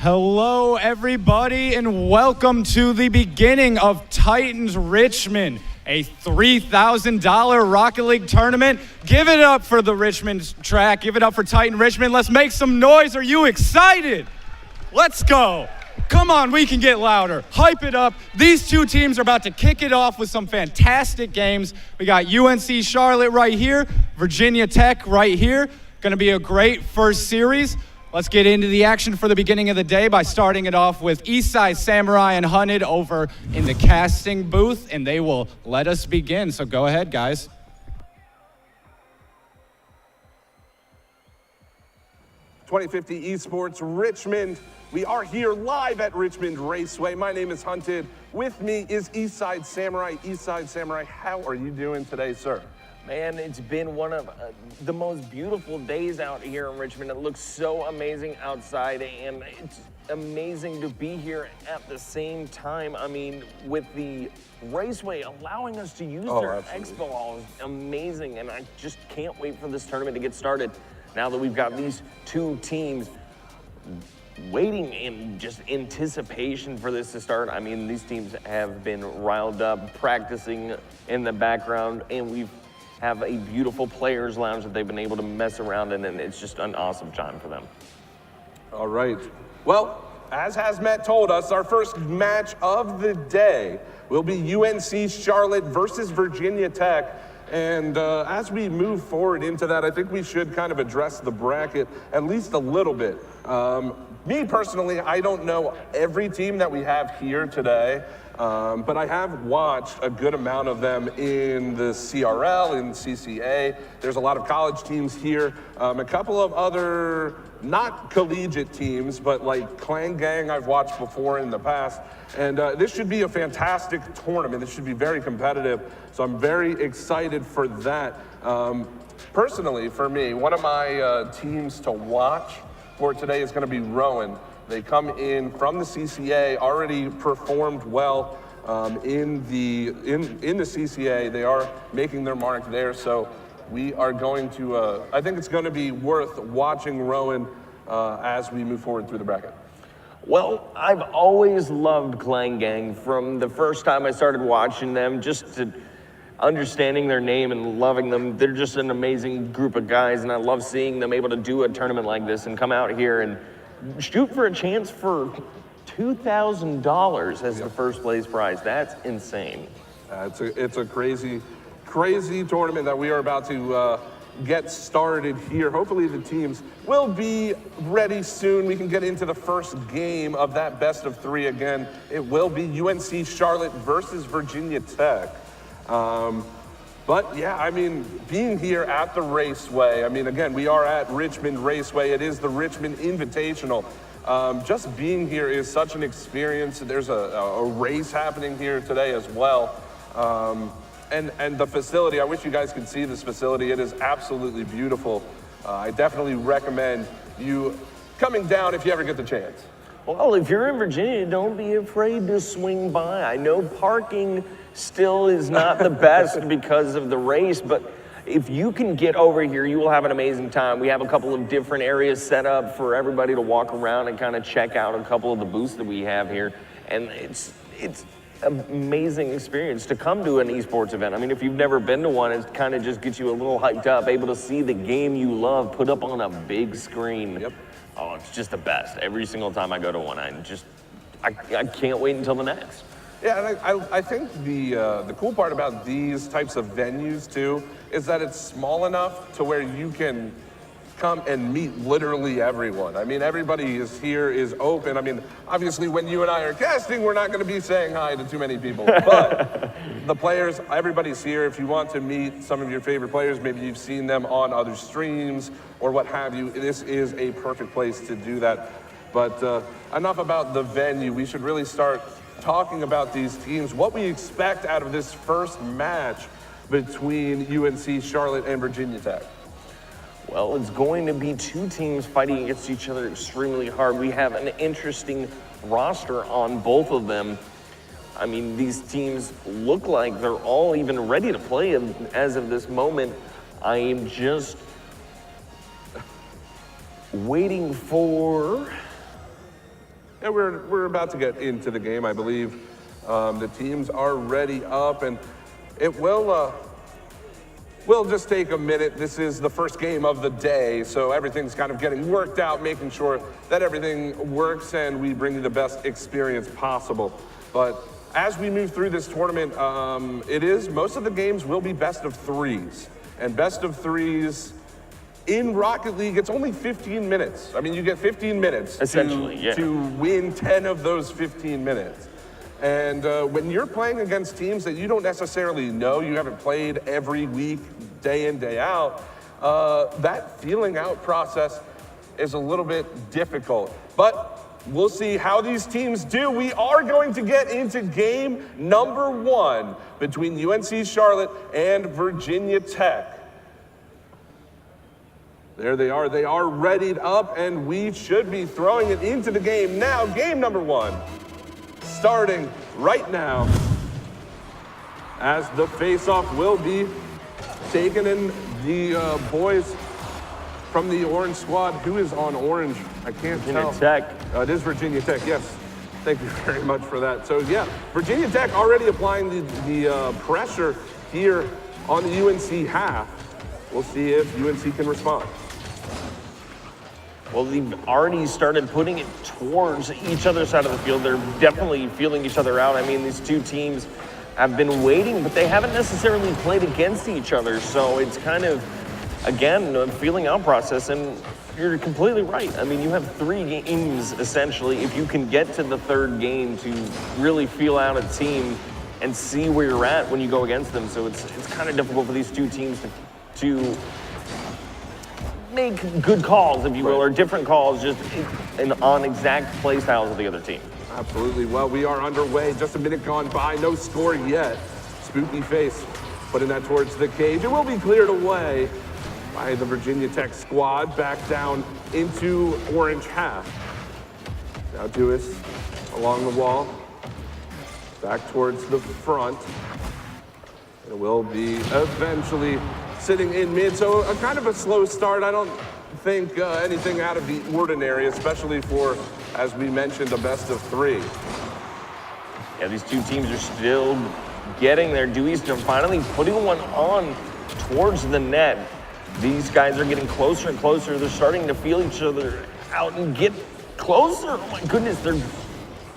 Hello, everybody, and welcome to the beginning of Titans Richmond, a $3,000 Rocket League tournament. Give it up for the Richmond track. Give it up for Titan Richmond. Let's make some noise. Are you excited? Let's go. Come on, we can get louder. Hype it up. These two teams are about to kick it off with some fantastic games. We got UNC Charlotte right here, Virginia Tech right here. Going to be a great first series. Let's get into the action for the beginning of the day by starting it off with Eastside Samurai and Hunted over in the casting booth, and they will let us begin. So go ahead, guys. $20.50 Esports Richmond. We are here live at Richmond Raceway. My name is Hunted. With me is Eastside Samurai. Eastside Samurai, how are you doing today, sir? Man, it's been one of the most beautiful days out here in Richmond. It looks so amazing outside, and it's amazing to be here at the same time. I mean, with the raceway allowing us to use their expo hall is amazing, and I just can't wait for this tournament to get started. Now that we've got these two teams waiting in just anticipation for this to start. I mean, these teams have been riled up, practicing in the background, and we have a beautiful players lounge that they've been able to mess around in, and it's just an awesome time for them. All right. Well, as Hazmat told us, our first match of the day will be UNC Charlotte versus Virginia Tech. And as we move forward into that, I think we should kind of address the bracket at least a little bit. Me personally, I don't know every team that we have here today, but I have watched a good amount of them in the CRL, in CCA. There's a lot of college teams here, a couple of other not collegiate teams, but like Clan Gang I've watched before in the past. And this should be a fantastic tournament. This should be very competitive. So I'm very excited for that. Personally, for me, one of my teams to watch for today is going to be Rowan. They come in from the CCA, already performed well in the CCA. They are making their mark there. So we are going to, I think it's going to be worth watching Rowan as we move forward through the bracket. Well, I've always loved Clan Gang from the first time I started watching them, just to understanding their name and loving them. They're just an amazing group of guys, and I love seeing them able to do a tournament like this and come out here and shoot for a chance for $2,000 as the first place prize. That's insane. It's a crazy tournament that we are about to get started here. Hopefully the teams will be ready soon. We can get into the first game of that best of three again. It will be UNC Charlotte versus Virginia Tech. But yeah, I mean, being here at the Raceway, I mean, again, we are at Richmond Raceway. It is the Richmond Invitational. Just being here is such an experience. There's a race happening here today as well. And the facility, I wish you guys could see this facility. It is absolutely beautiful. I definitely recommend you coming down if you ever get the chance. Well, if you're in Virginia, don't be afraid to swing by. I know parking still is not the best because of the race, but if you can get over here, you will have an amazing time. We have a couple of different areas set up for everybody to walk around and kind of check out a couple of the booths that we have here. And it's an amazing experience to come to an esports event. I mean, if you've never been to one, it kind of just gets you a little hyped up, able to see the game you love put up on a big screen. Yep. Oh, it's just the best. Every single time I go to one, I can't wait until the next. Yeah, and I think the cool part about these types of venues too is that it's small enough to where you can come and meet literally everyone. I mean, everybody is open. I mean, obviously when you and I are casting, we're not going to be saying hi to too many people, but the players, everybody's here. If you want to meet some of your favorite players, maybe you've seen them on other streams or what have you, this is a perfect place to do that. But enough about the venue. We should really start talking about these teams, what we expect out of this first match between UNC Charlotte and Virginia Tech. Well, it's going to be two teams fighting against each other extremely hard. We have an interesting roster on both of them. I mean, these teams look like they're all even ready to play as of this moment. I am just waiting for Yeah, we're about to get into the game, I believe. The teams are ready up, and it will we'll just take a minute. This is the first game of the day, so everything's kind of getting worked out, making sure that everything works and we bring you the best experience possible. But as we move through this tournament, most of the games will be best of threes. And best of threes in Rocket League, it's only 15 minutes. I mean, you get 15 minutes essentially, to win 10 of those 15 minutes. And when you're playing against teams that you don't necessarily know, you haven't played every week, day in, day out, that feeling out process is a little bit difficult. But we'll see how these teams do. We are going to get into game number 1 between UNC Charlotte and Virginia Tech. There they are readied up, and we should be throwing it into the game now. Game number 1. Starting right now, as the face-off will be taken in. The boys from the orange squad. Who is on orange? I can't tell. Virginia Tech. It is Virginia Tech, yes. Thank you very much for that. So yeah, Virginia Tech already applying the pressure here on the UNC half. We'll see if UNC can respond. Well, they've already started putting it towards each other's side of the field. They're definitely feeling each other out. I mean, these two teams have been waiting, but they haven't necessarily played against each other. So it's kind of, again, a feeling out process. And you're completely right. I mean, you have 3 games, essentially, if you can get to the 3rd game to really feel out a team and see where you're at when you go against them. So it's kind of difficult for these two teams to make good calls, if you will, or different calls, just on exact play styles of the other team. Absolutely. Well, we are underway. Just a minute gone by. No score yet. Spooky Face putting that towards the cage. It will be cleared away by the Virginia Tech squad. Back down into orange half. Now Dewis along the wall. Back towards the front. It will be eventually sitting in mid, so a kind of a slow start. I don't think anything out of the ordinary, especially for, as we mentioned, a best of 3. Yeah, these two teams are still getting there. Dewey's finally putting one on towards the net. These guys are getting closer and closer. They're starting to feel each other out and get closer. Oh my goodness,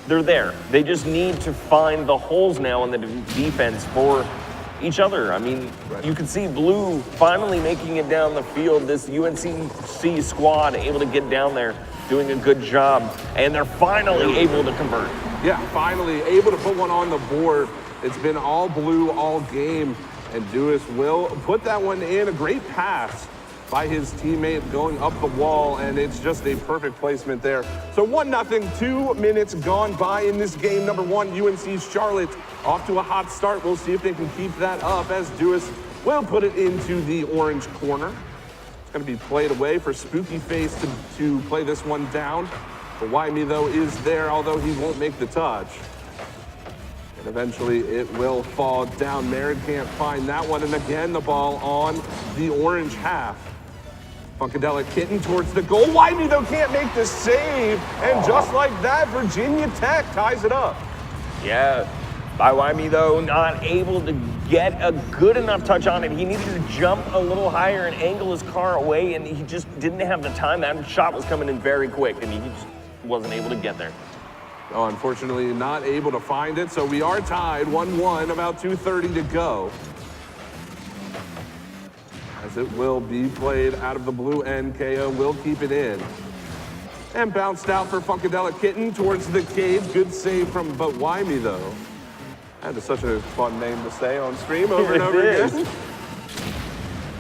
they're there. They just need to find the holes now in the defense for each other. I mean, you can see Blue finally making it down the field. This UNC squad able to get down there, doing a good job, and they're finally able to convert. Yeah, finally able to put one on the board. It's been all Blue all game, and Dewis will put that one in. A great pass by his teammate going up the wall, and it's just a perfect placement there. So 1-0, 2 minutes gone by in this game. Number 1, UNC Charlotte off to a hot start. We'll see if they can keep that up as Dewis will put it into the orange corner. It's going to be played away for Spooky Face to play this one down. But Wyme, though, is there, although he won't make the touch. And eventually it will fall down. Merritt can't find that one. And again, the ball on the orange half. Funkadelic Kitten towards the goal. Wyme, though, can't make the save. And just like that, Virginia Tech ties it up. Yeah, by Wyme, though, not able to get a good enough touch on it. He needed to jump a little higher and angle his car away, and he just didn't have the time. That shot was coming in very quick, and he just wasn't able to get there. Oh, unfortunately, not able to find it. So we are tied 1-1, about 2:30 to go. As it will be played out of the blue end, KO will keep it in. And bounced out for Funkadelic Kitten towards the cage. Good save from Wyme, though. That is such a fun name to say on stream over and over again.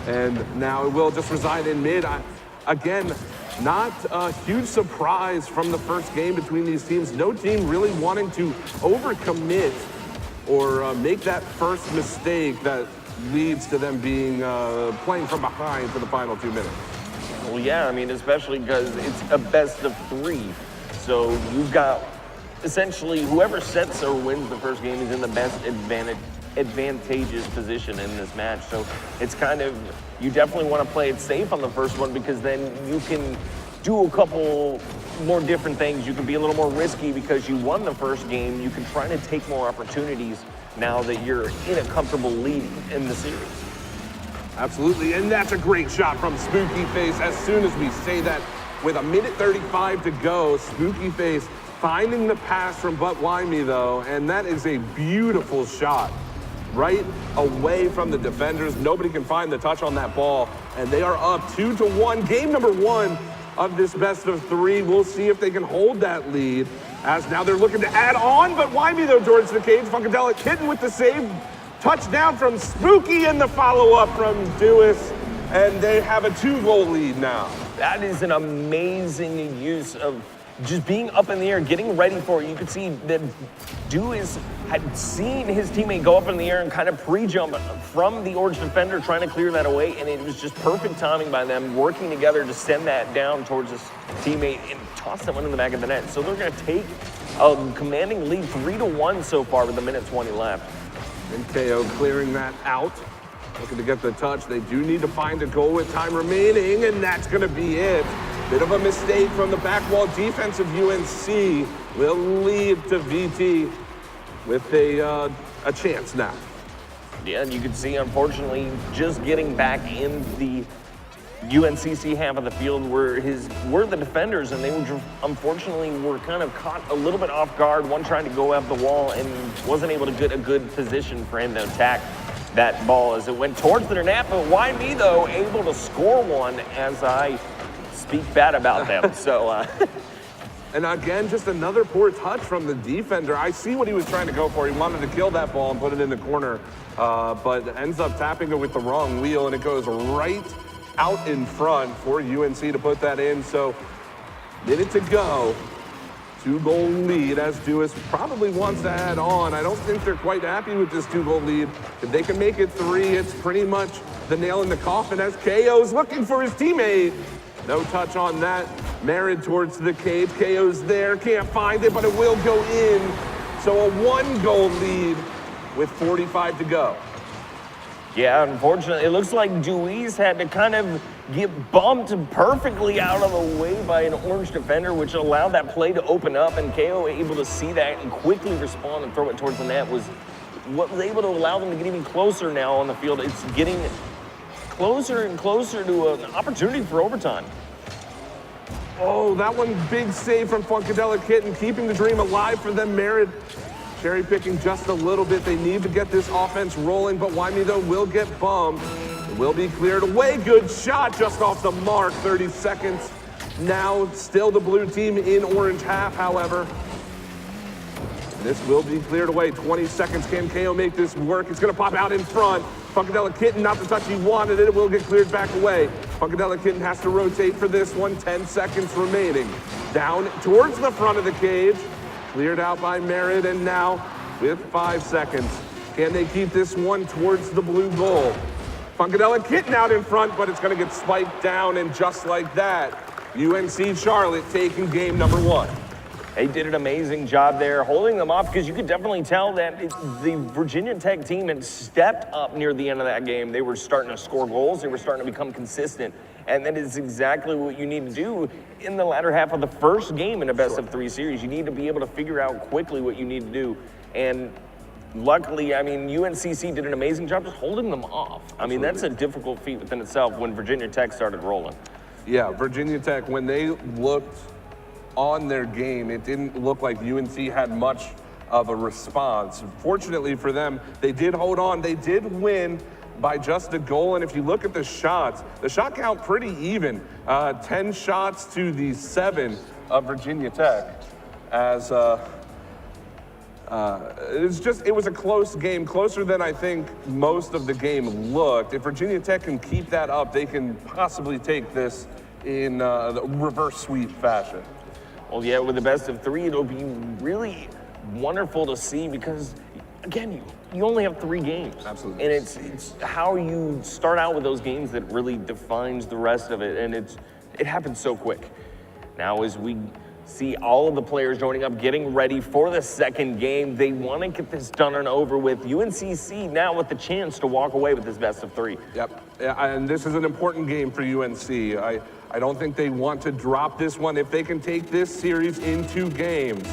And now it will just reside in mid. Again, not a huge surprise from the first game between these teams. No team really wanting to overcommit or make that first mistake that leads to them being playing from behind for the final 2 minutes. Well, yeah, I mean, especially because it's a best of 3. So you've got essentially whoever sets or wins the first game is in the best advantageous position in this match. So it's kind of, you definitely want to play it safe on the first one because then you can do a couple more different things. You can be a little more risky because you won the first game. You can try to take more opportunities now that you're in a comfortable lead in the series. Absolutely, and that's a great shot from Spooky Face. As soon as we say that, with 1:35 to go, Spooky Face finding the pass from But Wymie though, and that is a beautiful shot. Right away from the defenders. Nobody can find the touch on that ball, and they are up 2-1. Game number 1 of this best of 3. We'll see if they can hold that lead, as now they're looking to add on, but Wymie though towards the cage. Funkadelic Kitten with the save. Touchdown from Spooky and the follow-up from Dewis, and they have a 2-goal lead now. That is an amazing use of just being up in the air, getting ready for it. You could see that Dewis had seen his teammate go up in the air and kind of pre-jump from the Orange defender, trying to clear that away, and it was just perfect timing by them, working together to send that down towards his teammate and toss that one in the back of the net. So they're going to take a commanding lead 3-1 so far with 1:20 left. And KO clearing that out, looking to get the touch. They do need to find a goal with time remaining, and that's going to be it. Bit of a mistake from the back wall defense of UNC will lead to VT with a chance now. Yeah, and you can see, unfortunately, just getting back in the UNCC half of the field were the defenders, and they were unfortunately were kind of caught a little bit off guard. One trying to go up the wall and wasn't able to get a good position for him to attack that ball as it went towards the net. But Wymie though able to score one as I speak bad about them. So. And again, just another poor touch from the defender. I see what he was trying to go for. He wanted to kill that ball and put it in the corner, but ends up tapping it with the wrong wheel, and it goes right out in front for UNC to put that in. So, minute to go. 2-goal lead, as Dewis probably wants to add on. I don't think they're quite happy with this 2-goal lead. If they can make it 3, it's pretty much the nail in the coffin, as KO's looking for his teammate. No touch on that. Merritt towards the cage. KO's there, can't find it, but it will go in. So a 1-goal lead with 45 to go. Yeah, unfortunately, it looks like Dewey's had to kind of get bumped perfectly out of the way by an Orange defender, which allowed that play to open up, and KO able to see that and quickly respond and throw it towards the net was what was able to allow them to get even closer now on the field. It's getting closer and closer to an opportunity for overtime. Oh, that one big save from Funkadelic Kitten, keeping the dream alive for them. Merritt cherry picking just a little bit. They need to get this offense rolling, but Wymie though will get bumped. It will be cleared away. Good shot, just off the mark. 30 seconds. Now still the blue team in orange half, however. This will be cleared away. 20 seconds. Can KO make this work? It's gonna pop out in front. Funkadelic Kitten, not the touch he wanted. It will get cleared back away. Funkadelic Kitten has to rotate for this one. 10 seconds remaining. Down towards the front of the cage. Cleared out by Merritt, and now with 5 seconds, can they keep this one towards the blue goal? Funkadelic Kitten out in front, but it's gonna get spiked down, and just like that, UNC Charlotte taking game number 1. They did an amazing job there holding them off, because you could definitely tell that the Virginia Tech team had stepped up near the end of that game. They were starting to score goals. They were starting to become consistent. And that is exactly what you need to do in the latter half of the first game in a best-of-3 series. You need to be able to figure out quickly what you need to do. And luckily, I mean, UNCC did an amazing job just holding them off. I mean, that's a difficult feat within itself when Virginia Tech started rolling. Yeah, Virginia Tech, when they looked on their game, it didn't look like UNC had much of a response. Fortunately for them, they did hold on. They did win by just a goal, and if you look at the shots, the shot count pretty even. 10 shots to the 7 of Virginia Tech, as it was a close game, closer than I think most of the game looked. If Virginia Tech can keep that up, they can possibly take this in reverse sweep fashion. Well, yeah, with the best-of-3, it'll be really wonderful to see, because again, you only have 3 games. Absolutely. And it's how you start out with those games that really defines the rest of it, and it happens so quick. Now, as we see all of the players joining up, getting ready for the second game, they want to get this done and over with. UNCC now with the chance to walk away with this best-of-3. Yep, and this is an important game for UNC. I don't think they want to drop this one. If they can take this series in 2 games,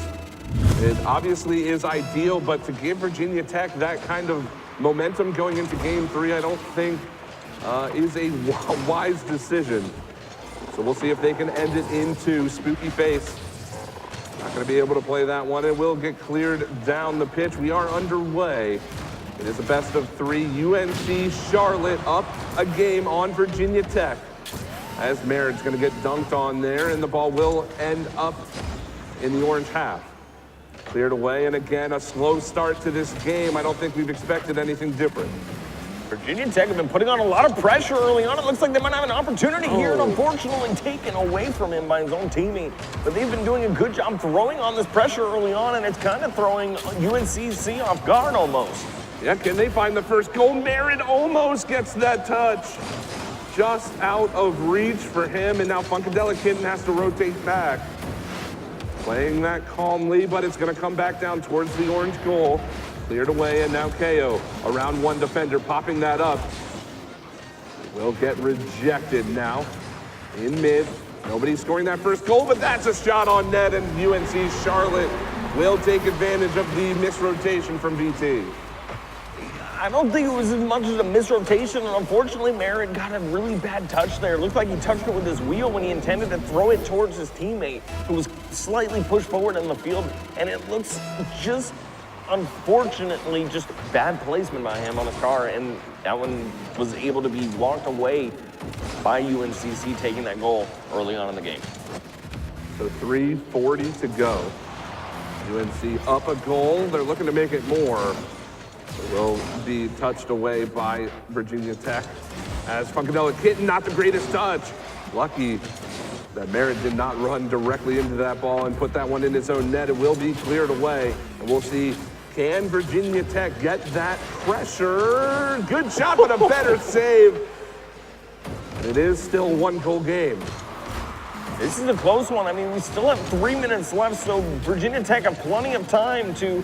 it obviously is ideal, but to give Virginia Tech that kind of momentum going into game 3, I don't think is a wise decision. So we'll see if they can end it in 2. Spooky Face, not going to be able to play that one. It will get cleared down the pitch. We are underway. It is a best of 3. UNC Charlotte up a game on Virginia Tech, as Merritt's going to get dunked on there, and the ball will end up in the orange half. Cleared away, and again, a slow start to this game. I don't think we've expected anything different. Virginia Tech have been putting on a lot of pressure early on. It looks like they might have an opportunity here, and unfortunately taken away from him by his own teammate. But they've been doing a good job throwing on this pressure early on, and it's kind of throwing UNCC off guard almost. Yeah, can they find the first goal? Merritt almost gets that touch. Just out of reach for him, and now Funkadelic Kitten has to rotate back. Playing that calmly, but it's going to come back down towards the orange goal. Cleared away, and now KO, around 1 defender, popping that up. Will get rejected now in mid. Nobody's scoring that first goal, but that's a shot on net, and UNC Charlotte will take advantage of the misrotation from VT. I don't think it was as much as a misrotation, and unfortunately Merritt got a really bad touch there. It looked like he touched it with his wheel when he intended to throw it towards his teammate, who was slightly pushed forward in the field, and it looks just, unfortunately, just bad placement by him on his car, and that one was able to be walked away by UNCC taking that goal early on in the game. So 3:40 to go. UNC up a goal. They're looking to make it more. It will be touched away by Virginia Tech, as Funkadelic Kitten, not the greatest touch. Lucky that Merritt did not run directly into that ball and put that one in his own net. It will be cleared away, and we'll see, can Virginia Tech get that pressure? Good shot, but a better save. It is still 1-goal game. This is a close one. I mean, we still have 3 minutes left, so Virginia Tech have plenty of time to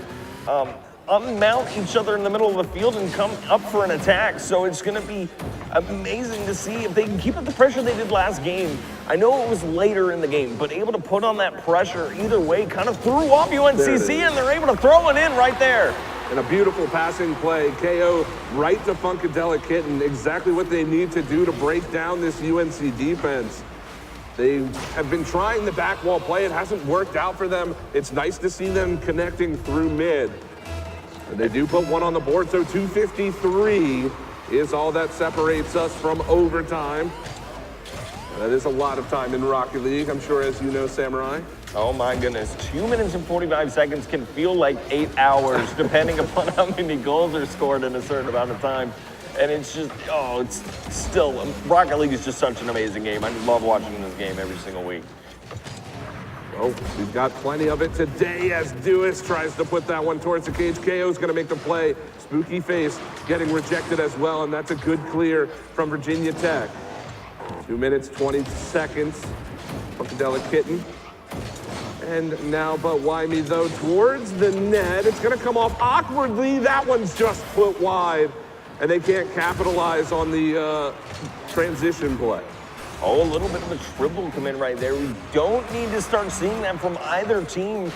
unmount each other in the middle of the field and come up for an attack. So it's going to be amazing to see if they can keep up the pressure they did last game. I know it was later in the game, but able to put on that pressure either way kind of threw off UNCC, and they're able to throw it in right there. And a beautiful passing play. KO right to Funkadelic Kitten. Exactly what they need to do to break down this UNC defense. They have been trying the back wall play. It hasn't worked out for them. It's nice to see them connecting through mid. And they do put one on the board, so 2:53 is all that separates us from overtime. That is a lot of time in Rocket League, I'm sure, as you know, Samurai. Oh my goodness, 2 minutes and 45 seconds can feel like 8 hours, depending upon how many goals are scored in a certain amount of time. And it's just, oh, it's still, Rocket League is just such an amazing game. I love watching this game every single week. Oh, we've got plenty of it today as Dewis tries to put that one towards the cage. KO's going to make the play. Spooky Face getting rejected as well, and that's a good clear from Virginia Tech. 2 minutes, 20 seconds. Funkadelic Kitten. And now, but Wyme, though, towards the net. It's going to come off awkwardly. That one's just put wide, and they can't capitalize on the transition play. Oh, a little bit of a triple come in right there. We don't need to start seeing that from either team.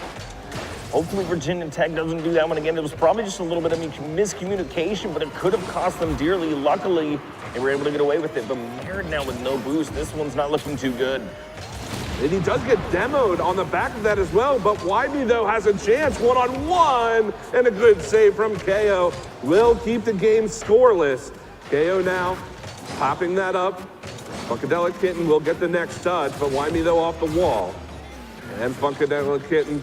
Hopefully Virginia Tech doesn't do that one again. It was probably just a little bit of miscommunication, but it could have cost them dearly. Luckily, they were able to get away with it. But Merritt now with no boost. This one's not looking too good. And he does get demoed on the back of that as well, but Wybe, though, has a chance, one-on-one, and a good save from KO. Will keep the game scoreless. KO now popping that up. Funkadelic Kitten will get the next touch, but Wyme, though, off the wall. And Funkadelic Kitten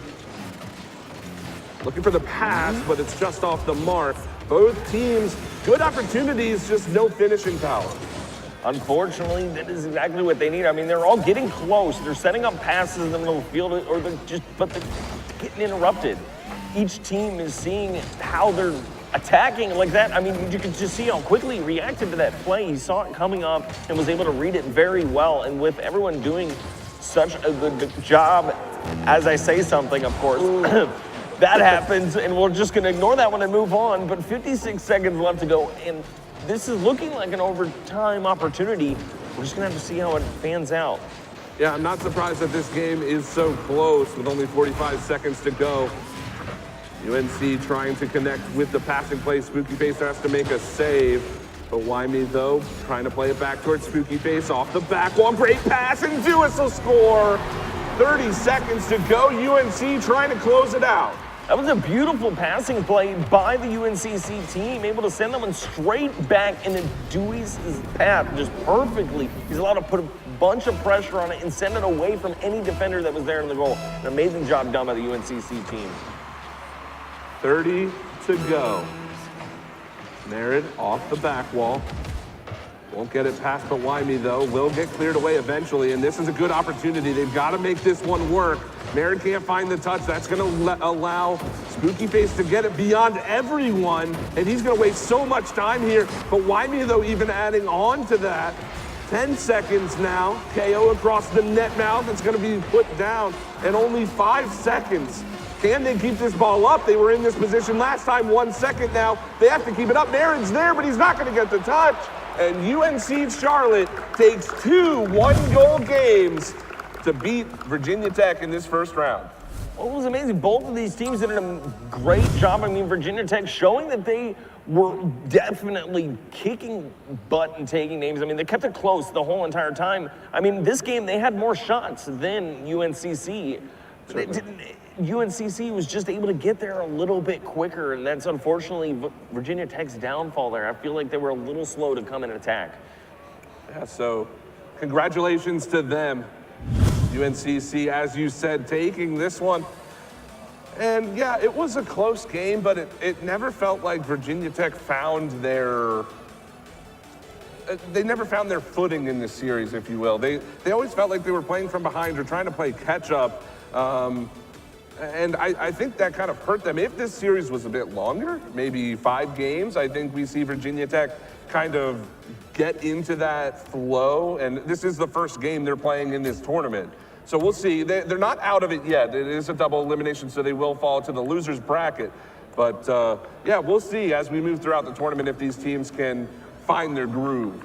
looking for the pass, but it's just off the mark. Both teams, good opportunities, just no finishing power. Unfortunately, that is exactly what they need. I mean, they're all getting close. They're setting up passes in the middle of the field, or but they're getting interrupted. Each team is seeing how they're attacking like that. I mean, you can just see how quickly he reacted to that play. He saw it coming up and was able to read it very well. And with everyone doing such a good job, as I say something, of course, that happens, and we're just going to ignore that one and move on. But 56 seconds left to go, and this is looking like an overtime opportunity. we're just gonna have to see how it pans out. Yeah, I'm not surprised that this game is so close with only 45 seconds to go. UNC trying to connect with the passing play. Spooky Face has to make a save. But Wyme, though, trying to play it back towards Spooky Face off the back wall. Great pass, and Dewis will score. 30 seconds to go. UNC trying to close it out. That was a beautiful passing play by the UNCC team, able to send that one straight back into Dewey's path just perfectly. He's allowed to put a bunch of pressure on it and send it away from any defender that was there in the goal. An amazing job done by the UNCC team. 30 to go. Merritt off the back wall. Won't get it past Wyme, though. Will get cleared away eventually, and this is a good opportunity. They've got to make this one work. Merritt can't find the touch. That's going to allow Spooky Face to get it beyond everyone, and he's going to waste so much time here. But Wyme, though, even adding on to that. 10 seconds now. KO across the net mouth. It's going to be put down, and only 5 seconds. Can they keep this ball up? They were in this position last time. 1 second now. They have to keep it up. Merritt's there, but he's not going to get the touch. And UNC Charlotte takes 2 one-goal games to beat Virginia Tech in this first round. Well, it was amazing. Both of these teams did a great job. I mean, Virginia Tech showing that they were definitely kicking butt and taking names. I mean, they kept it close the whole entire time. I mean, this game, they had more shots than UNCC. UNCC was just able to get there a little bit quicker, and that's unfortunately Virginia Tech's downfall there. I feel like they were a little slow to come and attack. Yeah, so congratulations to them. UNCC, as you said, taking this one. And yeah, it was a close game, but it never felt like Virginia Tech found their they never found their footing in this series, if you will. They always felt like they were playing from behind or trying to play catch up. And I think that kind of hurt them. If this series was a bit longer, maybe 5 games, I think we see Virginia Tech kind of get into that flow. And this is the first game they're playing in this tournament. So we'll see. They're not out of it yet. It is a double elimination, so they will fall to the loser's bracket. But yeah, we'll see as we move throughout the tournament if these teams can find their groove.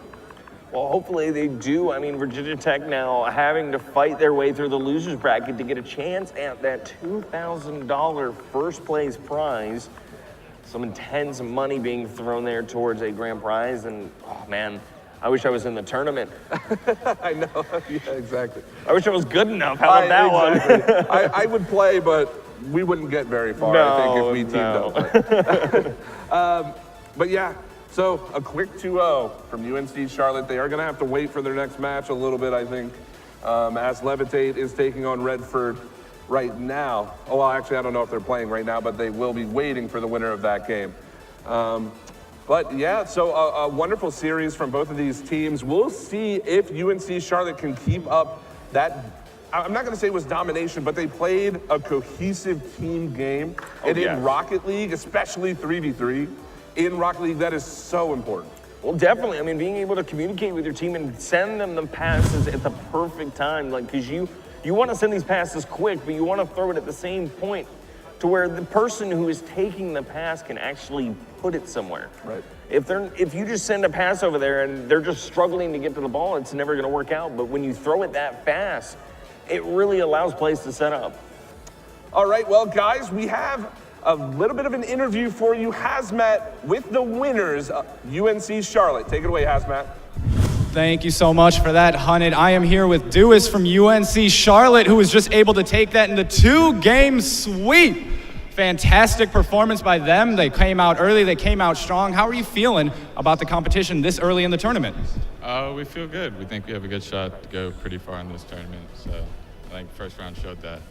Well, hopefully they do. I mean, Virginia Tech now having to fight their way through the loser's bracket to get a chance at that $2,000 first place prize. Some intense money being thrown there towards a grand prize. And, oh, man, I wish I was in the tournament. I know. Yeah, exactly. I wish I was good enough. How about that exactly. one? I would play, but we wouldn't get very far, I think, if we teamed up. But yeah. So a quick 2-0 from UNC Charlotte. They are going to have to wait for their next match a little bit, I think, as Levitate is taking on Redford right now. Oh, well, actually, I don't know if they're playing right now, but they will be waiting for the winner of that game. But yeah, so a wonderful series from both of these teams. We'll see if UNC Charlotte can keep up that. I'm not going to say it was domination, but they played a cohesive team game. And in Rocket League, especially 3v3, in Rocket League, that is so important. Well, definitely. I mean, being able to communicate with your team and send them the passes at the perfect time, like, because you want to send these passes quick, but you want to throw it at the same point to where the person who is taking the pass can actually put it somewhere. Right. If you just send a pass over there and they're just struggling to get to the ball, it's never going to work out. But when you throw it that fast, it really allows plays to set up. All right, well, guys, we have a little bit of an interview for you. Hazmat with the winners, UNC Charlotte. Take it away, Hazmat. Thank you so much for that, Hunted. I am here with Dewis from UNC Charlotte, who was just able to take that in the 2-game sweep. Fantastic performance by them. They came out early, they came out strong. How are you feeling about the competition this early in the tournament? We feel good. We think we have a good shot to go pretty far in this tournament. So I think first round showed that.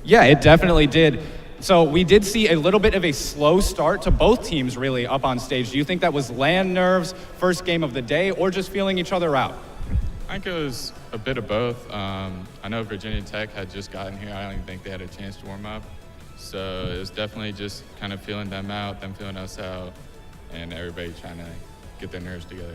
Yeah, it definitely did. So we did see a little bit of a slow start to both teams really up on stage. Do you think that was land nerves, first game of the day, or just feeling each other out? I think it was a bit of both. I know Virginia Tech had just gotten here. I don't even think they had a chance to warm up. So it was definitely just kind of feeling them out, them feeling us out, and everybody trying to get their nerves together.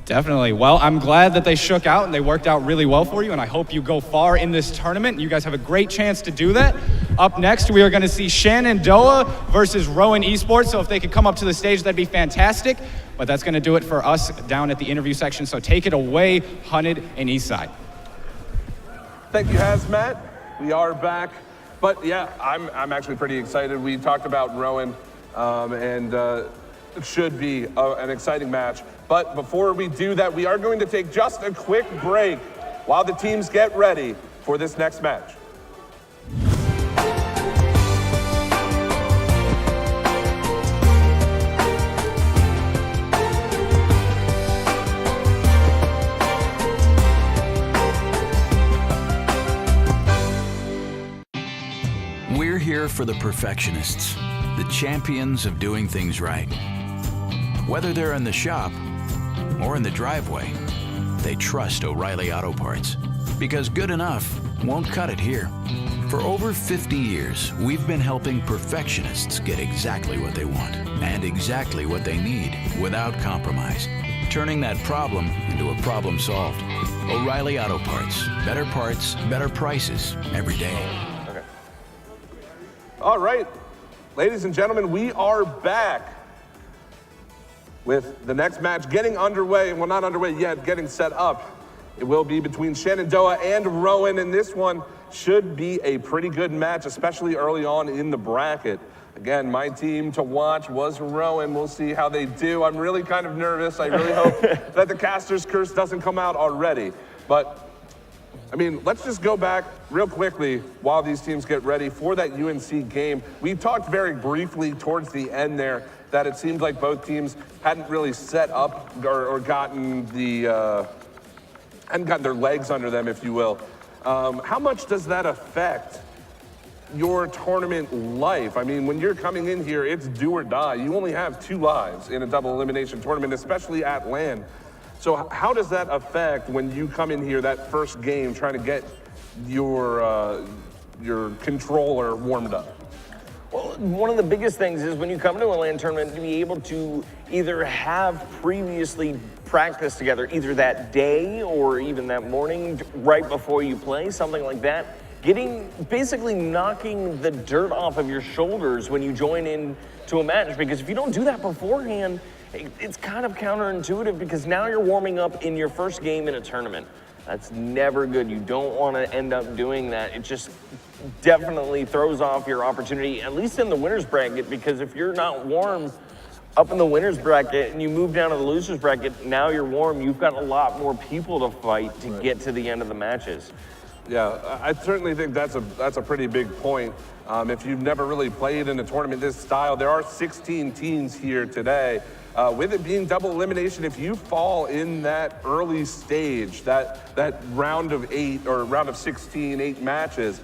Definitely. Well, I'm glad that they shook out and they worked out really well for you, and I hope you go far in this tournament. You guys have a great chance to do that. Up next, we are going to see Shenandoah versus Rowan Esports. So if they could come up to the stage, that'd be fantastic. But that's going to do it for us down at the interview section. So take it away, Hunted and Eastside. Thank you, Hazmat. We are back. But yeah, I'm actually pretty excited. We talked about Rowan, and it should be an exciting match. But before we do that, we are going to take just a quick break while the teams get ready for this next match. We're here for the perfectionists, the champions of doing things right. Whether they're in the shop or in the driveway, they trust O'Reilly Auto Parts, because good enough won't cut it here. For over 50 years, we've been helping perfectionists get exactly what they want and exactly what they need without compromise, turning that problem into a problem solved. O'Reilly Auto Parts, better prices every day. Okay. All right, ladies and gentlemen, we are back with the next match getting underway. Well, not underway yet, getting set up. It will be between Shenandoah and Rowan, and this one should be a pretty good match, especially early on in the bracket. Again, my team to watch was Rowan. We'll see how they do. I'm really kind of nervous. I really hope that the caster's curse doesn't come out already. But, I mean, let's just go back real quickly while these teams get ready for that UNC game. We talked very briefly towards the end there that it seemed like both teams hadn't really set up or gotten hadn't gotten their legs under them, if you will. How much does that affect your tournament life? I mean, when you're coming in here, it's do or die. You only have 2 lives in a double elimination tournament, especially at LAN. So how does that affect when you come in here that first game trying to get your controller warmed up? Well, one of the biggest things is when you come to a LAN tournament, to be able to either have previously practiced together, either that day or even that morning right before you play, something like that. Basically knocking the dirt off of your shoulders when you join in to a match, because if you don't do that beforehand, it's kind of counterintuitive, because now you're warming up in your first game in a tournament. That's never good. You don't want to end up doing that. It just definitely throws off your opportunity, at least in the winner's bracket, because if you're not warm up in the winner's bracket and you move down to the loser's bracket, now you're warm. You've got a lot more people to fight to get to the end of the matches. Yeah, I certainly think that's a pretty big point. If you've never really played in a tournament this style, there are 16 teams here today. With it being double elimination, if you fall in that early stage, that round of 8 or round of 16, 8 matches,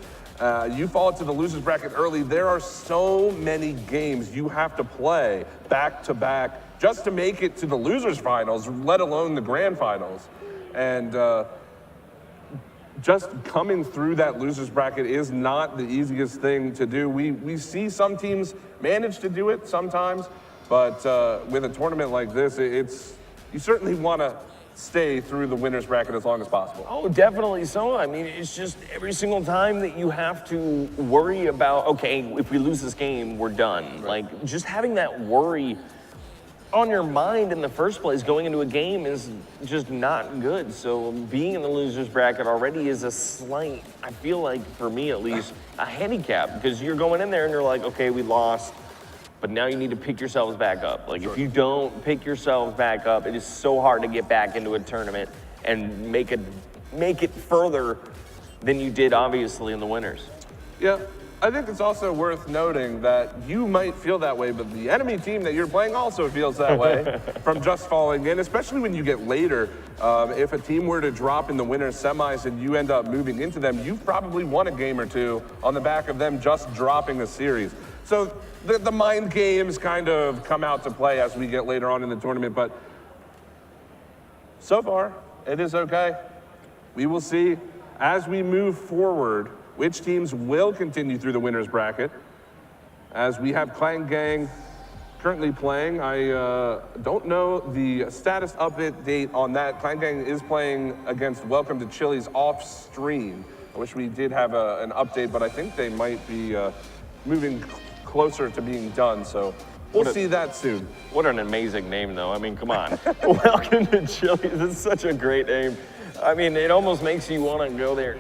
you fall into the loser's bracket early, there are so many games you have to play back to back just to make it to the loser's finals, let alone the grand finals. And just coming through that loser's bracket is not the easiest thing to do. We see some teams manage to do it sometimes, but with a tournament like this, you certainly want to stay through the winner's bracket as long as possible. Oh, definitely so. I mean, it's just every single time that you have to worry about, okay, if we lose this game, we're done. Right. Like, just having that worry on your mind in the first place going into a game is just not good. So being in the loser's bracket already is a slight, I feel like, for me at least, a handicap, because you're going in there and you're like, okay, we lost, but now you need to pick yourselves back up. Like, if you don't pick yourselves back up, it is so hard to get back into a tournament and make it further than you did, obviously, in the winners. Yeah, I think it's also worth noting that you might feel that way, but the enemy team that you're playing also feels that way from just falling in, especially when you get later. If a team were to drop in the winner's semis and you end up moving into them, you've probably won a game or two on the back of them just dropping a series. So the mind games kind of come out to play as we get later on in the tournament, but so far, it is okay. We will see as we move forward which teams will continue through the winner's bracket. As we have Clan Gang currently playing, I don't know the status update on that. Clan Gang is playing against Welcome to Chili's off stream, I wish we did have an update, but I think they might be moving closer to being done, so we'll see that soon. What an amazing name, though. I mean, come on. Welcome to Chili's. It's such a great name. I mean, it almost makes you want to go there.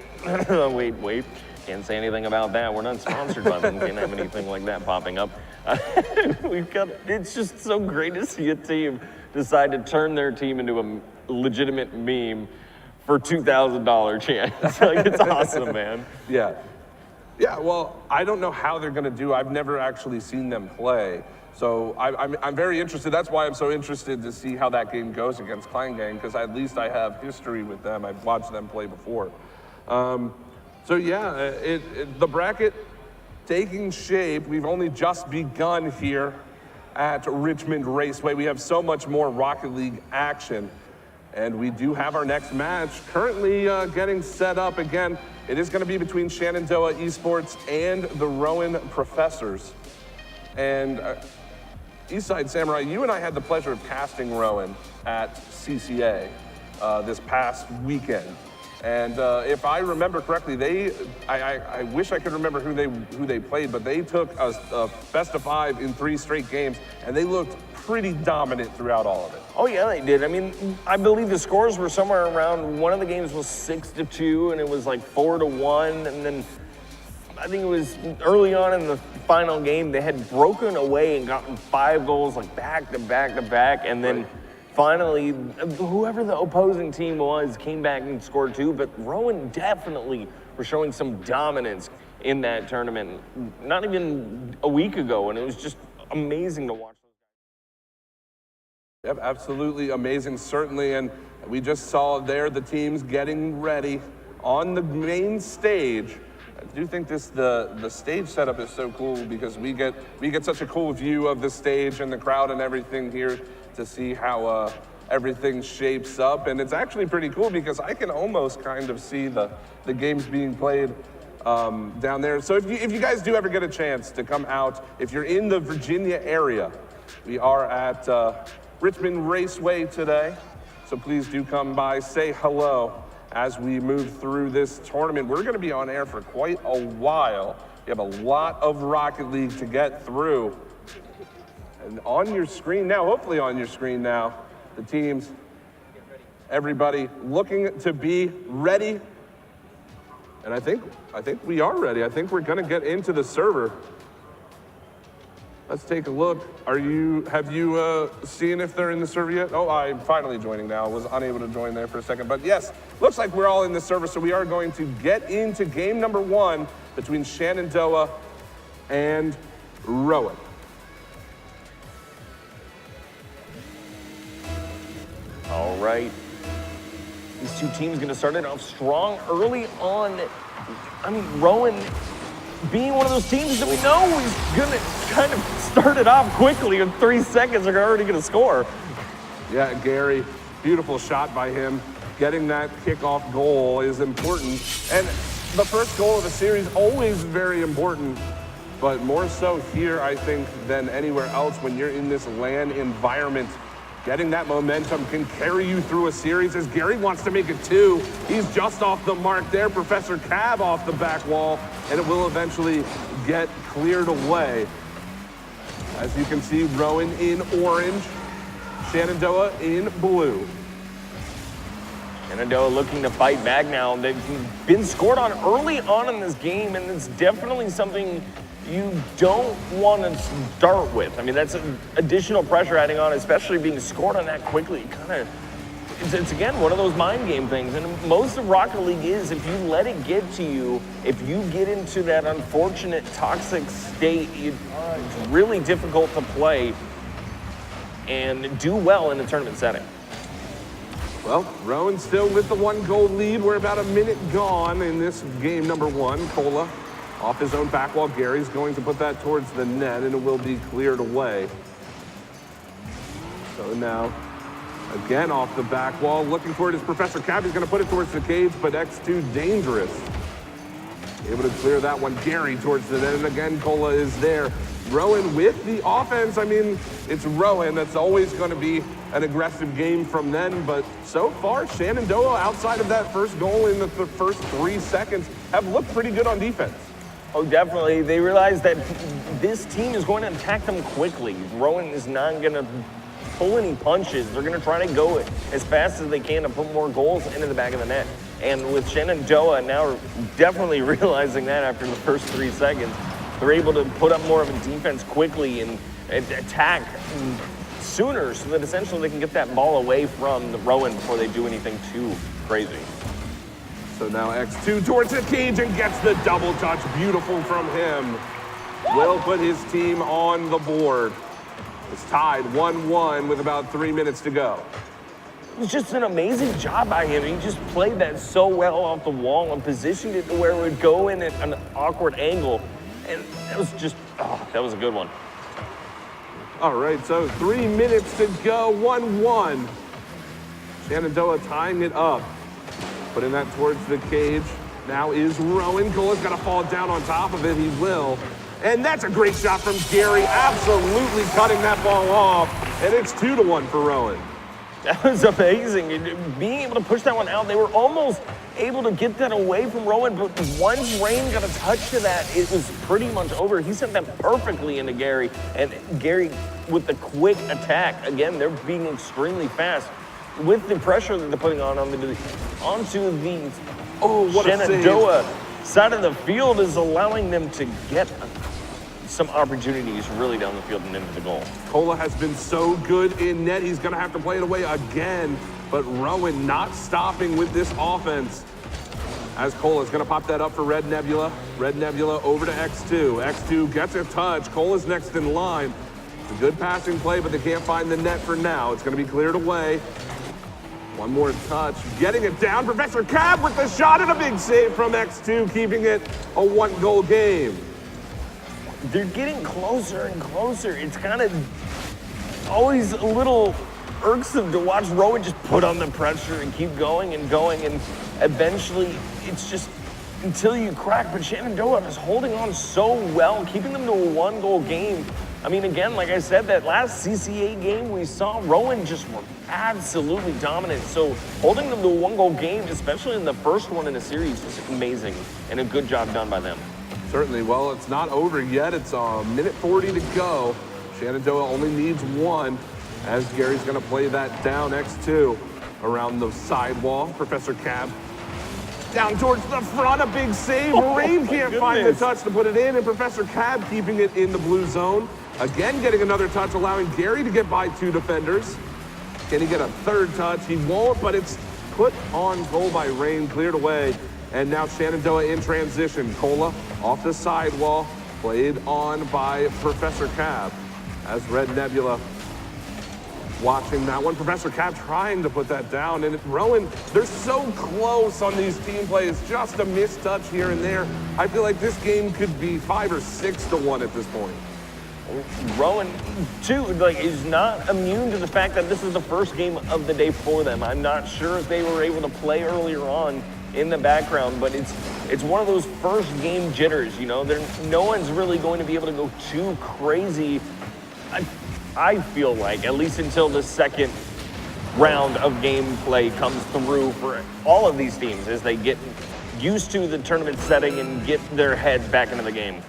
Wait. Can't say anything about that. We're not sponsored by them. Can't have anything like that popping up. It's just so great to see a team decide to turn their team into a legitimate meme for $2,000 chance. Like, it's awesome, man. Yeah, well, I don't know how they're going to do. I've never actually seen them play. So I'm very interested. That's why I'm so interested to see how that game goes against Kleingang, because at least I have history with them. I've watched them play before. So yeah, the bracket taking shape. We've only just begun here at Richmond Raceway. We have so much more Rocket League action. And we do have our next match currently getting set up again. It is going to be between Shenandoah Esports and the Rowan Professors. And Eastside Samurai, you and I had the pleasure of casting Rowan at CCA this past weekend. And if I remember correctly, I wish I could remember who they played, but they took a best of 5 in 3 straight games, and they looked pretty dominant throughout all of it. Oh yeah, they did. I mean, I believe the scores were somewhere around, one of the games was 6-2, and it was like 4-1, and then I think it was early on in the final game, they had broken away and gotten 5 goals like back to back to back, and then finally, whoever the opposing team was came back and scored 2, but Rowan definitely were showing some dominance in that tournament not even a week ago, and it was just amazing to watch. Yep, absolutely amazing, certainly. And we just saw there the teams getting ready on the main stage. I do think the stage setup is so cool because we get such a cool view of the stage and the crowd and everything here to see how everything shapes up. And it's actually pretty cool because I can almost kind of see the games being played down there. So if you guys do ever get a chance to come out, if you're in the Virginia area, we are at Richmond Raceway today. So please do come by, say hello as we move through this tournament. We're gonna be on air for quite a while. We have a lot of Rocket League to get through. And on your screen now, hopefully on your screen now, the teams, everybody looking to be ready. And I think we are ready. I think we're gonna get into the server. Let's take a look. Have you seen if they're in the server yet? Oh, I'm finally joining now. I was unable to join there for a second, but yes, looks like we're all in the server, so we are going to get into game number 1 between Shenandoah and Rowan. All right. These two teams going to start it off strong early on. I mean, Rowan being one of those teams that we know is going to kind of start it off quickly. In 3 seconds, they're already going to score. Yeah, Gary, beautiful shot by him. Getting that kickoff goal is important. And the first goal of the series, always very important, but more so here, I think, than anywhere else when you're in this LAN environment. Getting that momentum can carry you through a series as Gary wants to make it 2. He's just off the mark there. Professor Cab off the back wall, and it will eventually get cleared away. As you can see, Rowan in orange, Shenandoah in blue. Shenandoah looking to fight back now. They've been scored on early on in this game, and it's definitely something you don't want to start with. I mean, that's additional pressure adding on, especially being scored on that quickly. It's again, one of those mind game things. And most of Rocket League is, if you let it get to you, if you get into that unfortunate toxic state, it's really difficult to play and do well in a tournament setting. Well, Rowan still with the 1-goal lead. We're about a minute gone in this game number 1. Cola off his own back wall. Gary's going to put that towards the net, and it will be cleared away. So now, again off the back wall, looking for it is Professor Cab. He's going to put it towards the cage, but X2 dangerous. Able to clear that one. Gary towards the net, and again, Cola is there. Rowan with the offense. I mean, it's Rowan. That's always going to be an aggressive game from them. But so far, Shenandoah, outside of that first goal in the first 3 seconds, have looked pretty good on defense. Oh, definitely. They realize that this team is going to attack them quickly. Rowan is not going to pull any punches. They're going to try to go as fast as they can to put more goals into the back of the net. And with Shenandoah now definitely realizing that after the first 3 seconds, they're able to put up more of a defense quickly and attack sooner so that essentially they can get that ball away from the Rowan before they do anything too crazy. So now X2 towards the cage and gets the double touch. Beautiful from him. Will put his team on the board. It's tied 1-1 with about 3 minutes to go. It was just an amazing job by him. He just played that so well off the wall and positioned it to where it would go in at an awkward angle. And that was just, that was a good one. All right, so 3 minutes to go, 1-1. Shenandoah tying it up. Putting that towards the cage. Now is Rowan. Cola's got to fall down on top of it. He will. And that's a great shot from Gary. Absolutely cutting that ball off. And it's 2-1 for Rowan. That was amazing. Being able to push that one out, they were almost able to get that away from Rowan, but once Rain got a touch to that, it was pretty much over. He sent that perfectly into Gary, and Gary with the quick attack. Again, they're being extremely fast with the pressure that they're putting onto the Shenandoah side of the field is allowing them to get some opportunities really down the field and into the goal. Cola has been so good in net. He's going to have to play it away again. But Rowan not stopping with this offense. As Cola's going to pop that up for Red Nebula. Red Nebula over to X2. X2 gets a touch. Cola's next in line. It's a good passing play, but they can't find the net for now. It's going to be cleared away. One more touch. Getting it down. Professor Cab with the shot and a big save from X2, keeping it a 1-goal game. They're getting closer and closer. It's kind of always a little irksome to watch Rowan just put on the pressure and keep going, and eventually it's just until you crack. But Shenandoah is holding on so well, keeping them to a 1-goal game. I mean, again, like I said, that last CCA game we saw, Rowan just were absolutely dominant. So holding them to a 1-goal game, especially in the first one in the series, is amazing and a good job done by them. Certainly. Well, it's not over yet. It's a minute 40 to go. Shenandoah only needs one as Gary's going to play that down X2 around the sidewall. Professor Cab down towards the front, a big save. Rain can't find the touch to put it in, and Professor Cab keeping it in the blue zone. Again, getting another touch, allowing Gary to get by 2 defenders. Can he get a third touch? He won't, but it's put on goal by Rain, cleared away. And now Shenandoah in transition. Cola off the sidewall, played on by Professor Cab. As Red Nebula watching that one. Professor Cab trying to put that down. And Rowan, they're so close on these team plays. Just a missed touch here and there. I feel like this game could be 5 or 6-1 at this point. Rowan, too, is not immune to the fact that this is the first game of the day for them. I'm not sure if they were able to play earlier on in the background, but it's one of those first game jitters, you know. No one's really going to be able to go too crazy, I feel like, at least until the second round of gameplay comes through for all of these teams as they get used to the tournament setting and get their heads back into the game.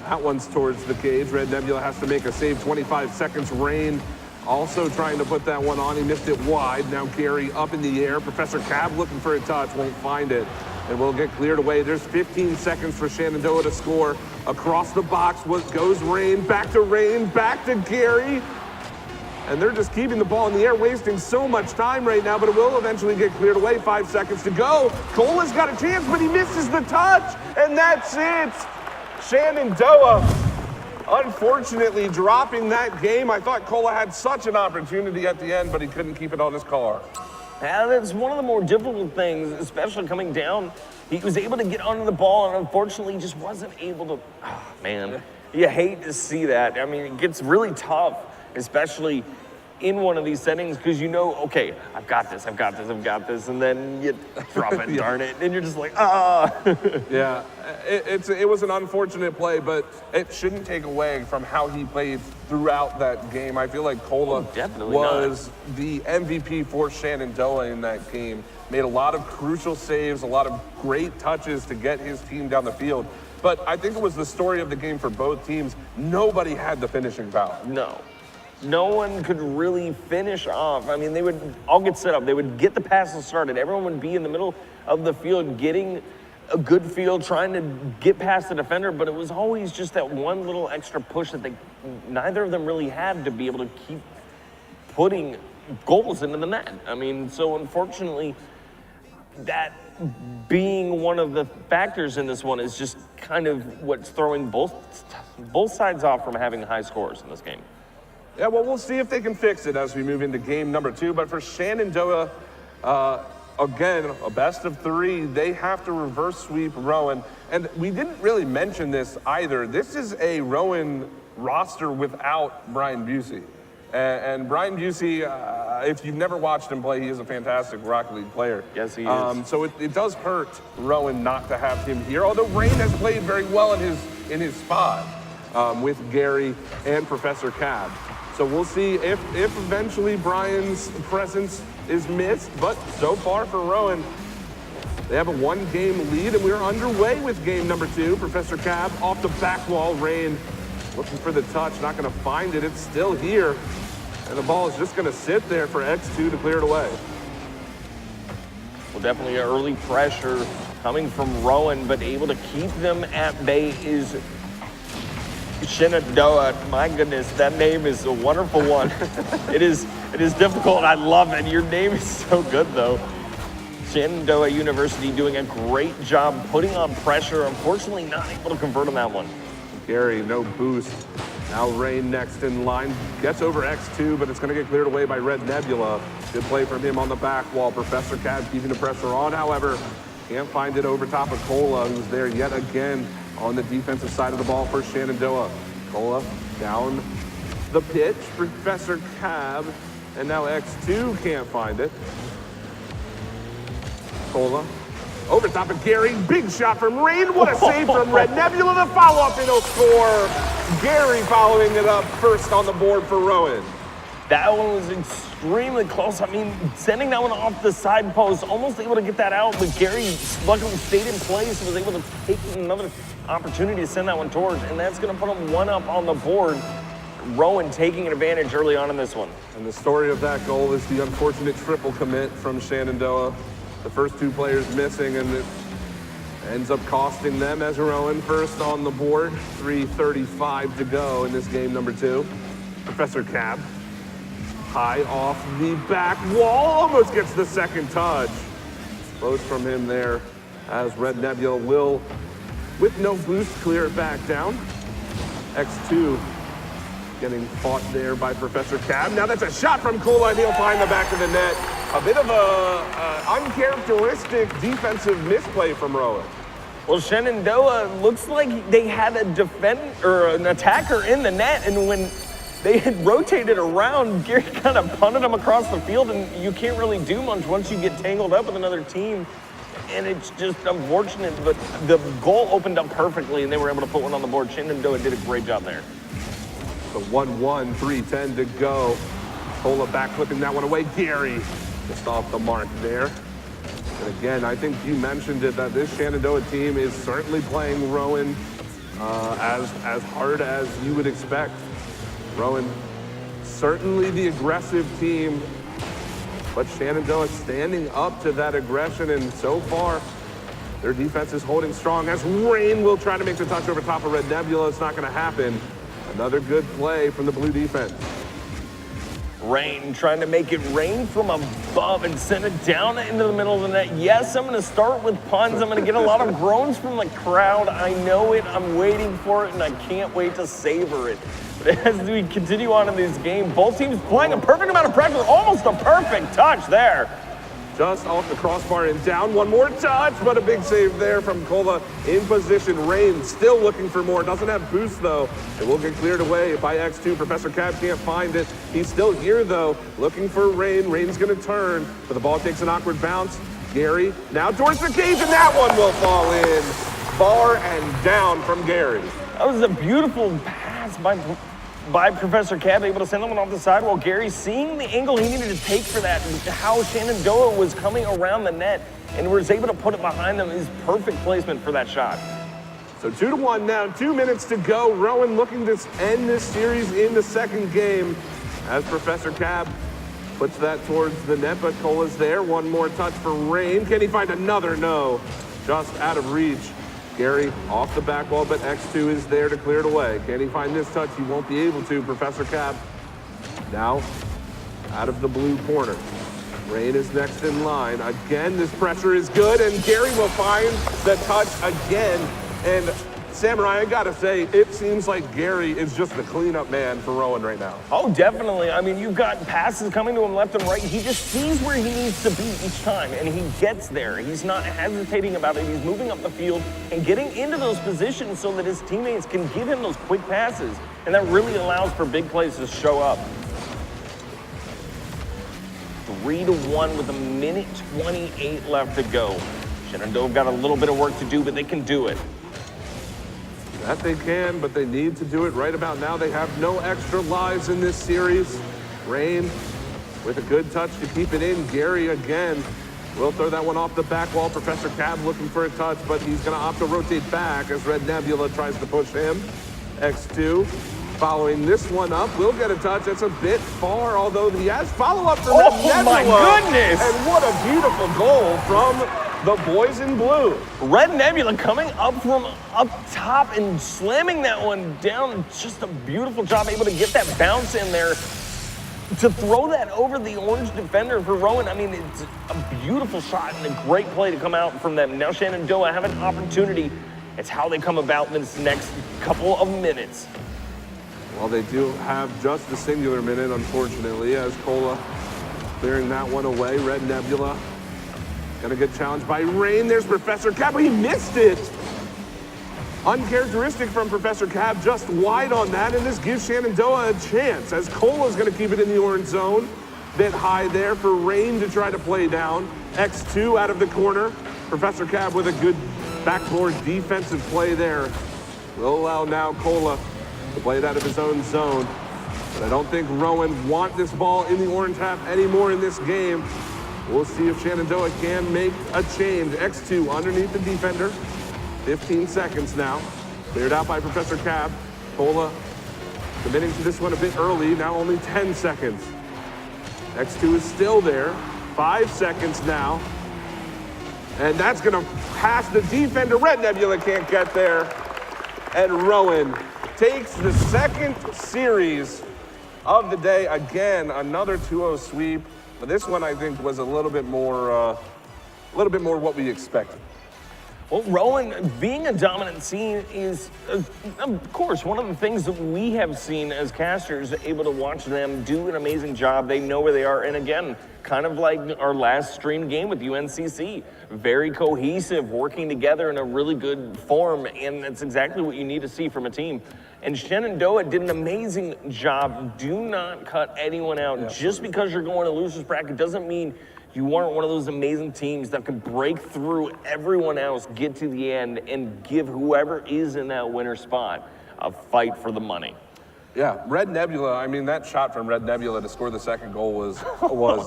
That one's towards the cage. Red Nebula has to make a save. 25 seconds. Rain also trying to put that one on. He missed it wide. Now Gary up in the air. Professor Cab looking for a touch. Won't find it. And will get cleared away. There's 15 seconds for Shenandoah to score. Across the box goes Rain. Back to Gary. And they're just keeping the ball in the air, wasting so much time right now, but it will eventually get cleared away. 5 seconds to go. Cola's got a chance, but he misses the touch. And that's it. Shenandoah, unfortunately, dropping that game. I thought Cola had such an opportunity at the end, but he couldn't keep it on his car. Yeah, that's one of the more difficult things, especially coming down. He was able to get under the ball, and unfortunately just wasn't able to. Oh, man, you hate to see that. I mean, it gets really tough, especially in one of these settings because you know, okay, I've got this, and then you drop it, darn it, and you're just like, ah. Yeah, it was an unfortunate play, but it shouldn't take away from how he played throughout that game. I feel like Cola was the MVP for Shenandoah in that game. Made a lot of crucial saves, a lot of great touches to get his team down the field. But I think it was the story of the game for both teams. Nobody had the finishing power. No one could really finish off. I mean, they would all get set up. They would get the passes started. Everyone would be in the middle of the field getting a good field, trying to get past the defender, but it was always just that one little extra push that neither of them really had to be able to keep putting goals into the net. I mean, so unfortunately, that being one of the factors in this one is just kind of what's throwing both sides off from having high scores in this game. Yeah, well, we'll see if they can fix it as we move into game number 2. But for Shenandoah, again, a best of 3, they have to reverse sweep Rowan. And we didn't really mention this either. This is a Rowan roster without Brian Busey. And Brian Busey, if you've never watched him play, he is a fantastic Rocket League player. Yes, he is. So it does hurt Rowan not to have him here, although Rain has played very well in his spot with Gary and Professor Cab. So we'll see if eventually Brian's presence is missed, but so far for Rowan, they have a 1-game lead, and we're underway with game number 2. Professor Cab off the back wall, Rain looking for the touch, not gonna find it, it's still here. And the ball is just gonna sit there for X2 to clear it away. Well, definitely early pressure coming from Rowan, but able to keep them at bay is Shenandoah. My goodness, that name is a wonderful one. It is difficult, I love it. Your name is so good though. Shenandoah University doing a great job putting on pressure. Unfortunately, not able to convert on that one. Gary, no boost. Now Rain next in line. Gets over X2, but it's going to get cleared away by Red Nebula. Good play from him on the back wall. Professor Cab keeping the pressure on, however. Can't find it over top of Cola, who's there yet again on the defensive side of the ball for Shenandoah. Cola down the pitch. Professor Cab, and now X2 can't find it. Cola over top of Gary, big shot from Rain. What a save from Red Nebula. The follow-up, and he'll score. Gary following it up first on the board for Rowan. That one was extremely close. I mean, sending that one off the side post, almost able to get that out, but Gary luckily stayed in place and was able to take another opportunity to send that one towards, and that's going to put him 1 up on the board. Rowan taking an advantage early on in this one. And the story of that goal is the unfortunate triple commit from Shenandoah. The first 2 players missing, and it ends up costing them as Rowan first on the board. 3:35 to go in this game number 2. Professor Cab, high off the back wall, almost gets the second touch. Close from him there, as Red Nebula will, with no boost, clear it back down. X2 getting fought there by Professor Cab. Now that's a shot from Kula, and he'll find the back of the net. A bit of a uncharacteristic defensive misplay from Rowan. Well, Shenandoah looks like they had a an attacker in the net, and when they had rotated around, Gary kind of punted them across the field, and you can't really do much once you get tangled up with another team. And it's just unfortunate, but the goal opened up perfectly, and they were able to put one on the board. Shenandoah did a great job there. The 1-1, 3:10 to go. Cola back flipping that one away. Gary just off the mark there. And again, I think you mentioned it, that this Shenandoah team is certainly playing Rowan as hard as you would expect. Rowan, certainly the aggressive team, but Shenandoah standing up to that aggression, and so far, their defense is holding strong as Rain will try to make the touch over top of Red Nebula. It's not going to happen. Another good play from the blue defense. Rain trying to make it rain from above and send it down into the middle of the net. Yes, I'm going to start with puns. I'm going to get a lot of groans from the crowd. I know it. I'm waiting for it, and I can't wait to savor it. But as we continue on in this game, both teams playing a perfect amount of pressure, almost a perfect touch there. just off the crossbar and down. One more touch, but a big save there from Cola in position. Rain still looking for more. Doesn't have boost, though. It will get cleared away by X2. Professor Cab can't find it. He's still here, though, looking for Rain. Rain's going to turn, but the ball takes an awkward bounce. Gary now towards the cage, and that one will fall in. Far and down from Gary. That was a beautiful pass by Professor Cab, able to send that one off the side, while Gary, seeing the angle he needed to take for that, how Shenandoah was coming around the net and was able to put it behind them, is perfect placement for that shot. So 2-1 now, 2 minutes to go. Rowan looking to end this series in the second game as Professor Cab puts that towards the net, but Cola's there. One more touch for Rain. Can he find another? No, just out of reach. Gary off the back wall, but X2 is there to clear it away. Can he find this touch? He won't be able to. Professor Cab now out of the blue corner. Rain is next in line. Again, this pressure is good, and Gary will find the touch again. And Samurai, I gotta say, it seems like Gary is just the cleanup man for Rowan right now. Oh, definitely. I mean, you've got passes coming to him left and right. He just sees where he needs to be each time, and he gets there. He's not hesitating about it. He's moving up the field and getting into those positions so that his teammates can give him those quick passes, and that really allows for big plays to show up. 3-1 with 1:28 left to go. Shenandoah got a little bit of work to do, but they can do it. That they can, but they need to do it right about now. They have no extra lives in this series. Rain with a good touch to keep it in. Gary again will throw that one off the back wall. Professor Cab looking for a touch, but he's going to opt to rotate back as Red Nebula tries to push him. X2 following this one up will get a touch. That's a bit far, although he has follow-up from Red Nebula. Oh my goodness! And what a beautiful goal from the boys in blue. Red Nebula coming up from up top and slamming that one down. Just a beautiful job, able to get that bounce in there to throw that over the orange defender for Rowan. I mean, it's a beautiful shot and a great play to come out from them. Now Shenandoah have an opportunity. It's how they come about in this next couple of minutes. Well, they do have just a singular minute, unfortunately, as Cola clearing that one away. Red Nebula gonna get challenged by Rain. There's Professor Cab, but he missed it. Uncharacteristic from Professor Cab, just wide on that, and this gives Shenandoah a chance as Cola's gonna keep it in the orange zone. Bit high there for Rain to try to play down. X2 out of the corner. Professor Cab with a good backboard defensive play there. Will allow now Cola to play it out of his own zone. But I don't think Rowan want this ball in the orange half anymore in this game. We'll see if Shenandoah can make a change. X2 underneath the defender. 15 seconds now. Cleared out by Professor Cab. Cola committing to this one a bit early. Now only 10 seconds. X2 is still there. 5 seconds now. And that's going to pass the defender. Red Nebula can't get there. And Rowan takes the second series of the day. Again, another 2-0 sweep. But this one, I think, was a little bit more what we expected. Well, Rowan, being a dominant team is, of course, one of the things that we have seen as casters, able to watch them do an amazing job. They know where they are. And again, kind of like our last stream game with UNCC, very cohesive, working together in a really good form. And that's exactly what you need to see from a team. And Shenandoah did an amazing job. Do not cut anyone out. Just because you're going to losers bracket doesn't mean you aren't one of those amazing teams that can break through everyone else, get to the end, and give whoever is in that winner spot a fight for the money. Yeah, Red Nebula, I mean, that shot from Red Nebula to score the second goal was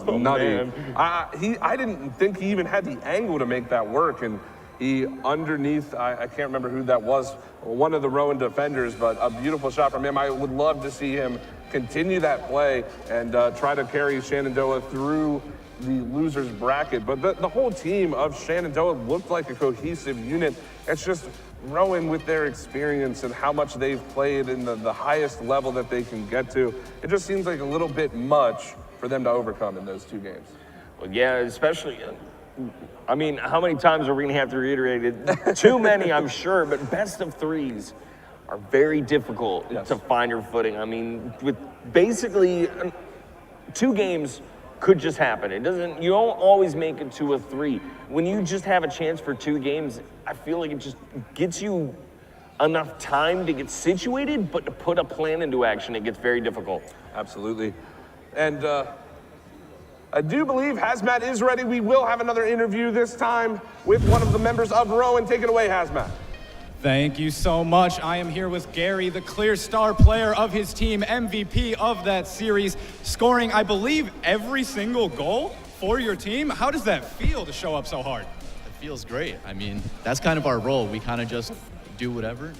nutty. I didn't think he even had the angle to make that work, and he underneath, I can't remember who that was, one of the Rowan defenders, but a beautiful shot from him. I would love to see him continue that play and try to carry Shenandoah through the losers bracket. But the whole team of Shenandoah looked like a cohesive unit. It's just Rowan with their experience and how much they've played in the highest level that they can get to. It just seems like a little bit much for them to overcome in those two games. Well, yeah, especially, I mean, how many times are we gonna have to reiterate it? Too many, I'm sure, but best of threes are very difficult to find your footing. I mean, with basically 2 games could just happen. It doesn't, you don't always make it to a 3. When you just have a chance for 2 games, I feel like it just gets you enough time to get situated, but to put a plan into action, it gets very difficult. Absolutely. And I do believe Hazmat is ready. We will have another interview this time with one of the members of Rowan. Take it away, Hazmat. Thank you so much. I am here with Gary, the clear star player of his team, MVP of that series, scoring, I believe, every single goal for your team. How does that feel to show up so hard? It feels great. I mean, that's kind of our role. We kind of just do whatever.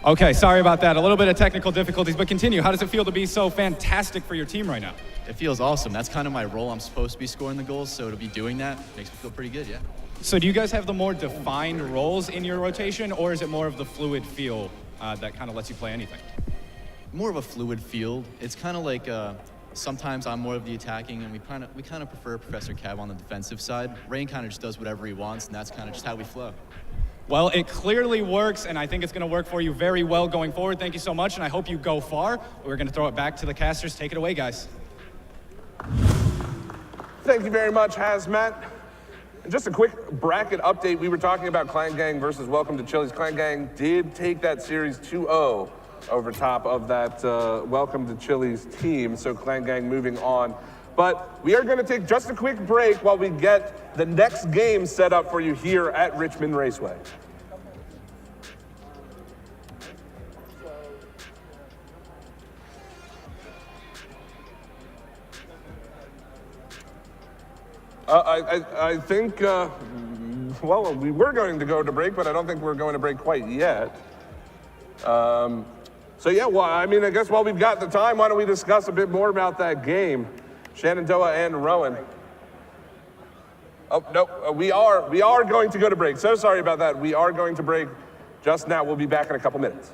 Okay, sorry about that. A little bit of technical difficulties, but continue. How does it feel to be so fantastic for your team right now? It feels awesome. That's kind of my role. I'm supposed to be scoring the goals, so to be doing that makes me feel pretty good, yeah. So do you guys have the more defined roles in your rotation, or is it more of the fluid feel that kind of lets you play anything? More of a fluid field. It's kind of like sometimes I'm more of the attacking, and we kind of prefer Professor Cav on the defensive side. Rain kind of just does whatever he wants, and that's kind of just how we flow. Well, it clearly works, and I think it's going to work for you very well going forward. Thank you so much, and I hope you go far. We're going to throw it back to the casters. Take it away, guys. Thank you very much, Hazmat. And just a quick bracket update. We were talking about Clan Gang versus Welcome to Chili's. Clan Gang did take that series 2-0 over top of that Welcome to Chili's team, so Clan Gang moving on. But we are going to take just a quick break while we get the next game set up for you here at Richmond Raceway. I think, well, we were going to go to break, but I don't think we're going to break quite yet. So yeah, well, I mean, I guess while we've got the time, why don't we discuss a bit more about that game? Shenandoah and Rowan. Oh, no, we are going to go to break. So sorry about that. We are going to break just now. We'll be back in a couple minutes.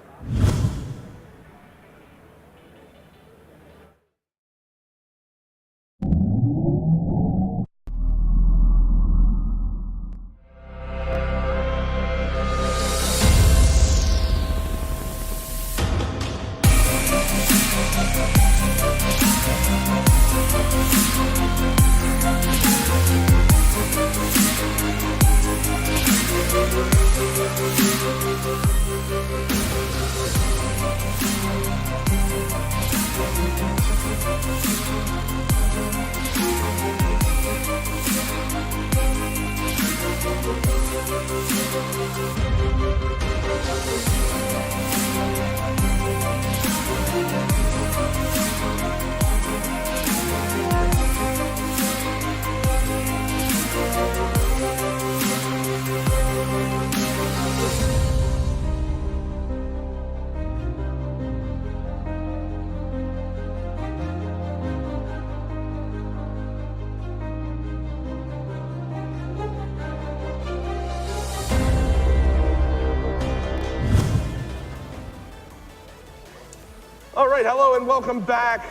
All right, hello and welcome back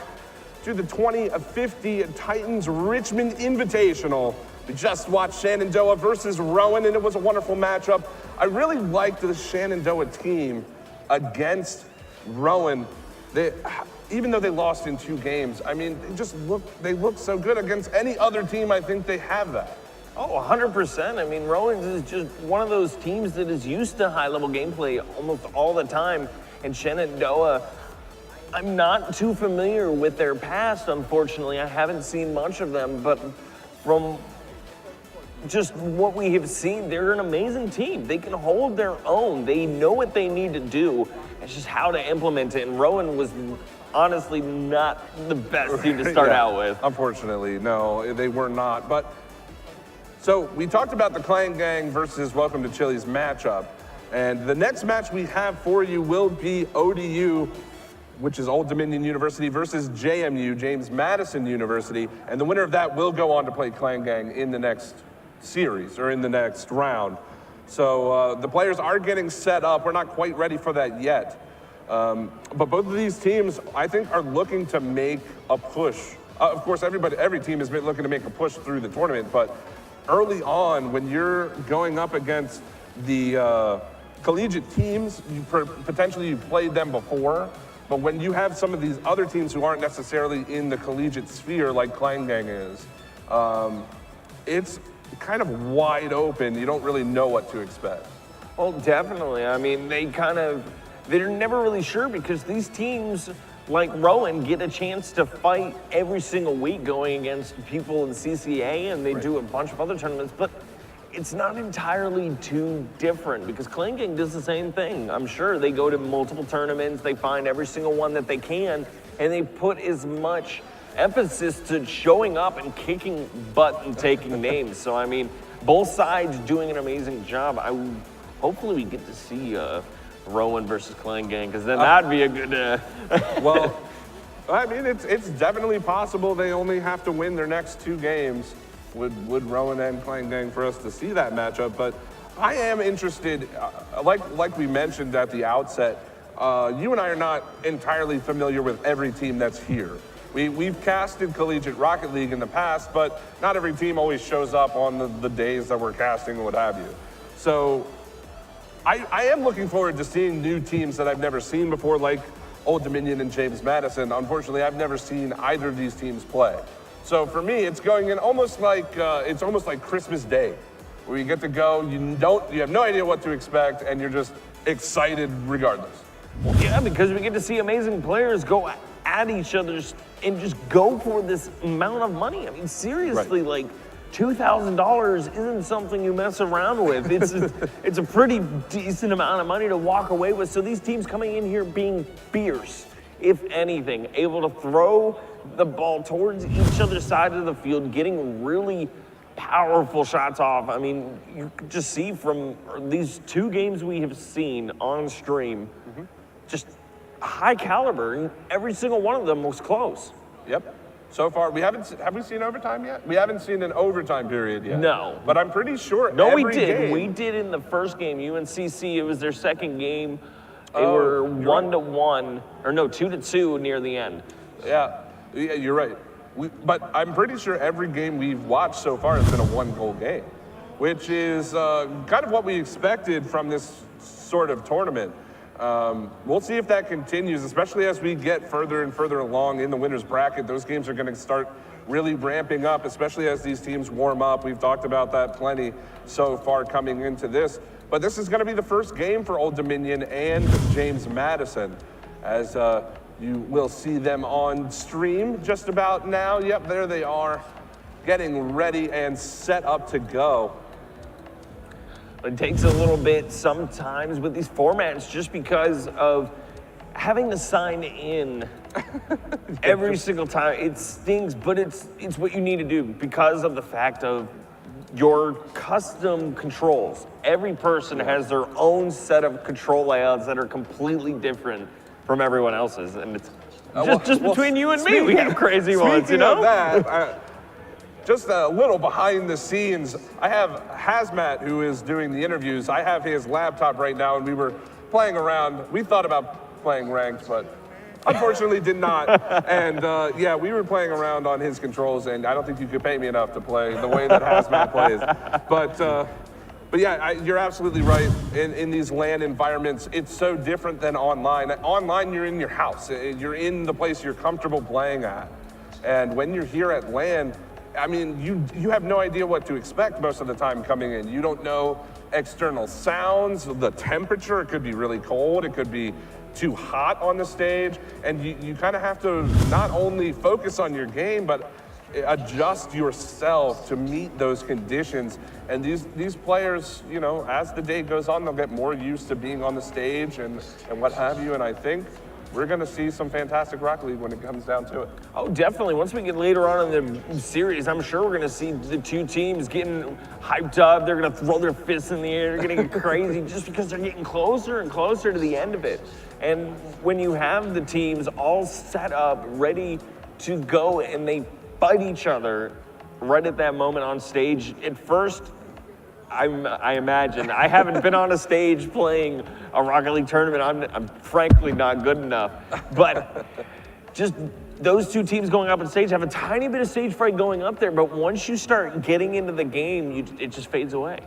to the 2050 Titans Richmond Invitational. We just watched Shenandoah versus Rowan, and it was a wonderful matchup. I really liked the Shenandoah team against Rowan. Even though they lost in 2 games, I mean, they look so good against any other team. I think they have that. Oh, 100%. I mean, Rowan is just one of those teams that is used to high-level gameplay almost all the time, and Shenandoah, I'm not too familiar with their past, unfortunately. I haven't seen much of them, but from just what we have seen, they're an amazing team. They can hold their own. They know what they need to do. It's just how to implement it. And Rowan was honestly not the best team to start out with. Unfortunately, no, they were not. But so we talked about the Clan Gang versus Welcome to Chili's matchup. And the next match we have for you will be ODU, which is Old Dominion University, versus JMU, James Madison University. And the winner of that will go on to play Clan Gang in the next series, or in the next round. So the players are getting set up. We're not quite ready for that yet. But both of these teams, I think, are looking to make a push. Of course, every team has been looking to make a push through the tournament, but early on, when you're going up against the collegiate teams, potentially you played them before, but when you have some of these other teams who aren't necessarily in the collegiate sphere like Kleingang is, it's kind of wide open. You don't really know what to expect. Well, definitely. I mean, they're never really sure because these teams like Rowan get a chance to fight every single week going against people in CCA, and they do a bunch of other tournaments, but it's not entirely too different because Kleingang does the same thing. I'm sure they go to multiple tournaments, they find every single one that they can, and they put as much emphasis to showing up and kicking butt and taking names. So, I mean, both sides doing an amazing job. Hopefully we get to see Rowan versus Kleingang, because then that'd be a good... Well, I mean, it's definitely possible they only have to win their next 2 games. Would Rowan and Kleingang for us to see that matchup? But I am interested, like we mentioned at the outset, you and I are not entirely familiar with every team that's here. We've casted Collegiate Rocket League in the past, but not every team always shows up on the days that we're casting and what have you. So I am looking forward to seeing new teams that I've never seen before, like Old Dominion and James Madison. Unfortunately, I've never seen either of these teams play. So for me, it's going in almost like Christmas Day, where you get to go, you have no idea what to expect, and you're just excited regardless. Well, yeah, because we get to see amazing players go at each other and just go for this amount of money. I mean, seriously, like $2,000 isn't something you mess around with. It's a pretty decent amount of money to walk away with. So these teams coming in here being fierce, if anything, able to throw the ball towards each other's side of the field, getting really powerful shots off. I mean, you could just see from these 2 games we have seen on stream, just high caliber, and every single one of them was close. Yep. So far, have we seen overtime yet? We haven't seen an overtime period yet. No. But I'm pretty sure No, we did. We did in the first game. UNCC, it was their second game. They were 1-1, or no, 2-2 near the end. Yeah, you're right. But I'm pretty sure every game we've watched so far has been a 1-goal game, which is kind of what we expected from this sort of tournament. We'll see if that continues, especially as we get further and further along in the winner's bracket. Those games are going to start really ramping up, especially as these teams warm up. We've talked about that plenty so far coming into this. But this is going to be the first game for Old Dominion and James Madison, as you will see them on stream just about now. Yep, there they are, getting ready and set up to go. It takes a little bit sometimes with these formats just because of having to sign in every single time. It stings, but it's what you need to do because of the fact of your custom controls. Every person has their own set of control layouts that are completely different from everyone else's, and it's just between you and me, we have crazy ones, you know? Speaking of that, just a little behind the scenes, I have Hazmat, who is doing the interviews. I have his laptop right now, and we were playing around. We thought about playing ranked, but unfortunately did not. And yeah, we were playing around on his controls, and I don't think you could pay me enough to play the way that Hazmat plays. But yeah, you're absolutely right. In these LAN environments, it's so different than online. Online, you're in your house. You're in the place you're comfortable playing at. And when you're here at LAN, I mean, you have no idea what to expect most of the time coming in. You don't know external sounds, the temperature. It could be really cold. It could be too hot on the stage. And you kind of have to not only focus on your game, but adjust yourself to meet those conditions. And these players, you know, as the day goes on, they'll get more used to being on the stage and what have you. And I think we're going to see some fantastic Rocket League when it comes down to it. Oh, definitely. Once we get later on in the series, I'm sure we're going to see the 2 teams getting hyped up. They're going to throw their fists in the air. They're going to get crazy just because they're getting closer and closer to the end of it. And when you have the teams all set up, ready to go, and they fight each other right at that moment on stage, at first, I imagine. I haven't been on a stage playing a Rocket League tournament. I'm frankly not good enough. But just those 2 teams going up on stage have a tiny bit of stage fright going up there. But once you start getting into the game, it just fades away.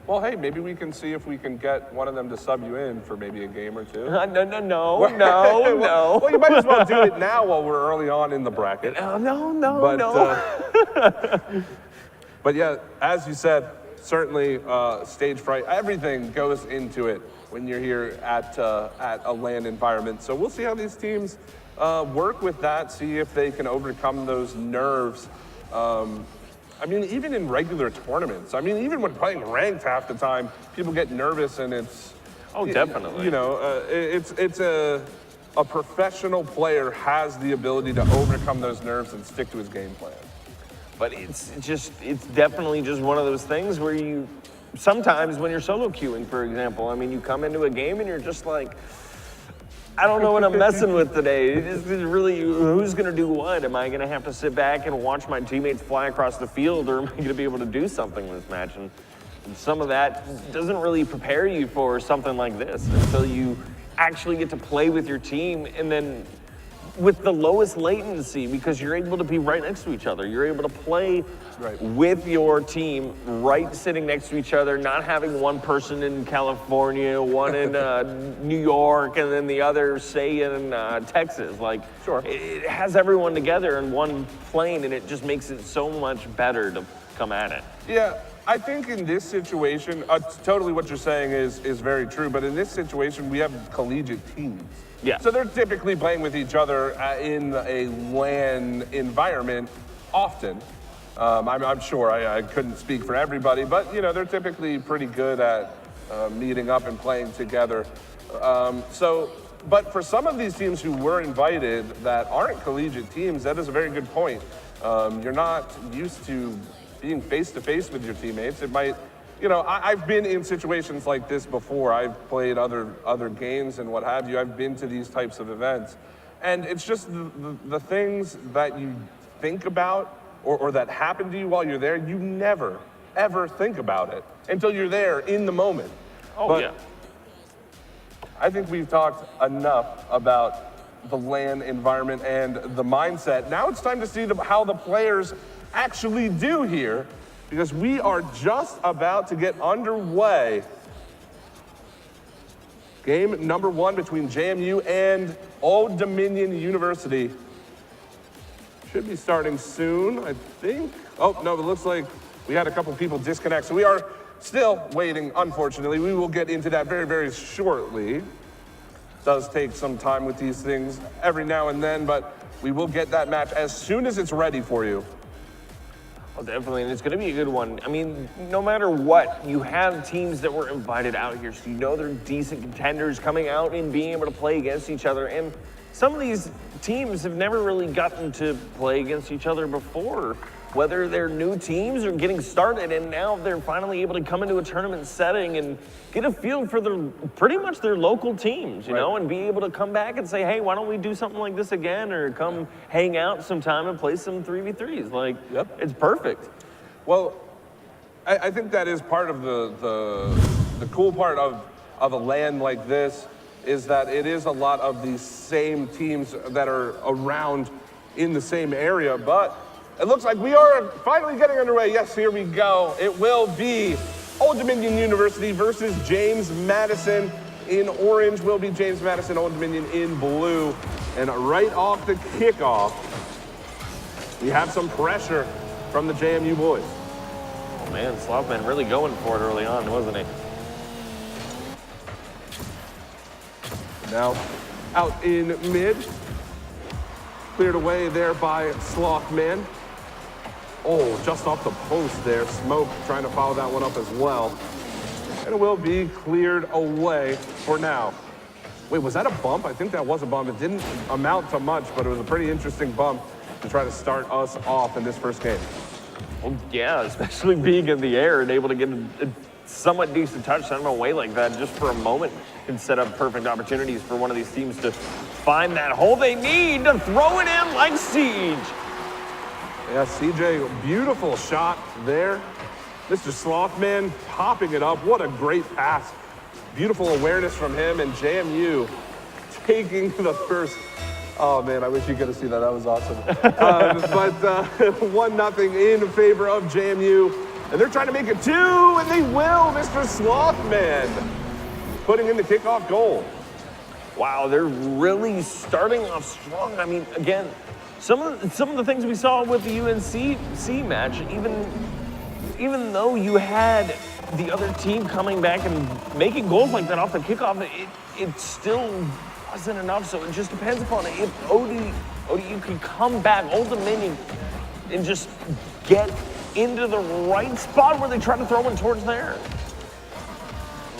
Well, hey, maybe we can see if we can get one of them to sub you in for maybe a game or two. No. Well, you might as well do it now while we're early on in the bracket. No. But yeah, as you said, certainly stage fright, everything goes into it when you're here at a LAN environment. So we'll see how these teams work with that, see if they can overcome those nerves. I mean, even in regular tournaments, I mean, even when playing ranked half the time, people get nervous and it's... Oh, definitely. You know, it's a professional player has the ability to overcome those nerves and stick to his game plan. But it's definitely just one of those things where you, sometimes when you're solo queuing, for example, I mean, you come into a game and you're just like, I don't know what I'm messing with today. It's really, who's gonna do what? Am I gonna have to sit back and watch my teammates fly across the field, or am I gonna be able to do something in this match? And some of that doesn't really prepare you for something like this until you actually get to play with your team, and then with the lowest latency, because you're able to be right next to each other. You're able to play with your team right sitting next to each other, not having one person in California, one in New York, and then the other, say, in Texas. Like, Sure. It has everyone together in one plane, and it just makes it so much better to come at it. Yeah, I think in this situation, totally what you're saying is very true, but in this situation, we have collegiate teams. Yeah. So they're typically playing with each other in a LAN environment often. I'm sure I couldn't speak for everybody, but you know, they're typically pretty good at meeting up and playing together. But for some of these teams who were invited that aren't collegiate teams, that is a very good point. You're not used to being face-to-face with your teammates. It might, you know, I've been in situations like this before. I've played other games and what have you. I've been to these types of events. And it's just the things that you think about or that happen to you while you're there, you never, ever think about it until you're there in the moment. Oh, yeah. I think we've talked enough about the LAN environment and the mindset. Now it's time to see how the players actually do here, because we are just about to get underway. Game number 1 between JMU and Old Dominion University. Should be starting soon, I think. Oh, no, it looks like we had a couple people disconnect, so we are still waiting, unfortunately. We will get into that very, very shortly. It does take some time with these things every now and then, but we will get that match as soon as it's ready for you. Oh, definitely, and it's going to be a good one. I mean, no matter what, you have teams that were invited out here, so you know they're decent contenders coming out and being able to play against each other. And some of these teams have never really gotten to play against each other before, whether they're new teams or getting started, and now they're finally able to come into a tournament setting and get a feel for pretty much their local teams, you know, and be able to come back and say, hey, why don't we do something like this again, or come hang out sometime and play some 3v3s. Like, It's perfect. Well, I think that is part of the cool part of a LAN like this, is that it is a lot of these same teams that are around in the same area, but it looks like we are finally getting underway. Yes, here we go. It will be Old Dominion University versus James Madison. In orange will be James Madison, Old Dominion in blue. And right off the kickoff, we have some pressure from the JMU boys. Oh man, Slothman really going for it early on, wasn't he? Now out in mid, cleared away there by Slothman. Oh, just off the post there. Smoke trying to follow that one up as well. And it will be cleared away for now. Wait, was that a bump? I think that was a bump. It didn't amount to much, but it was a pretty interesting bump to try to start us off in this first game. Well, yeah, especially being in the air and able to get a somewhat decent touchdown away like that just for a moment can set up perfect opportunities for one of these teams to find that hole they need to throw it in like Siege. Yeah, CJ, beautiful shot there. Mr. Slothman popping it up. What a great pass. Beautiful awareness from him, and JMU taking the first. Oh man, I wish you could have seen that. That was awesome. But 1-0 in favor of JMU. And they're trying to make it 2, and they will. Mr. Slothman putting in the kickoff goal. Wow, they're really starting off strong. I mean, again, some of the things we saw with the UNC match, even though you had the other team coming back and making goals like that off the kickoff, it still wasn't enough. So it just depends upon if ODU can come back, Old Dominion, and just get into the right spot where they try to throw one towards there.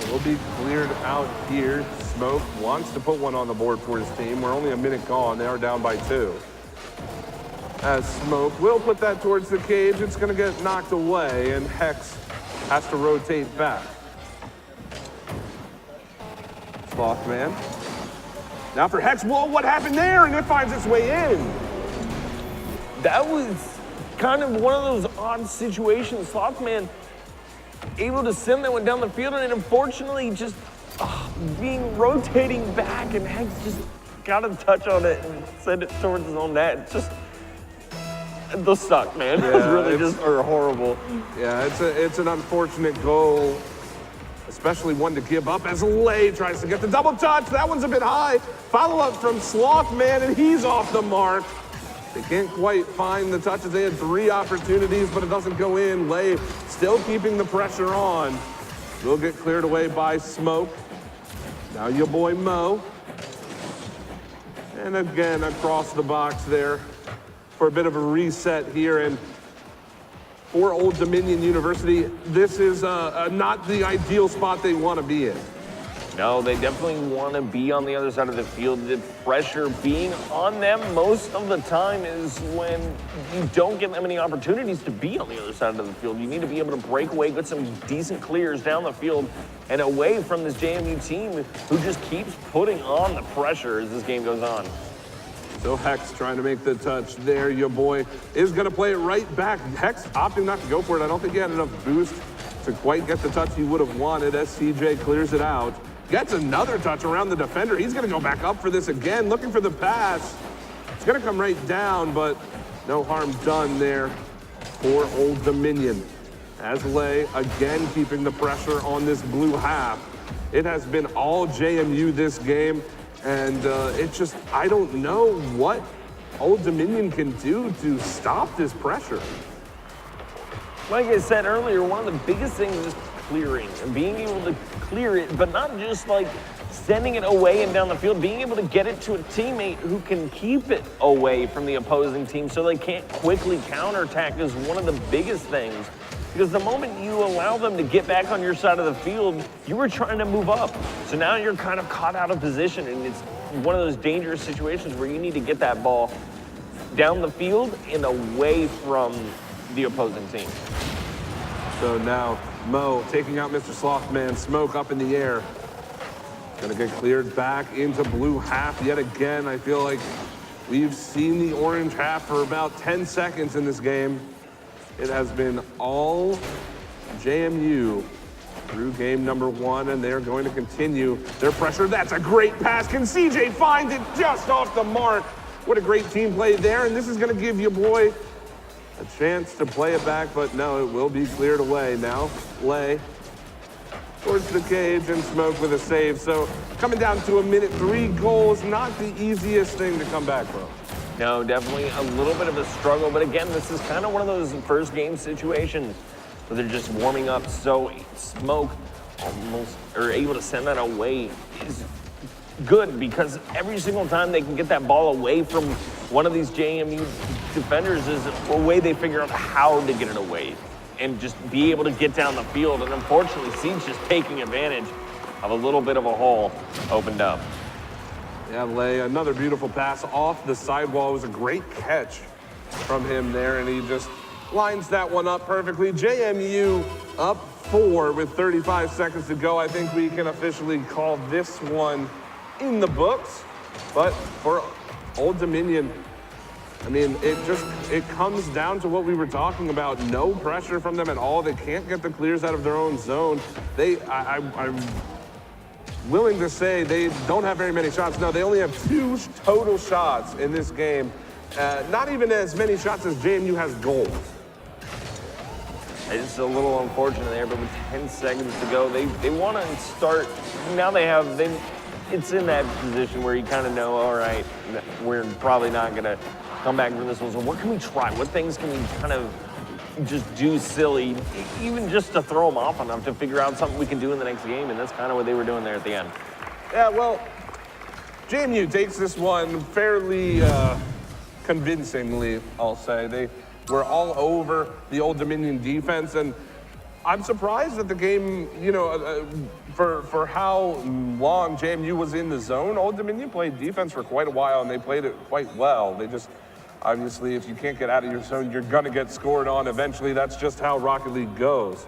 We'll be cleared out here. Smoke wants to put one on the board for his team. We're only a minute gone. They are down by 2. As Smoke will put that towards the cage, it's going to get knocked away, and Hex has to rotate back. Slothman. Now for Hex. Whoa, what happened there? And it finds its way in. That was kind of one of those odd situations. Slothman able to send that one down the field, and unfortunately just rotating back, and Hex just got a touch on it and sent it towards his own net. Just those suck, man. Yeah, it's really just horrible. Yeah, it's an unfortunate goal, especially one to give up as Lay tries to get the double touch. That one's a bit high. Follow up from Slothman, and he's off the mark. They can't quite find the touches. They had 3 opportunities, but it doesn't go in. Lay still keeping the pressure on. Will get cleared away by Smoke. Now your boy Mo. And again, across the box there for a bit of a reset here. And for Old Dominion University, this is not the ideal spot they want to be in. No, they definitely want to be on the other side of the field. The pressure being on them most of the time is when you don't get that many opportunities to be on the other side of the field. You need to be able to break away, get some decent clears down the field and away from this JMU team who just keeps putting on the pressure as this game goes on. So Hex trying to make the touch there. Your boy is going to play it right back. Hex opting not to go for it. I don't think he had enough boost to quite get the touch he would have wanted as CJ clears it out. Gets another touch around the defender. He's going to go back up for this again, looking for the pass. It's going to come right down, but no harm done there for Old Dominion. As Lay again keeping the pressure on this blue half. It has been all JMU this game, and I don't know what Old Dominion can do to stop this pressure. Like I said earlier, one of the biggest things is clearing and being able to clear it, but not just like sending it away and down the field, being able to get it to a teammate who can keep it away from the opposing team so they can't quickly counterattack is one of the biggest things. Because the moment you allow them to get back on your side of the field, you were trying to move up. So now you're kind of caught out of position, and it's one of those dangerous situations where you need to get that ball down the field and away from the opposing team. So now Mo taking out Mr. Slothman. Smoke up in the air. Gonna get cleared back into blue half yet again. I feel like we've seen the orange half for about 10 seconds in this game. It has been all JMU through game number 1, and they're going to continue their pressure. That's a great pass. Can CJ find it just off the mark? What a great team play there, and this is gonna give your boy a chance to play it back, but no, it will be cleared away. Now, Lay towards the cage, and Smoke with a save. So coming down to a minute, 3 goals, not the easiest thing to come back from. No, definitely a little bit of a struggle, but again, this is kind of one of those first game situations where they're just warming up. So Smoke almost are able to send that away is good, because every single time they can get that ball away from one of these JMU defenders is a way they figure out how to get it away and just be able to get down the field. And unfortunately, Siege just taking advantage of a little bit of a hole opened up. Yeah, Lay, another beautiful pass off the sidewall. It was a great catch from him there, and he just lines that one up perfectly. JMU up 4 with 35 seconds to go. I think we can officially call this one in the books. But for Old Dominion, I mean, it comes down to what we were talking about. No pressure from them at all. They can't get the clears out of their own zone. I'm willing to say they don't have very many shots. No, they only have 2 total shots in this game. Not even as many shots as JMU has goals. It's a little unfortunate there, but with 10 seconds to go, they want to start. Now it's in that position where you kind of know, all right, we're probably not going to come back from this one. So what can we try? What things can we kind of just do silly, even just to throw them off enough to figure out something we can do in the next game? And that's kind of what they were doing there at the end. Yeah, well, JMU takes this one fairly convincingly, I'll say. They were all over the Old Dominion defense, and I'm surprised that the game, for how long JMU was in the zone. Old Dominion played defense for quite a while, and they played it quite well. They just, obviously, if you can't get out of your zone, you're gonna get scored on eventually. That's just how Rocket League goes.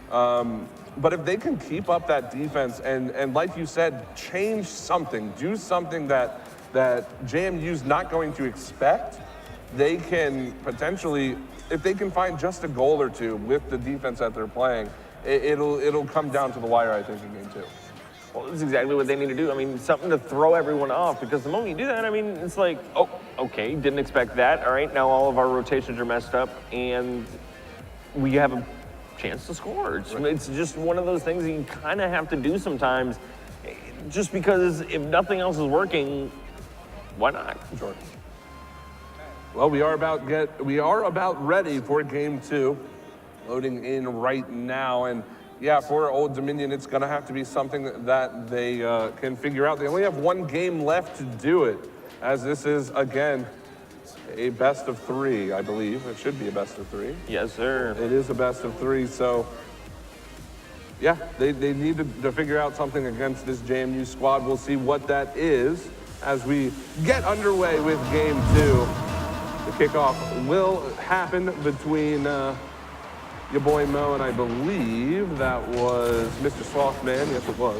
But if they can keep up that defense and like you said, change something, do something that JMU's not going to expect, they can potentially, if they can find just a goal or two with the defense that they're playing, it'll come down to the wire, I think, in game 2. Well, that's exactly what they need to do. I mean, something to throw everyone off, because the moment you do that, I mean, it's like, oh, okay, didn't expect that. All right, now all of our rotations are messed up, and we have a chance to score. It's just one of those things that you kind of have to do sometimes, just because if nothing else is working, why not? Sure. Well, we are about ready for game 2, loading in right now, and yeah, for Old Dominion, it's going to have to be something that they can figure out. They only have one game left to do it, as this is again a best of 3, I believe. It should be a best of 3. Yes, sir. It is a best of 3, so yeah, they need to figure out something against this JMU squad. We'll see what that is as we get underway with game 2. The kickoff will happen between your boy Mo and I believe that was Mr. Slothman. Yes, it was.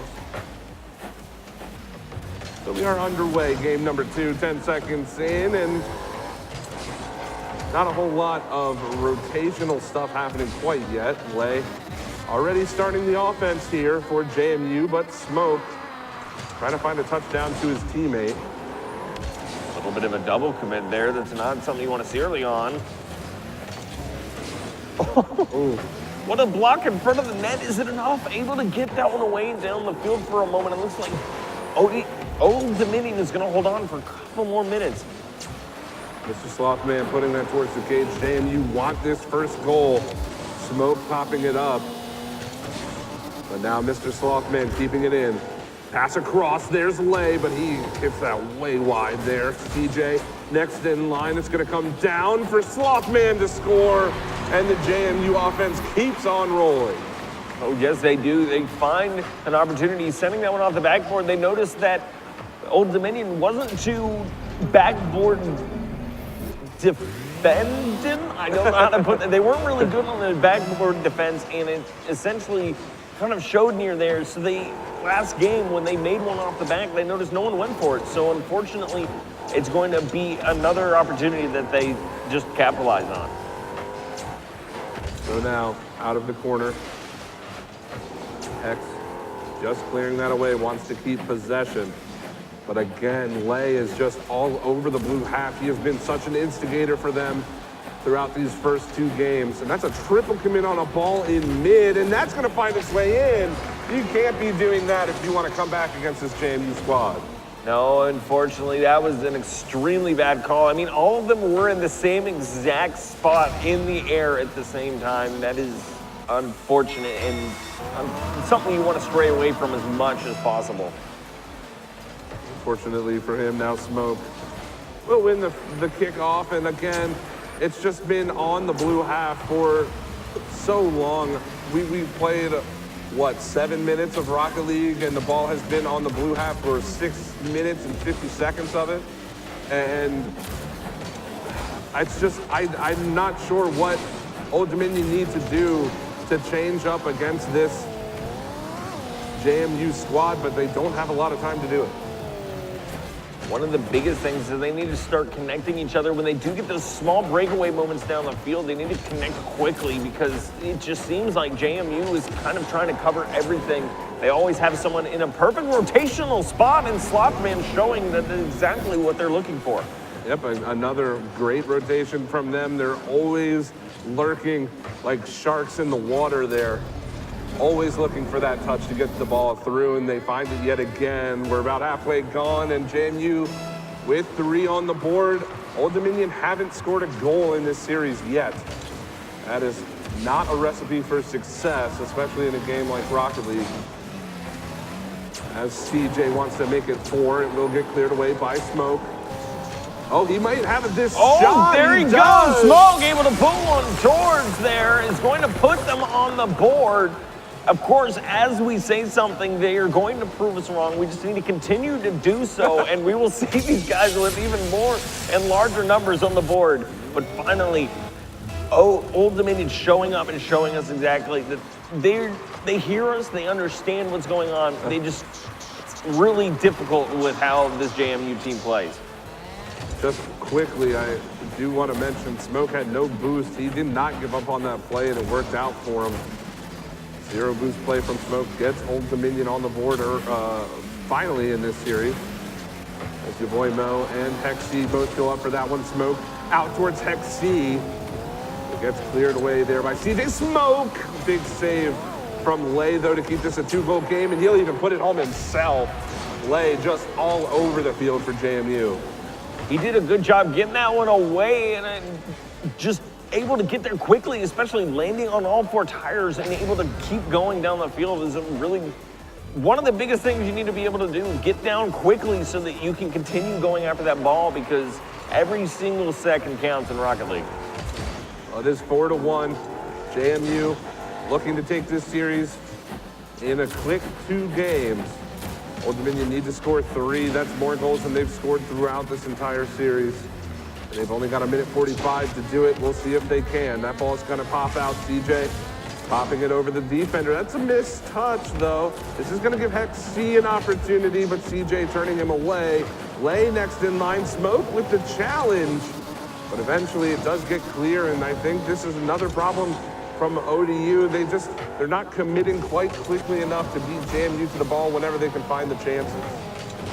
So we are underway, game number 2, 10 seconds in, and not a whole lot of rotational stuff happening quite yet. Lay already starting the offense here for JMU, but Smoke trying to find a touchdown to his teammate. A little bit of a double commit there. That's not something you want to see early on. What a block in front of the net. Is it enough? Able to get that one away down the field for a moment. It looks like Old Dominion is going to hold on for a couple more minutes. Mr. Slothman putting that towards the cage. JMU want this first goal. Smoke popping it up. But now Mr. Slothman keeping it in. Pass across, there's Lay, but he hits that way wide there. TJ next in line. It's going to come down for Slothman to score, and the JMU offense keeps on rolling. Oh, yes, they do. They find an opportunity sending that one off the backboard. They noticed that Old Dominion wasn't too backboard defending. I don't know how to put that. They weren't really good on the backboard defense, and it essentially kind of showed near there. So last game, when they made one off the back, they noticed no one went for it. So unfortunately, it's going to be another opportunity that they just capitalize on. So now, out of the corner, X just clearing that away, wants to keep possession. But again, Lay is just all over the blue half. He has been such an instigator for them throughout these first 2 games. And that's a triple commit on a ball in mid, and that's going to find its way in. You can't be doing that if you want to come back against this JMU squad. No, unfortunately, that was an extremely bad call. I mean, all of them were in the same exact spot in the air at the same time. That is unfortunate and something you want to stray away from as much as possible. Fortunately for him, now Smoke will win the kickoff, and again, it's just been on the blue half for so long. We played, 7 minutes of Rocket League, and the ball has been on the blue half for 6 minutes and 50 seconds of it. And it's just, I'm not sure what Old Dominion needs to do to change up against this JMU squad, but they don't have a lot of time to do it. One of the biggest things is they need to start connecting each other. When they do get those small breakaway moments down the field, they need to connect quickly, because it just seems like JMU is kind of trying to cover everything. They always have someone in a perfect rotational spot, and Slothman showing that that's exactly what they're looking for. Yep, another great rotation from them. They're always lurking like sharks in the water there. Always looking for that touch to get the ball through, and they find it yet again. We're about halfway gone, and JMU with 3 on the board. Old Dominion haven't scored a goal in this series yet. That is not a recipe for success, especially in a game like Rocket League. As CJ wants to make it 4, it will get cleared away by Smoke. Oh, he might have this shot. Oh, there he goes. Smoke able to put one towards there. Is going to put them on the board. Of course, as we say something, they are going to prove us wrong. We just need to continue to do so, and we will see these guys with even more and larger numbers on the board. But finally, Old Dominion showing up and showing us exactly that they hear us, they understand what's going on. It's really difficult with how this JMU team plays. Just quickly, I do want to mention Smoke had no boost. He did not give up on that play, and it worked out for him. 0 boost play from Smoke gets Old Dominion on the board finally in this series. As your boy Mo and Hexy both go up for that one. Smoke out towards Hexy. It gets cleared away there by CJ Smoke. Big save from Lay, though, to keep this a 2-goal game, and he'll even put it home himself. Lay just all over the field for JMU. He did a good job getting that one away, and just able to get there quickly, especially landing on all 4 tires and able to keep going down the field is really one of the biggest things you need to be able to do. Get down quickly so that you can continue going after that ball, because every single second counts in Rocket League. Well, it is 4-1. JMU looking to take this series in a quick 2 games. Old Dominion need to score 3. That's more goals than they've scored throughout this entire series. They've only got 1:45 to do it. We'll see if they can. That ball is going to pop out. CJ popping it over the defender. That's a missed touch, though. This is going to give Hexy an opportunity, but CJ turning him away. Lay next in line. Smoke with the challenge. But eventually it does get clear, and I think this is another problem from ODU. They're not committing quite quickly enough to beat JMU to the ball whenever they can find the chances.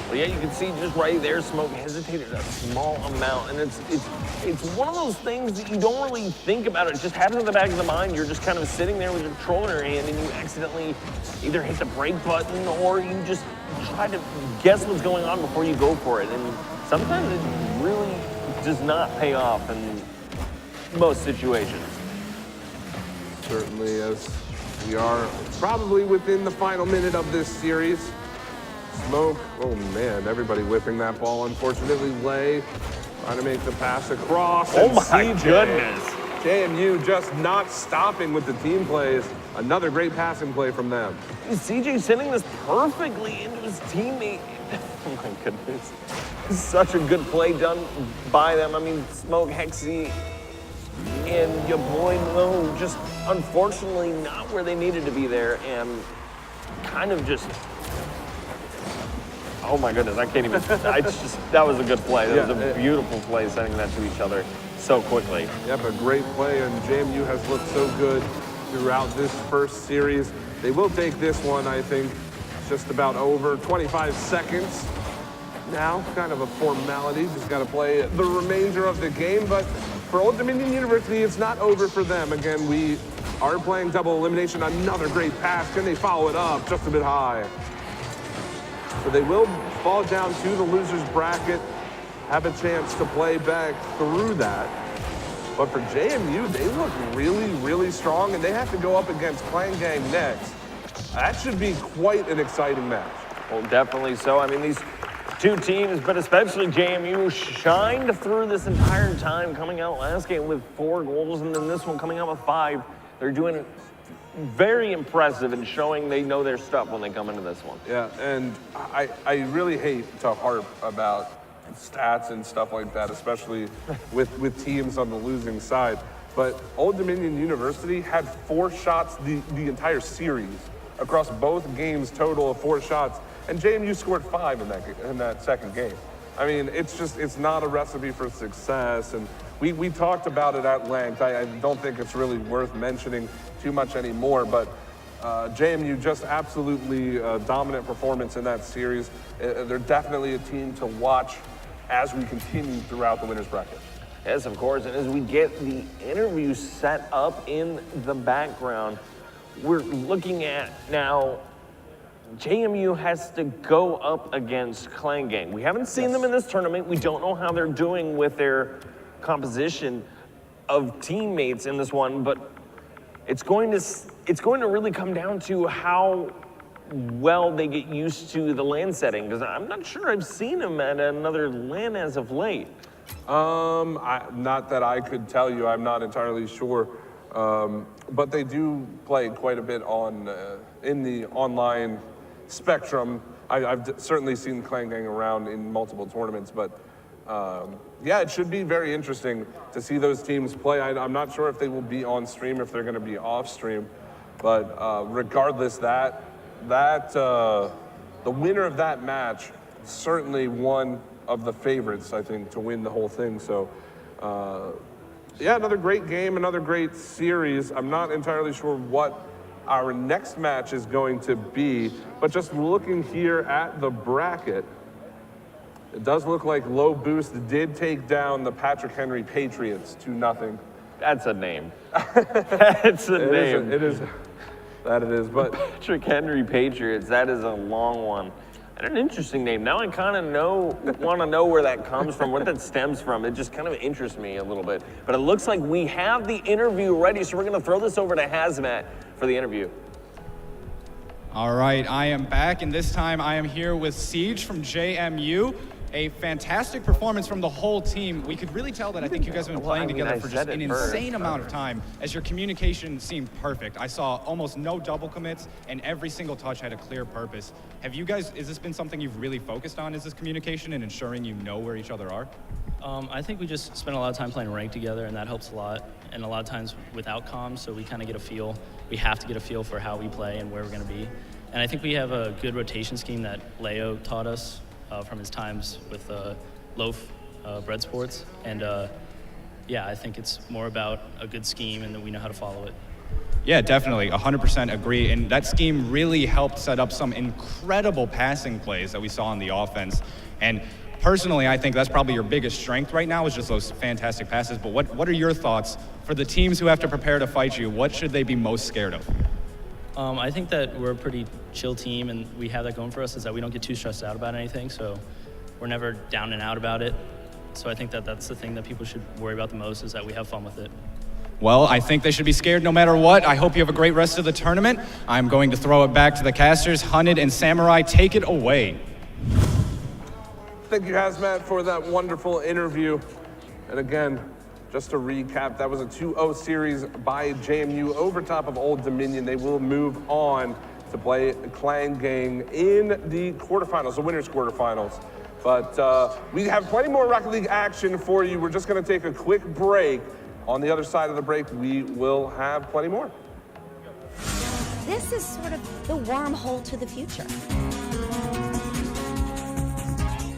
Well, yeah, you can see just right there, Smoke hesitated a small amount, and it's one of those things that you don't really think about. It just happens in the back of the mind. You're just kind of sitting there with your controller in your hand, and you accidentally either hit the brake button or you just try to guess what's going on before you go for it. And sometimes it really does not pay off in most situations. Certainly, as we are probably within the final minute of this series. Smoke, oh man, everybody whipping that ball. Unfortunately, Lay trying to make the pass across. Oh my goodness. JMU just not stopping with the team plays. Another great passing play from them. CJ sending this perfectly into his teammate. Oh my goodness. Such a good play done by them. I mean, Smoke, Hexy, and your boy Mo just unfortunately not where they needed to be there, and kind of just, oh my goodness, I can't even, that was a good play. That was a beautiful play, sending that to each other so quickly. Yep, a great play, and JMU has looked so good throughout this first series. They will take this one, I think, just about over 25 seconds. Now, kind of a formality, just got to play the remainder of the game, but for Old Dominion University, it's not over for them. Again, we are playing double elimination. Another great pass. Can they follow it up just a bit high? So they will fall down to the loser's bracket, have a chance to play back through that. But for JMU, they look really, really strong, and they have to go up against Clan Gang next. That should be quite an exciting match. Well, definitely so. I mean, these two teams, but especially JMU, shined through this entire time, coming out last game with 4 goals, and then this one coming out with 5. They're doing very impressive and showing they know their stuff when they come into this one. Yeah, and I really hate to harp about stats and stuff like that, especially with teams on the losing side. But Old Dominion University had 4 shots the entire series across both games, total of 4 shots. And JMU scored 5 in that second game. I mean, it's not a recipe for success. And we talked about it at length. I don't think it's really worth mentioning too much anymore, but JMU just absolutely dominant performance in that series. They're definitely a team to watch as we continue throughout the winners bracket. Yes, of course. And as we get the interview set up in the background, we're looking at now JMU has to go up against Clan Gang. We haven't seen them in this tournament. We don't know how they're doing with their composition of teammates in this one, but it's going to really come down to how well they get used to the LAN setting, because I'm not sure I've seen them at another LAN as of late. Not that I could tell you. I'm not entirely sure. But they do play quite a bit on in the online spectrum. I've certainly seen Clan Gang around in multiple tournaments, but yeah, it should be very interesting to see those teams play. I'm not sure if they will be on stream, if they're going to be off stream, but regardless, the winner of that match certainly one of the favorites, I think, to win the whole thing. So yeah, another great game, another great series. I'm not entirely sure what our next match is going to be, but just looking here at the bracket, it does look like Low Boost did take down the Patrick Henry Patriots 2-0. That's a name. That's a name. It is. That it is, but Patrick Henry Patriots, that is a long one. And an interesting name. Now I kind of want to know where that comes from, where that stems from. It just kind of interests me a little bit. But it looks like we have the interview ready, so we're going to throw this over to Hazmat for the interview. All right, I am back, and this time I am here with Siege from JMU. A fantastic performance from the whole team. We could really tell that I think you guys have been playing together for just an insane amount of time, as your communication seemed perfect. I saw almost no double commits, and every single touch had a clear purpose. Have you guys, has this been something you've really focused on, is this communication and ensuring you know where each other are? I think we just spend a lot of time playing ranked together, and that helps a lot. And a lot of times without comms, so we kind of get a feel. We have to get a feel for how we play and where we're going to be. And I think we have a good rotation scheme that Leo taught us from his times with Loaf Bread Sports. And yeah, I think it's more about a good scheme and that we know how to follow it. Yeah, definitely, 100% agree. And that scheme really helped set up some incredible passing plays that we saw on the offense. And personally, I think that's probably your biggest strength right now is just those fantastic passes. But what are your thoughts for the teams who have to prepare to fight you? What should they be most scared of? I think that we're a pretty chill team, and we have that going for us is that we don't get too stressed out about anything, so we're never down and out about it. So I think that that's the thing that people should worry about the most is that we have fun with it. Well, I think they should be scared no matter what. I hope you have a great rest of the tournament. I'm going to throw it back to the casters. Hunted and Samurai, take it away. thank you, Hazmat, for that wonderful interview. And again, just to recap, that was a 2-0 series by JMU over top of Old Dominion. They will move on to play Clan Gang in the quarterfinals, the winners quarterfinals. But we have plenty more Rocket League action for you. We're just gonna take a quick break. On the other side of the break, we will have plenty more. This is sort of the wormhole to the future.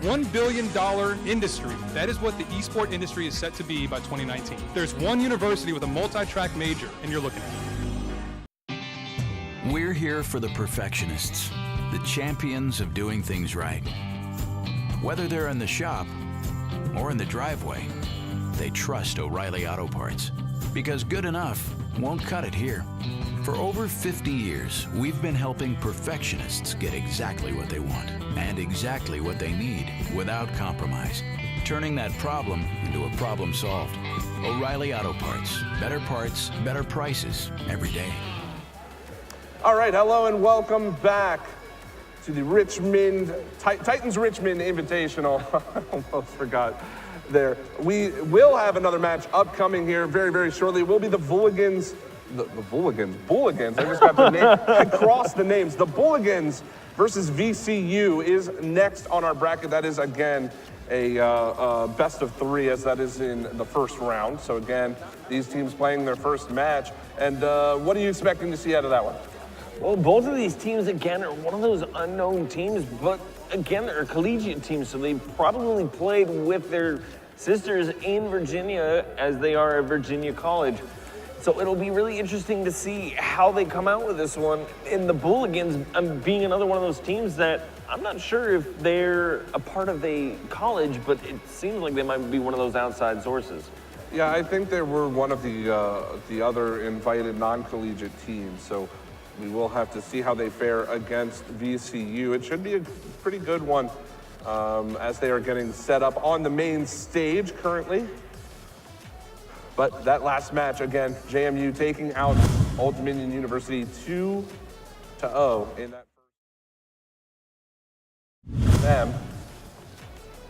$1 billion industry. That is what the esport industry is set to be by 2019. There's one university with a multi-track major, and you're looking at it. We're here for the perfectionists, the champions of doing things right. Whether they're in the shop or in the driveway, they trust O'Reilly Auto Parts. Because good enough won't cut it here. For over 50 years, we've been helping perfectionists get exactly what they want and exactly what they need without compromise. Turning that problem into a problem solved. O'Reilly Auto Parts. Better prices every day. All right, hello and welcome back to the Richmond, Titans Richmond Invitational. I almost forgot there. We will have another match upcoming here very, very shortly. It will be the Bulligans, the Bulligans, I just got the name, I crossed the names. The Bulligans versus VCU is next on our bracket. That is, again, a best of three, as that is in the first round. So again, these teams playing their first match. And what are you expecting to see out of that one? Well, both of these teams, again, are one of those unknown teams, but again, they're collegiate teams, so they probably played with their sisters in Virginia as they are at Virginia College. So it'll be really interesting to see how they come out with this one. And the Bulligans being another one of those teams that I'm not sure if they're a part of a college, but it seems like they might be one of those outside sources. Yeah, I think they were one of the other invited non-collegiate teams, so we will have to see how they fare against VCU. It should be a pretty good one as they are getting set up on the main stage currently. But that last match, again, JMU taking out Old Dominion University 2-0 in that first them.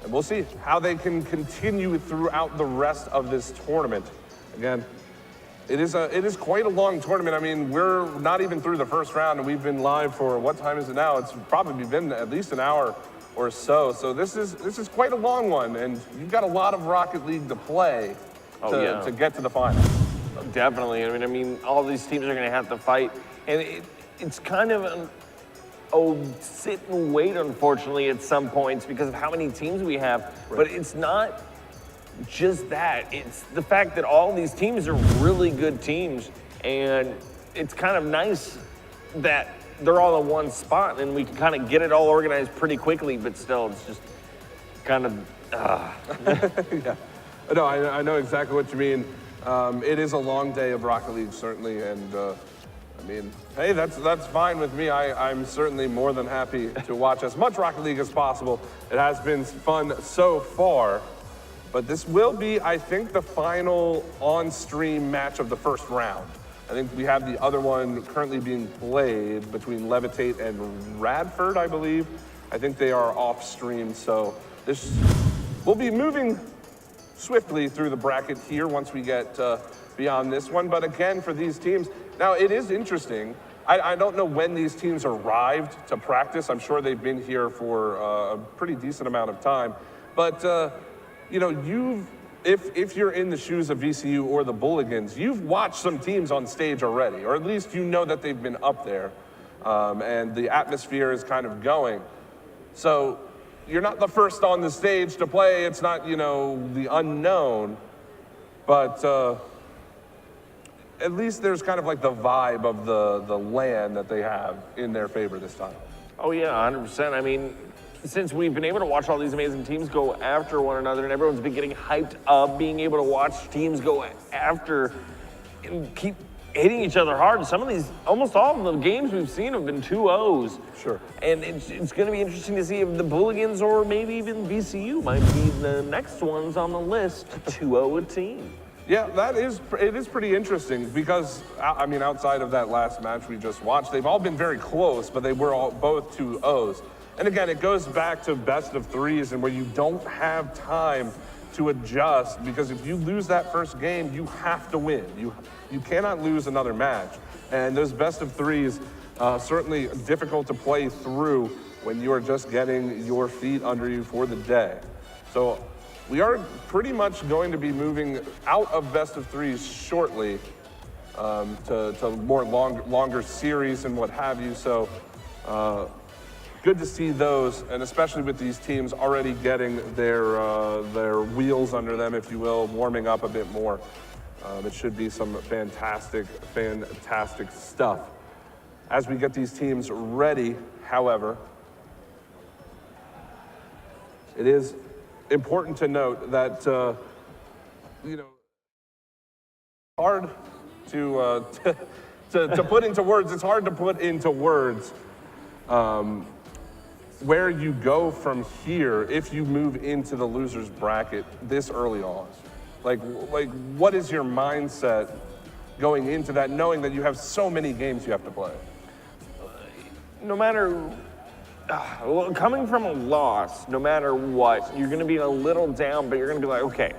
And we'll see how they can continue throughout the rest of this tournament. Again, it is quite a long tournament. I mean, we're not even through the first round, and we've been live for, what time is it now? It's probably been at least an hour or so. So this is quite a long one, and you've got a lot of Rocket League to play to get to the final. Definitely. I mean, all these teams are going to have to fight, and it's kind of sit and wait, unfortunately, at some points because of how many teams we have. Right. But it's not just that. It's the fact that all these teams are really good teams, and it's kind of nice that they're all in one spot and we can kind of get it all organized pretty quickly, but still, it's just kind of, Yeah. No, I know exactly what you mean. It is a long day of Rocket League, certainly, and I mean, hey, that's fine with me. I'm certainly more than happy to watch as much Rocket League as possible. It has been fun so far, but this will be, I think, the final on-stream match of the first round. I think we have the other one currently being played between Levitate and Radford, I believe. I think they are off-stream, so we'll be moving swiftly through the bracket here once we get beyond this one. But again, for these teams, now it is interesting. I don't know when these teams arrived to practice. I'm sure they've been here for a pretty decent amount of time. But you know, if you're in the shoes of VCU or the Bulligans, you've watched some teams on stage already, or at least you know that they've been up there, and the atmosphere is kind of going. So you're not the first on the stage to play. It's not, you know, the unknown, but at least there's kind of like the vibe of the land that they have in their favor this time. Oh yeah, 100%. I mean, since we've been able to watch all these amazing teams go after one another, and everyone's been getting hyped up, being able to watch teams go after and keep hitting each other hard. Some of these, almost all of the games we've seen have been 2-0s. Sure. And it's going to be interesting to see if the Bulligans or maybe even VCU might be the next ones on the list, 2-0 team. Yeah, it is pretty interesting because, I mean, outside of that last match we just watched, they've all been very close, but they were all both 2-0s. And again, it goes back to best of threes and where you don't have time to adjust, because if you lose that first game, you have to win. You cannot lose another match. And those best of threes, certainly difficult to play through when you are just getting your feet under you for the day. So we are pretty much going to be moving out of best of threes shortly to more longer series and what have you. So good to see those, and especially with these teams already getting their wheels under them, if you will, warming up a bit more. It should be some fantastic stuff. As we get these teams ready, however, it is important to note that, you know, hard to put into words. It's hard to put into words where you go from here if you move into the losers bracket this early on. Like what is your mindset going into that, knowing that you have so many games you have to play? No matter, well, coming from a loss, no matter what, you're going to be a little down, but you're going to be like, okay,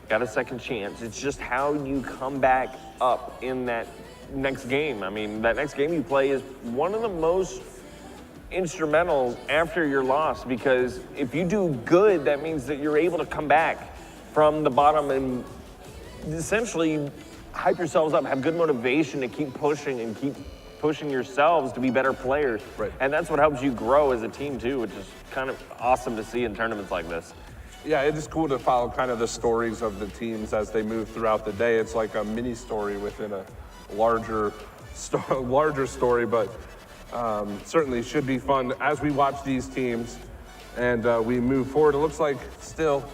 got a second chance. It's just how you come back up in that next game. I mean, that next game you play is one of the most instrumental after your loss, because if you do good, that means that you're able to come back from the bottom and essentially hype yourselves up, have good motivation to keep pushing and keep pushing yourselves to be better players. Right. And that's what helps you grow as a team too, which is kind of awesome to see in tournaments like this. Yeah, it is cool to follow kind of the stories of the teams as they move throughout the day. It's like a mini story within a larger story, but certainly should be fun as we watch these teams and we move forward. It looks like still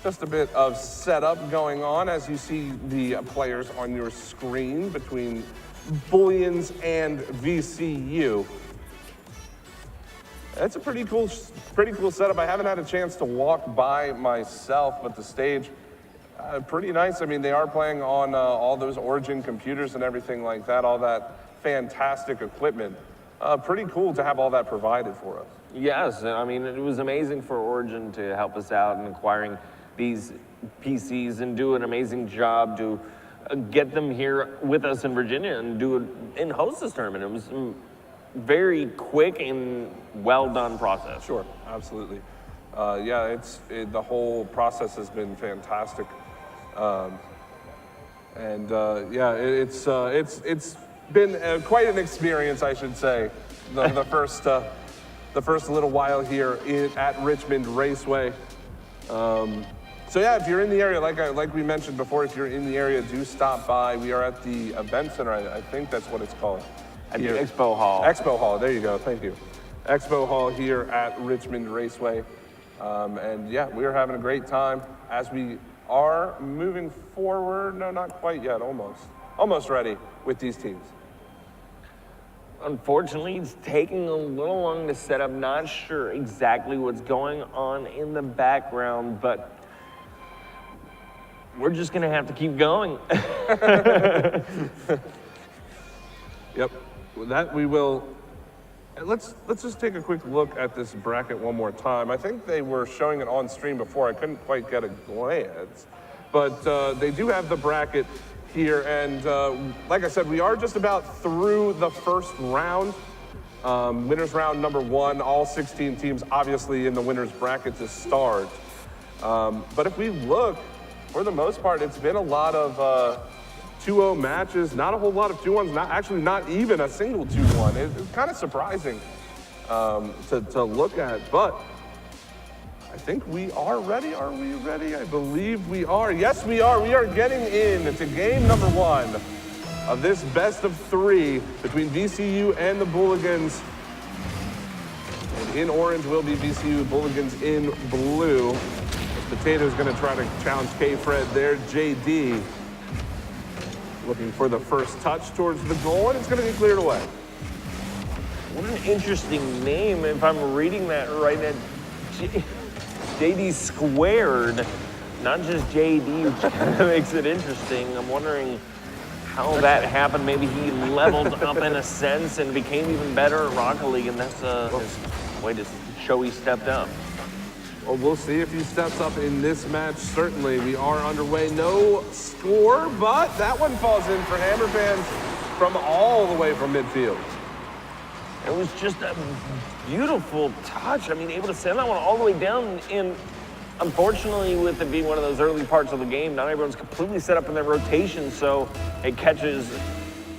just a bit of setup going on as you see the players on your screen between Bullions and VCU. It's a pretty cool setup. I haven't had a chance to walk by myself, but the stage, pretty nice. I mean, they are playing on all those Origin computers and everything like that, all that fantastic equipment. Pretty cool to have all that provided for us. Yes, I mean, it was amazing for Origin to help us out in acquiring these PCs and do an amazing job to get them here with us in Virginia and host this tournament. It was very quick and well done process. Sure, absolutely. Yeah, the whole process has been fantastic, yeah, it's been quite an experience, I should say. The first little while here at Richmond Raceway. So yeah, if you're in the area, like we mentioned before, if you're in the area, do stop by. We are at the event center. I think that's what it's called. At the Expo Hall. Expo Hall, there you go, thank you. Expo Hall here at Richmond Raceway. And yeah, we're having a great time as we are moving forward. No, not quite yet, almost ready with these teams. Unfortunately, it's taking a little long to set up. Not sure exactly what's going on in the background, but we're just gonna have to keep going. Yep, with that we will. Let's just take a quick look at this bracket one more time. I think they were showing it on stream before. I couldn't quite get a glance, but they do have the bracket here. And like I said, we are just about through the first round. Winners round number 1, all 16 teams obviously in the winner's bracket to start. But if we look, for the most part, it's been a lot of 2-0 matches, not a whole lot of 2-1s, not even a single 2-1. It's kind of surprising to look at, but I think we are ready. Are we ready? I believe we are. Yes, we are. We are getting into game number 1 of this best of 3 between VCU and the Bulligans. And in orange will be VCU, Bulligans in blue. Potato's gonna try to challenge K-Fred there. JD looking for the first touch towards the goal, and it's gonna be cleared away. What an interesting name, if I'm reading that right. JD squared, not just JD, which kind of makes it interesting. I'm wondering how that happened. Maybe he leveled up in a sense and became even better at Rocket League, and that's his way to show he stepped up. Well, we'll see if he steps up in this match. Certainly, we are underway. No score, but that one falls in for Hammer fans from all the way from midfield. It was just a beautiful touch. I mean, able to send that one all the way down. And unfortunately, with it being one of those early parts of the game, not everyone's completely set up in their rotation, so it catches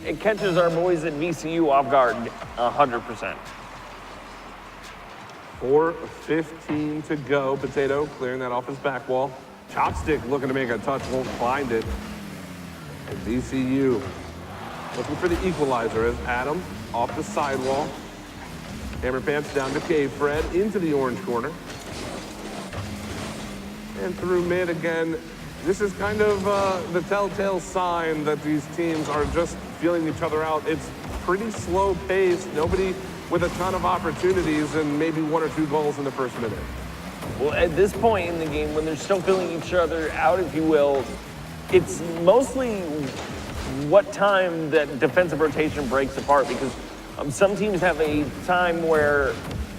our boys at VCU off guard 100%. 4:15 to go. Potato clearing that off his back wall. Chopstick looking to make a touch, won't find it. And VCU looking for the equalizer as Adam off the sidewall. Hammer Pants down to K-Fred into the orange corner. And through mid again. This is kind of the telltale sign that these teams are just feeling each other out. It's pretty slow paced. Nobody with a ton of opportunities and maybe 1 or 2 goals in the first minute. Well, at this point in the game, when they're still feeling each other out, if you will, it's mostly what time that defensive rotation breaks apart, because some teams have a time where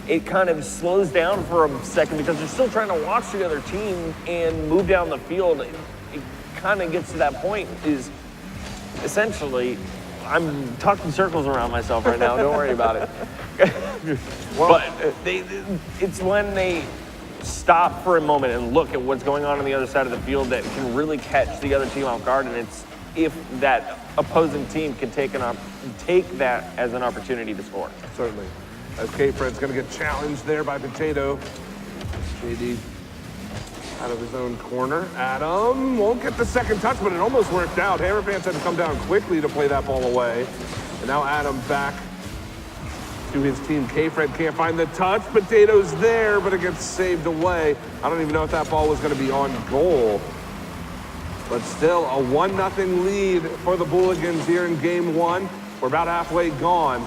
it kind of slows down for a second because they're still trying to watch the other team and move down the field. It kind of gets to that point is essentially, I'm talking circles around myself right now, don't worry about it. But it's when they stop for a moment and look at what's going on the other side of the field that can really catch the other team off guard, and it's if that opposing team can take that as an opportunity to score. Certainly. As K-Fred's gonna get challenged there by Potato. JD out of his own corner. Adam won't get the second touch, but it almost worked out. Hammer Pants had to come down quickly to play that ball away. And now Adam back to his team. K-Fred can't find the touch. Potato's there, but it gets saved away. I don't even know if that ball was going to be on goal. But still, a 1-0 lead for the Bulligans here in game one. We're about halfway gone.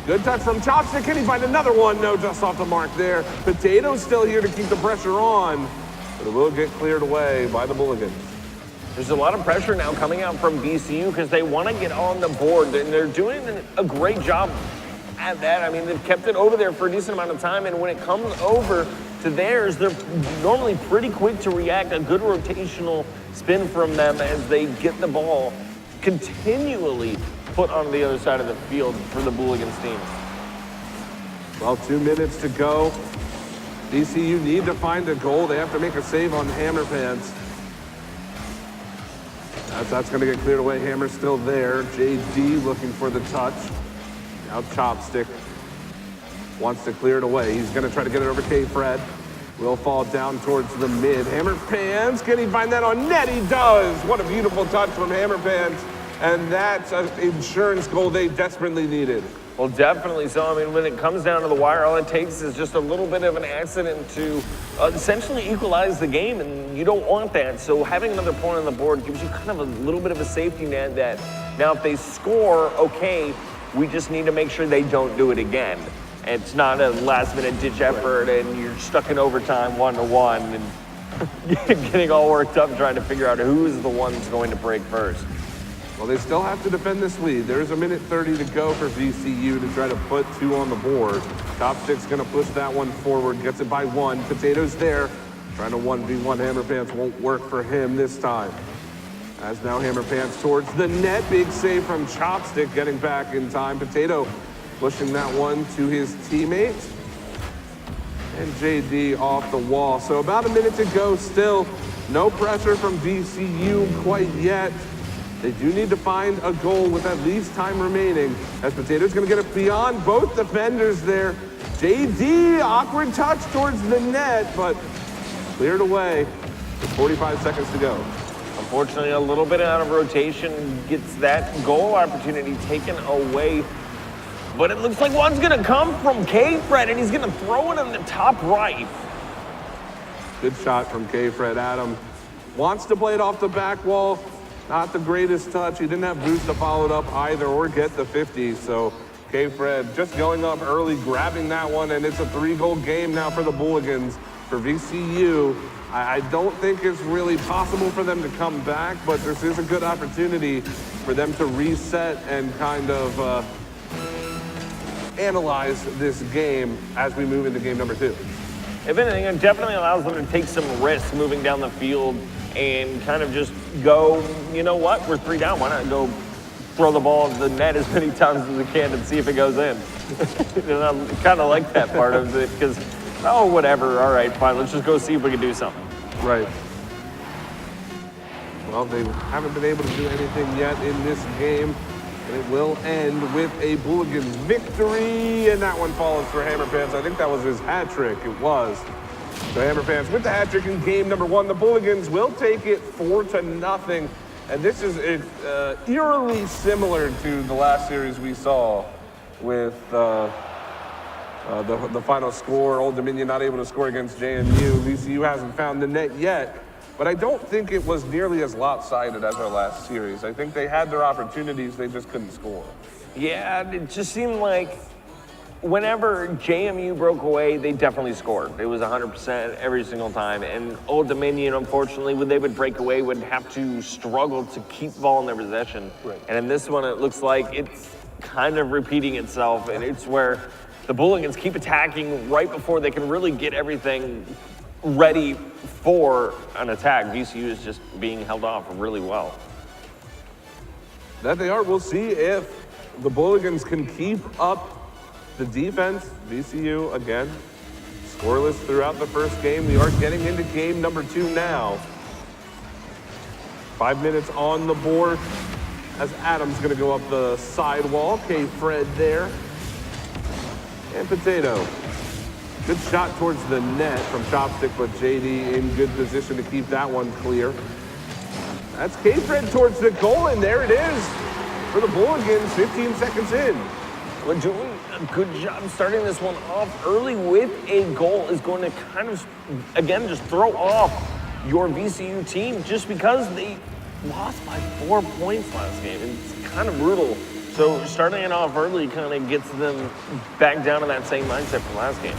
Good touch from Chopstick. Can he find another one? No, just off the mark there. Potato's still here to keep the pressure on, but it will get cleared away by the Bulligans. There's a lot of pressure now coming out from VCU because they want to get on the board, and they're doing a great job at that. I mean, they've kept it over there for a decent amount of time, and when it comes over to theirs, they're normally pretty quick to react. A good rotational spin from them as they get the ball continually put on the other side of the field for the Bulligans team. Well, 2 minutes to go. VCU need to find a goal. They have to make a save on Hammer Pants. That's going to get cleared away. Hammer's still there. JD looking for the touch. Now Chopstick wants to clear it away. He's going to try to get it over K-Fred. Will fall down towards the mid. Hammer Pants, can he find that on net? He does. What a beautiful touch from Hammer Pants. And that's an insurance goal they desperately needed. Well, definitely so. I mean, when it comes down to the wire, all it takes is just a little bit of an accident to essentially equalize the game, and you don't want that. So having another point on the board gives you kind of a little bit of a safety net that now if they score, okay, we just need to make sure they don't do it again. It's not a last-minute ditch effort, and you're stuck in overtime 1-1 and getting all worked up trying to figure out who's the one that's going to break first. Well, they still have to defend this lead. There's a minute 30 to go for VCU to try to put 2 on the board. Chopstick's gonna push that one forward, gets it by 1. Potato's there, trying to 1v1. Hammer Pants won't work for him this time. As now Hammer Pants towards the net. Big save from Chopstick, getting back in time. Potato pushing that one to his teammate. And JD off the wall. So about a minute to go still. No pressure from VCU quite yet. They do need to find a goal with at least time remaining, as Potato's gonna get it beyond both defenders there. JD, awkward touch towards the net, but cleared away with 45 seconds to go. Unfortunately, a little bit out of rotation gets that goal opportunity taken away. But it looks like one's gonna come from K-Fred, and he's gonna throw it in the top right. Good shot from K-Fred. Adam wants to play it off the back wall. Not the greatest touch. He didn't have boost to follow it up either or get the 50. So K-Fred just going up early, grabbing that one, and it's a 3-goal game now for the Bulligans. For VCU, I don't think it's really possible for them to come back, but this is a good opportunity for them to reset and kind of analyze this game as we move into game number 2. If anything, it definitely allows them to take some risks moving down the field and kind of just go, you know what, we're 3 down, why not go throw the ball in the net as many times as we can and see if it goes in. And I kind of like that part of it because, oh, whatever, all right, fine, let's just go see if we can do something. Right. Well, they haven't been able to do anything yet in this game, and it will end with a Bulligans victory, and that one falls for Hammer Pants. I think that was his hat trick, it was. So Hammer Pants with the hat trick in game number 1. The Bulligans will take it 4-0. And this is eerily similar to the last series we saw with the final score. Old Dominion not able to score against JMU. VCU hasn't found the net yet. But I don't think it was nearly as lopsided as our last series. I think they had their opportunities, they just couldn't score. Yeah, it just seemed like whenever JMU broke away, they definitely scored. It was 100% every single time. And Old Dominion, unfortunately, when they would break away, would have to struggle to keep the ball in their possession. Right. And in this one, it looks like it's kind of repeating itself. And it's where the Bulligans keep attacking right before they can really get everything ready for an attack. VCU is just being held off really well. That they are. We'll see if the Bulligans can keep up the defense. VCU, again, scoreless throughout the first game. We are getting into game number 2 now. 5 minutes on the board as Adam's going to go up the side wall. K-Fred there. And Potato. Good shot towards the net from Chopstick, but JD in good position to keep that one clear. That's K-Fred towards the goal, and there it is for the Bulligans, 15 seconds in. We're doing a good job starting this one off early with a goal is going to kind of, again, just throw off your VCU team just because they lost by 4 points last game. It's kind of brutal. So starting it off early kind of gets them back down to that same mindset from last game.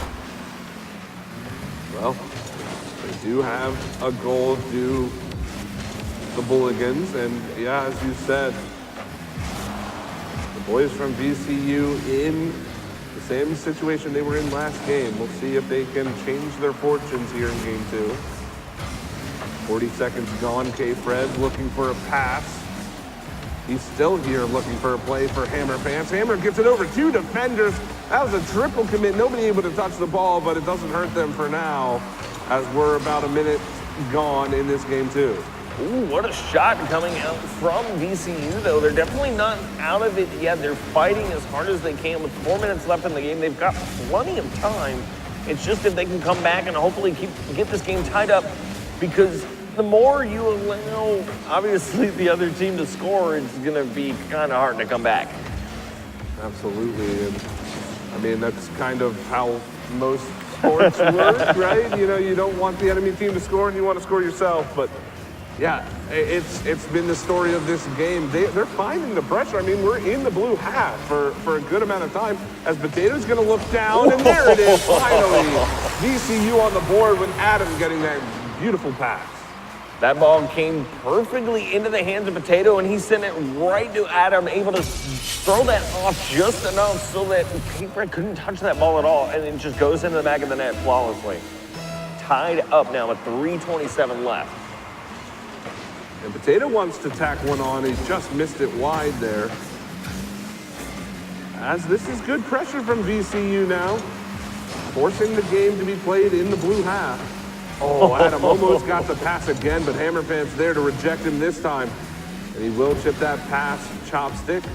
Well, they do have a goal due the Bulligans, and yeah, as you said, the boys from VCU in the same situation they were in last game. We'll see if they can change their fortunes here in game 2. 40 seconds gone. K-Fred looking for a pass. He's still here looking for a play for Hammer Pants. Hammer gets it over 2 defenders. That was a triple commit. Nobody able to touch the ball, but it doesn't hurt them for now, as we're about a minute gone in this game 2. Ooh, what a shot coming out from VCU, though. They're definitely not out of it yet. They're fighting as hard as they can. With 4 minutes left in the game, they've got plenty of time. It's just if they can come back and hopefully get this game tied up, because the more you allow, obviously, the other team to score, it's going to be kind of hard to come back. Absolutely. And I mean, that's kind of how most sports work, right? You know, you don't want the enemy team to score and you want to score yourself. But yeah, it's been the story of this game. They're finding the pressure. I mean, we're in the blue half for a good amount of time as Potato's going to look down, and there it is, finally. VCU on the board with Adam getting that beautiful pass. That ball came perfectly into the hands of Potato, and he sent it right to Adam, able to throw that off just enough so that K-Fred couldn't touch that ball at all, and it just goes into the back of the net flawlessly. Tied up now with 3:27 left. And Potato wants to tack one on. He just missed it wide there. As this is good pressure from VCU now, forcing the game to be played in the blue half. Oh, Adam almost got the pass again, but Hammerpants there to reject him this time. And he will chip that pass. Chopstick.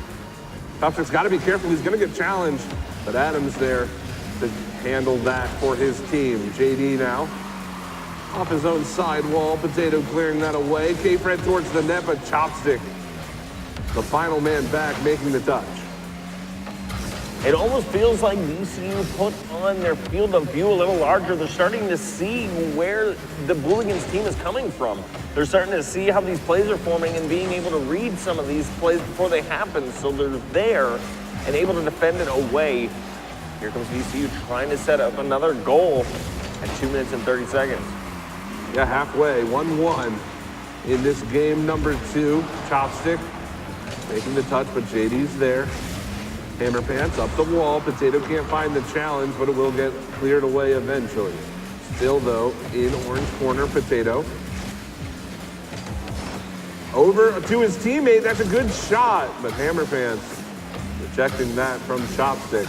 Chopstick's got to be careful. He's going to get challenged. But Adam's there to handle that for his team. JD now. Off his own side wall. Potato clearing that away. K-Fred towards the net, but Chopstick, the final man back, making the touch. It almost feels like VCU put on their field of view a little larger. They're starting to see where the Bulligans team is coming from. They're starting to see how these plays are forming and being able to read some of these plays before they happen. So they're there and able to defend it away. Here comes VCU trying to set up another goal at 2 minutes and 30 seconds. Yeah, halfway, 1-1 in this game number 2. Chopstick making the touch, but JD's there. Hammerpants up the wall. Potato can't find the challenge, but it will get cleared away eventually. Still, though, in orange corner, Potato. Over to his teammate. That's a good shot, but Hammerpants rejecting that from Chopstick.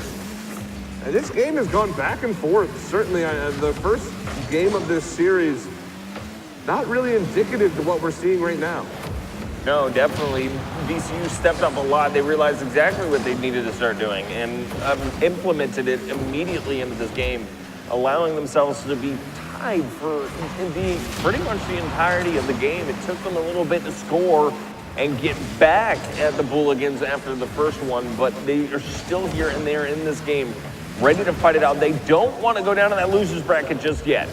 And this game has gone back and forth. Certainly, the first game of this series, not really indicative to what we're seeing right now. No, definitely. VCU stepped up a lot. They realized exactly what they needed to start doing and implemented it immediately into this game, allowing themselves to be tied for pretty much the entirety of the game. It took them a little bit to score and get back at the Bulligans after the first one, but they are still here and there in this game, ready to fight it out. They don't want to go down to that loser's bracket just yet.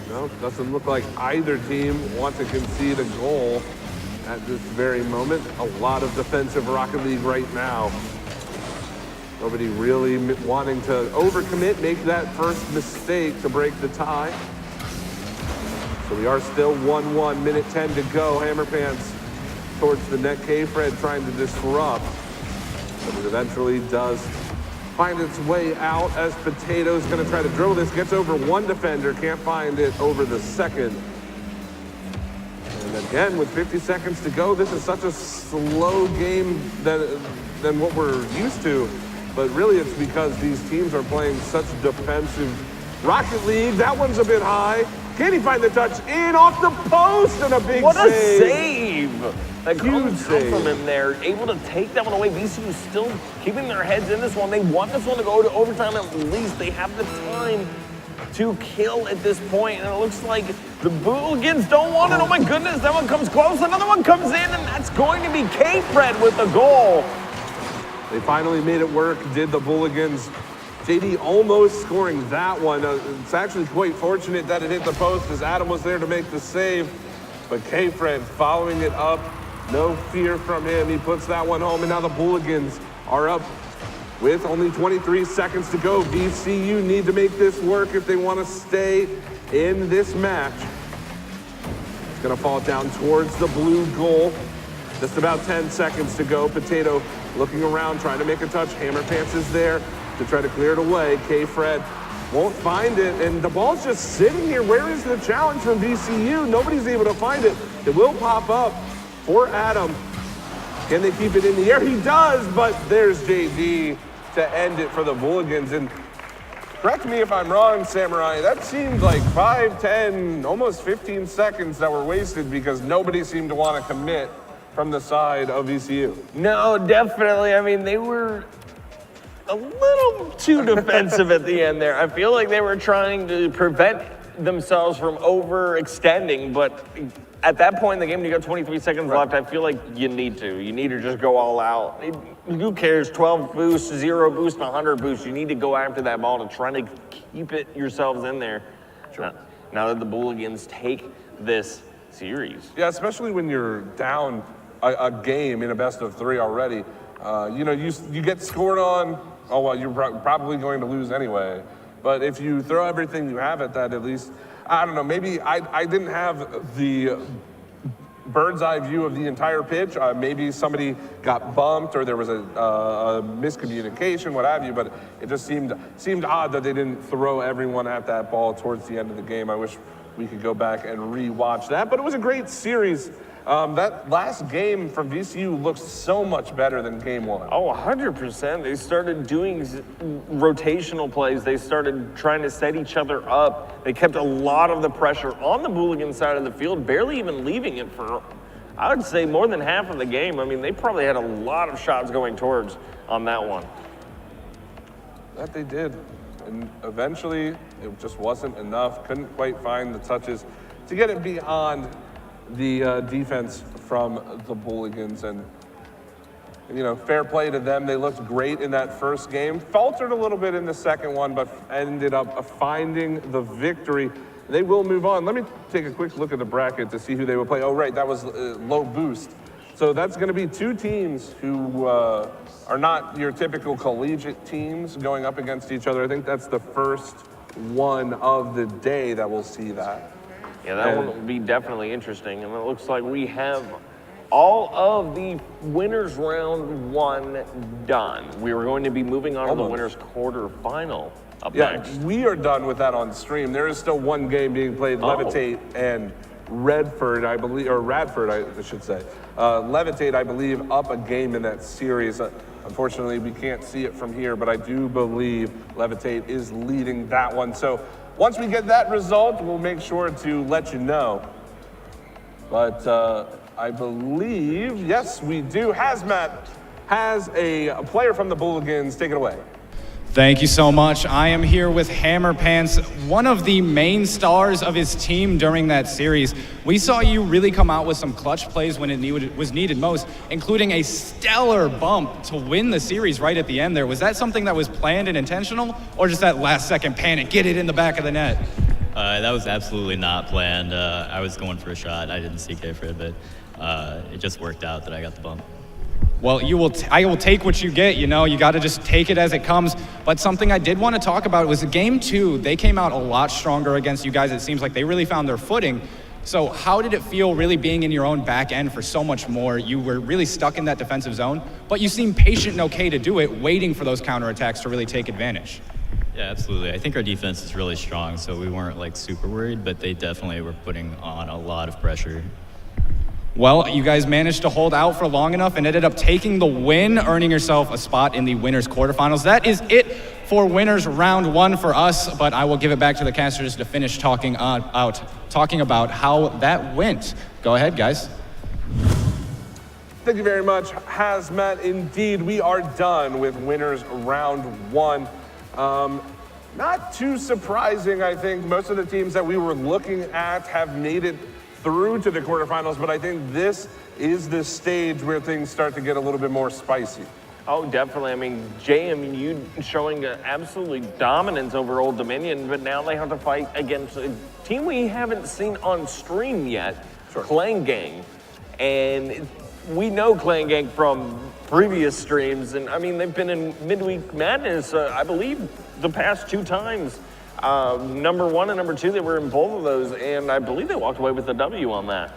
No, doesn't look like either team wants to concede a goal at this very moment. A lot of defensive Rocket League right now. Nobody really wanting to overcommit, make that first mistake to break the tie. So we are still 1-1, minute 10 to go. Hammerpants towards the net. K-Fred trying to disrupt, but it eventually does find its way out as Potato's going to try to dribble this. Gets over one defender, can't find it over the second. And again, with 50 seconds to go, this is such a slow game than what we're used to. But really, it's because these teams are playing such defensive Rocket League. That one's a bit high. Can he find the touch in off the post and a big save? What a save! That huge save from him there, able to take that one away. VCU still keeping their heads in this one. They want this one to go to overtime at least. They have the time to kill at this point, and it looks like the Bulligans don't want it. Oh my goodness, that one comes close. Another one comes in, and that's going to be K-Fred with the goal. They finally made it work, did the Bulligans. JD almost scoring that one. It's actually quite fortunate that it hit the post as Adam was there to make the save. But K-Fred following it up. No fear from him. He puts that one home, and now the Bulligans are up with only 23 seconds to go. VCU need to make this work if they want to stay in this match. It's going to fall down towards the blue goal. Just about 10 seconds to go. Potato looking around, trying to make a touch. Hammer Pants is there to try to clear it away. K-Fred won't find it, and the ball's just sitting here. Where is the challenge from VCU? Nobody's able to find it. It will pop up for Adam. Can they keep it in the air? He does, but there's JD to end it for the Bulligans. And correct me if I'm wrong, Samurai, that seemed like 5, 10, almost 15 seconds that were wasted because nobody seemed to want to commit from the side of VCU. No, definitely. I mean, they were a little too defensive at the end there. I feel like they were trying to prevent themselves from overextending, but at that point in the game, when you got 23 seconds left, I feel like you need to. You need to just go all out. Who cares? 12 boosts, 0 boost, 100 boosts. You need to go after that ball to try to keep it yourselves in there. Sure. Now that the Bulligans take this series. Yeah, especially when you're down a game in a best of 3 already. You know, you get scored on, oh, well, you're probably going to lose anyway. But if you throw everything you have at that, at least, I don't know, maybe I didn't have the bird's eye view of the entire pitch. Maybe somebody got bumped or there was a miscommunication, what have you, but it just seemed odd that they didn't throw everyone at that ball towards the end of the game. I wish we could go back and re-watch that, but it was a great series. That last game from VCU looks so much better than game 1. Oh, 100%. They started doing rotational plays. They started trying to set each other up. They kept a lot of the pressure on the Bulligan side of the field, barely even leaving it for, I would say, more than half of the game. I mean, they probably had a lot of shots going towards on that one. That they did. And eventually, it just wasn't enough. Couldn't quite find the touches to get it beyond the defense from the Bulligans. And, you know, fair play to them. They looked great in that first game. Faltered a little bit in the second one, but ended up finding the victory. They will move on. Let me take a quick look at the bracket to see who they will play. Oh, right, that was low boost. So that's going to be 2 teams who are not your typical collegiate teams going up against each other. I think that's the first one of the day that we'll see that. Yeah, that one will be definitely interesting. And it looks like we have all of the winners round 1 done. We are going to be moving on to the winners quarterfinal up next. We are done with that on stream. There is still one game being played, Levitate and Redford, I believe, or Radford, I should say. Levitate, I believe, up a game in that series. Unfortunately, we can't see it from here, but I do believe Levitate is leading that one. So once we get that result, we'll make sure to let you know. But I believe, yes, we do. Hazmat has a player from the Bulligans. Take it away. Thank you so much. I am here with Hammer Pants, one of the main stars of his team during that series. We saw you really come out with some clutch plays when it was needed most, including a stellar bump to win the series right at the end there. Was that something that was planned and intentional, or just that last second panic, get it in the back of the net? That was absolutely not planned. I was going for a shot. I didn't see K-Fred, but it just worked out that I got the bump. Well, I will take what you get, you know, you got to just take it as it comes. But something I did want to talk about was game 2, they came out a lot stronger against you guys. It seems like they really found their footing. So how did it feel really being in your own back end for so much more? You were really stuck in that defensive zone, but you seemed patient and okay to do it, waiting for those counterattacks to really take advantage. Yeah, absolutely. I think our defense is really strong, so we weren't like super worried, but they definitely were putting on a lot of pressure. Well, you guys managed to hold out for long enough and ended up taking the win, earning yourself a spot in the winners quarterfinals. That is it for winners round 1 for us, but I will give it back to the casters to finish talking about how that went. Go ahead, guys. Thank you very much, Hazmat. Indeed, we are done with winners round 1. Not too surprising, I think. Most of the teams that we were looking at have made it through to the quarterfinals, but I think this is the stage where things start to get a little bit more spicy. Oh, definitely. I mean, JMU showing absolutely dominance over Old Dominion, but now they have to fight against a team we haven't seen on stream yet, Clan Gang. And we know Clan Gang from previous streams, and I mean, they've been in Midweek Madness, I believe, the past 2 times. Number 1 and number 2, they were in both of those, and I believe they walked away with the W on that.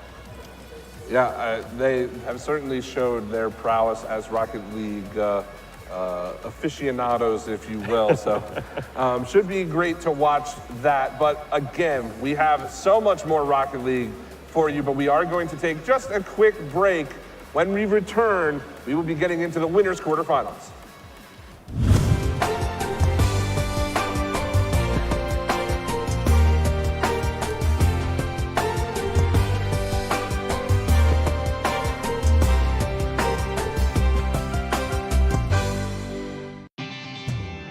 Yeah, they have certainly showed their prowess as Rocket League aficionados, if you will. So should be great to watch that. But again, we have so much more Rocket League for you, but we are going to take just a quick break. When we return, we will be getting into the winners quarterfinals.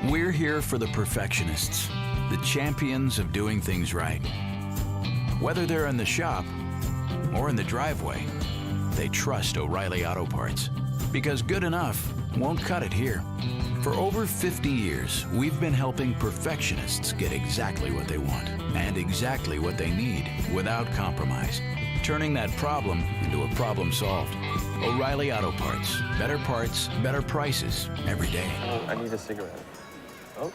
We're here for the perfectionists, the champions of doing things right. Whether they're in the shop or in the driveway, they trust O'Reilly Auto Parts, because good enough won't cut it here. For over 50 years, we've been helping perfectionists get exactly what they want and exactly what they need without compromise, turning that problem into a problem solved. O'Reilly Auto Parts. Better prices every day. I need a cigarette. Oh.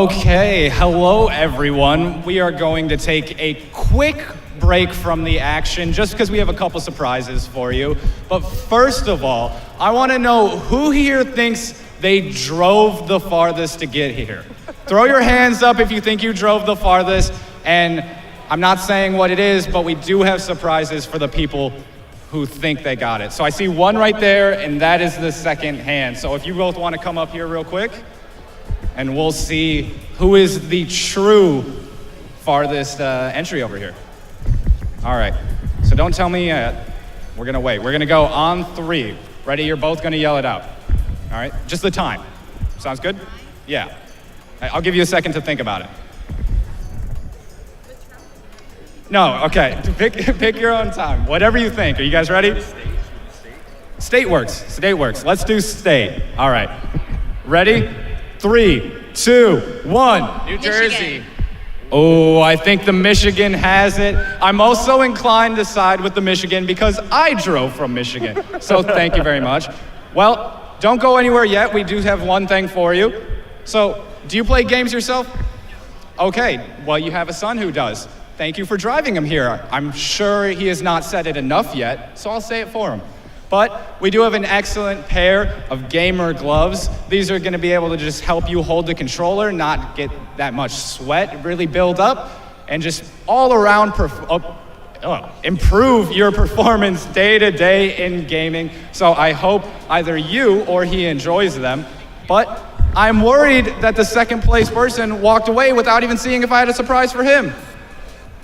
Okay, hello everyone. We are going to take a quick break from the action just because we have a couple surprises for you. But first of all, I want to know who here thinks they drove the farthest to get here. Throw your hands up if you think you drove the farthest. And I'm not saying what it is, but we do have surprises for the people who think they got it. So I see one right there, and that is the second hand. So if you both want to come up here real quick, and we'll see who is the true farthest entry over here. All right, so don't tell me yet. We're gonna wait. We're gonna go on 3. Ready? You're both gonna yell it out. All right, just the time. Sounds good? Yeah. I'll give you a second to think about it. No, okay, pick your own time. Whatever you think. Are you guys ready? State works. Let's do state. All right, ready? 3, 2, 1. New Jersey. Oh, I think the Michigan has it. I'm also inclined to side with the Michigan because I drove from Michigan. So thank you very much. Well, don't go anywhere yet. We do have one thing for you. So, do you play games yourself? Okay, well, you have a son who does. Thank you for driving him here. I'm sure he has not said it enough yet, so I'll say it for him. But we do have an excellent pair of gamer gloves. These are gonna be able to just help you hold the controller, not get that much sweat, really build up, and just all around improve your performance day to day in gaming. So I hope either you or he enjoys them. But I'm worried that the second place person walked away without even seeing if I had a surprise for him.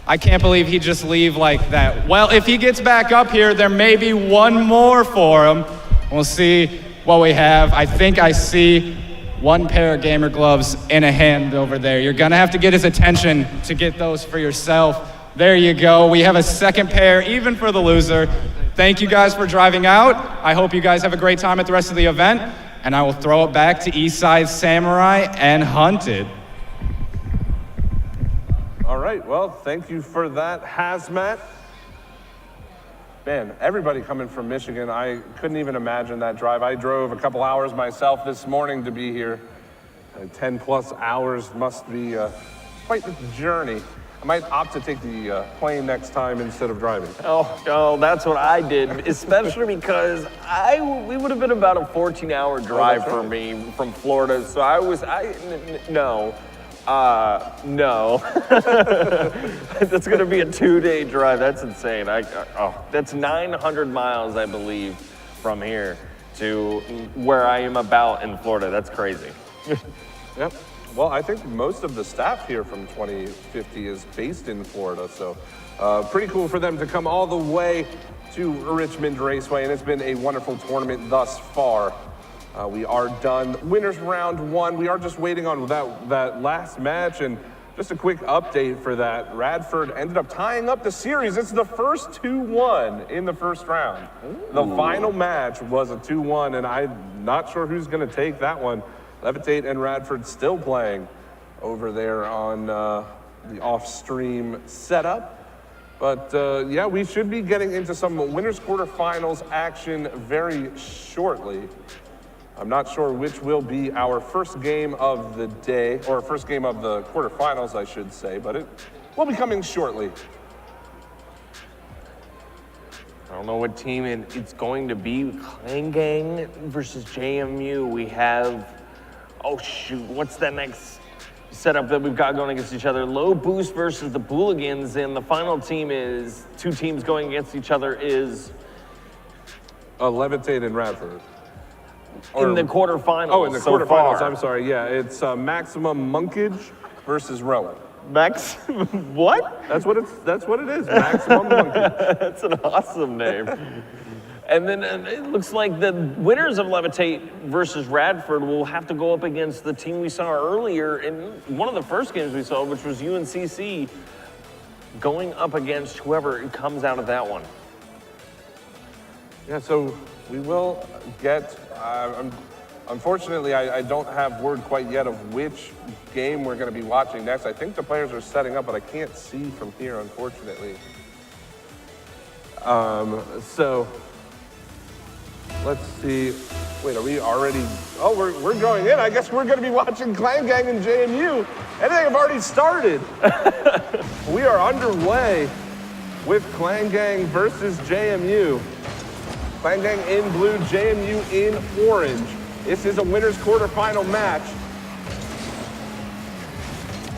I can't believe he'd just leave like that. Well, if he gets back up here, there may be one more for him. We'll see what we have. I think I see one pair of gamer gloves in a hand over there. You're gonna have to get his attention to get those for yourself. There you go. We have a second pair, even for the loser. Thank you guys for driving out. I hope you guys have a great time at the rest of the event. And I will throw it back to Eastside Samurai and Hunted. All right, well, thank you for that, Hazmat. Man, everybody coming from Michigan, I couldn't even imagine that drive. I drove a couple hours myself this morning to be here. 10 plus hours must be quite the journey. I might opt to take the plane next time instead of driving. Oh, that's what I did, especially because we would have been about a 14-hour drive for me from Florida. So no. That's gonna be a 2-day drive. That's insane. That's 900 miles, I believe, from here to where I am about in Florida. That's crazy. Yep. Well, I think most of the staff here from 2050 is based in Florida, so pretty cool for them to come all the way to Richmond Raceway, and it's been a wonderful tournament thus far. We are done. Winners round 1. We are just waiting on that last match, and Just a quick update for that. Radford ended up tying up the series. It's the first 2-1 in the first round. The final match was a 2-1, and I'm not sure who's going to take that one. Levitate and Radford still playing over there on the off-stream setup. But yeah, we should be getting into some winners quarterfinals action very shortly. I'm not sure which will be our first game of the day, or first game of the quarterfinals, I should say, but it will be coming shortly. I don't know what team it's going to be. Clan Gang versus JMU. We have, oh shoot, what's that next setup that we've got going against each other? Low Boost versus the Booligans, and the final team is, two teams going against each other is? Levitate and Radford. In the quarterfinals. Oh, in the so quarterfinals, far. I'm sorry, yeah. It's Maximum Monkage versus Rowan. Max, what? That's what it is, Maximum Monkage. That's an awesome name. And then it looks like the winners of Levitate versus Radford will have to go up against the team we saw earlier in one of the first games we saw, which was UNCC, going up against whoever comes out of that one. Yeah, so we will get, unfortunately, I don't have word quite yet of which game we're going to be watching next. I think the players are setting up, but I can't see from here, unfortunately. So let's see. Wait, are we already? Oh, we're going in. I guess we're going to be watching Clan Gang and JMU. I think I've already started. We are underway with Clan Gang versus JMU. Clan Gang in blue, JMU in orange. This is a winner's quarterfinal match.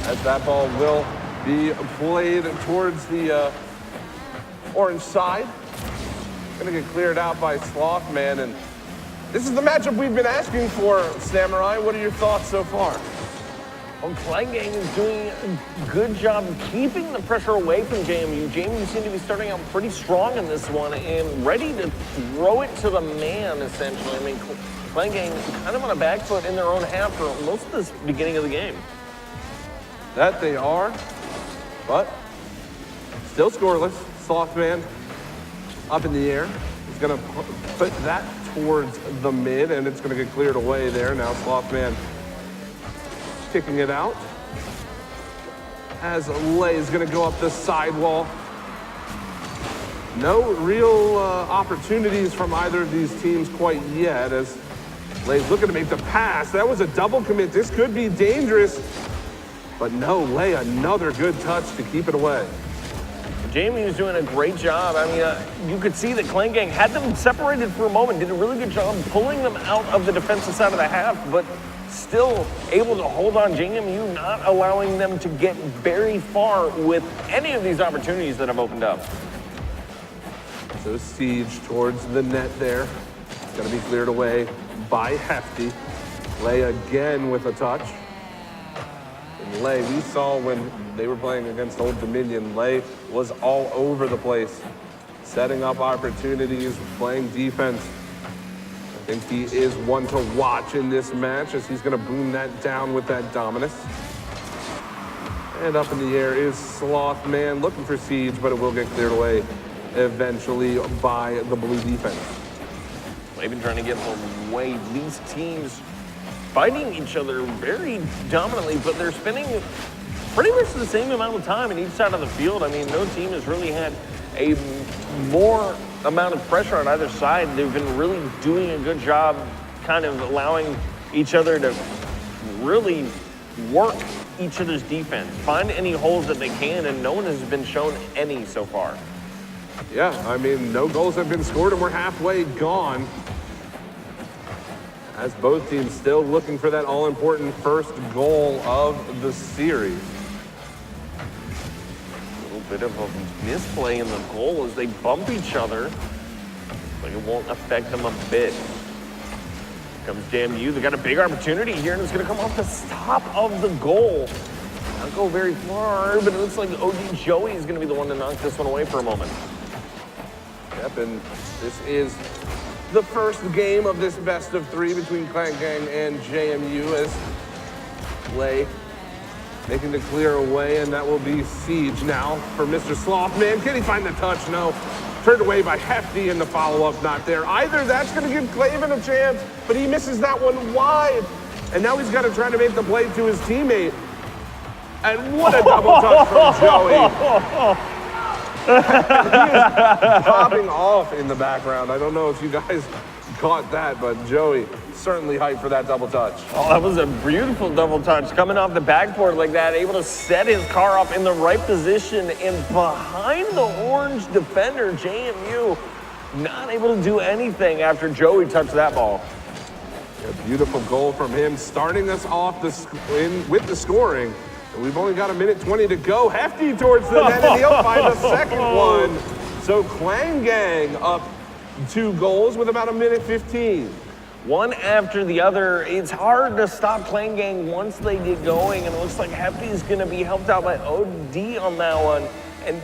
As that ball will be played towards the orange side. Gonna get cleared out by Slothman, and this is the matchup we've been asking for, Samurai. What are your thoughts so far? Well, Clan Gang is doing a good job keeping the pressure away from JMU. JMU seem to be starting out pretty strong in this one and ready to throw it to the man, essentially. I mean, Clan Gang kind of on a back foot in their own half for most of this beginning of the game. That they are, but still scoreless. Slothman up in the air. He's gonna put that towards the mid, and it's gonna get cleared away there. Now Slothman kicking it out. As Lay is gonna go up the sidewall. No real opportunities from either of these teams quite yet, as Lay's looking to make the pass. That was a double commit. This could be dangerous, but no, Lay, another good touch to keep it away. JMU is doing a great job. I mean, you could see that Clan Gang had them separated for a moment, did a really good job pulling them out of the defensive side of the half, but still able to hold on JMU, not allowing them to get very far with any of these opportunities that have opened up. So Siege towards the net there. It's gonna be cleared away by Hefty. Lay again with a touch. And Lay, we saw when they were playing against Old Dominion, Lay was all over the place, setting up opportunities, playing defense. I think he is one to watch in this match, as he's gonna boom that down with that Dominus. And up in the air is Slothman looking for Siege, but it will get cleared away eventually by the blue defense. They've been trying to get away. These teams fighting each other very dominantly, but they're spending pretty much the same amount of time in each side of the field. I mean, no team has really had a more amount of pressure on either side. They've been really doing a good job kind of allowing each other to really work each other's defense, find any holes that they can, and no one has been shown any so far. Yeah, I mean, no goals have been scored and we're halfway gone. As both teams still looking for that all-important first goal of the series. A little bit of a misplay in the goal as they bump each other, but it won't affect them a bit. Here comes JMU. They got a big opportunity here, and it's going to come off the top of the goal. Not go very far, but it looks like OG Joey is going to be the one to knock this one away for a moment. Yep, and this is the first game of this best of three between Clan Gang and JMU, as Lay making the clear away, and that will be Siege now for Mr. Slothman. Can he find the touch? No. Turned away by Hefty in the follow-up, not there. Either that's going to give Clavin a chance, but he misses that one wide. And now he's got to try to make the play to his teammate. And what a double touch from Joey. He is popping off in the background. I don't know if you guys caught that, but Joey certainly hyped for that double touch. Oh, that was a beautiful double touch. Coming off the backboard like that, able to set his car up in the right position and behind the orange defender, JMU, not able to do anything after Joey touched that ball. A beautiful goal from him, starting us off with the scoring. And we've only got 1:20 to go. Hefty towards the net, and he'll find a second one. So Clang Gang up 2 goals with about 1:15. One after the other. It's hard to stop Clang Gang once they get going, and it looks like Hefty's gonna be helped out by OD on that one. And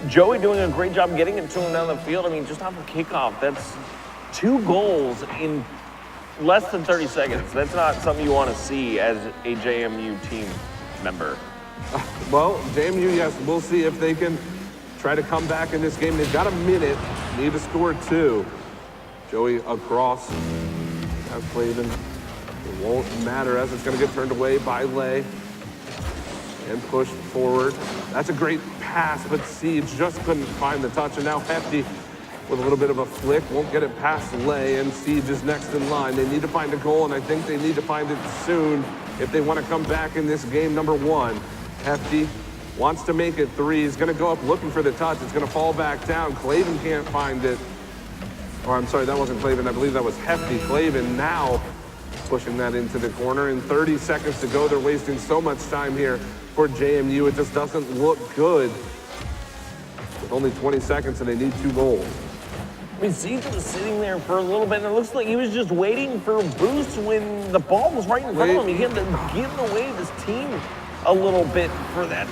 Joey doing a great job getting it to him down the field. I mean, just off a kickoff, that's 2 goals in less than 30 seconds. That's not something you want to see as a JMU team member. Well, JMU, yes, we'll see if they can try to come back in this game. They've got a minute, need to score 2. Joey across, has Clavin. It won't matter as it's going to get turned away by Lay and pushed forward. That's a great pass, but Siege just couldn't find the touch, and now Hefty with a little bit of a flick, won't get it past Lay, and Siege is next in line. They need to find a goal, and I think they need to find it soon if they want to come back in this game number 1. Hefty wants to make it 3. He's going to go up looking for the touch. It's going to fall back down. Clavin can't find it. Or I'm sorry, that wasn't Clavin. I believe that was Hefty. Clavin now pushing that into the corner. In 30 seconds to go, they're wasting so much time here for JMU. It just doesn't look good. With only 20 seconds and they need 2 goals. I mean, Siege was sitting there for a little bit, and it looks like he was just waiting for a boost when the ball was right in front of him. He had to give away his team a little bit for that.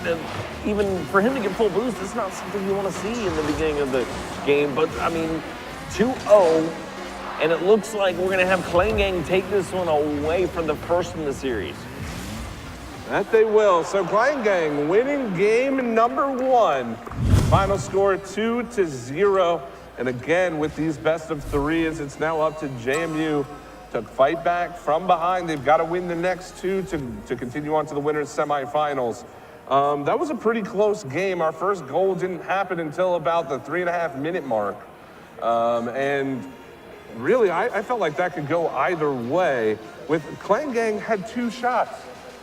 Even for him to get full boost, it's not something you want to see in the beginning of the game. But, I mean, 2-0, and it looks like we're going to have Clang Gang take this one away for the first in the series. That they will. So Clang Gang winning game number 1. Final score 2-0. And again, with these best of 3s, it's now up to JMU to fight back from behind. They've got to win the next 2 to continue on to the winners semifinals. That was a pretty close game. Our first goal didn't happen until about the 3.5-minute mark. And really, I felt like that could go either way. With Clang Gang had 2 shots.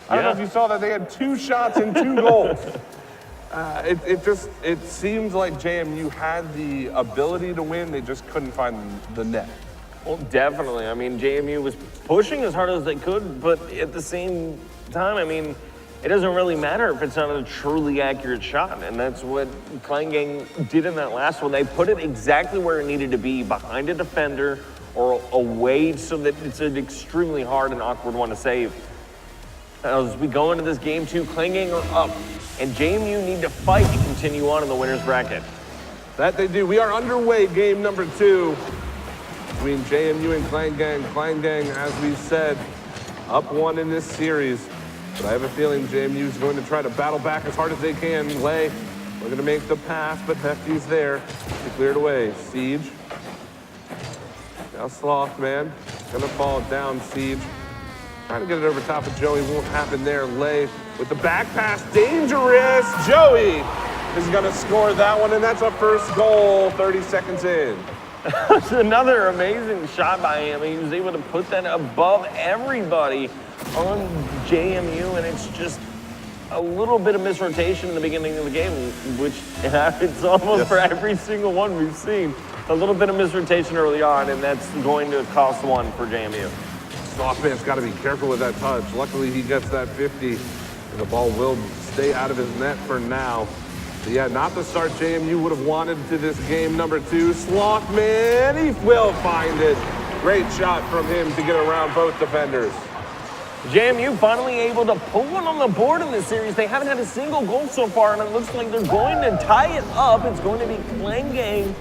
I don't know if you saw that. They had 2 shots and 2 goals. It seems like JMU had the ability to win. They just couldn't find the net. Well, definitely. I mean, JMU was pushing as hard as they could, but at the same time, I mean, it doesn't really matter if it's not a truly accurate shot, and that's what Clang Gang did in that last one. They put it exactly where it needed to be, behind a defender or away, so that it's an extremely hard and awkward one to save. As we go into this game 2, Clang Gang are up, and JMU need to fight to continue on in the winner's bracket. That they do. We are underway, game number 2 between JMU and Clang Gang. Clang Gang, as we said, up 1 in this series. But I have a feeling JMU is going to try to battle back as hard as they can. Lay, we're going to make the pass, but Hefty's there. He cleared away. Siege. Now Slothman. Going to fall down, Siege. Trying to get it over top of Joey, won't happen there. Lay with the back pass, dangerous. Joey is gonna score that one, and that's a first goal, 30 seconds in. That's another amazing shot by him. He was able to put that above everybody on JMU, and it's just a little bit of misrotation in the beginning of the game, which happens almost for every single one we've seen. A little bit of misrotation early on, and that's going to cost 1 for JMU. Slothman's got to be careful with that touch. Luckily, he gets that 50, and the ball will stay out of his net for now. But yeah, not the start JMU would have wanted to this game number 2. Slothman, he will find it. Great shot from him to get around both defenders. JMU finally able to put one on the board in this series. They haven't had a single goal so far, and it looks like they're going to tie it up. It's going to be Clang Gang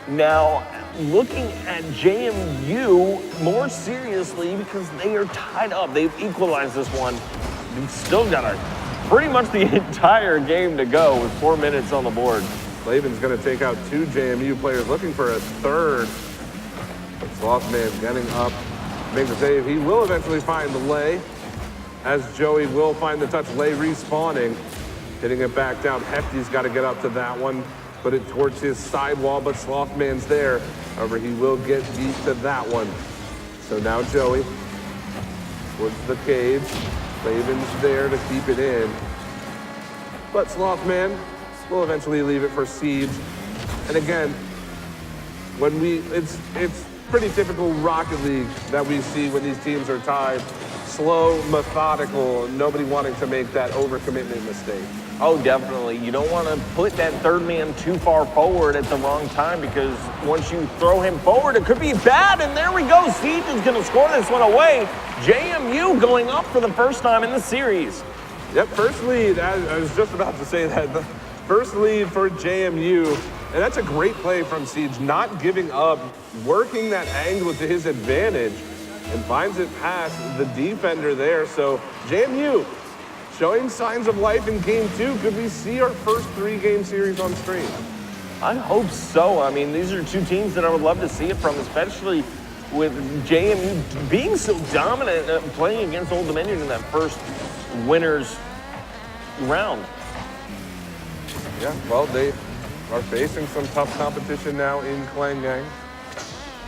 now looking at JMU more seriously because they are tied up. They've equalized this one. They've still got to pretty much the entire game to go with 4 minutes on the board. Klaven's going to take out 2 JMU players, looking for a third. Slothman getting up, makes a save. He will eventually find the lay, as Joey will find the touch. Lay respawning, hitting it back down. Hefty's got to get up to that one, put it towards his sidewall, but Slothman's there. However, he will get beat to that one. So now Joey towards the cage. Klaven's there to keep it in, but Slothman will eventually leave it for Siege. And again, when it's pretty typical Rocket League that we see when these teams are tied. Slow, methodical, nobody wanting to make that overcommitment mistake. Oh, definitely. You don't want to put that third man too far forward at the wrong time, because once you throw him forward, it could be bad. And there we go. Siege is going to score this one away. JMU going up for the first time in the series. Yep, first lead. I was just about to say that. The first lead for JMU. And that's a great play from Siege, not giving up, working that angle to his advantage, and finds it past the defender there. So JMU showing signs of life in game 2. Could we see our first 3-game series on stream? I hope so. I mean, these are 2 teams that I would love to see it from, especially with JMU being so dominant playing against Old Dominion in that first winners round. Yeah, well, they are facing some tough competition now in Klangang.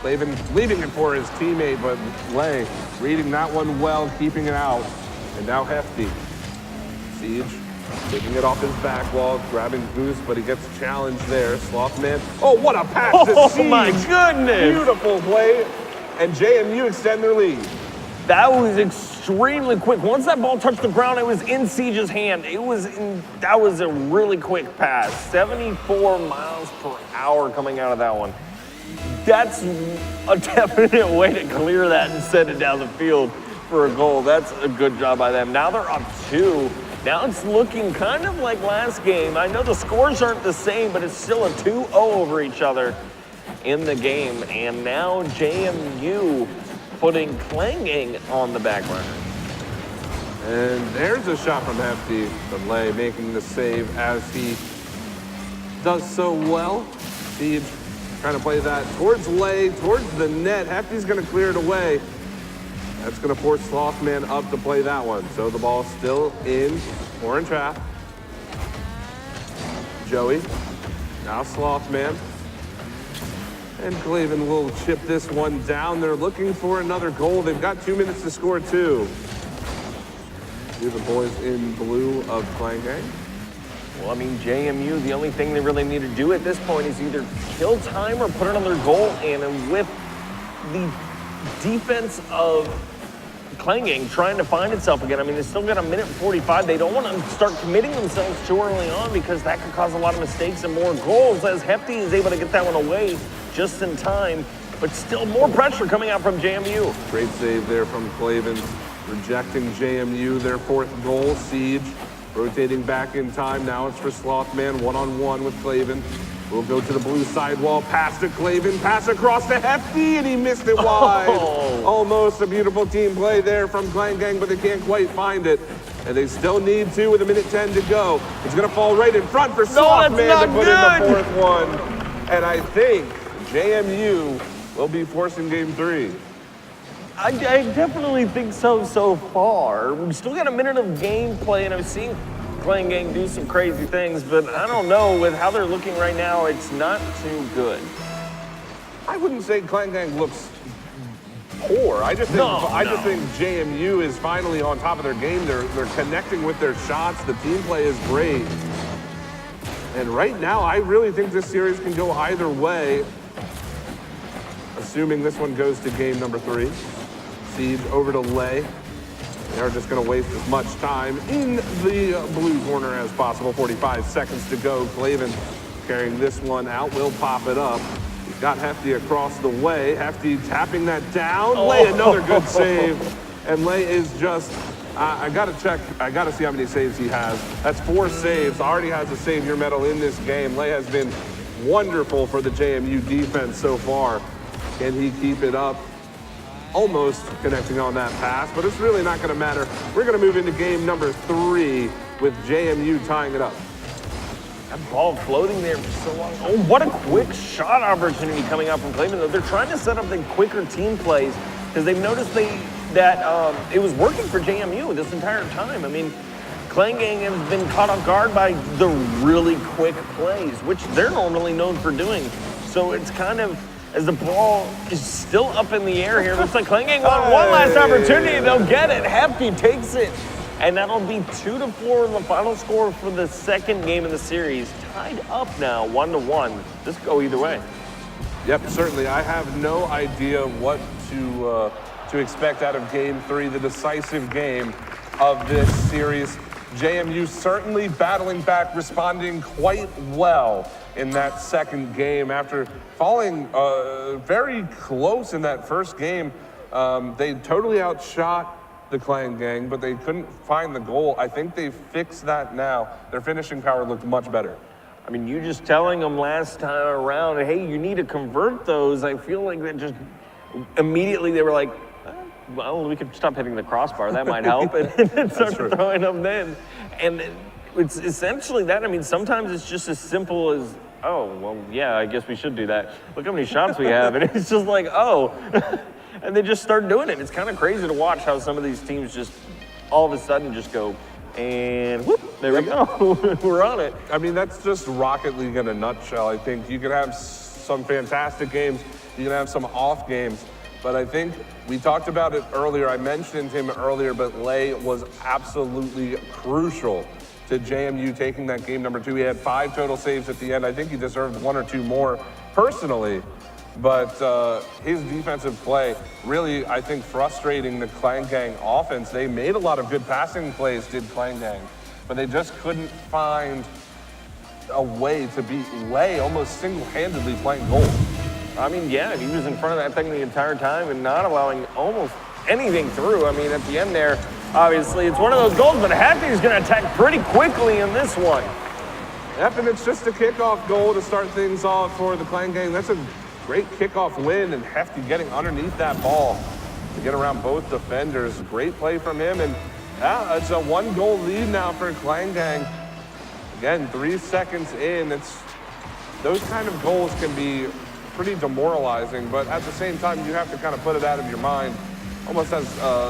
Klaven leaving it for his teammate, but Lay reading that one well, keeping it out. And now Hefty. Siege taking it off his back wall, grabbing Goose, but he gets challenged there. Slothman. Oh, what a pass to Siege! Oh my goodness! Beautiful play. And JMU extend their lead. That was extremely quick. Once that ball touched the ground, it was in Siege's hand. That was a really quick pass. 74 miles per hour coming out of that one. That's a definite way to clear that and send it down the field for a goal. That's a good job by them. Now they're up 2. Now it's looking kind of like last game. I know the scores aren't the same, but it's still a 2-0 over each other in the game. And now JMU putting Klangang on the back burner. And there's a shot from Hefty, but Lay making the save as he does so well. Siege trying to play that towards Lay, towards the net. Hefty's going to clear it away. That's going to force Slothman up to play that one. So the ball's still in orange half. Joey, now Slothman. And Klaven will chip this one down. They're looking for another goal. They've got 2 minutes to score 2. Do the boys in blue of Klangang. Well, I mean, JMU, the only thing they really need to do at this point is either kill time or put another goal in. And with the defense of Klangang trying to find itself again, I mean, they still got 1:45. They don't want to start committing themselves too early on, because that could cause a lot of mistakes and more goals, as Hefty is able to get that one away just in time. But still more pressure coming out from JMU. Great save there from Klaven, rejecting JMU, their 4th goal. Siege rotating back in time. Now it's for Slothman, one-on-one with Klaven. We'll go to the blue sidewall, pass to Klaven, pass across to Hefty, and he missed it wide. Oh. Almost a beautiful team play there from Klangang, but they can't quite find it. And they still need to with 1:10 to go. It's gonna fall right in front for Slothman to put in the 4th one. And I think JMU will be forcing game 3. I definitely think so far. We've still got a minute of gameplay, and I've seen Klangang do some crazy things, but I don't know, with how they're looking right now, it's not too good. I wouldn't say Klangang looks poor. I just think JMU is finally on top of their game. They're connecting with their shots. The team play is great. And right now, I really think this series can go either way, assuming this one goes to game number 3. Siege over to Lay. They're just going to waste as much time in the blue corner as possible. 45 seconds to go. Klaven carrying this one out, will pop it up. He's got Hefty across the way. Hefty tapping that down. Oh. Lay, another good save. And Lay is just, I got to check. I got to see how many saves he has. That's 4 saves. Already has a Savior medal in this game. Lay has been wonderful for the JMU defense so far. Can he keep it up? Almost connecting on that pass, but it's really not going to matter. We're going to move into game number 3. with JMU tying it up. That ball floating there for so long. Oh, what a quick shot opportunity coming out from Clayton. They're trying to set up the quicker team plays because they've noticed that it was working for JMU this entire time. I mean, Klangang has been caught off guard by the really quick plays, which they're normally known for doing. So it's kind of, as the ball is still up in the air here, looks like Klangang won one last opportunity. They'll get it. Hefty takes it. And that'll be 2-4 in the final score for the second game of the series. Tied up now, 1-1. This could go either way. Yep, certainly. I have no idea what to expect out of Game 3, the decisive game of this series. JMU certainly battling back, responding quite well in that second game. After falling very close in that first game, they totally outshot the Klangang, but they couldn't find the goal. I think they fixed that now. Their finishing power looked much better. I mean, you just telling them last time around, hey, you need to convert those. I feel like that just immediately they were like, well, we could stop hitting the crossbar. That might help. And start throwing them then. And it's essentially that. I mean, sometimes it's just as simple as, oh, well, yeah, I guess we should do that. Look how many shots we have. And it's just like, oh. And they just start doing it. It's kind of crazy to watch how some of these teams just all of a sudden just go, and whoop, there we go. We're on it. I mean, that's just Rocket League in a nutshell. I think you can have some fantastic games. You can have some off games. But I think we talked about it earlier. I mentioned him earlier, but Lay was absolutely crucial to JMU taking that game number 2. He had 5 total saves at the end. I think he deserved 1 or 2 more personally. But his defensive play really, I think, frustrating the Klangang offense. They made a lot of good passing plays, did Klangang, but they just couldn't find a way to beat Lay almost single-handedly playing goal. I mean, yeah, he was in front of that thing the entire time and not allowing almost anything through. I mean, at the end there, obviously, it's one of those goals, but Hefty's going to attack pretty quickly in this one. Yep, and it's just a kickoff goal to start things off for the Klangang. That's a great kickoff win, and Hefty getting underneath that ball to get around both defenders. Great play from him, and it's a 1-goal lead now for Klangang. Again, 3 seconds in. Those kind of goals can be pretty demoralizing, but at the same time, you have to kind of put it out of your mind, almost as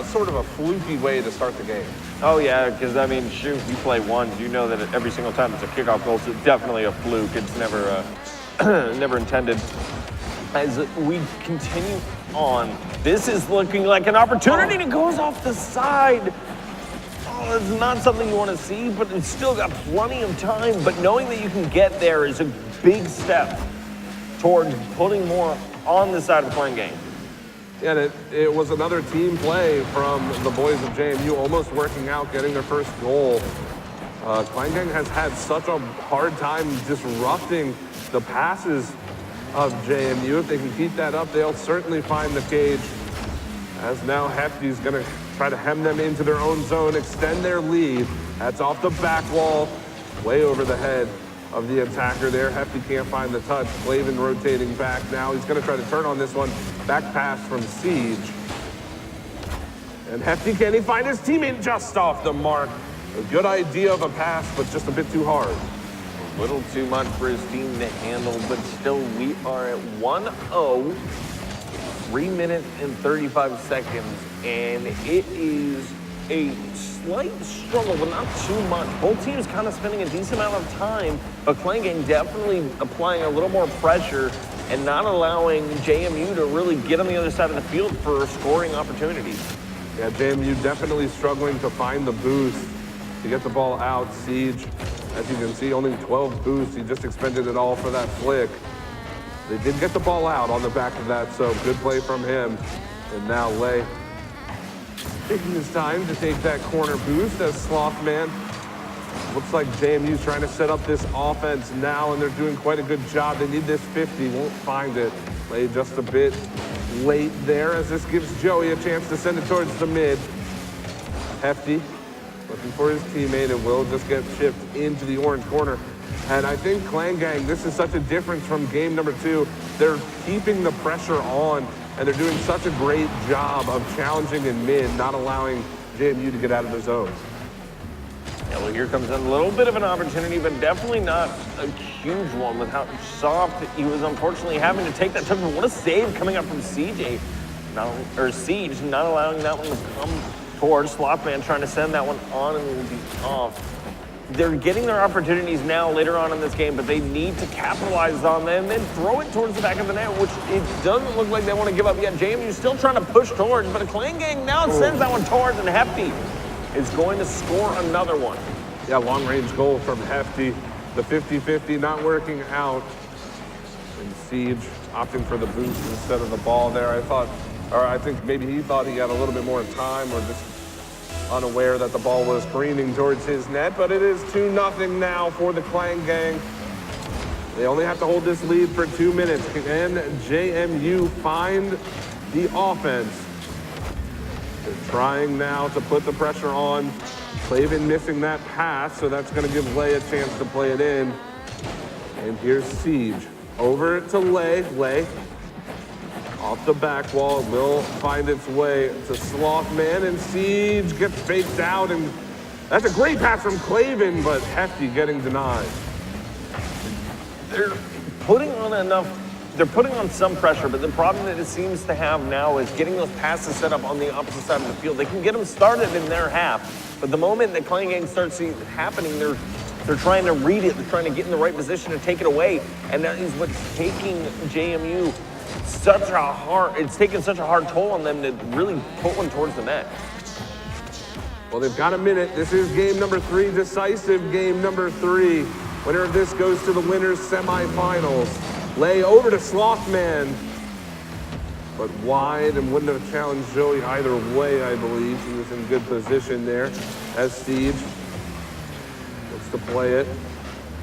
sort of a fluky way to start the game. Oh yeah, because I mean, shoot, you play ones, you know that every single time it's a kickoff goal, so it's definitely a fluke. It's never, never intended. As we continue on, this is looking like an opportunity that goes off the side. Oh, it's not something you want to see, but it's still got plenty of time. But knowing that you can get there is a big step towards putting more on the side of the Klangang. Yeah, it was another team play from the boys of JMU, almost working out, getting their first goal. Klangang has had such a hard time disrupting the passes of JMU. If they can keep that up, they'll certainly find the cage. As now Hefty's gonna try to hem them into their own zone, extend their lead. That's off the back wall, way over the head of the attacker there. Hefty can't find the touch. Clavin rotating back now. He's gonna try to turn on this one. Back pass from Siege. And Hefty, can he find his teammate just off the mark? A good idea of a pass, but just a bit too hard. A little too much for his team to handle, but still we are at 1-0, 3 minutes and 35 seconds, and it is a slight struggle, but not too much. Both teams kind of spending a decent amount of time, but Klangang definitely applying a little more pressure and not allowing JMU to really get on the other side of the field for scoring opportunities. Yeah, JMU definitely struggling to find the boost to get the ball out. Siege, as you can see, only 12 boosts. He just expended it all for that flick. They did get the ball out on the back of that, so good play from him. And now Lay taking his time to take that corner boost as Slothman. Looks like JMU's trying to set up this offense now, and they're doing quite a good job. They need this 50, won't find it. Lay just a bit late there as this gives Joey a chance to send it towards the mid. Hefty looking for his teammate, and will just get chipped into the orange corner. And I think Klangang, this is such a difference from game number 2. They're keeping the pressure on, and they're doing such a great job of challenging in mid, not allowing JMU to get out of their zone. Yeah, well, here comes a little bit of an opportunity, but definitely not a huge one with how soft he was unfortunately having to take that took. What a save coming up from Siege, not allowing that one to come towards Slothman, trying to send that one on and it will be off. They're getting their opportunities now later on in this game, but they need to capitalize on them and then throw it towards the back of the net, which it doesn't look like they want to give up yet. JMU's still trying to push towards, but a Clan Gang now sends that one towards, and Hefty is going to score another one. Yeah, long-range goal from Hefty. The 50-50 not working out. And Siege opting for the boost instead of the ball there. I think maybe he thought he had a little bit more time, or just unaware that the ball was careening towards his net, but it is 2-0 now for the Clan Gang. They only have to hold this lead for 2 minutes. Can JMU find the offense? They're trying now to put the pressure on. Clavin missing that pass, so that's going to give Lay a chance to play it in. And here's Siege. Over to Lay. Lay off the back wall, will find its way to Slothman, and Siege gets faked out, and that's a great pass from Clavin, but Hefty getting denied. They're putting on some pressure, but the problem that it seems to have now is getting those passes set up on the opposite side of the field. They can get them started in their half, but the moment that Clan Gang starts seeing it happening, they're trying to read it, they're trying to get in the right position to take it away, and that is what's taking JMU it's taken such a hard toll on them to really put one towards the net. Well, they've got a minute. This is game number 3, decisive game number 3. Winner of this goes to the winners semifinals. Lay over to Slothman, but wide and wouldn't have challenged Joey either way, I believe. He was in good position there as Siege looks to play it.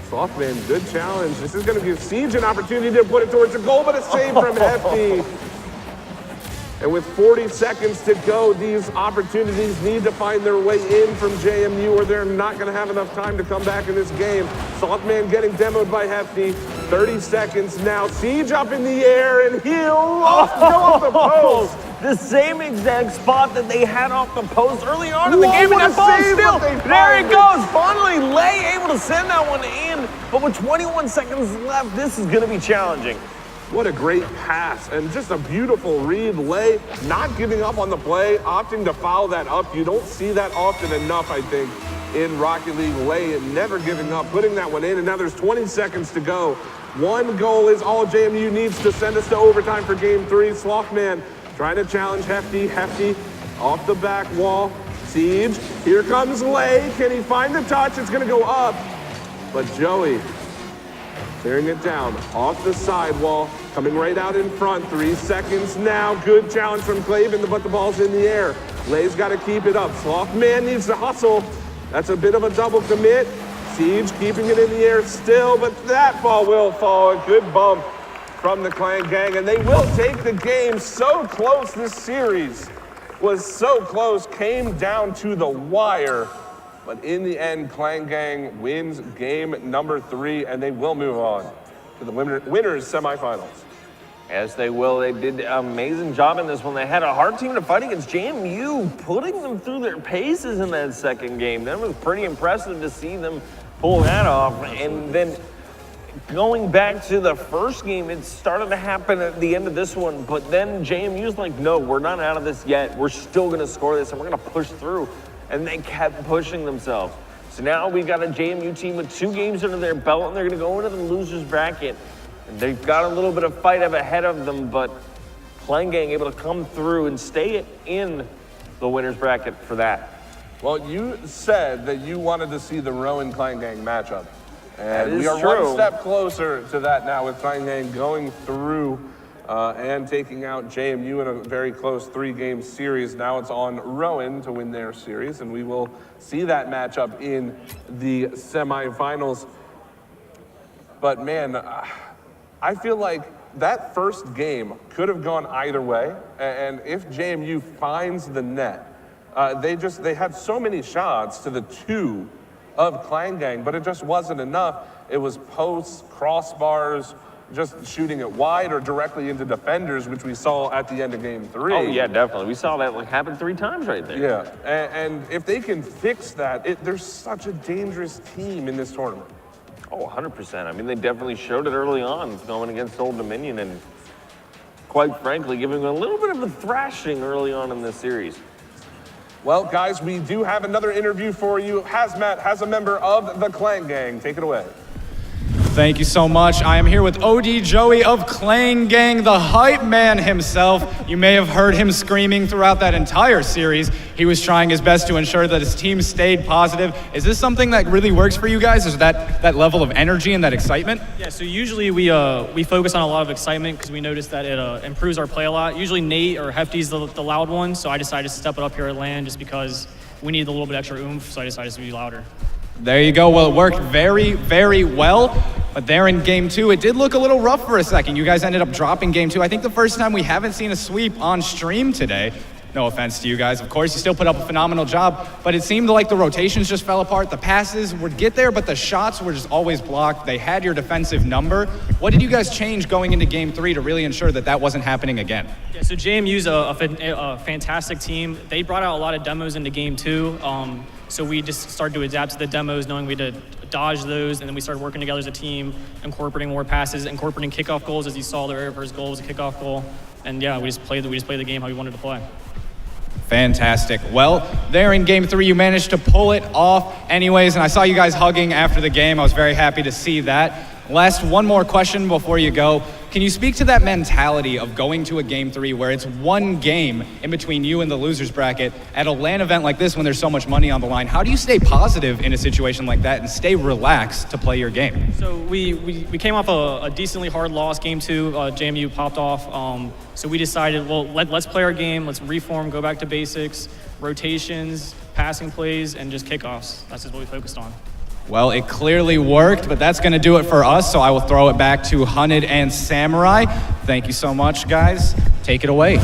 Slothman, good challenge. This is going to give Siege an opportunity to put it towards the goal, but a save from Hefty. And with 40 seconds to go, these opportunities need to find their way in from JMU, or they're not going to have enough time to come back in this game. Slothman getting demoed by Hefty. 30 seconds now. Siege up in the air, and he'll go off the post. The same exact spot that they had off the post early on in the game, and that ball still, there it goes. Finally, Lay able to send that one in, but with 21 seconds left, this is going to be challenging. What a great pass, and just a beautiful read. Lay not giving up on the play, opting to foul that up. You don't see that often enough, I think, in Rocket League. Lay never giving up, putting that one in, and now there's 20 seconds to go. One goal is all JMU needs to send us to overtime for game 3. Slothman trying to challenge Hefty. Hefty off the back wall. Siege, here comes Lay. Can he find the touch? It's going to go up, but Joey clearing it down off the sidewall, coming right out in front. 3 seconds now. Good challenge from Clavin, but the ball's in the air. Lay's got to keep it up. Slothman needs to hustle. That's a bit of a double commit. Siege keeping it in the air still, but that ball will fall. A good bump from the Clan Gang, and they will take the game. So close. This series was so close, came down to the wire. But in the end, Clan Gang wins game number 3, and they will move on to the winners semifinals. Yes, they will. They did an amazing job in this one. They had a hard team to fight against. JMU putting them through their paces in that second game. That was pretty impressive to see them pull that off. And then going back to the first game, it started to happen at the end of this one. But then JMU's like, no, we're not out of this yet. We're still going to score this, and we're going to push through. And they kept pushing themselves. So now we've got a JMU team with 2 games under their belt, and they're going to go into the losers bracket. And they've got a little bit of fight ahead of them, but Clan Gang able to come through and stay in the winners bracket for that. Well, you said that you wanted to see the Rowan Clan Gang matchup. And we are true. one step closer to that now, with Clan Gang going through and taking out JMU in a very close 3-game series. Now it's on Rowan to win their series, and we will see that matchup in the semifinals. But man, I feel like that first game could have gone either way, and if JMU finds the net, they had so many shots to the 2 of Clan Gang, but it just wasn't enough. It was posts, crossbars, just shooting it wide or directly into defenders, which we saw at the end of game 3. Oh yeah, definitely. We saw that happen 3 times right there. Yeah, and if they can fix that, they're such a dangerous team in this tournament. Oh, 100%. I mean, they definitely showed it early on going against Old Dominion and quite frankly, giving them a little bit of a thrashing early on in this series. Well, guys, we do have another interview for you. Hazmat has a member of the Clan Gang. Take it away. Thank you so much. I am here with OD Joey of Clan Gang, the hype man himself. You may have heard him screaming throughout that entire series. He was trying his best to ensure that his team stayed positive. Is this something that really works for you guys? Is that level of energy and that excitement? Yeah, so usually we focus on a lot of excitement because we notice that it improves our play a lot. Usually Nate or Hefty's the loud one, so I decided to step it up here at LAN just because we needed a little bit extra oomph, so I decided to be louder. There you go. Well, it worked very, very well. But there in game 2, it did look a little rough for a second. You guys ended up dropping game 2. I think the first time we haven't seen a sweep on stream today. No offense to you guys, of course. You still put up a phenomenal job, but it seemed like the rotations just fell apart. The passes would get there, but the shots were just always blocked. They had your defensive number. What did you guys change going into game 3 to really ensure that that wasn't happening again? Yeah, so JMU's a fantastic team. They brought out a lot of demos into game 2. So we just started to adapt to the demos, knowing we had to dodge those, and then we started working together as a team, incorporating more passes, incorporating kickoff goals. As you saw, the very first goal was a kickoff goal, and yeah, we just played the game how we wanted to play. Fantastic. Well, there in game 3, you managed to pull it off anyways, and I saw you guys hugging after the game. I was very happy to see that. Last, one more question before you go. Can you speak to that mentality of going to a game 3 where it's one game in between you and the losers bracket at a LAN event like this when there's so much money on the line? How do you stay positive in a situation like that and stay relaxed to play your game? So we came off a decently hard loss, game 2. JMU popped off. So we decided, well, let's play our game. Let's reform, go back to basics, rotations, passing plays, and just kickoffs. That's just what we focused on. Well, it clearly worked, but that's going to do it for us, so I will throw it back to Hunted and Samurai. Thank you so much, guys. Take it away.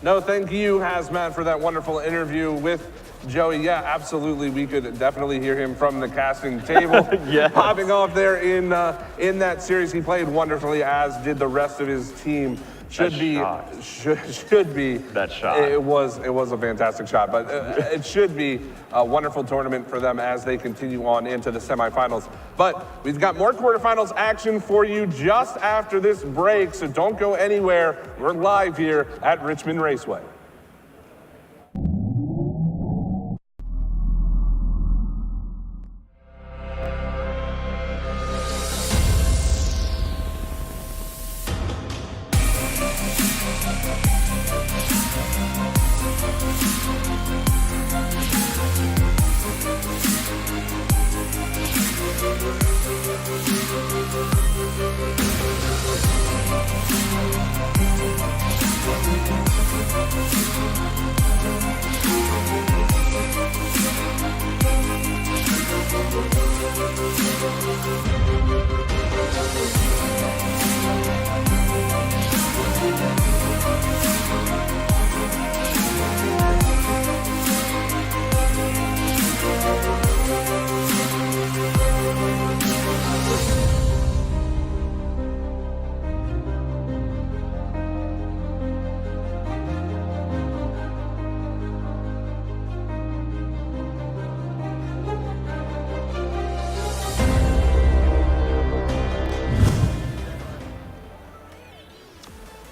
No, thank you, Hazmat, for that wonderful interview with Joey. Yeah, absolutely. We could definitely hear him from the casting table. Yes. Popping off there in that series. He played wonderfully, as did the rest of his team. Should be that shot. It was a fantastic shot, but it should be a wonderful tournament for them as they continue on into the semifinals. But we've got more quarterfinals action for you just after this break, so don't go anywhere. We're live here at Richmond Raceway.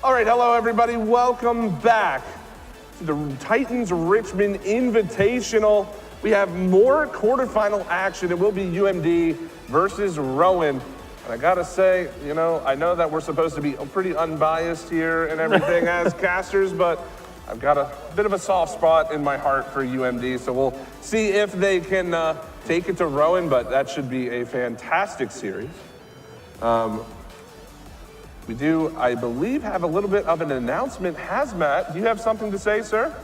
All right, hello everybody. Welcome back to the Titans Richmond Invitational. We have more quarterfinal action. It will be UMD versus Rowan. And I gotta say, you know, I know that we're supposed to be pretty unbiased here and everything as casters, but I've got a bit of a soft spot in my heart for UMD. So we'll see if they can take it to Rowan, but that should be a fantastic series. We do, I believe, have a little bit of an announcement. Hazmat, do you have something to say, sir?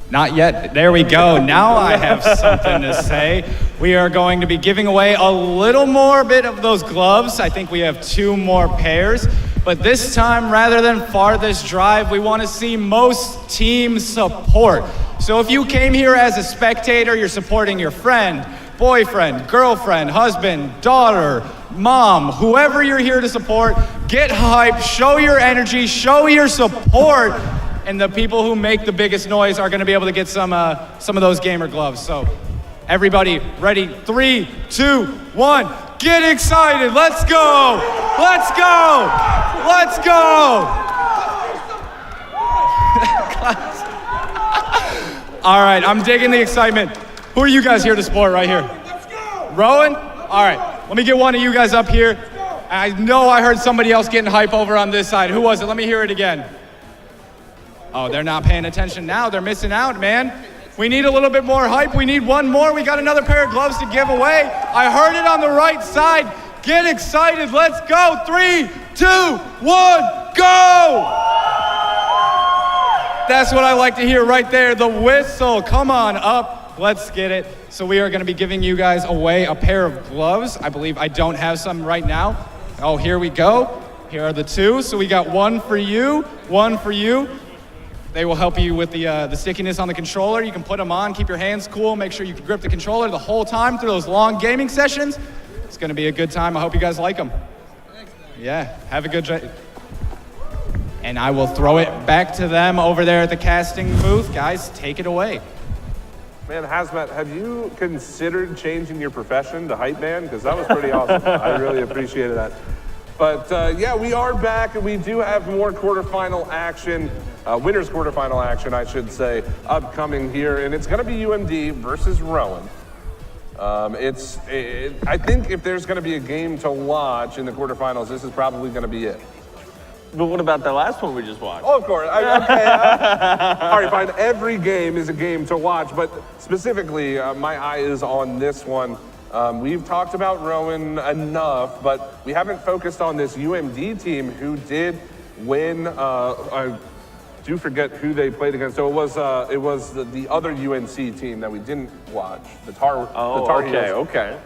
Not yet. There we go. Now I have something to say. We are going to be giving away a little more bit of those gloves. I think we have 2 more pairs. But this time, rather than farthest drive, we want to see most team support. So if you came here as a spectator, you're supporting your friend, boyfriend, girlfriend, husband, daughter, mom, whoever you're here to support, get hyped, show your energy, show your support, and the people who make the biggest noise are gonna be able to get some of those gamer gloves. So everybody ready? 3, 2, 1, get excited, let's go! Let's go! Let's go! All right, I'm digging the excitement. Who are you guys here to support right here? Rowan? All right, let me get one of you guys up here. I know I heard somebody else getting hype over on this side. Who was it? Let me hear it again. Oh, they're not paying attention now. They're missing out, man. We need a little bit more hype. We need one more. We got another pair of gloves to give away. I heard it on the right side. Get excited. Let's go. 3, 2, 1, go! That's what I like to hear right there. The whistle. Come on up. Let's get it. So we are going to be giving you guys away a pair of gloves. I believe I don't have some right now. Oh, here we go. Here are the two. So we got one for you, one for you. They will help you with the stickiness on the controller. You can put them on, keep your hands cool, make sure you can grip the controller the whole time through those long gaming sessions. It's gonna be a good time. I hope you guys like them. Yeah, have a good day. And I will throw it back to them over there at the casting booth. Guys, take it away. Man, Hazmat, have you considered changing your profession to hype man? Because that was pretty awesome. I really appreciated that. But yeah, we are back, and we do have more quarterfinal action, winners quarterfinal action, I should say, upcoming here, and it's going to be UMD versus Rowan. I think if there's going to be a game to watch in the quarterfinals, this is probably going to be it. But what about the last one we just watched? Oh, of course. All right, fine. Every game is a game to watch, but specifically, my eye is on this one. We've talked about Rowan enough, but we haven't focused on this UMD team who did win. I do forget who they played against. So it was the other UNC team that we didn't watch, the Tar Heels. Okay.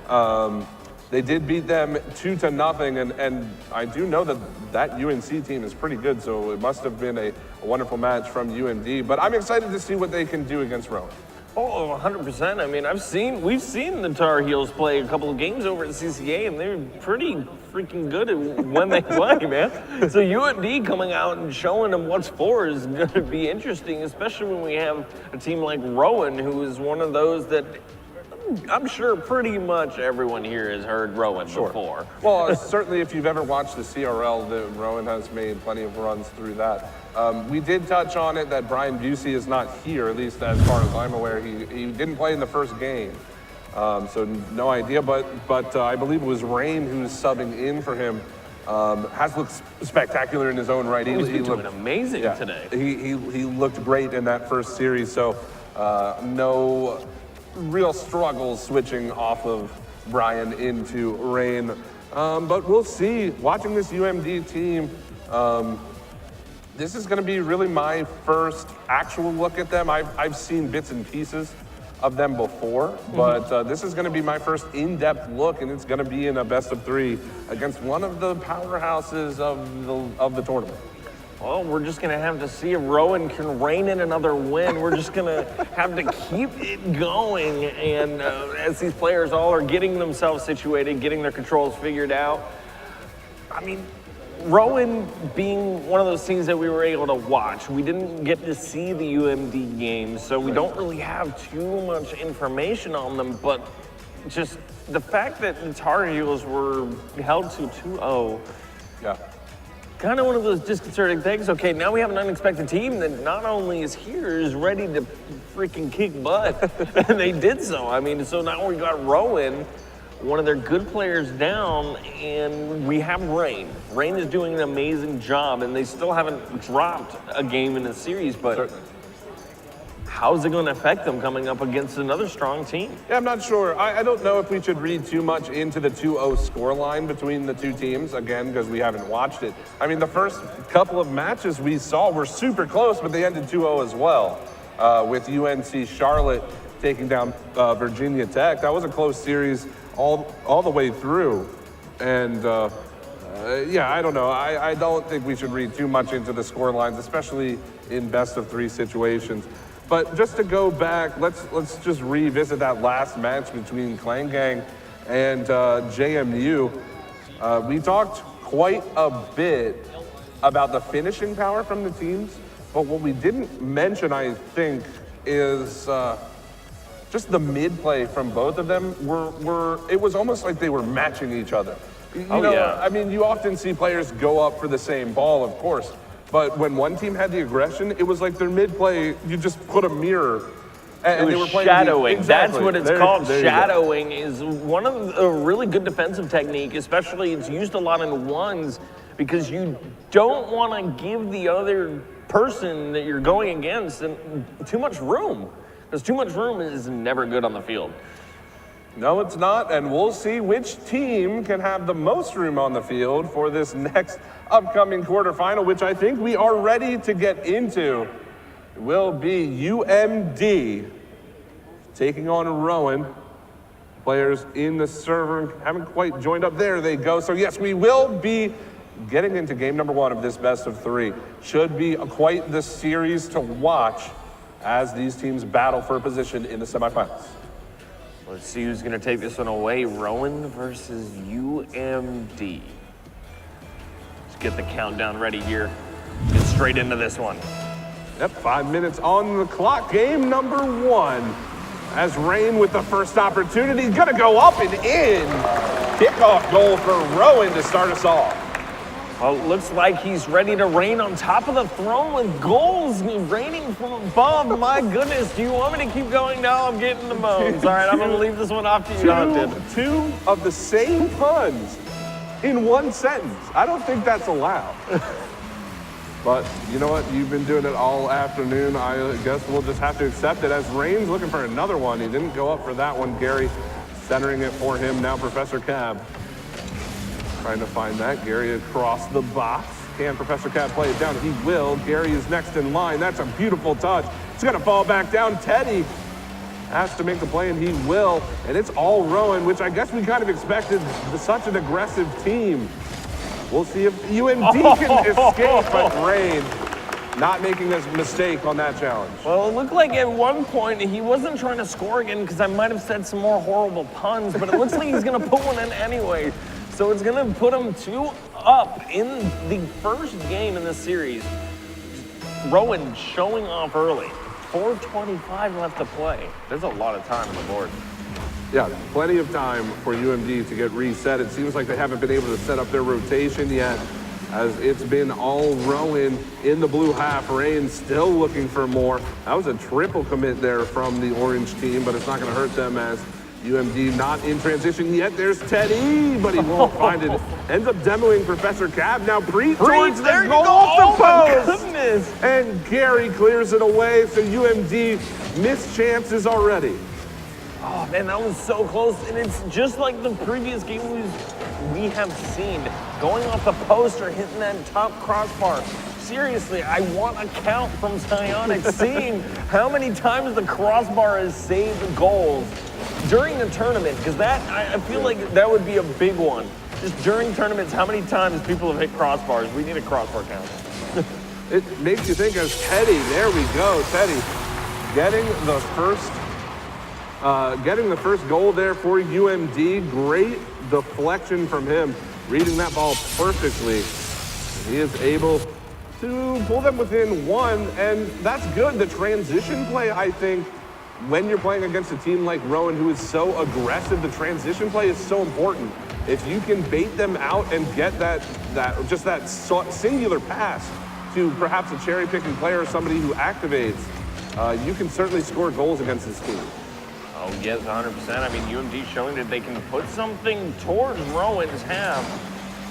They did beat them 2-0, and I do know that UNC team is pretty good, so it must have been a wonderful match from UMD. But I'm excited to see what they can do against Rowan. Oh, 100%. I mean, we've seen the Tar Heels play a couple of games over at CCA, and they're pretty freaking good at when they play, man. So UMD coming out and showing them what's for is going to be interesting, especially when we have a team like Rowan, who is one of those that I'm sure pretty much everyone here has heard Rowan before. Well, certainly if you've ever watched the CRL, Rowan has made plenty of runs through that. We did touch on it that Brian Busey is not here, at least as far as I'm aware. He didn't play in the first game, so no idea. But I believe it was Rain who's subbing in for him. Has looked spectacular in his own right. He looked amazing today. He looked great in that first series, so no real struggles switching off of Brian into Rain. But we'll see. Watching this UMD team, this is going to be really my first actual look at them. I've seen bits and pieces of them before, but this is going to be my first in-depth look, and it's going to be in a best-of-3 against one of the powerhouses of the tournament. Well, we're just going to have to see if Rowan can rein in another win. We're just going to have to keep it going. And as these players all are getting themselves situated, getting their controls figured out, I mean, Rowan being one of those teams that we were able to watch, we didn't get to see the UMD games, so we don't really have too much information on them, but just the fact that the Tar Heels were held to 2-0. Yeah. Kind of one of those disconcerting things. Okay, now we have an unexpected team that not only is here, is ready to freaking kick butt, and they did so. I mean, so now we got Rowan, one of their good players down, and we have Rain. Rain is doing an amazing job, and they still haven't dropped a game in the series, but certainly. How's it going to affect them coming up against another strong team? Yeah, I'm not sure. I don't know if we should read too much into the 2-0 scoreline between the two teams, again, because we haven't watched it. I mean, the first couple of matches we saw were super close, but they ended 2-0 as well, with UNC Charlotte taking down Virginia Tech. That was a close series all the way through. And yeah, I don't know. I don't think we should read too much into the scorelines, especially in best-of-3 situations. But just to go back, let's just revisit that last match between Clan Gang and JMU. We talked quite a bit about the finishing power from the teams, but what we didn't mention, I think, is just the mid-play from both of them. It was almost like they were matching each other. You know, yeah. I mean, you often see players go up for the same ball, of course, but when one team had the aggression, it was like their mid-play, you just put a mirror. And it they was were playing shadowing. Exactly. That's what it's There called. you go. Shadowing is one of a really good defensive technique, especially it's used a lot in ones because you don't want to give the other person that you're going against too much room. Because too much room is never good on the field. No, it's not, and we'll see which team can have the most room on the field for this next upcoming quarterfinal, which I think we are ready to get into. It will be UMD taking on Rowan. Players in the server haven't quite joined up. There they go. So yes, we will be getting into game number 1 of this best of 3. Should be quite the series to watch as these teams battle for a position in the semifinals. Let's see who's going to take this one away. Rowan versus UMD. Let's get the countdown ready here. Get straight into this one. Yep, 5 minutes on the clock. Game number 1. As Rain with the first opportunity, gonna go up and in. Kickoff goal for Rowan to start us off. Well, it looks like he's ready to reign on top of the throne with goals raining from above. My goodness, do you want me to keep going now? I'm getting the moans. All right, I'm gonna leave this one off to you, Hunted. Two of the same puns in one sentence. I don't think that's allowed. But you know what? You've been doing it all afternoon. I guess we'll just have to accept it as Rain's looking for another one. He didn't go up for that one. Gary centering it for him. Now Professor Cab trying to find that. Gary across the box. Can Professor Cab play it down? He will. Gary is next in line. That's a beautiful touch. It's going to fall back down. Teddy has to make the play, and he will. And it's all Rowan, which I guess we kind of expected such an aggressive team. We'll see if UMD can escape, but Rain not making a mistake on that challenge. Well, it looked like at one point he wasn't trying to score again because I might have said some more horrible puns, but it looks like he's going to put one in anyway. So it's going to put him 2 up in the first game in this series. Rowan showing off early. 4:25 left to play. There's a lot of time on the board. Yeah, plenty of time for UMD to get reset. It seems like they haven't been able to set up their rotation yet, as it's been all Rowan in the blue half. Rain still looking for more. That was a triple commit there from the orange team, but it's not going to hurt them as UMD not in transition yet. There's Teddy, but he won't find it. Ends up demoing Professor Cab. Now Preet towards the goal off the post. Goodness. And Gary clears it away, so UMD missed chances already. Oh man, that was so close, and it's just like the previous game we have seen. Going off the post or hitting that top crossbar. Seriously, I want a count from Psionic seeing how many times the crossbar has saved goals during the tournament, because that, I feel like that would be a big one. Just during tournaments, how many times people have hit crossbars? We need a crossbar count. It makes you think as Teddy, there we go, Teddy getting the first goal there for UMD. Great deflection from him, reading that ball perfectly. He is able to pull them within 1, and that's good. The transition play, I think, when you're playing against a team like Rowan, who is so aggressive, the transition play is so important. If you can bait them out and get that singular pass to perhaps a cherry-picking player or somebody who activates, you can certainly score goals against this team. Oh yes, 100%. I mean, UMD showing that they can put something towards Rowan's half.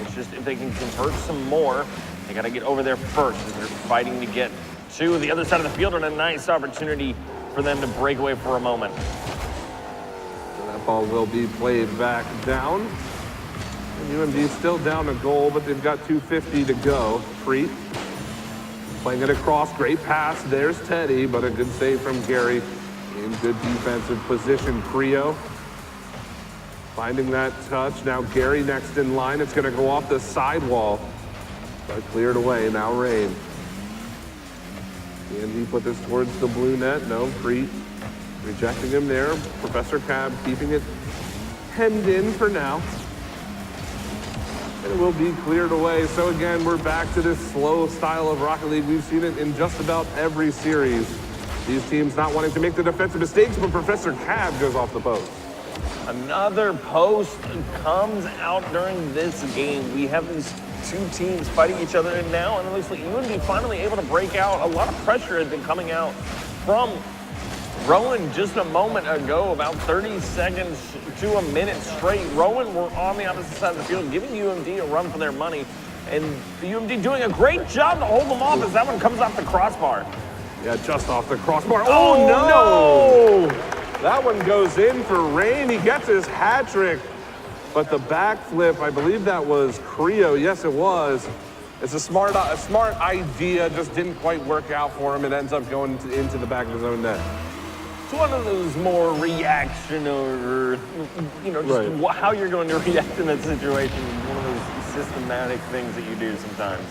It's just if they can convert some more, they got to get over there first as they're fighting to get to the other side of the field, and a nice opportunity for them to break away for a moment. So that ball will be played back down. And UMD still down a goal, but they've got 2:50 to go. Preet playing it across, great pass. There's Teddy, but a good save from Gary in good defensive position. Creo finding that touch. Now Gary next in line. It's going to go off the sidewall, but cleared away. Now Rain. And he put this towards the blue net. No, Preet rejecting him there. Professor Cab keeping it hemmed in for now. And it will be cleared away. So again, we're back to this slow style of Rocket League. We've seen it in just about every series. These teams not wanting to make the defensive mistakes, but Professor Cab goes off the post. Another post comes out during this game. We have these two teams fighting each other, and now, and it looks like UMD finally able to break out. A lot of pressure had been coming out from Rowan just a moment ago, about 30 seconds to a minute straight. Rowan were on the opposite side of the field, giving UMD a run for their money, and UMD doing a great job to hold them off as that one comes off the crossbar. Yeah, just off the crossbar. Oh, no! That one goes in for Rain. He gets his hat trick, but the backflip, I believe that was Creo. Yes, it was. It's a smart idea, just didn't quite work out for him. It ends up going into the back of his own net. It's one of those more reaction or, just how you're going to react in that situation. One of those systematic things that you do sometimes.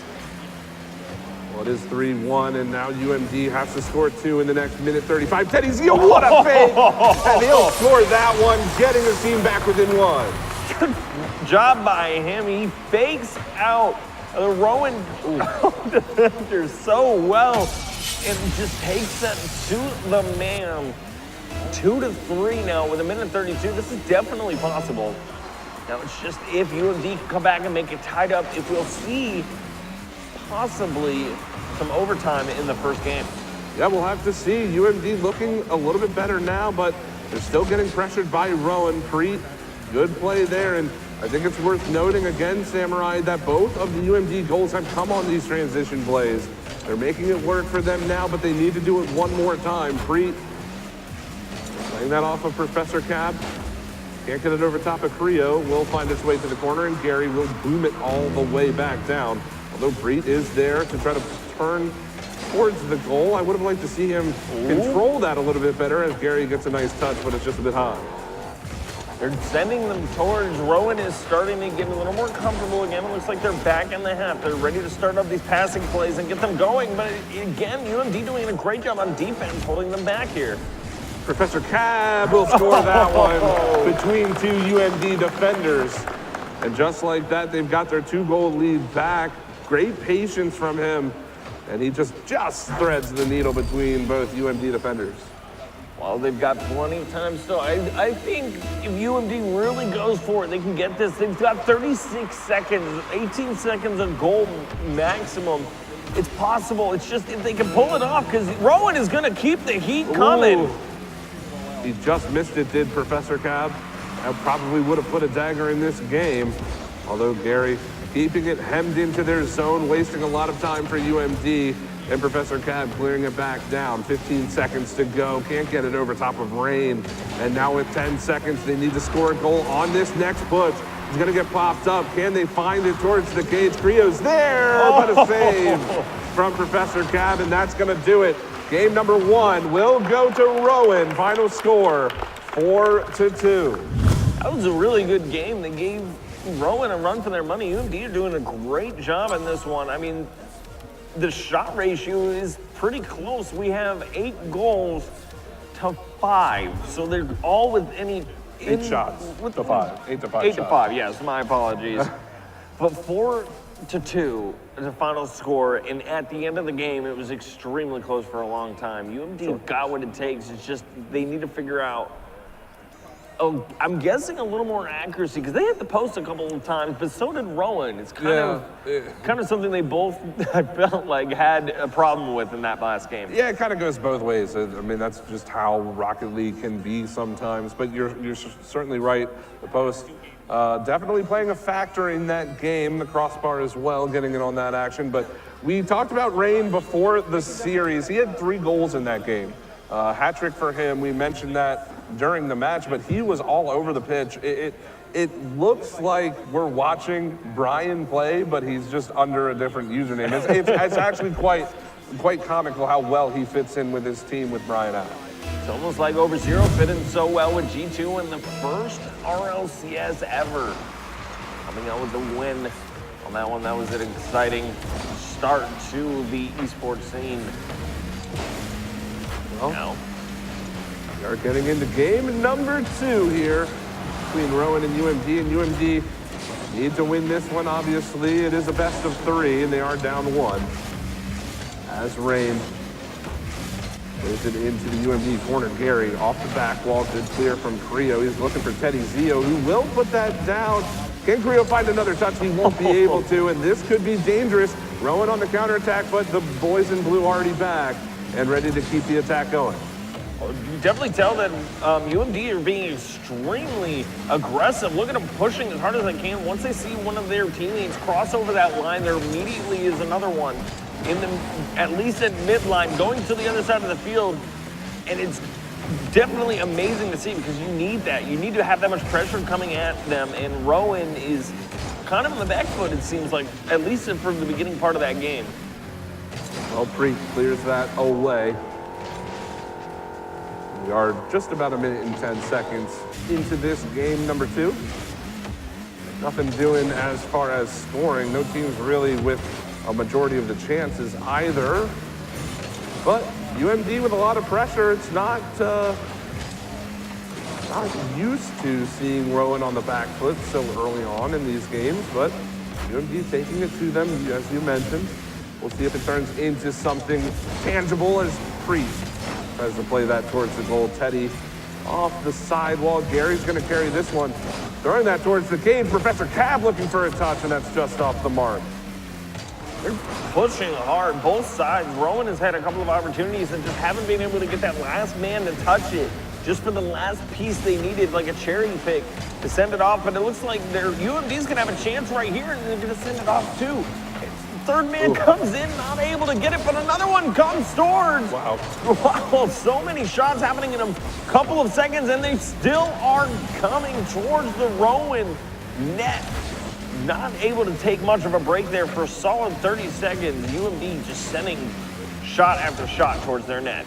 Well, it is 3-1, and now UMD has to score 2 in the next minute 35. Teddy Zeal, what a fake! And he'll score that one, getting his team back within 1. Good job by him. He fakes out the Rowan defender so well and just takes that to the man. 2-3 now with a minute 32. This is definitely possible. Now it's just if UMD can come back and make it tied up, if we'll see possibly some overtime in the first game. Yeah, we'll have to see. UMD looking a little bit better now, but they're still getting pressured by Rowan. Preet, good play there, and I think it's worth noting again, Samurai, that both of the UMD goals have come on these transition plays. They're making it work for them now, but they need to do it one more time. Preet playing that off of Professor Cab. Can't get it over top of Creo. Will find its way to the corner, and Gary will boom it all the way back down. Although Preet is there to try to turn towards the goal, I would have liked to see him control that a little bit better as Gary gets a nice touch, but it's just a bit high. They're sending them towards Rowan is starting to get a little more comfortable again. It looks like they're back in the half. They're ready to start up these passing plays and get them going. But again, UMD doing a great job on defense, holding them back here. Professor Cab will score that one between two UMD defenders. And just like that, they've got their 2-goal lead back. Great patience from him. And he just threads the needle between both UMD defenders. Well, they've got plenty of time still. I think if UMD really goes for it, they can get this. They've got 36 seconds, 18 seconds of goal maximum. It's possible. It's just if they can pull it off, because Rowan is going to keep the heat coming. He just missed it, did Professor Cab. That probably would have put a dagger in this game. Although Gary keeping it hemmed into their zone, wasting a lot of time for UMD. And Professor Cab clearing it back down. 15 seconds to go. Can't get it over top of Rain. And now with 10 seconds, they need to score a goal on this next push. It's going to get popped up. Can they find it towards the cage? Creo's there, but a save from Professor Cab, and that's going to do it. Game number 1 will go to Rowan. Final score, 4-2. That was a really good game. They gave Rowan a run for their money. UMD are doing a great job in this one. I mean, the shot ratio is pretty close. We have 8 goals to 5. So they're all within 8 shots to 5. 8 to 5 8 to 5, yes, my apologies. But 4-2, the final score, and at the end of the game, it was extremely close for a long time. UMD got what it takes. It's just they need to figure out, I'm guessing a little more accuracy, because they hit the post a couple of times, but so did Rowan. It's kind of something they both, I felt like, had a problem with in that last game. Yeah, it kind of goes both ways. I mean, that's just how Rocket League can be sometimes, but you're certainly right. The post definitely playing a factor in that game, the crossbar as well, getting in on that action. But we talked about Rain before the series. He had 3 goals in that game. Hat trick for him. We mentioned that during the match, but he was all over the pitch. It looks like we're watching Brian play, but he's just under a different username. It's actually quite comical how well he fits in with his team with Brian out. It's almost like Over Zero fit in so well with G2 in the first RLCS ever. Coming out with the win on that one. That was an exciting start to the esports scene. now. We are getting into game number 2 here between Rowan and UMD. And UMD need to win this one, obviously. It is a best of 3, and they are down 1. As Rain plays it into the UMD corner. Gary off the back wall, good clear from Creo. He's looking for Teddy Zio, who will put that down. Can Creo find another touch? He won't be able to, and this could be dangerous. Rowan on the counterattack, but the boys in blue already back and ready to keep the attack going. You definitely tell that UMD are being extremely aggressive. Look at them pushing as hard as they can. Once they see one of their teammates cross over that line, there immediately is another one in the, at least at midline, going to the other side of the field. And it's definitely amazing to see because you need that. You need to have that much pressure coming at them. And Rowan is kind of on the back foot, it seems like, at least for the beginning part of that game. Well, Preet clears that away. We are just about 1 minute and 10 seconds into this game number 2. Nothing doing as far as scoring. No teams really with a majority of the chances either. But UMD with a lot of pressure. It's not used to seeing Rowan on the back foot so early on in these games, but UMD taking it to them, as you mentioned. We'll see if it turns into something tangible as Priest tries to play that towards the goal. Teddy off the sidewall. Gary's going to carry this one. Throwing that towards the cage. Professor Cab looking for a touch, and that's just off the mark. They're pushing hard, both sides. Rowan has had a couple of opportunities and just haven't been able to get that last man to touch it. Just for the last piece they needed, like a cherry pick, to send it off. But it looks like UMD's going to have a chance right here, and they're going to send it off too. Third man comes in, not able to get it, but another one comes towards. Wow. Wow, so many shots happening in a couple of seconds, and they still are coming towards the Rowan net. Not able to take much of a break there for a solid 30 seconds. UMD just sending shot after shot towards their net.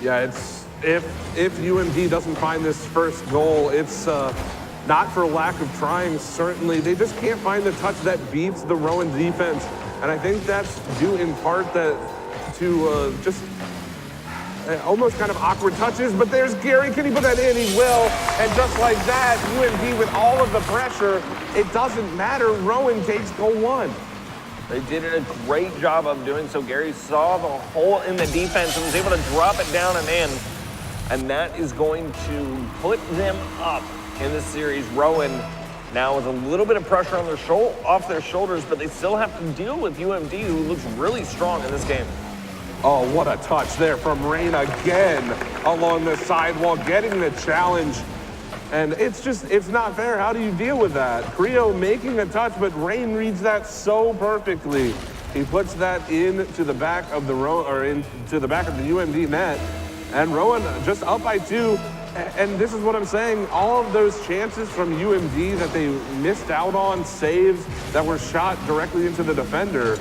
Yeah, it's if UMD doesn't find this first goal, it's not for lack of trying, certainly. They just can't find the touch that beats the Rowan defense. And I think that's due in part to just almost kind of awkward touches. But there's Gary. Can he put that in? He will. And just like that, UMD with all of the pressure, it doesn't matter. Rowan takes goal 1. They did a great job of doing so. Gary saw the hole in the defense and was able to drop it down and in. And that is going to put them up in this series. Rowan now with a little bit of pressure on their off their shoulders, but they still have to deal with UMD, who looks really strong in this game. Oh, what a touch there from Rain again along the sidewall, getting the challenge. And it's not fair. How do you deal with that? Creo making a touch, but Rain reads that so perfectly. He puts that into the back of the into the back of the UMD net, and Rowan just up by 2. And this is what I'm saying, all of those chances from UMD that they missed out on, saves that were shot directly into the defender,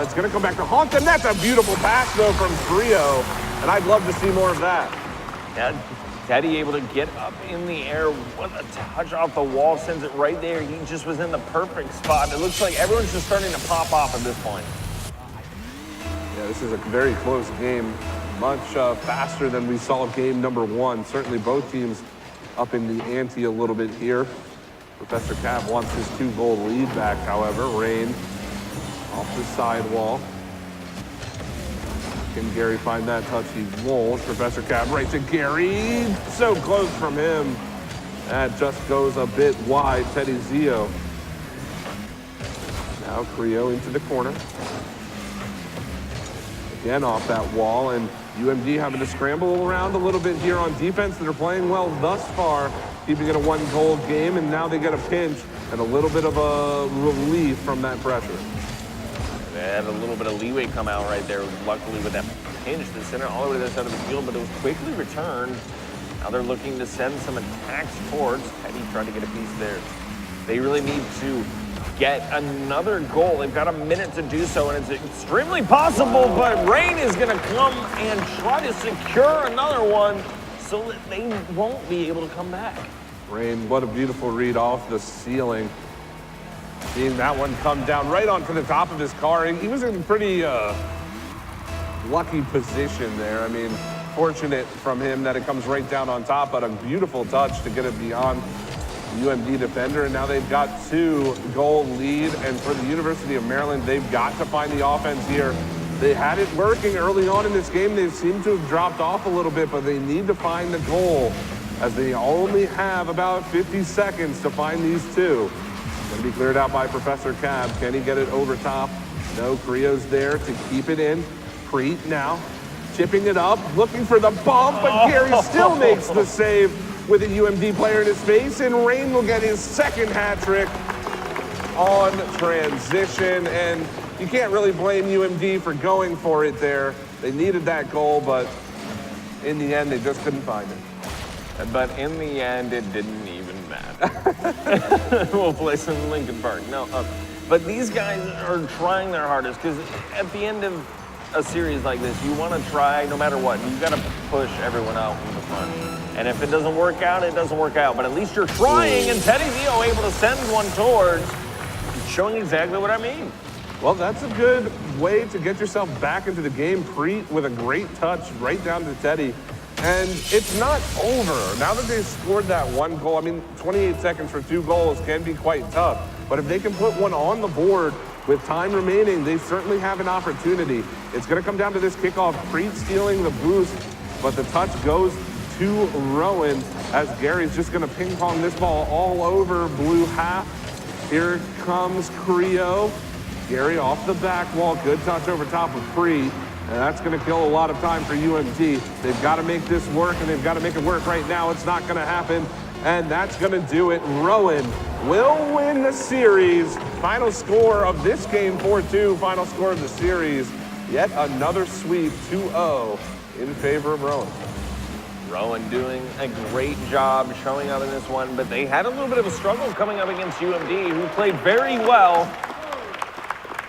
it's going to come back to haunt them. That's a beautiful pass, though, from Creo, and I'd love to see more of that. Yeah, Teddy able to get up in the air with a touch off the wall, sends it right there. He just was in the perfect spot. It looks like everyone's just starting to pop off at this point. Yeah, this is a very close game. Much faster than we saw game number 1. Certainly both teams up in the ante a little bit here. Professor Cab wants his 2-goal lead back, however. Rain off the sidewall. Can Gary find that touch? He won't. Professor Cab right to Gary. So close from him. That just goes a bit wide. Teddy Zio. Now Creo into the corner. Again off that wall, and UMD having to scramble around a little bit here on defense. They're playing well thus far, keeping it a 1-goal game, and now they get a pinch and a little bit of a relief from that pressure. They had a little bit of leeway come out right there, luckily with that pinch that sent it all the way to the side of the field, but it was quickly returned. Now they're looking to send some attacks towards. Teddy tried to get a piece there. They really need to get another goal. They've got a minute to do so, and it's extremely possible, but Rain is going to come and try to secure another one so that they won't be able to come back. Rain, what a beautiful read off the ceiling. Seeing that one come down right onto the top of his car. He was in pretty lucky position there. I mean, fortunate from him that it comes right down on top, but a beautiful touch to get it beyond the UMD defender. And now they've got 2-goal lead. And for the University of Maryland, they've got to find the offense here. They had it working early on in this game. They seem to have dropped off a little bit, but they need to find the goal as they only have about 50 seconds to find these two. Going to be cleared out by Professor Cab. Can he get it over top? No, Creo's there to keep it in. Preet now chipping it up, looking for the bump, but Gary still makes the save with a UMD player in his face, and Rain will get his second hat trick on transition. And you can't really blame UMD for going for it there. They needed that goal, but in the end, they just couldn't find it. But in the end, it didn't even matter. We'll play some Lincoln Park. No, but these guys are trying their hardest, because at the end of a series like this, you want to try no matter what. You've got to push everyone out from the front. And if it doesn't work out, it doesn't work out. But at least you're trying, and Teddy Dio able to send one towards, showing exactly what I mean. Well, that's a good way to get yourself back into the game. Preet with a great touch right down to Teddy. And it's not over. Now that they've scored that 1 goal, I mean, 28 seconds for 2 goals can be quite tough. But if they can put one on the board with time remaining, they certainly have an opportunity. It's going to come down to this kickoff. Preet stealing the boost, but the touch goes to Rowan as Gary's just going to ping pong this ball all over blue half. Here comes Creo. Gary off the back wall. Good touch over top of Preet. And that's going to kill a lot of time for UMD. They've got to make this work, and they've got to make it work right now. It's not going to happen, and that's going to do it. Rowan will win the series. Final score of this game, 4-2. Final score of the series, yet another sweep, 2-0 in favor of Rowan. Rowan doing a great job showing up in this one, but they had a little bit of a struggle coming up against UMD, who played very well.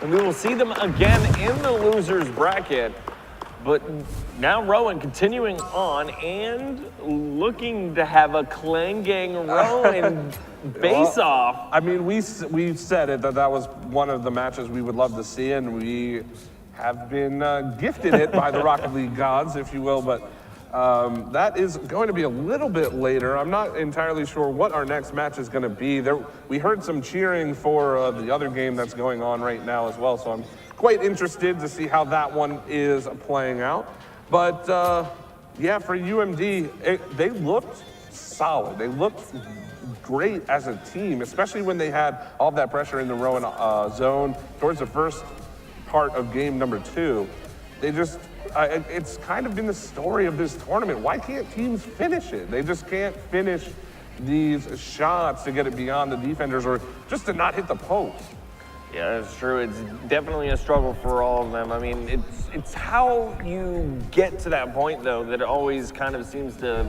And we will see them again in the losers bracket. But now Rowan continuing on and looking to have a clanging Rowan face-off. Well, I mean, we said it that was one of the matches we would love to see, and we have been gifted it by the Rocket League gods, if you will. But that is going to be a little bit later. I'm not entirely sure what our next match is going to be. We heard some cheering for the other game that's going on right now as well, so I'm quite interested to see how that one is playing out. But yeah, for UMD, they looked solid. They looked great as a team, especially when they had all that pressure in the Rowan zone towards the first part of game number 2. They just, it's kind of been the story of this tournament. Why can't teams finish it? They just can't finish these shots to get it beyond the defenders or just to not hit the post. Yeah, that's true. It's definitely a struggle for all of them. I mean, it's how you get to that point, though, that it always kind of seems to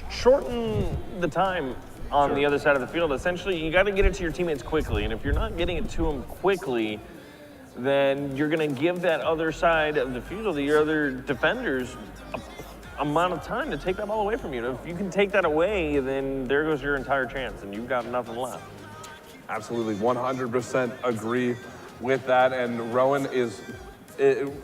shorten the time on the other side of the field. Essentially, you got to get it to your teammates quickly, and if you're not getting it to them quickly, then you're going to give that other side of the field, the other defenders, a amount of time to take that ball away from you. If you can take that away, then there goes your entire chance, and you've got nothing left. Absolutely, 100% agree with that. And Rowan is,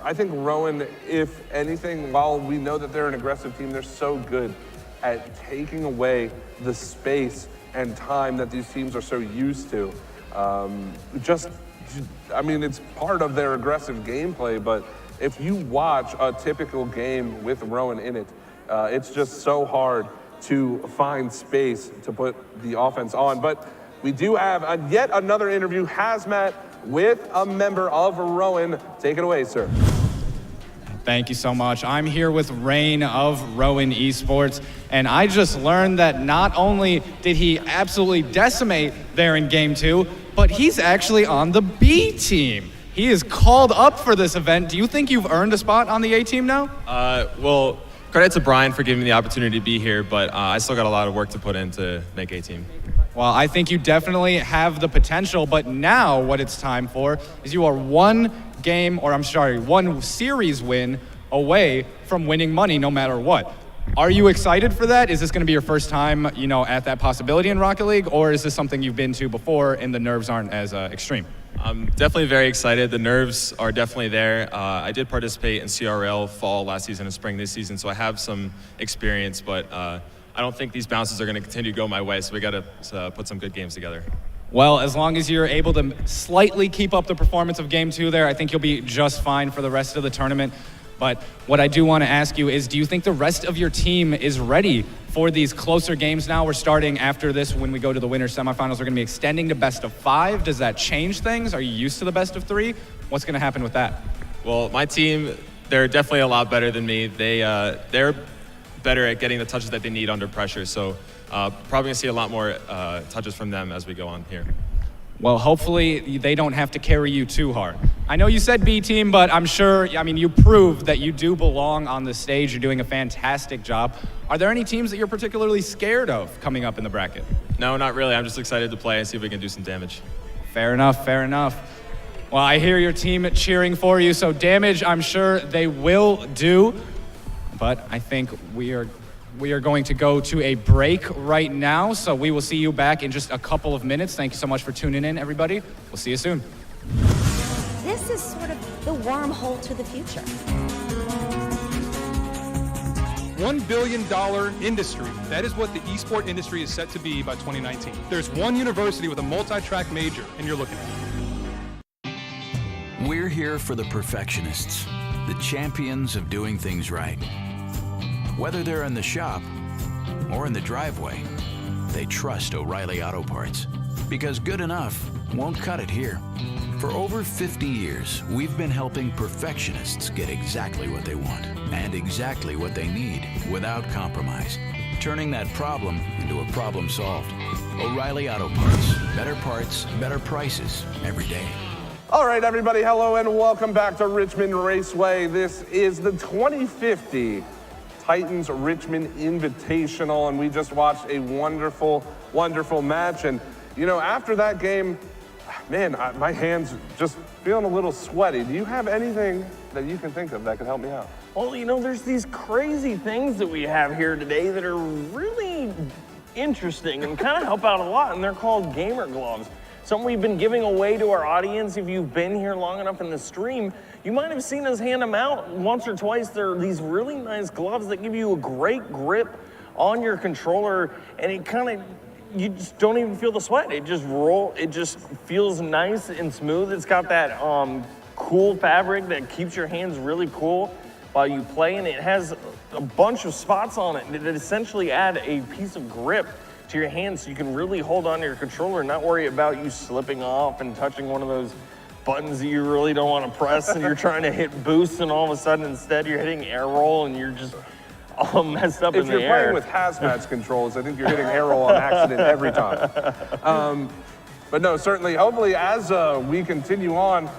I think Rowan, if anything, while we know that they're an aggressive team, they're so good at taking away the space and time that these teams are so used to. I mean, it's part of their aggressive gameplay, but if you watch a typical game with Rowan in it, it's just so hard to find space to put the offense on. But we do have yet another interview, Hazmat, with a member of Rowan. Take it away, sir. Thank you so much. I'm here with Rain of Rowan Esports, and I just learned that not only did he absolutely decimate there in Game 2, but he's actually on the B team. He is called up for this event. Do you think you've earned a spot on the A team now? Well, credit to Brian for giving me the opportunity to be here, but I still got a lot of work to put in to make A team. Well, I think you definitely have the potential, but now what it's time for is you are one series win away from winning money no matter what. Are you excited for that? Is this going to be your first time, you know, at that possibility in Rocket League, or is this something you've been to before and the nerves aren't as extreme? I'm definitely very excited. The nerves are definitely there. I did participate in CRL fall last season and spring this season, so I have some experience, but I don't think these bounces are going to continue to go my way, so we got to put some good games together. Well, as long as you're able to slightly keep up the performance of Game 2 there, I think you'll be just fine for the rest of the tournament. But what I do want to ask you is, do you think the rest of your team is ready for these closer games now? We're starting after this when we go to the winter semifinals. We're going to be extending to best of 5. Does that change things? Are you used to the best of 3? What's going to happen with that? Well, my team, they're definitely a lot better than me. They're better at getting the touches that they need under pressure, so probably going to see a lot more touches from them as we go on here. Well, hopefully they don't have to carry you too hard. I know you said B team, but I'm sure, I mean, you proved that you do belong on the stage. You're doing a fantastic job. Are there any teams that you're particularly scared of coming up in the bracket? No, not really. I'm just excited to play and see if we can do some damage. Fair enough, fair enough. Well, I hear your team cheering for you, so damage I'm sure they will do. But I think we are going to go to a break right now, so we will see you back in just a couple of minutes. Thank you so much for tuning in, everybody. We'll see you soon. This is sort of the wormhole to the future. $1 billion industry. That is what the esport industry is set to be by 2019. There's one university with a multi-track major, and you're looking at it. We're here for the perfectionists, the champions of doing things right. Whether they're in the shop or in the driveway, they trust O'Reilly Auto Parts, because good enough won't cut it here. For over 50 years, we've been helping perfectionists get exactly what they want and exactly what they need without compromise, turning that problem into a problem solved. O'Reilly Auto Parts, better prices every day. All right, everybody, hello and welcome back to Richmond Raceway. This is the 2050 Titans Richmond Invitational, and we just watched a wonderful, wonderful match. And, you know, after that game, man, my hands just feeling a little sweaty. Do you have anything that you can think of that could help me out? Well, you know, there's these crazy things that we have here today that are really interesting and kind of help out a lot, and they're called gamer gloves. Something we've been giving away to our audience. If you've been here long enough in the stream, you might have seen us hand them out once or twice. They're these really nice gloves that give you a great grip on your controller, and it kind of, you just don't even feel the sweat. It just feels nice and smooth. It's got that cool fabric that keeps your hands really cool while you play, and it has a bunch of spots on it that essentially add a piece of grip to your hands so you can really hold on to your controller and not worry about you slipping off and touching one of those buttons that you really don't want to press, and you're trying to hit boost, and all of a sudden instead you're hitting air roll and you're just all messed up in the air. If you're playing with hazmat's controls, I think you're hitting air roll on accident every time. But no, certainly, hopefully as we continue on,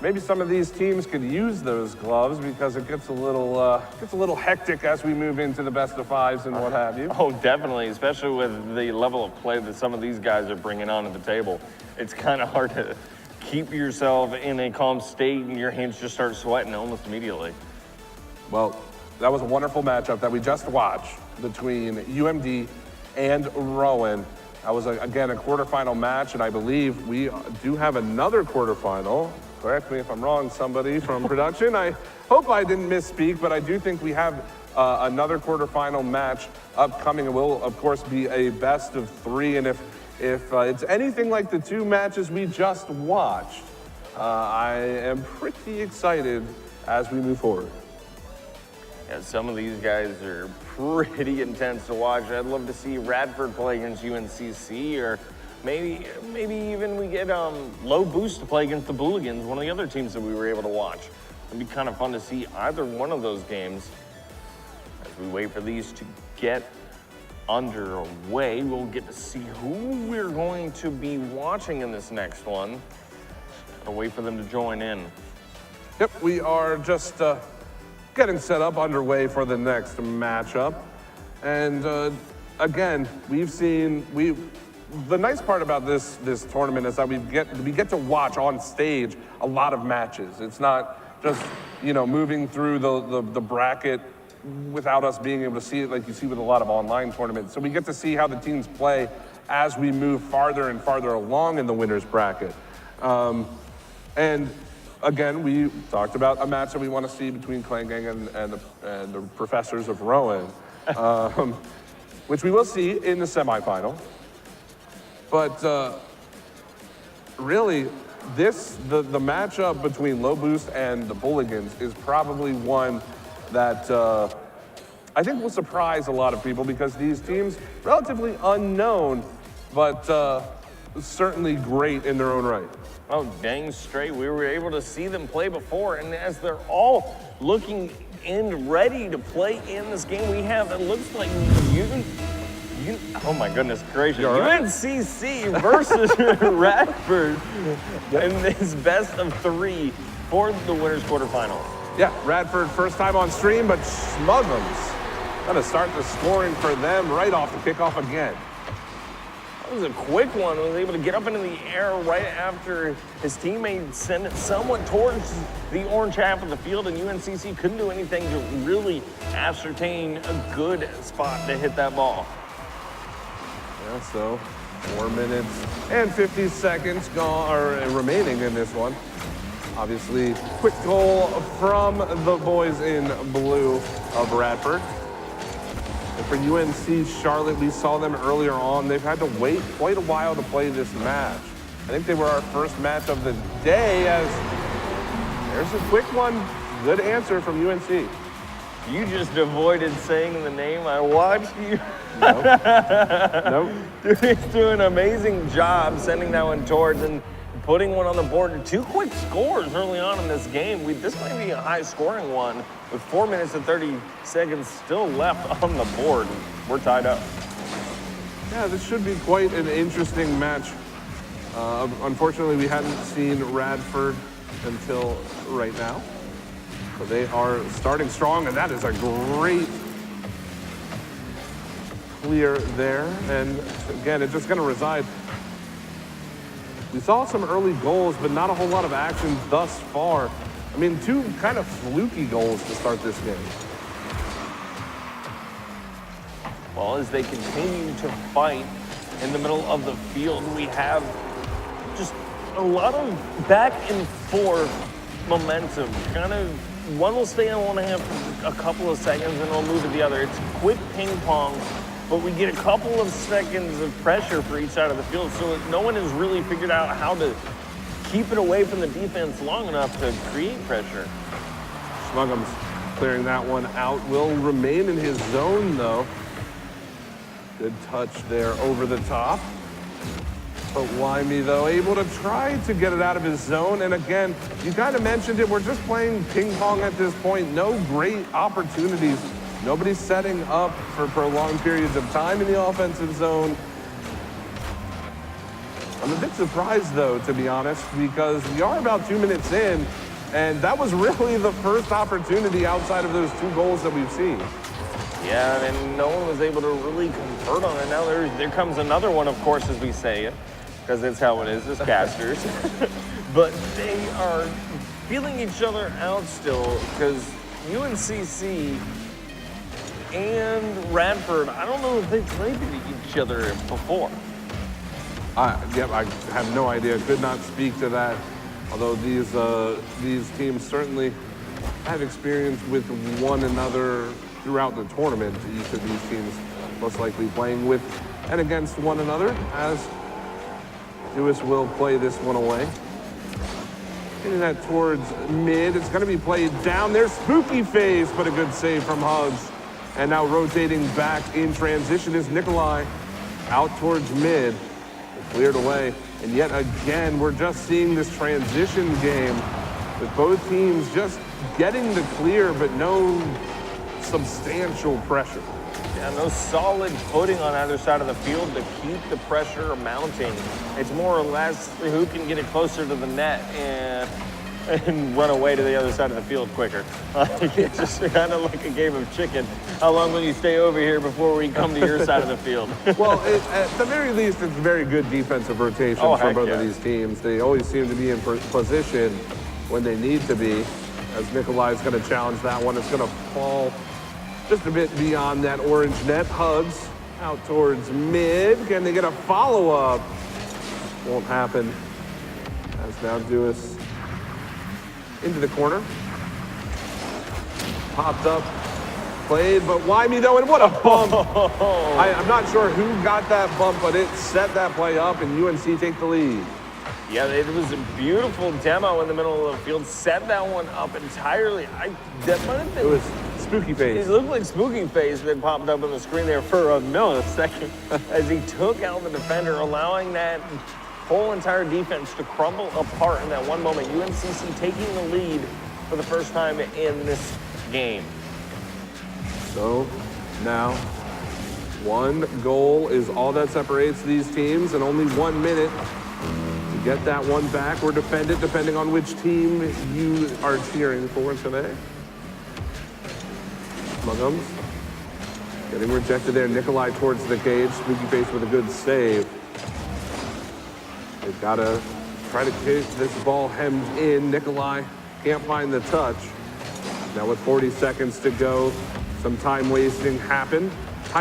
maybe some of these teams could use those gloves, because it gets a little hectic as we move into the best of 5s and what have you. Oh, definitely, especially with the level of play that some of these guys are bringing onto the table. It's kind of hard to keep yourself in a calm state, and your hands just start sweating almost immediately. Well, that was a wonderful matchup that we just watched between UMD and Rowan. That was, again, a quarterfinal match, and I believe we do have another quarterfinal. Correct me if I'm wrong, somebody from production. I hope I didn't misspeak, but I do think we have another quarterfinal match upcoming. It will, of course, be a best of 3, and if it's anything like the 2 matches we just watched, I am pretty excited as we move forward. Yeah, some of these guys are pretty intense to watch. I'd love to see Radford play against UNCC, or maybe even we get Low Boost to play against the Booligans, one of the other teams that we were able to watch. It'd be kind of fun to see either one of those games. As we wait for these to get underway, we'll get to see who we're going to be watching in this next one. Gotta wait for them to join in. Yep, we are just getting set up underway for the next matchup. And again, the nice part about this tournament is that we get to watch on stage a lot of matches. It's not just, you know, moving through the bracket without us being able to see it like you see with a lot of online tournaments. So we get to see how the teams play as we move farther and farther along in the winner's bracket. And again, we talked about a match that we want to see between Clan Gang and the Professors of Rowan, which we will see in the semifinal. But really, the matchup between Low Boost and the Bulligans is probably one that I think will surprise a lot of people because these teams, relatively unknown, but certainly great in their own right. Oh, dang straight. We were able to see them play before, and as they're all looking and ready to play in this game, we have, it looks like oh my goodness gracious, UNCC versus Radford in this best of 3 for the winners quarterfinals. Yeah, Radford first time on stream, but Schmuggums gonna start the scoring for them right off the kickoff again. That was a quick one. He was able to get up into the air right after his teammate sent someone towards the orange half of the field, and UNCC couldn't do anything to really ascertain a good spot to hit that ball. Yeah, so 4 minutes and 50 seconds remaining in this one. Obviously, quick goal from the boys in blue of Radford. And for UNC Charlotte, we saw them earlier on. They've had to wait quite a while to play this match. I think they were our first match of the day as there's a quick one. Good answer from UNC. You just avoided saying the name. I watched you. Nope. He's doing an amazing job sending that one towards and putting one on the board. 2 quick scores early on in this game. This might be a high-scoring one with 4 minutes and 30 seconds still left on the board. We're tied up. Yeah, this should be quite an interesting match. Unfortunately, we hadn't seen Radford until right now. So they are starting strong, and that is a great clear there. And again, it's just going to reside. We saw some early goals, but not a whole lot of action thus far. I mean, 2 kind of fluky goals to start this game. Well, as they continue to fight in the middle of the field, we have just a lot of back and forth momentum. Kind of one will stay on one half for a couple of seconds and it'll move to the other. It's quick ping pong, but we get a couple of seconds of pressure for each side of the field, so no one has really figured out how to keep it away from the defense long enough to create pressure. Schmuggums clearing that one out. Will remain in his zone, though. Good touch there over the top. But Wyme, though, able to try to get it out of his zone. And again, you kind of mentioned it. We're just playing ping pong at this point. No great opportunities. Nobody's setting up for prolonged periods of time in the offensive zone. I'm a bit surprised, though, to be honest, because we are about 2 minutes in, and that was really the first opportunity outside of those 2 goals that we've seen. Yeah, and no one was able to really convert on it. Now there comes another one, of course, as we say it, because that's how it is as casters. But they are feeling each other out still, because UNCC and Radford, I don't know if they've played each other before. I have no idea. Could not speak to that. Although these teams certainly have experience with one another throughout the tournament. Each of these teams most likely playing with and against one another, as Lewis will play this one away. Getting that towards mid. It's going to be played down there. Spooky phase, but a good save from Hugs. And now rotating back in transition is Nikolai out towards mid. Cleared away. And yet again, we're just seeing this transition game with both teams just getting the clear, but no substantial pressure. Yeah, no solid footing on either side of the field to keep the pressure mounting. It's more or less who can get it closer to the net and run away to the other side of the field quicker. It's just kind of like a game of chicken. How long will you stay over here before we come to your side of the field? Well, at the very least, it's very good defensive rotation for both of these teams. They always seem to be in position when they need to be. As Nikolai's going to challenge that one, it's going to fall just a bit beyond that orange net. Hugs out towards mid. Can they get a follow-up? Won't happen. As now Dewis into the corner. Popped up, played, but why me though? And what a bump! I'm not sure who got that bump, but it set that play up, and UNC take the lead. Yeah, it was a beautiful demo in the middle of the field. Set that one up entirely. It was Spooky Face. It looked like Spooky Face that popped up on the screen there for a millisecond as he took out the defender, allowing that whole entire defense to crumble apart in that one moment. UNCC taking the lead for the first time in this game. So now, one goal is all that separates these teams, and only 1 minute to get that one back or defend it, depending on which team you are cheering for today. Muggums getting rejected there. Nikolai towards the cage. Spooky Face with a good save. They've got to try to keep this ball hemmed in. Nikolai can't find the touch. Now with 40 seconds to go, some time wasting happening by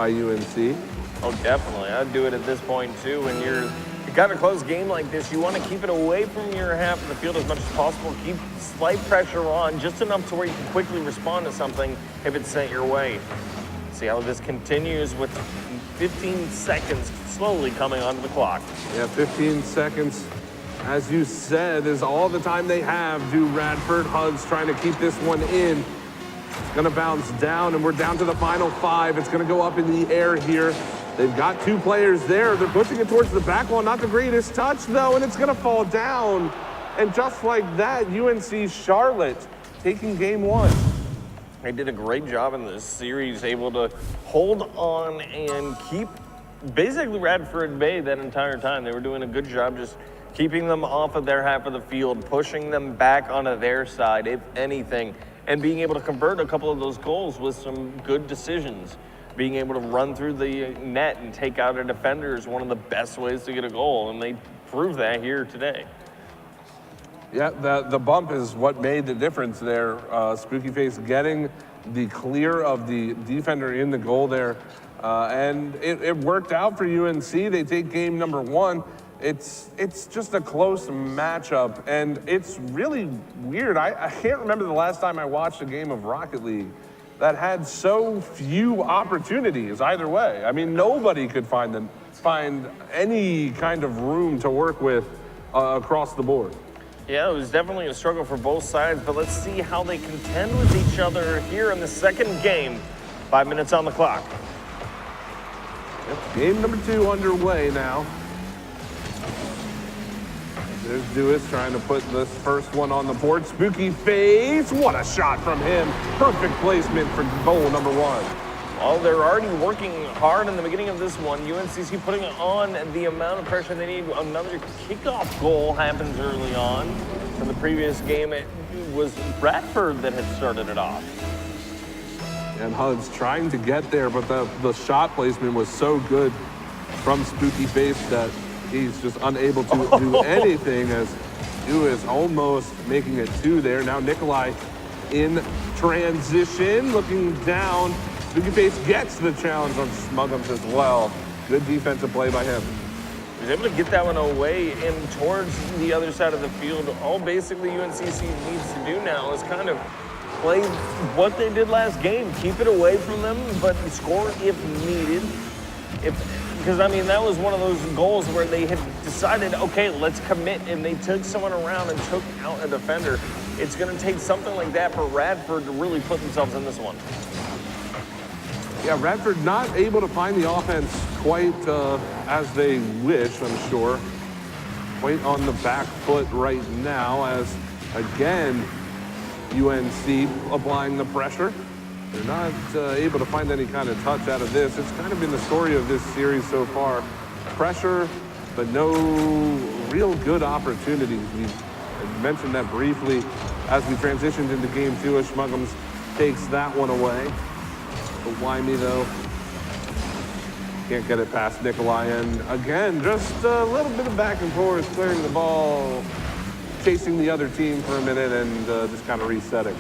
UNC. Oh, definitely. I'd do it at this point too. When you got a close game like this, you want to keep it away from your half of the field as much as possible. Keep slight pressure on, just enough to where you can quickly respond to something if it's sent your way. See how this continues with 15 seconds slowly coming onto the clock. Yeah, 15 seconds, as you said, is all the time they have. Do Radford. Hugs trying to keep this one in. It's gonna bounce down, and we're down to the final 5. It's gonna go up in the air here. They've got 2 players there. They're pushing it towards the back wall. Not the greatest touch, though, and it's gonna fall down. And just like that, UNC Charlotte taking game 1. They did a great job in this series, able to hold on and keep basically Radford at bay that entire time. They were doing a good job just keeping them off of their half of the field, pushing them back onto their side, if anything, and being able to convert a couple of those goals with some good decisions. Being able to run through the net and take out a defender is one of the best ways to get a goal, and they proved that here today. Yeah, the bump is what made the difference there. Spooky Face getting the clear of the defender in the goal there. And it worked out for UNC. They take game number 1. It's just a close matchup, and it's really weird. I can't remember the last time I watched a game of Rocket League that had so few opportunities either way. I mean, nobody could find any kind of room to work with across the board. Yeah, it was definitely a struggle for both sides, but let's see how they contend with each other here in the second game. 5 minutes on the clock. Yep, game number 2 underway now. There's Dewis trying to put this first one on the board. Spooky Face, what a shot from him. Perfect placement for goal number 1. Well, they're already working hard in the beginning of this one. UNCC putting on the amount of pressure they need. Another kickoff goal happens early on. In the previous game, it was Bradford that had started it off. And Hugs trying to get there, but the shot placement was so good from Spooky Face that he's just unable to do anything, as Dewis almost making it 2 there. Now Nikolai in transition, looking down. Spooky Face gets the challenge on Smuggums as well. Good defensive play by him. He was able to get that one away and towards the other side of the field. All basically UNCC needs to do now is kind of play what they did last game. Keep it away from them, but score if needed. Because, I mean, that was one of those goals where they had decided, okay, let's commit, and they took someone around and took out a defender. It's going to take something like that for Radford to really put themselves in this one. Yeah, Radford not able to find the offense quite as they wish, I'm sure. Quite on the back foot right now, as, again, UNC applying the pressure. They're not able to find any kind of touch out of this. It's kind of been the story of this series so far. Pressure, but no real good opportunities. We mentioned that briefly as we transitioned into game 2. Schmuggums takes that one away. But why me though? Can't get it past Nikolai. And again, just a little bit of back and forth, clearing the ball, chasing the other team for a minute, and just kind of resetting.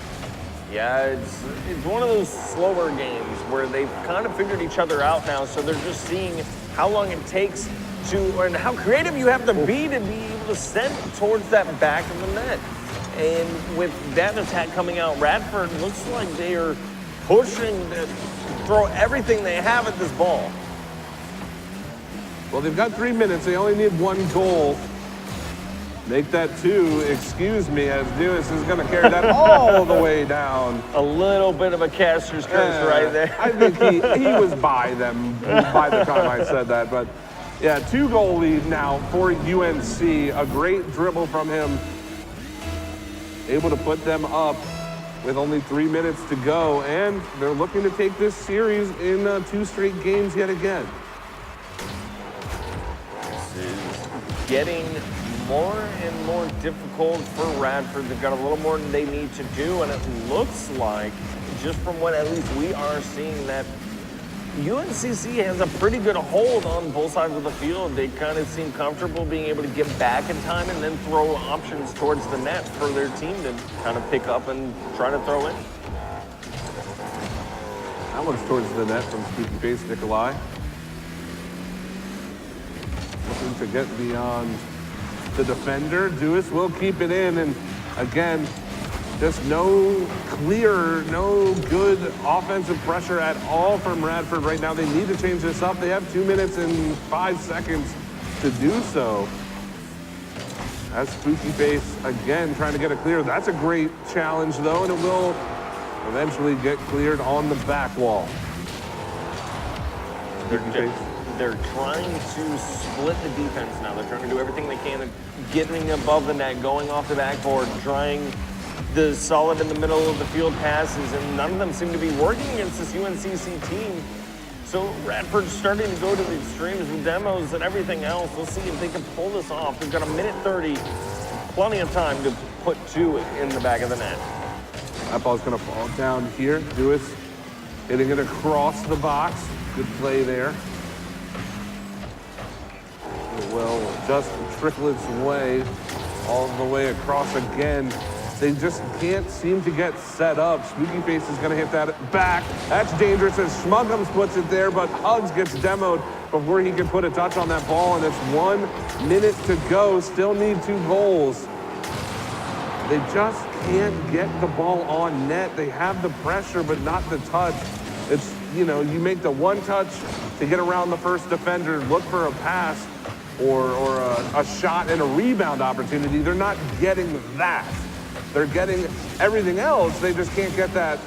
Yeah, it's one of those slower games where they've kind of figured each other out now, so they're just seeing how long it takes to, and how creative you have to be able to send towards that back of the net. And with that attack coming out, Radford looks like they are pushing to throw everything they have at this ball. Well, they've got 3 minutes. They only need 1 goal. Make that 2, excuse me, as Dewis is going to carry that all the way down. A little bit of a caster's curse right there. I think he was by them by the time I said that. But yeah, 2-goal lead now for UNC. A great dribble from him. Able to put them up with only 3 minutes to go. And they're looking to take this series in 2 straight games yet again. This is getting more and more difficult for Radford. They've got a little more than they need to do, and it looks like, just from what at least we are seeing, that UNCC has a pretty good hold on both sides of the field. They kind of seem comfortable being able to get back in time and then throw options towards the net for their team to kind of pick up and try to throw in. That one's towards the net from Spooky Face Nikolai. Looking to get beyond the defender. Dewis will keep it in, and again, just no good offensive pressure at all from Radford right now. They need to change this up. They have 2 minutes and 5 seconds to do so. As Spooky Face again trying to get it clear. That's a great challenge though, and it will eventually get cleared on the back wall. They're trying to split the defense now. They're trying to do everything they can, getting above the net, going off the backboard, trying the solid in the middle of the field passes, and none of them seem to be working against this UNCC team. So Radford's starting to go to the extremes with demos and everything else. We'll see if they can pull this off. They've got 1:30, plenty of time to put 2 in the back of the net. That ball's gonna fall down here. Dewis hitting it across the box. Good play there. It will just trickle its way all the way across again. They just can't seem to get set up. Spooky Face is gonna hit that back. That's dangerous as Schmuggums puts it there, but Uggs gets demoed before he can put a touch on that ball, and it's 1 minute to go. Still need 2 goals. They just can't get the ball on net. They have the pressure, but not the touch. It's, you know, you make the 1 touch to get around the first defender, look for a pass or a shot and a rebound opportunity. They're not getting that. They're getting everything else. They just can't get that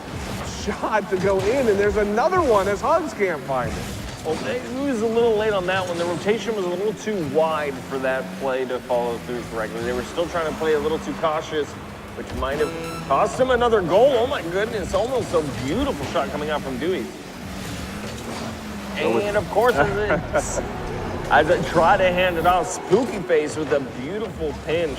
shot to go in, and there's another one as Hugs can't find it. Well, he was a little late on that one. The rotation was a little too wide for that play to follow through correctly. They were still trying to play a little too cautious, which might have cost him another goal. Oh my goodness, almost a beautiful shot coming out from Dewey. And of course, as I try to hand it off, Spooky Face with a beautiful pinch.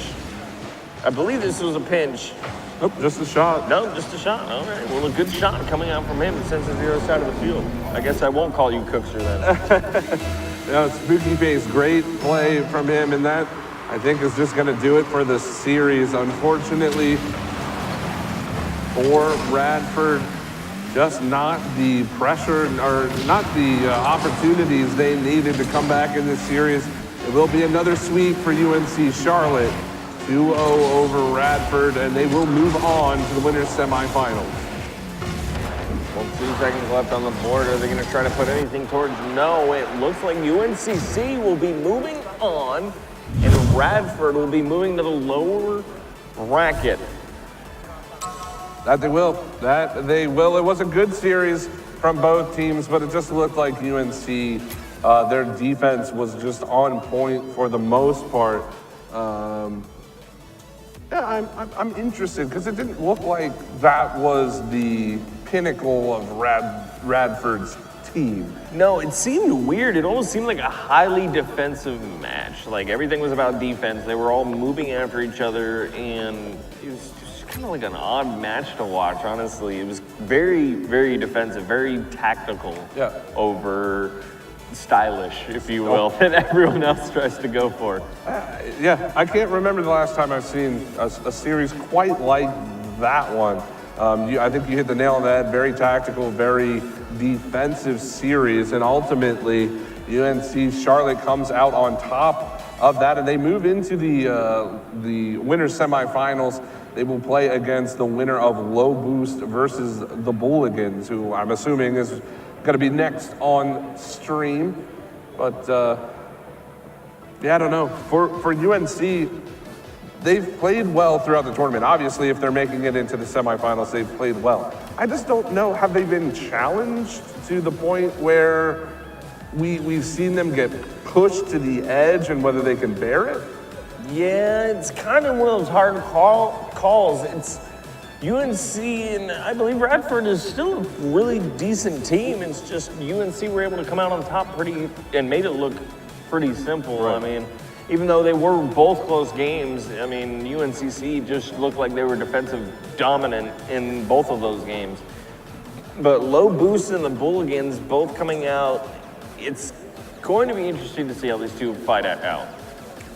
I believe this was a pinch. Nope, just a shot. No, just a shot. All right. Well, a good shot coming out from him. It sends it to the other side of the field. I guess I won't call you Cookster then. Yeah, Spooky Face, great play from him, and that, I think, is just going to do it for the series. Unfortunately, for Radford, just not the pressure or not the opportunities they needed to come back in this series. It will be another sweep for UNC Charlotte. 2-0 over Radford, and they will move on to the winners semifinals. Well, 2 seconds left on the board. Are they going to try to put anything towards? No, it looks like UNCC will be moving on, and Radford will be moving to the lower bracket. That they will. That they will. It was a good series from both teams, but it just looked like UNC, their defense was just on point for the most part. Yeah, I'm interested because it didn't look like that was the pinnacle of Radford's team. No, it seemed weird. It almost seemed like a highly defensive match. Like everything was about defense. They were all moving after each other, and it was just kind of like an odd match to watch, honestly. It was very, very defensive, very tactical over stylish, if you will, that everyone else tries to go for. Yeah, I can't remember the last time I've seen a series quite like that one. I think you hit the nail on the head. Very tactical, very defensive series, and ultimately UNC Charlotte comes out on top of that, and they move into the winners semifinals. They will play against the winner of Low Boost versus the Bulligans, who I'm assuming is going to be next on stream. But yeah, I don't know. For UNC, they've played well throughout the tournament. Obviously, if they're making it into the semifinals, they've played well. I just don't know, have they been challenged to the point where we've seen them get pushed to the edge and whether they can bear it? Yeah, it's kind of one of those hard calls. It's UNC, and I believe Radford is still a really decent team. It's just UNC were able to come out on top and made it look pretty simple. Right. I mean, even though they were both close games, I mean, UNCC just looked like they were defensive dominant in both of those games. But Low Boost and the Bulligans both coming out, it's going to be interesting to see how these two fight it out.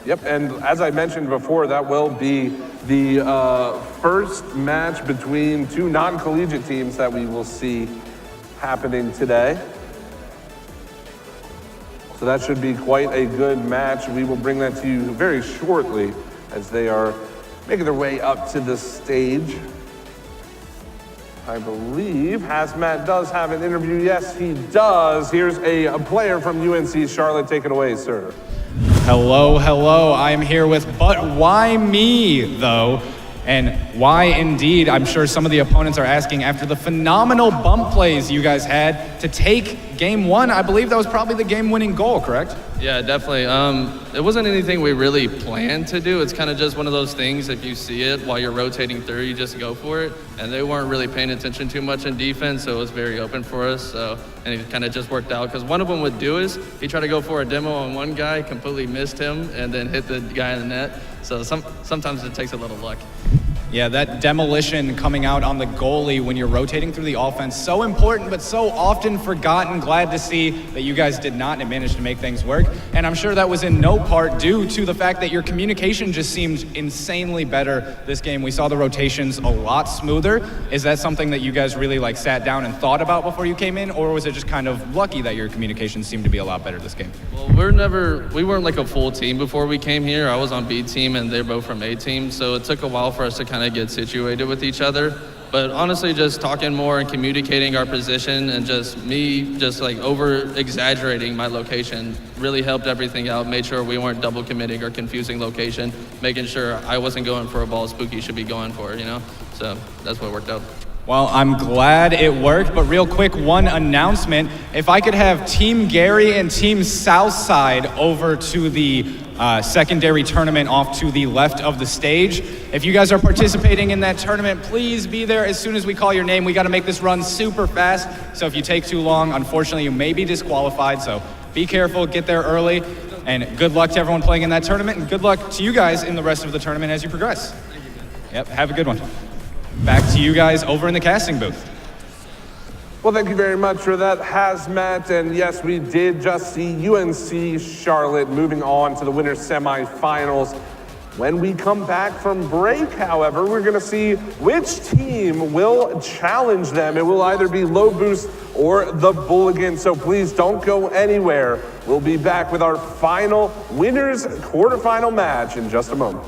Yep, and as I mentioned before, that will be the first match between two non-collegiate teams that we will see happening today. So that should be quite a good match. We will bring that to you very shortly as they are making their way up to the stage. I believe Hazmat does have an interview. Yes, he does. Here's a player from UNC Charlotte. Take it away, sir. Hello, hello. I'm here with But Why Me, though? And why indeed, I'm sure some of the opponents are asking after the phenomenal bump plays you guys had to take game one. I believe that was probably the game-winning goal, correct? Yeah, definitely. It wasn't anything we really planned to do. It's kind of just one of those things, if you see it while you're rotating through, you just go for it. And they weren't really paying attention too much in defense, so it was very open for us. And it kind of just worked out, because one of them would do is, he tried to go for a demo on one guy, completely missed him, and then hit the guy in the net. So sometimes it takes a little luck. Yeah, that demolition coming out on the goalie when you're rotating through the offense, so important, but so often forgotten. Glad to see that you guys did not and managed to make things work. And I'm sure that was in no part due to the fact that your communication just seemed insanely better this game. We saw the rotations a lot smoother. Is that something that you guys really sat down and thought about before you came in, or was it just kind of lucky that your communication seemed to be a lot better this game? Well, we weren't like a full team before we came here. I was on B team and they're both from A team, so it took a while for us to kind of get situated with each other. But honestly, just talking more and communicating our position and just me over exaggerating my location really helped everything out. Made sure we weren't double committing or confusing location, making sure I wasn't going for a ball Spooky should be going for, So that's what worked out. Well, I'm glad it worked, but real quick, one announcement. If I could have Team Gary and Team Southside over to the secondary tournament off to the left of the stage. If you guys are participating in that tournament, please be there as soon as we call your name. We got to make this run super fast, so if you take too long, unfortunately, you may be disqualified, so be careful, get there early, and good luck to everyone playing in that tournament, and good luck to you guys in the rest of the tournament as you progress. Yep, have a good one. Back to you guys over in the casting booth. Well, thank you very much for that, Hazmat. And yes, we did just see UNC Charlotte moving on to the winners semifinals. When we come back from break, however, we're going to see which team will challenge them. It will either be Low Boost or the Bulligans, so please don't go anywhere. We'll be back with our final winners quarterfinal match in just a moment.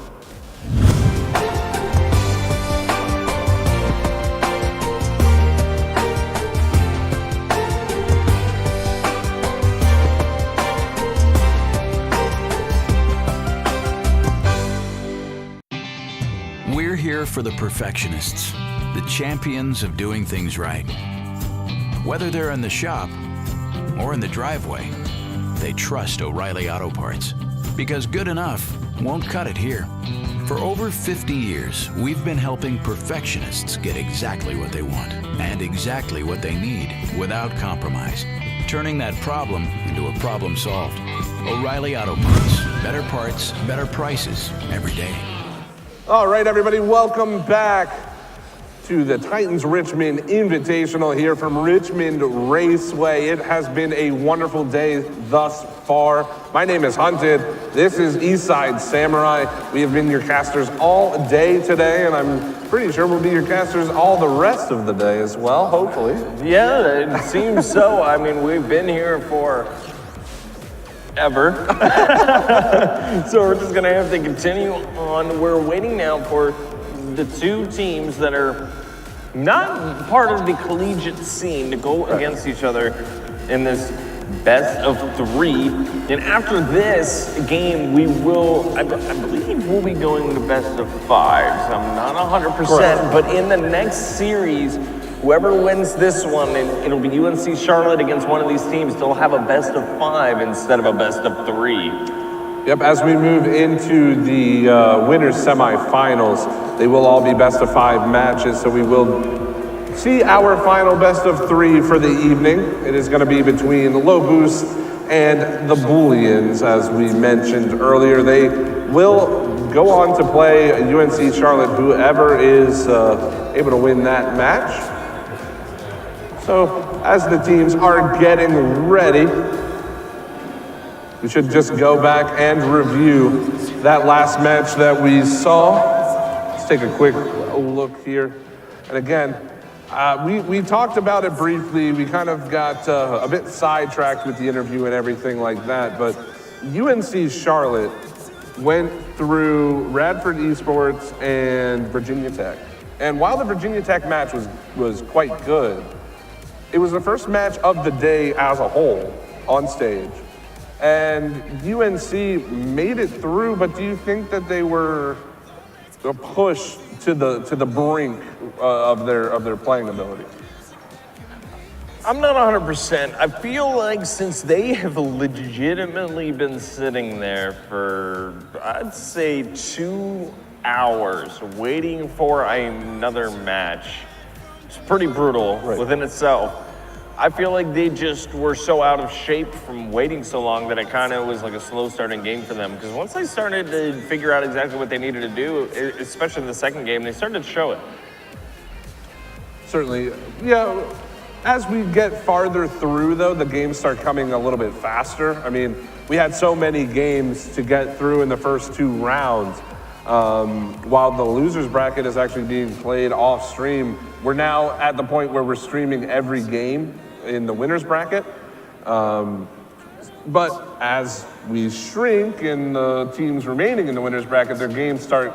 We're here for the perfectionists, the champions of doing things right. Whether they're in the shop or in the driveway, they trust O'Reilly Auto Parts, because good enough won't cut it here. For over 50 years, we've been helping perfectionists get exactly what they want and exactly what they need without compromise, turning that problem into a problem solved. O'Reilly Auto Parts, better prices every day. All right, everybody, welcome back. to the Titans Richmond Invitational here from Richmond Raceway. It has been a wonderful day thus far. My name is Hunted. This is Eastside Samurai. We have been your casters all day today, and I'm pretty sure we'll be your casters all the rest of the day as well, hopefully. Yeah, it seems so. I mean, we've been here for ever. So we're just gonna have to continue on. We're waiting now for the two teams that are not part of the collegiate scene to go against each other in this best of 3. And after this game, we will, I believe we'll be going to best of 5s. I'm not 100%, but in the next series, whoever wins this one, and it'll be UNC Charlotte against one of these teams, they'll have a best of 5 instead of a best of 3. Yep, as we move into the winners semifinals, they will all be best of 5 matches, so we will see our final best of 3 for the evening. It is going to be between Low Boost and the Booleans, as we mentioned earlier. They will go on to play UNC Charlotte, whoever is able to win that match. So as the teams are getting ready, we should just go back and review that last match that we saw. Let's take a quick look here. And again, we talked about it briefly. We kind of got a bit sidetracked with the interview and everything like that, but UNC Charlotte went through Radford Esports and Virginia Tech. And while the Virginia Tech match was quite good, it was the first match of the day as a whole on stage. And UNC made it through, but do you think that they were pushed to the brink of their playing ability? I'm not 100%. I feel like since they have legitimately been sitting there for, I'd say, 2 hours waiting for another match, it's pretty brutal within itself. I feel like they just were so out of shape from waiting so long that it kind of was like a slow starting game for them. Because once they started to figure out exactly what they needed to do, especially in the second game, they started to show it. Certainly, yeah. As we get farther through, though, the games start coming a little bit faster. I mean, we had so many games to get through in the first 2 rounds. While the losers bracket is actually being played off stream, we're now at the point where we're streaming every game in the winners bracket. But as we shrink and the teams remaining in the winners bracket, their games start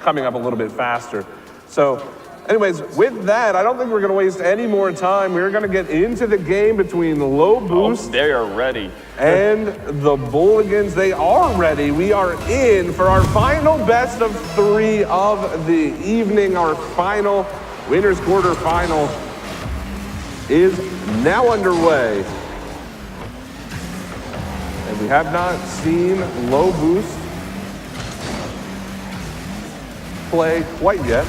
coming up a little bit faster. So anyways, with that, I don't think we're gonna waste any more time. We're gonna get into the game between the Low Boost. Oh, they are ready. And the Booligans, they are ready. We are in for our final best of 3 of the evening. Our final winners quarterfinal is now underway. And we have not seen Low Boost play quite yet.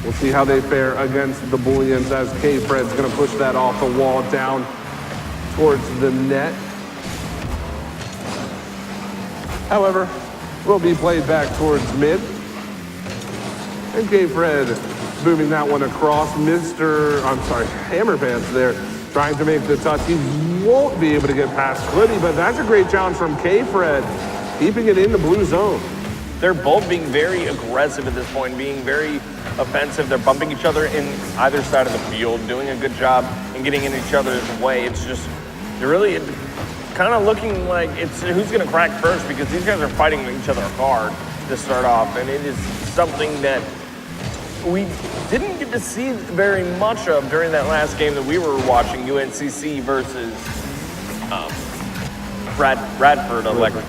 We'll see how they fare against the Booleans as K-Fred's gonna push that off the wall down towards the net. However, will be played back towards mid. And K-Fred booming that one across. Hammer Pants there, trying to make the touch. He won't be able to get past Hoodie, but that's a great challenge from K-Fred, keeping it in the blue zone. They're both being very aggressive at this point, being very offensive. They're bumping each other in either side of the field, doing a good job in getting in each other's way. It's just, they're really kind of looking like it's who's going to crack first, because these guys are fighting each other hard to start off, and it is something that we didn't get to see very much of during that last game that we were watching, UNCC versus Radford Electric.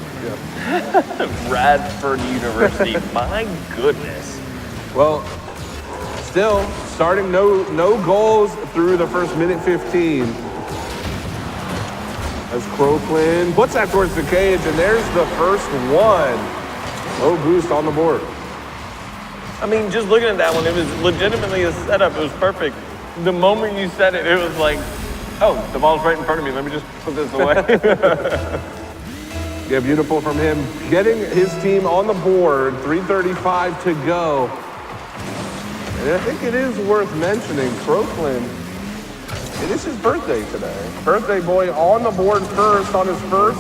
Radford University. My goodness. Well, still starting no goals through the first minute 15. As Crowflin puts that towards the cage, and there's the first one. Low Boost on the board. I mean, just looking at that one, it was legitimately a setup. It was perfect. The moment you said it, it was like, oh, the ball's right in front of me. Let me just put this away. Yeah, beautiful from him. Getting his team on the board, 3:35 to go. And I think it is worth mentioning, Crokland, it is his birthday today. Birthday boy on the board first on his first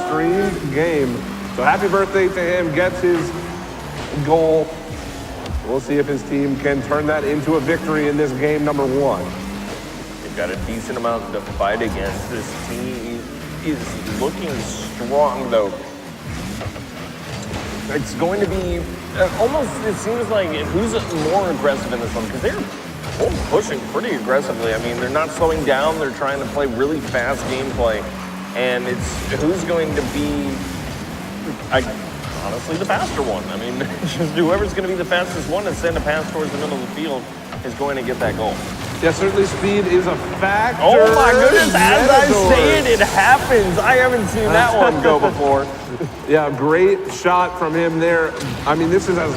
streamed game. So happy birthday to him, gets his goal. We'll see if his team can turn that into a victory in this game number 1. They've got a decent amount to fight against. This team is looking strong, though. It's going to be almost, it seems like, who's more aggressive in this one? Because they're both pushing pretty aggressively. I mean, they're not slowing down. They're trying to play really fast gameplay. And it's who's going to be, honestly, the faster one. I mean, just whoever's going to be the fastest one and send a pass towards the middle of the field is going to get that goal. Yeah, certainly speed is a factor. Oh my goodness, as I say it, it happens. I haven't seen that one go before. Yeah, great shot from him there. I mean, this is as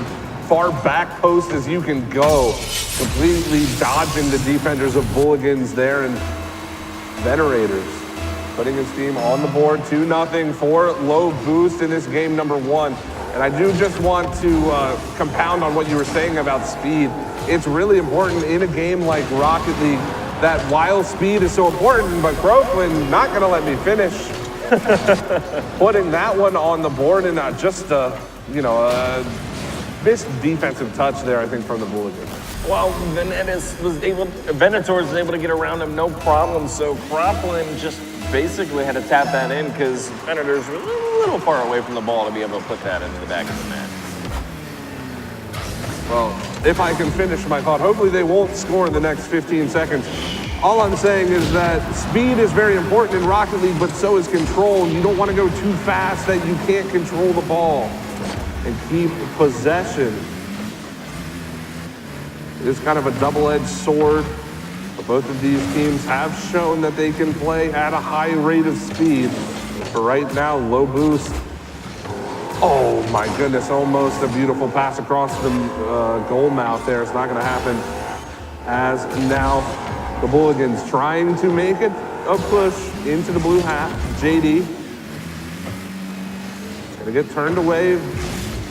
far back post as you can go. Completely dodging the defenders of Bulligans there, and Venerators putting his team on the board 2-0 for Low Boost in this game number 1. And I do just want to compound on what you were saying about speed. It's really important in a game like Rocket League that while speed is so important, but Crokland not going to let me finish. Putting that one on the board, and just missed defensive touch there, I think, from the Bulligans. Well, Venator was able to get around him no problem, so Crokland just basically had to tap that in because Venator's a little far away from the ball to be able to put that into the back of the net. Well, if I can finish my thought, hopefully they won't score in the next 15 seconds. All I'm saying is that speed is very important in Rocket League, but so is control. You don't want to go too fast that you can't control the ball and keep possession. It is kind of a double-edged sword. But both of these teams have shown that they can play at a high rate of speed. For right now, Low Boost. Oh my goodness, almost a beautiful pass across the goal mouth there. It's not going to happen. As now the Bulligans trying to make it a push into the blue hat. JD. Gonna get turned away.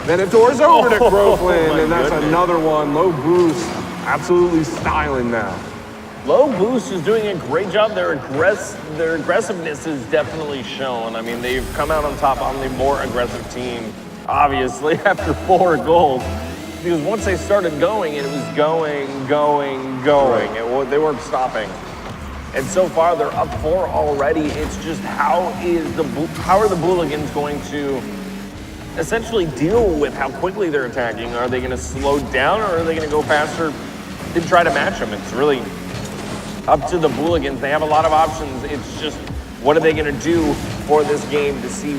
Venator's over to Crokland, and that's another one. Low Boost absolutely styling now. Low Boost is doing a great job. Their aggressiveness is definitely shown. I mean, they've come out on top on the more aggressive team, obviously, after 4 goals. Because once they started going, it was going. Right. They weren't stopping. And so far, they're up 4 already. It's just how are the Bulligans going to essentially deal with how quickly they're attacking? Are they going to slow down, or are they going to go faster and try to match them? It's really up to the Bulligans. They have a lot of options. It's just, what are they going to do for this game to see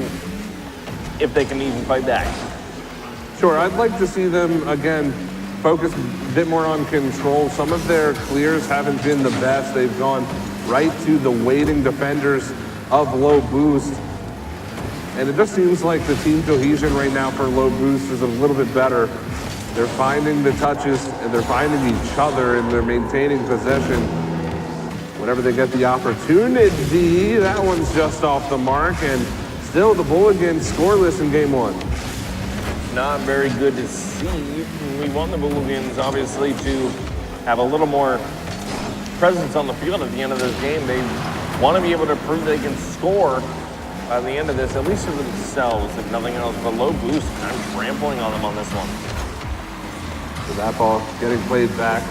if they can even fight back? Sure, I'd like to see them, again, focus a bit more on control. Some of their clears haven't been the best. They've gone right to the waiting defenders of Low Boost. And it just seems like the team cohesion right now for Low Boost is a little bit better. They're finding the touches, and they're finding each other, and they're maintaining possession whenever they get the opportunity. That one's just off the mark, and still the Bulligans scoreless in game 1. Not very good to see. We want the Bulligans, obviously, to have a little more presence on the field at the end of this game. They want to be able to prove they can score by the end of this, at least for themselves, if nothing else. But Low Boost kind of trampling on them on this one. So that ball getting played back.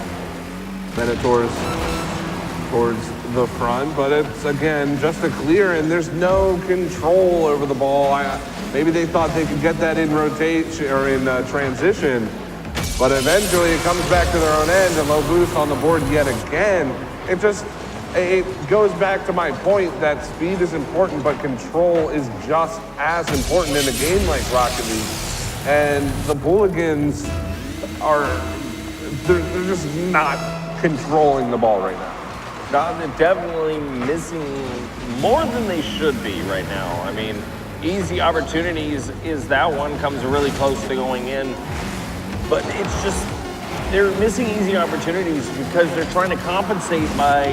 Venator's towards the front, but it's, again, just a clear, and there's no control over the ball. Maybe they thought they could get that in rotation or in transition, but eventually it comes back to their own end, and Low Boost on the board yet again. It goes back to my point that speed is important, but control is just as important in a game like Rocket League. And the Bulligans they're just not controlling the ball right now. They're definitely missing more than they should be right now. I mean, easy opportunities is that one comes really close to going in, but it's just, they're missing easy opportunities because they're trying to compensate by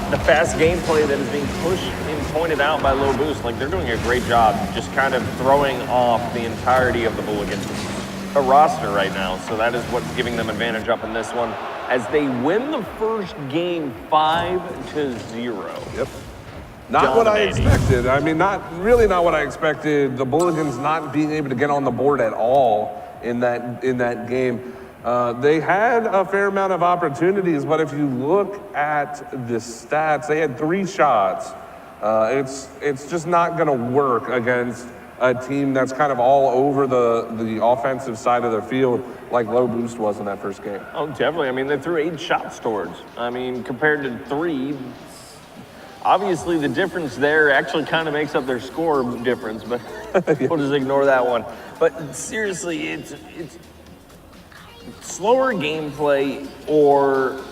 the fast gameplay that is being pushed and pointed out by Low Boost. Like, they're doing a great job just kind of throwing off the entirety of the Bulligans roster right now. So that is what's giving them advantage up in this one. as they win the first game 5-0. Yep. Not what I Dominating. expected. I mean, not what I expected. The Bulligans not being able to get on the board at all in that game. They had a fair amount of opportunities, but if you look at the stats, they had 3 shots. It's just not going to work against a team that's kind of all over the offensive side of the field like Low Boost was in that first game. Oh, definitely. I mean, they threw 8 shots towards. I mean, compared to 3, obviously the difference there actually kind of makes up their score difference, but we'll just ignore that one. But seriously, it's slower gameplay or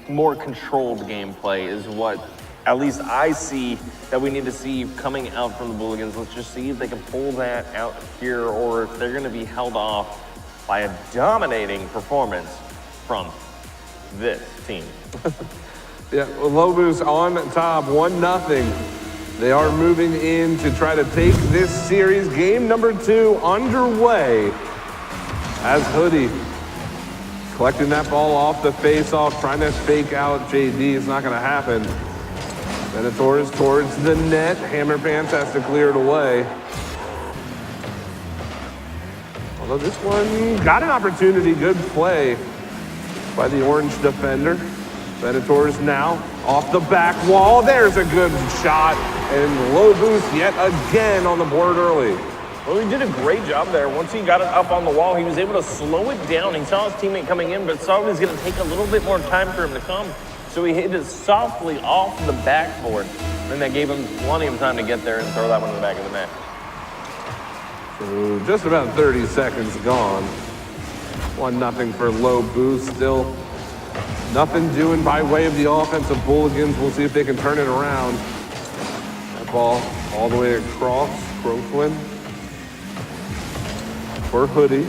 more controlled gameplay is what at least I see that we need to see coming out from the Bulligans. Let's just see if they can pull that out here or if they're going to be held off by a dominating performance from this team. Yeah, Low Boost on top, 1-0. They are moving in to try to take this series. Game number 2 underway as Hoodie collecting that ball off the face-off, trying to fake out JD. It's not going to happen. Senators towards the net. Hammer Pants has to clear it away. Although this one got an opportunity, good play by the orange defender. Senators now off the back wall. There's a good shot, and Low Boost yet again on the board early. Well, he did a great job there. Once he got it up on the wall, he was able to slow it down. He saw his teammate coming in, but saw it was going to take a little bit more time for him to come. So he hit it softly off the backboard, and that gave him plenty of time to get there and throw that one in the back of the net. So just about 30 seconds gone. 1-0 for Low Boost. Still nothing doing by way of the offensive Bulligans. We'll see if they can turn it around. That ball all the way across. Croflin for Hoodie.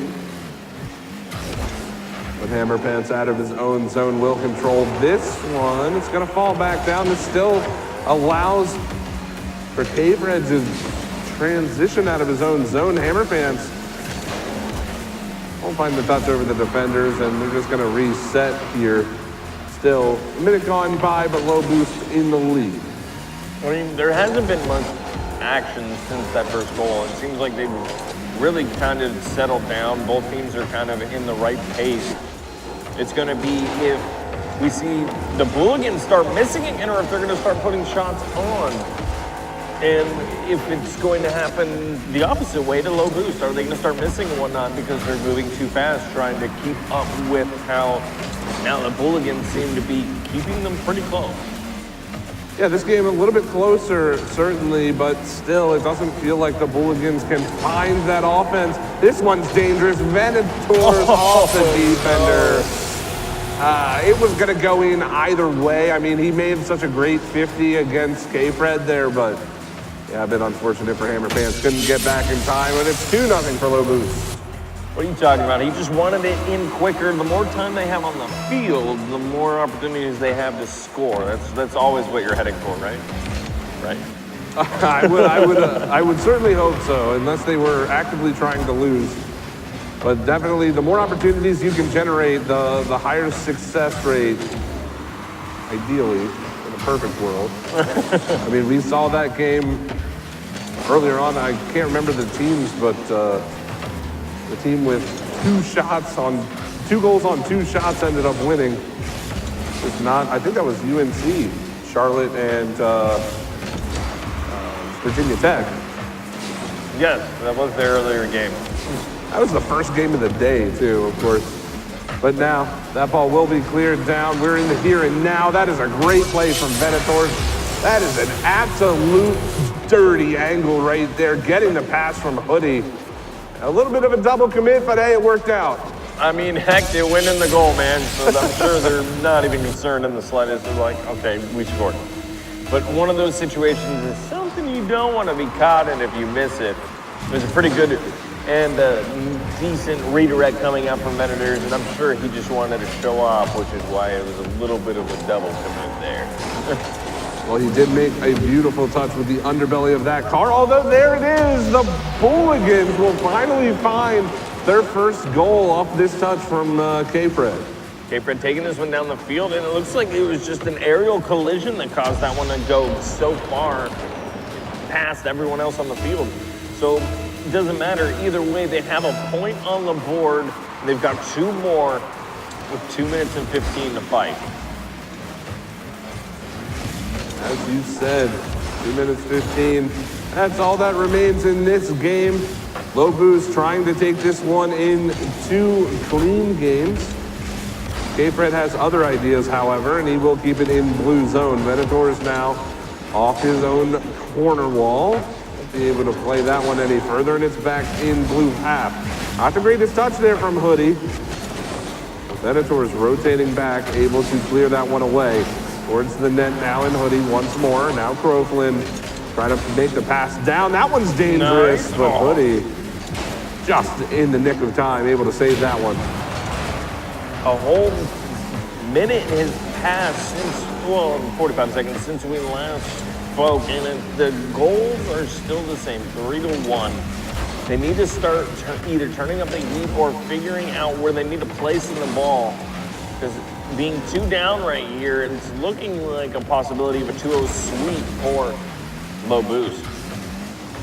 But Hammer Pants out of his own zone will control this one. It's going to fall back down. This still allows for K-Fred to transition out of his own zone. Hammer Pants won't find the touch over the defenders, and they're just going to reset here. Still a minute gone by, but Low Boost in the lead. I mean, there hasn't been much action since that first goal. It seems like they've really kind of settled down. Both teams are kind of in the right pace. It's going to be if we see the Bulligans start missing again or if they're going to start putting shots on. And if it's going to happen the opposite way to Low Boost, are they going to start missing and whatnot because they're moving too fast, trying to keep up with how now the Bulligans seem to be keeping them pretty close. Yeah, this game a little bit closer, certainly, but still, it doesn't feel like the Bulligans can find that offense. This one's dangerous. Venators off the defender. It was going to go in either way. I mean, he made such a great 50 against K-Fred there, but yeah, a bit unfortunate for Hammer Pants. Couldn't get back in time, and it's 2-0 for Low Boost. What are you talking about? He just wanted it in quicker. The more time they have on the field, the more opportunities they have to score. That's always what you're heading for, right? Right? I would certainly hope so, unless they were actively trying to lose. But definitely, the more opportunities you can generate, the higher success rate, ideally, in a perfect world. I mean, we saw that game earlier on. I can't remember the teams, but the team with 2 goals on 2 shots ended up winning. It's not, I think that was UNC, Charlotte and Virginia Tech. Yes, that was their earlier game. That was the first game of the day, too, of course. But now, that ball will be cleared down. We're in the here and now. That is a great play from Venators. That is an absolute dirty angle right there, getting the pass from Hoodie. A little bit of a double commit, but hey, it worked out. I mean, heck, they win in the goal, man. So I'm sure they're not even concerned in the slightest. They're like, okay, we scored. But one of those situations is something you don't want to be caught in if you miss it. It was a pretty good and decent redirect coming out from Venators, and I'm sure he just wanted to show off, which is why it was a little bit of a double commit there. Well, he did make a beautiful touch with the underbelly of that car, although there it is. The Bulligans will finally find their first goal off this touch from K-Fred. K-Fred taking this one down the field, and it looks like it was just an aerial collision that caused that one to go so far past everyone else on the field. So it doesn't matter. Either way, they have a point on the board. They've got 2 more with 2 minutes and 15 to fight. As you said, 2 minutes 15. That's all that remains in this game. Lobos trying to take this one in 2 clean games. K-Fred has other ideas, however, and he will keep it in blue zone. Venator is now off his own corner wall. Won't be able to play that one any further, and it's back in blue half. Not the greatest touch there from Hoodie. Venator is rotating back, able to clear that one away. Towards the net now in Hoodie once more. Now Croflin trying to make the pass down. That one's dangerous, but Hoodie just in the nick of time, able to save that one. A whole minute has passed since, 45 seconds since we last spoke, and the goals are still the same, 3-1. They need to start either turning up the heat or figuring out where they need to place in the ball. Because being 2 down right here, it's looking like a possibility of a 2-0 sweep for Lobos.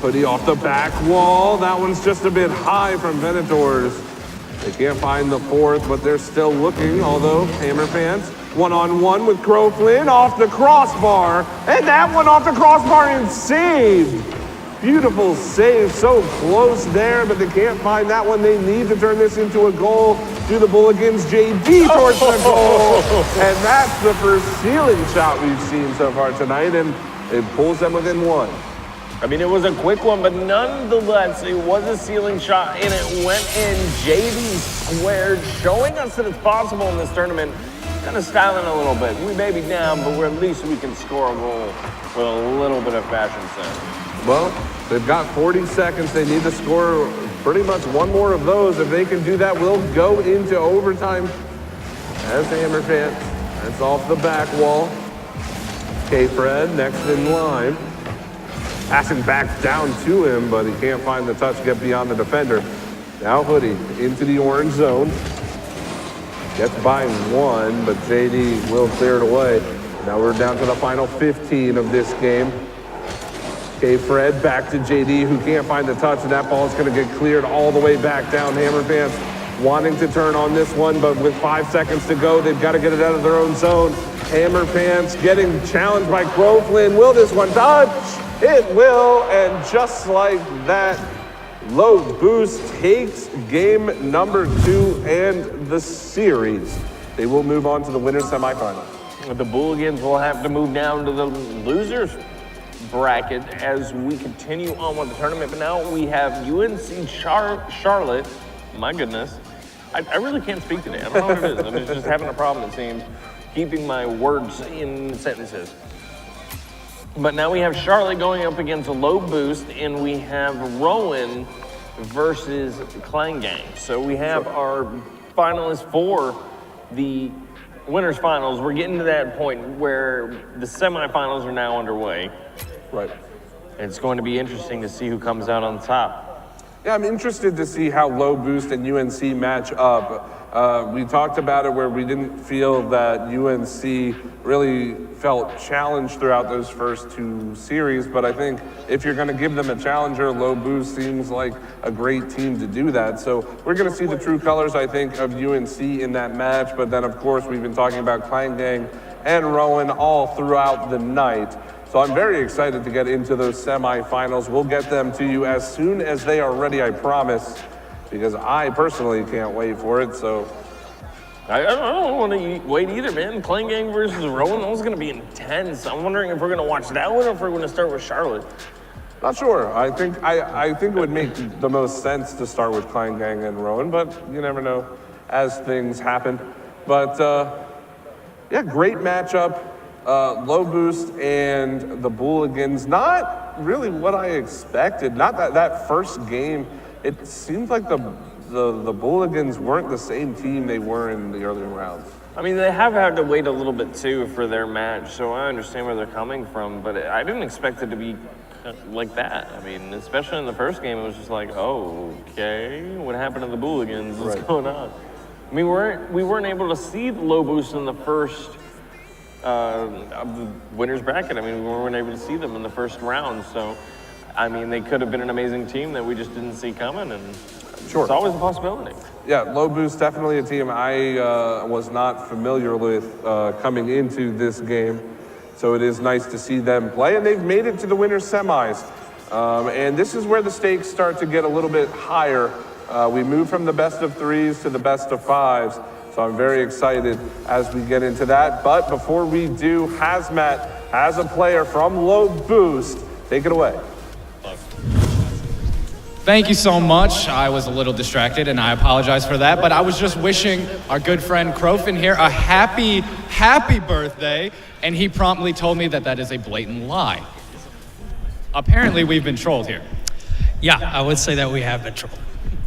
Hoodie off the back wall. That one's just a bit high from Venators. They can't find the 4th, but they're still looking, although Hammer Pants one-on-one with Croflin off the crossbar, and that one off the crossbar and saved. Beautiful save, so close there, but they can't find that one. They need to turn this into a goal. Do the Bulligans, JD towards the goal, and that's the first ceiling shot we've seen so far tonight, and it pulls them within 1. I mean, it was a quick one, but nonetheless, it was a ceiling shot, and it went in. JD squared, showing us that it's possible in this tournament. Kind of styling a little bit. We may be down, but at least we can score a goal with a little bit of fashion sense. Well, they've got 40 seconds. They need to score pretty much 1 more of those. If they can do that, we'll go into overtime. As Hammer Pants, that's off the back wall. K-Fred next in line. Passing back down to him, but he can't find the touch, get beyond the defender. Now Hoodie into the orange zone. Gets by 1, but JD will clear it away. Now we're down to the final 15 of this game. K-Fred back to JD, who can't find the touch, and that ball is going to get cleared all the way back down. Hammer Pants wanting to turn on this one, but with 5 seconds to go, they've got to get it out of their own zone. Hammer Pants getting challenged by Croflin. Will this one touch? It will, and just like that, Lobos takes game number 2 and the series. They will move on to the winners semifinal. The Bulligans will have to move down to the losers bracket as we continue on with the tournament. But now we have UNC Charlotte. My goodness. I really can't speak today. I don't know what it is. I'm just having a problem, it seems, keeping my words in sentences. But now we have Charlotte going up against Lobos, and we have Rowan versus Klangang. So we have our finalists for the winners finals. We're getting to that point where the semifinals are now underway. Right. It's going to be interesting to see who comes out on top. Yeah, I'm interested to see how Lobos and UNC match up. We talked about it where we didn't feel that UNC really felt challenged throughout those first 2 series, but I think if you're going to give them a challenger, Lobos seems like a great team to do that. So we're going to see the true colors, I think, of UNC in that match, but then of course we've been talking about Klangang and Rowan all throughout the night. So I'm very excited to get into those semifinals. We'll get them to you as soon as they are ready, I promise, because I personally can't wait for it. So I don't want to wait either, man. Klangang versus Rowan, that was going to be intense. I'm wondering if we're going to watch that one or if we're going to start with Charlotte. Not sure. I think it would make the most sense to start with Klangang and Rowan, but you never know as things happen. But yeah, great matchup. Lobos and the Bulligans, not really what I expected. Not that first game, it seemed like the Bulligans weren't the same team they were in the earlier rounds. I mean, they have had to wait a little bit too for their match, so I understand where they're coming from, but I didn't expect it to be like that. I mean, especially in the first game, it was just like, oh, okay, what happened to the Bulligans? What's going on? I mean, we weren't able to see the low boost in the first of the winners bracket. I mean, we weren't able to see them in the first round. So, I mean, they could have been an amazing team that we just didn't see coming, and Sure. it's always a possibility. Yeah, Low Boost, definitely a team I was not familiar with coming into this game. So it is nice to see them play, and they've made it to the winners semis. And this is where the stakes start to get a little bit higher. We move from the best of threes to the best of fives. So I'm very excited as we get into that. But before we do, Hazmat has a player from Low Boost. Take it away. Thank you so much. I was a little distracted and I apologize for that, but I was just wishing our good friend Crofin here a happy birthday, and he promptly told me that that is a blatant lie. Apparently we've been trolled here. Yeah, I would say that we have been trolled.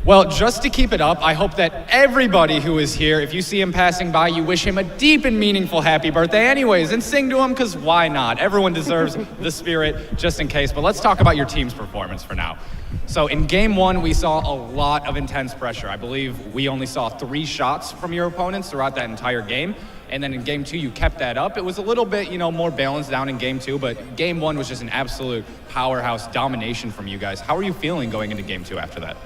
Well, just to keep it up, I hope that everybody who is here, if you see him passing by, you wish him a deep and meaningful happy birthday anyways, and sing to him, because why not? Everyone deserves the spirit, just in case. But let's talk about your team's performance for now. So in game one, we saw a lot of intense pressure. I believe we only saw 3 shots from your opponents throughout that entire game. And then in game 2, you kept that up. It was a little bit, more balanced down in game 2, but game 1 was just an absolute powerhouse domination from you guys. How are you feeling going into game 2 after that?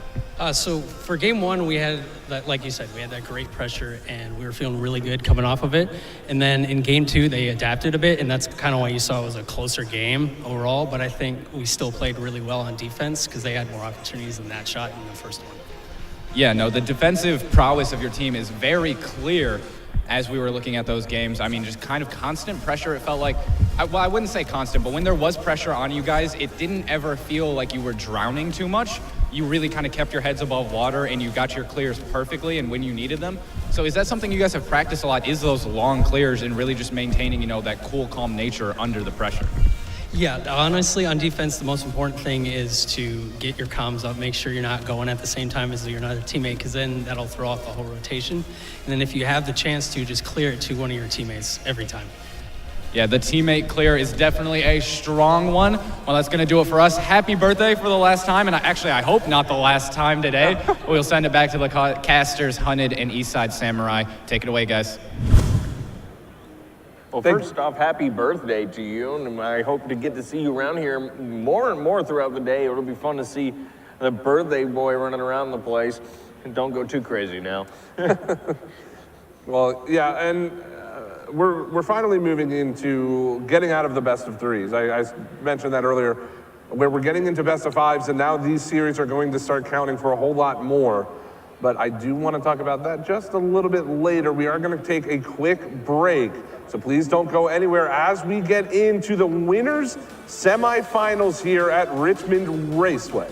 So for game 1, we had that, like you said, we had that great pressure and we were feeling really good coming off of it. And then in game 2, they adapted a bit, and that's kind of why you saw it was a closer game overall. But I think we still played really well on defense because they had more opportunities than that shot in the first one. Yeah, no, the defensive prowess of your team is very clear as we were looking at those games. I mean, just kind of constant pressure. It felt like, well, I wouldn't say constant, but when there was pressure on you guys, it didn't ever feel like you were drowning too much. You really kind of kept your heads above water and you got your clears perfectly and when you needed them. So is that something you guys have practiced a lot, is those long clears and really just maintaining, that cool, calm nature under the pressure? Yeah, honestly, on defense, the most important thing is to get your comms up, make sure you're not going at the same time as your other teammate, because then that'll throw off the whole rotation. And then if you have the chance to, just clear it to one of your teammates every time. Yeah, the teammate clear is definitely a strong one. Well, that's going to do it for us. Happy birthday for the last time, and I hope not the last time today. We'll send it back to the casters, Hunted and Eastside Samurai. Take it away, guys. Well, first off, happy birthday to you, and I hope to get to see you around here more and more throughout the day. It'll be fun to see the birthday boy running around the place. And don't go too crazy now. Well, yeah, and we're finally moving into getting out of the best of threes. I mentioned that earlier, where we're getting into best of fives, and now these series are going to start counting for a whole lot more. But I do want to talk about that just a little bit later. We are going to take a quick break, so please don't go anywhere as we get into the winners semifinals here at Richmond Raceway.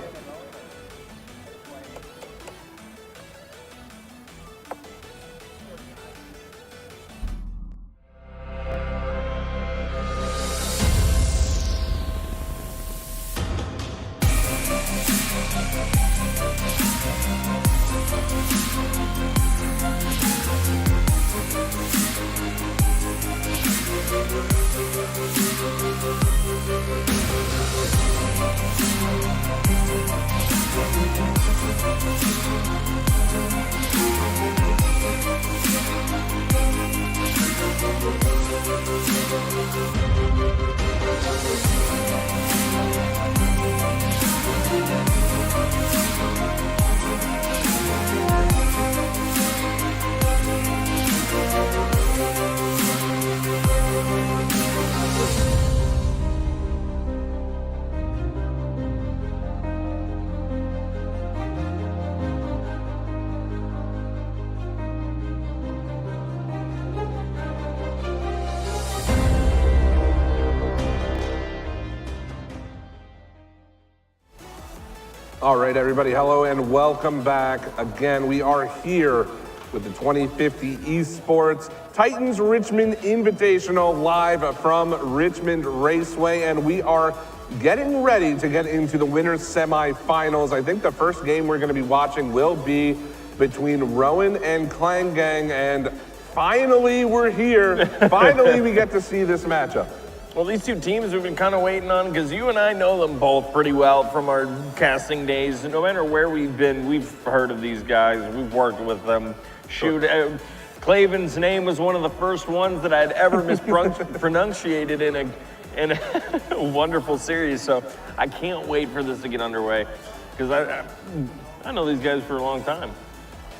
All right, everybody, hello and welcome back. Again, we are here with the 2050 Esports Titans Richmond Invitational live from Richmond Raceway, and we are getting ready to get into the winners semifinals. I think the first game we're going to be watching will be between Rowan and Clan Gang, and finally we're here. Finally we get to see this matchup. Well, these two teams we've been kind of waiting on because you and I know them both pretty well from our casting days. No matter where we've been, we've heard of these guys. We've worked with them Shoot, Clavin's name was one of the first ones that I had ever mispronunciated in a wonderful series. So I can't wait for this to get underway because I know these guys for a long time.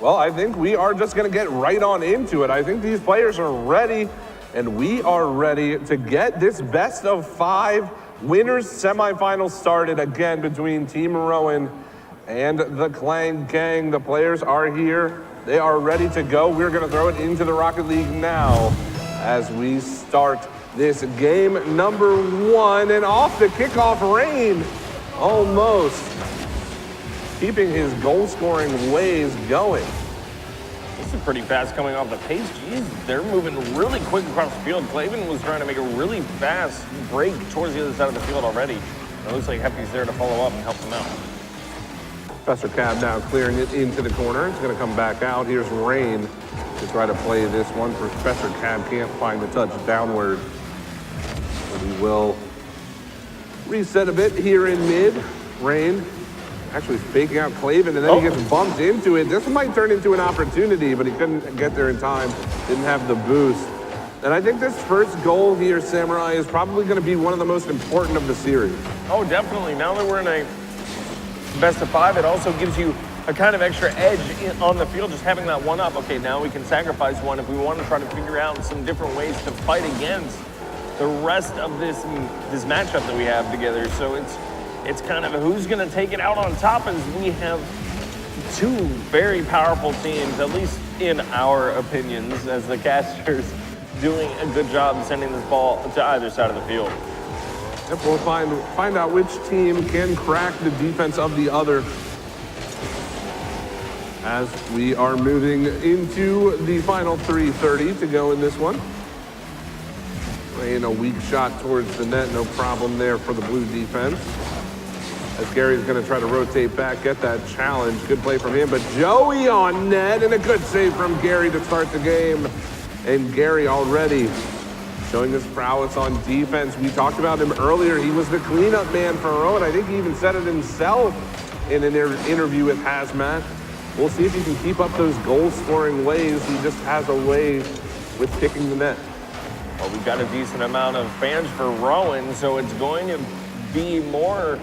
Well, I think we are just going to get right on into it. I think these players are ready, and we are ready to get this best of 5 winners semifinal started again between Team Rowan and the Clang Gang. The players are here. They are ready to go. We're going to throw it into the Rocket League now as we start this game number 1. And off the kickoff, Rain almost keeping his goal-scoring ways going. This is pretty fast coming off the pace. Jeez, they're moving really quick across the field. Clavin was trying to make a really fast break towards the other side of the field already. It looks like Hefty's there to follow up and help him out. Professor Cab now clearing it into the corner. It's going to come back out. Here's Rain to try to play this one. Professor Cab can't find the touch downward. But he will reset a bit here in mid. Rain actually faking out Clavin, and then he gets bumped into it. This might turn into an opportunity, but he couldn't get there in time. Didn't have the boost. And I think this first goal here, Samurai, is probably going to be one of the most important of the series. Oh, definitely. Now that we're in a best of 5, it also gives you a kind of extra edge on the field, just having that one up. Okay, now we can sacrifice one if we want to try to figure out some different ways to fight against the rest of this matchup that we have together. So it's kind of who's going to take it out on top, as we have 2 very powerful teams, at least in our opinions, as the casters doing a good job sending this ball to either side of the field. Yep, we'll find out which team can crack the defense of the other as we are moving into the final 3:30 to go in this one. Playing a weak shot towards the net, no problem there for the blue defense. As Gary's going to try to rotate back, get that challenge. Good play from him, but Joey on net, and a good save from Gary to start the game. And Gary already showing his prowess on defense. We talked about him earlier. He was the cleanup man for Rowan. I think he even said it himself in an interview with Hazmat. We'll see if he can keep up those goal-scoring ways. He just has a way with kicking the net. Well, we've got a decent amount of fans for Rowan, so it's going to be more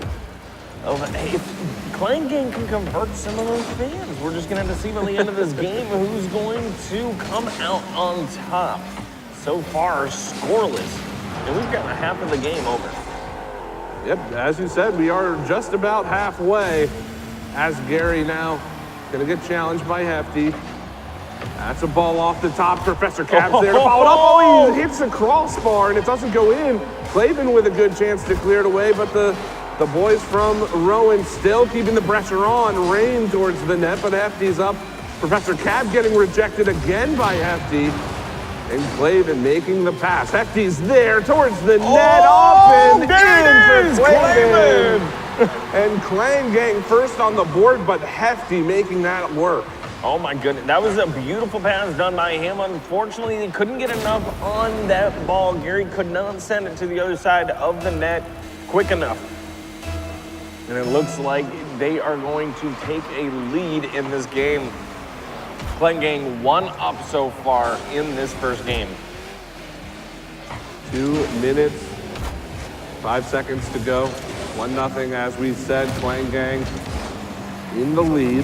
of if Clang Gang can convert some of those fans. We're just going to have to see by the end of this game who's going to come out on top. So far, scoreless, and we've got half of the game over. Yep, as you said, we are just about halfway. As Gary now going to get challenged by Hefty. That's a ball off the top. Professor Cab's there to follow it up. Oh, he hits the crossbar, and it doesn't go in. Clavin with a good chance to clear it away, but the boys from Rowan still keeping the pressure on. Rain towards the net, but Hefty's up. Professor Cab getting rejected again by Hefty. And Clavin making the pass. Hefty's there towards the net, up and in for Clavin. And Clang Gang first on the board, but Hefty making that work. Oh my goodness, that was a beautiful pass done by him. Unfortunately, he couldn't get enough on that ball. Gary could not send it to the other side of the net quick enough. And it looks like they are going to take a lead in this game. Clang Gang 1 up so far in this first game. 2 minutes, 5 seconds to go. 1-0, as we said. Clang Gang in the lead.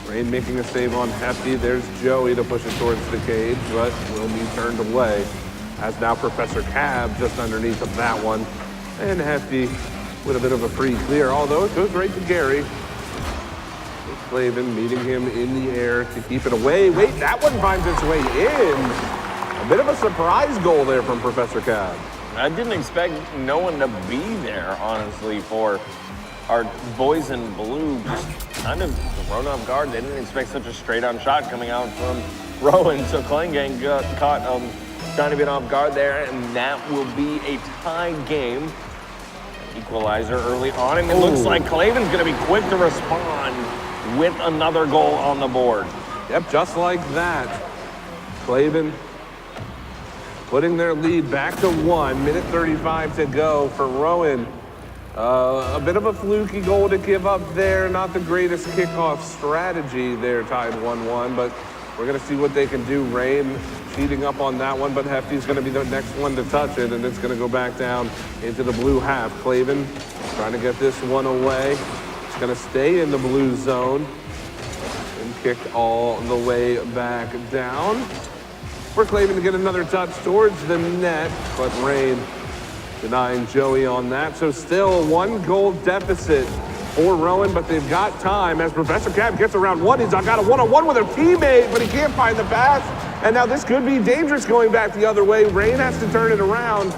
Rain making a save on Hefty. There's Joey to push it towards the cage, but will be turned away. As now Professor Cab just underneath of that one. And Hefty with a bit of a free clear, although it goes right to Gary. Clavin meeting him in the air to keep it away. Wait, that one finds its way in. A bit of a surprise goal there from Professor Cab. I didn't expect no one to be there, honestly, for our boys in blue. Just kind of thrown off guard. They didn't expect such a straight-on shot coming out from Rowan. So Clang Gang got caught trying to get off guard there, and that will be a tie game. Equalizer early on, and it looks like Clavin's going to be quick to respond with another goal on the board. Yep, just like that. Clavin putting their lead back to 1. Minute 35 to go for Rowan. A bit of a fluky goal to give up there. Not the greatest kickoff strategy there, tied 1-1, but we're going to see what they can do. Rain cheating up on that one, but Hefty's going to be the next one to touch it, and it's going to go back down into the blue half. Clavin trying to get this one away. It's going to stay in the blue zone and kicked all the way back down. We're Clavin to get another touch towards the net, but Rain denying Joey on that. So still 1-goal deficit for Rowan, but they've got time as Professor Cab gets around one. He's got a one-on-one with a teammate, but he can't find the pass. And now this could be dangerous going back the other way. Rain has to turn it around,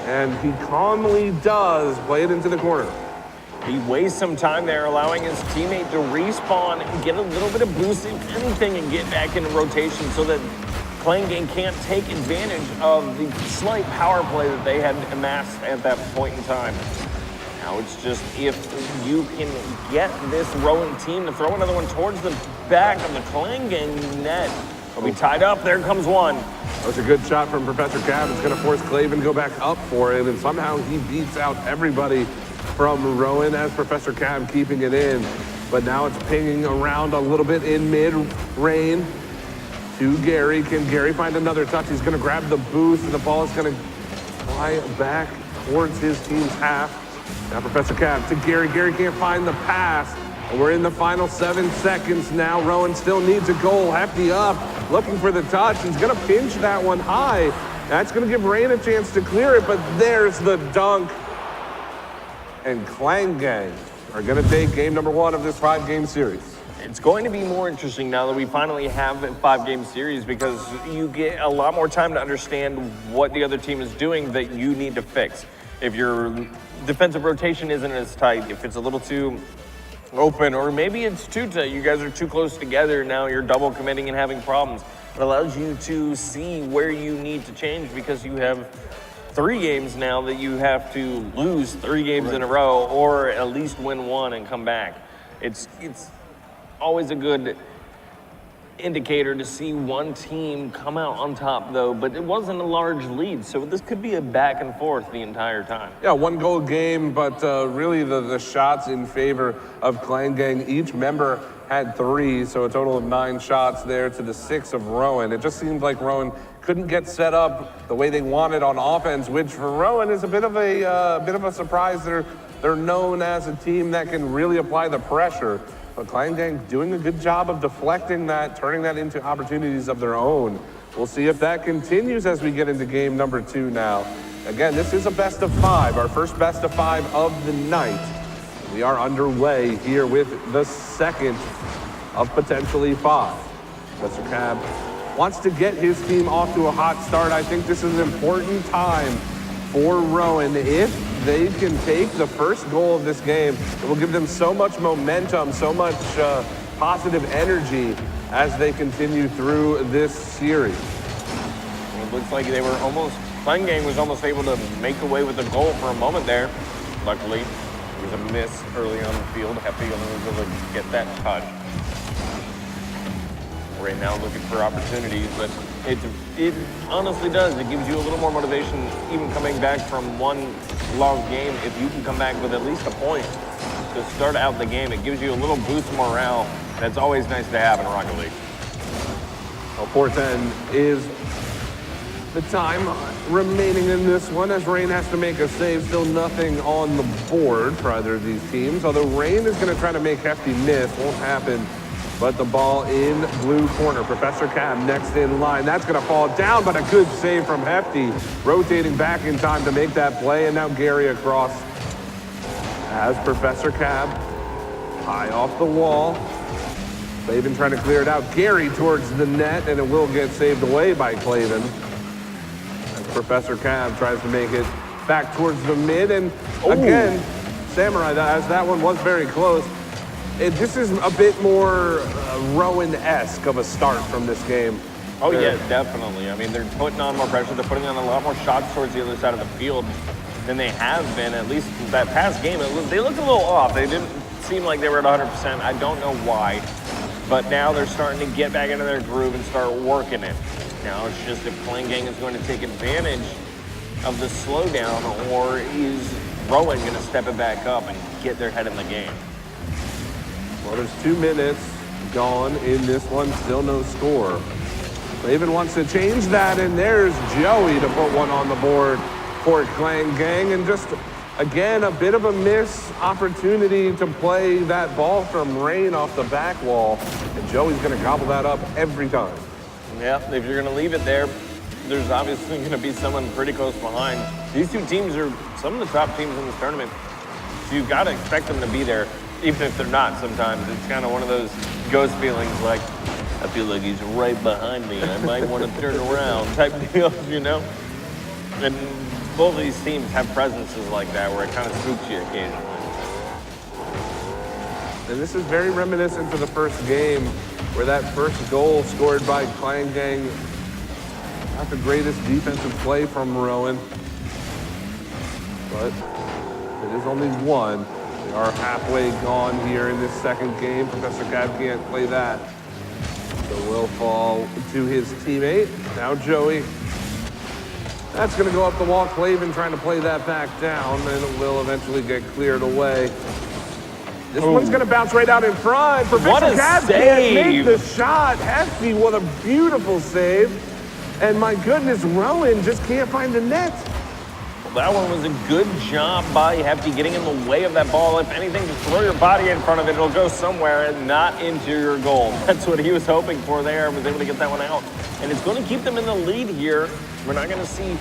and he calmly does play it into the corner. He wastes some time there, allowing his teammate to respawn and get a little bit of boost, if anything, and get back into rotation so that Clangang can't take advantage of the slight power play that they had amassed at that point in time. Now it's just if you can get this Rowan team to throw another one towards the back of the Clangang net. They'll be tied up. There comes one. That was a good shot from Professor Cab. It's going to force Clavin to go back up for it, and somehow he beats out everybody from Rowan as Professor Cab keeping it in. But now it's pinging around a little bit in mid-rain to Gary. Can Gary find another touch? He's going to grab the boost, and the ball is going to fly back towards his team's half. Now Professor Cab to Gary. Gary can't find the pass. And we're in the final 7 seconds now. Rowan still needs a goal. Hefty up, looking for the touch. He's going to pinch that one high. That's going to give Rain a chance to clear it, but there's the dunk. And Clangang are going to take game number 1 of this 5-game series. It's going to be more interesting now that we finally have a 5-game series because you get a lot more time to understand what the other team is doing that you need to fix. If your defensive rotation isn't as tight, if it's a little too open, or maybe it's too tight, you guys are too close together, now you're double committing and having problems. It allows you to see where you need to change because you have 3 games now that you have to lose 3 games in a row or at least win 1 and come back. It's always a good indicator to see one team come out on top though, but it wasn't a large lead, so this could be a back and forth the entire time. Yeah, 1-goal game, but really the shots in favor of Clangang, each member had 3, so a total of 9 shots there to the 6 of Rowan. It just seemed like Rowan couldn't get set up the way they wanted on offense, which for Rowan is a bit of a surprise. They're known as a team that can really apply the pressure. But Clangang doing a good job of deflecting that, turning that into opportunities of their own. We'll see if that continues as we get into game number 2 now. Again, this is a best of 5, our first best of 5 of the night. We are underway here with the second of potentially 5. Professor Cab wants to get his team off to a hot start. I think this is an important time for Rowan. If they can take the first goal of this game, it will give them so much momentum, so much positive energy as they continue through this series. It looks like they were Clangang was almost able to make away with the goal for a moment there. Luckily, it was a miss early on the field. Hefty only was able to get that touch. Right now looking for opportunities, but it honestly does. It gives you a little more motivation even coming back from one long game. If you can come back with at least a point to start out the game, it gives you a little boost of morale. That's always nice to have in Rocket League. Well, 4:10 is the time remaining in this one as Rain has to make a save. Still nothing on the board for either of these teams, although Rain is going to try to make Hefty miss. Won't happen. But the ball in blue corner. Professor Cab next in line. That's going to fall down, but a good save from Hefty. Rotating back in time to make that play, and now Gary across as Professor Cab. High off the wall. Clavin trying to clear it out. Gary towards the net, and it will get saved away by Clavin. As Professor Cab tries to make it back towards the mid, and again, Samurai, as that one was very close. This is a bit more Rowan-esque of a start from this game. Oh yeah, definitely. I mean, they're putting on more pressure. They're putting on a lot more shots towards the other side of the field than they have been. At least that past game, they looked a little off. They didn't seem like they were at 100%. I don't know why. But now they're starting to get back into their groove and start working it. Now it's just if Clangang is going to take advantage of the slowdown, or is Rowan going to step it back up and get their head in the game? Well, there's 2 minutes gone in this one, still no score. Clavin wants to change that, and there's Joey to put one on the board for Clan Gang, and just, again, a bit of a miss opportunity to play that ball from Rain off the back wall, and Joey's gonna gobble that up every time. Yeah, if you're gonna leave it there, there's obviously gonna be someone pretty close behind. These two teams are some of the top teams in this tournament, so you've gotta expect them to be there, even if they're not sometimes. It's kind of one of those ghost feelings like, I feel like he's right behind me. I might want to turn around type deal, you know? And both of these teams have presences like that where it kind of spooks you occasionally. And this is very reminiscent to the first game where that first goal scored by Clan Gang, not the greatest defensive play from Rowan, but it is only one. They are halfway gone here in this second game. Professor Cab can't play that. So will fall to his teammate. Now Joey. That's going to go up the wall. Clavin trying to play that back down, and it will eventually get cleared away. This one's going to bounce right out in front. Professor Cab can't make the shot. Hefty, what a beautiful save. And my goodness, Rowan just can't find the net. Well, that one was a good job by Hefty getting in the way of that ball. If anything, just throw your body in front of it. It'll go somewhere and not into your goal. That's what he was hoping for there. Was able to get that one out. And it's going to keep them in the lead here. We're not going to see...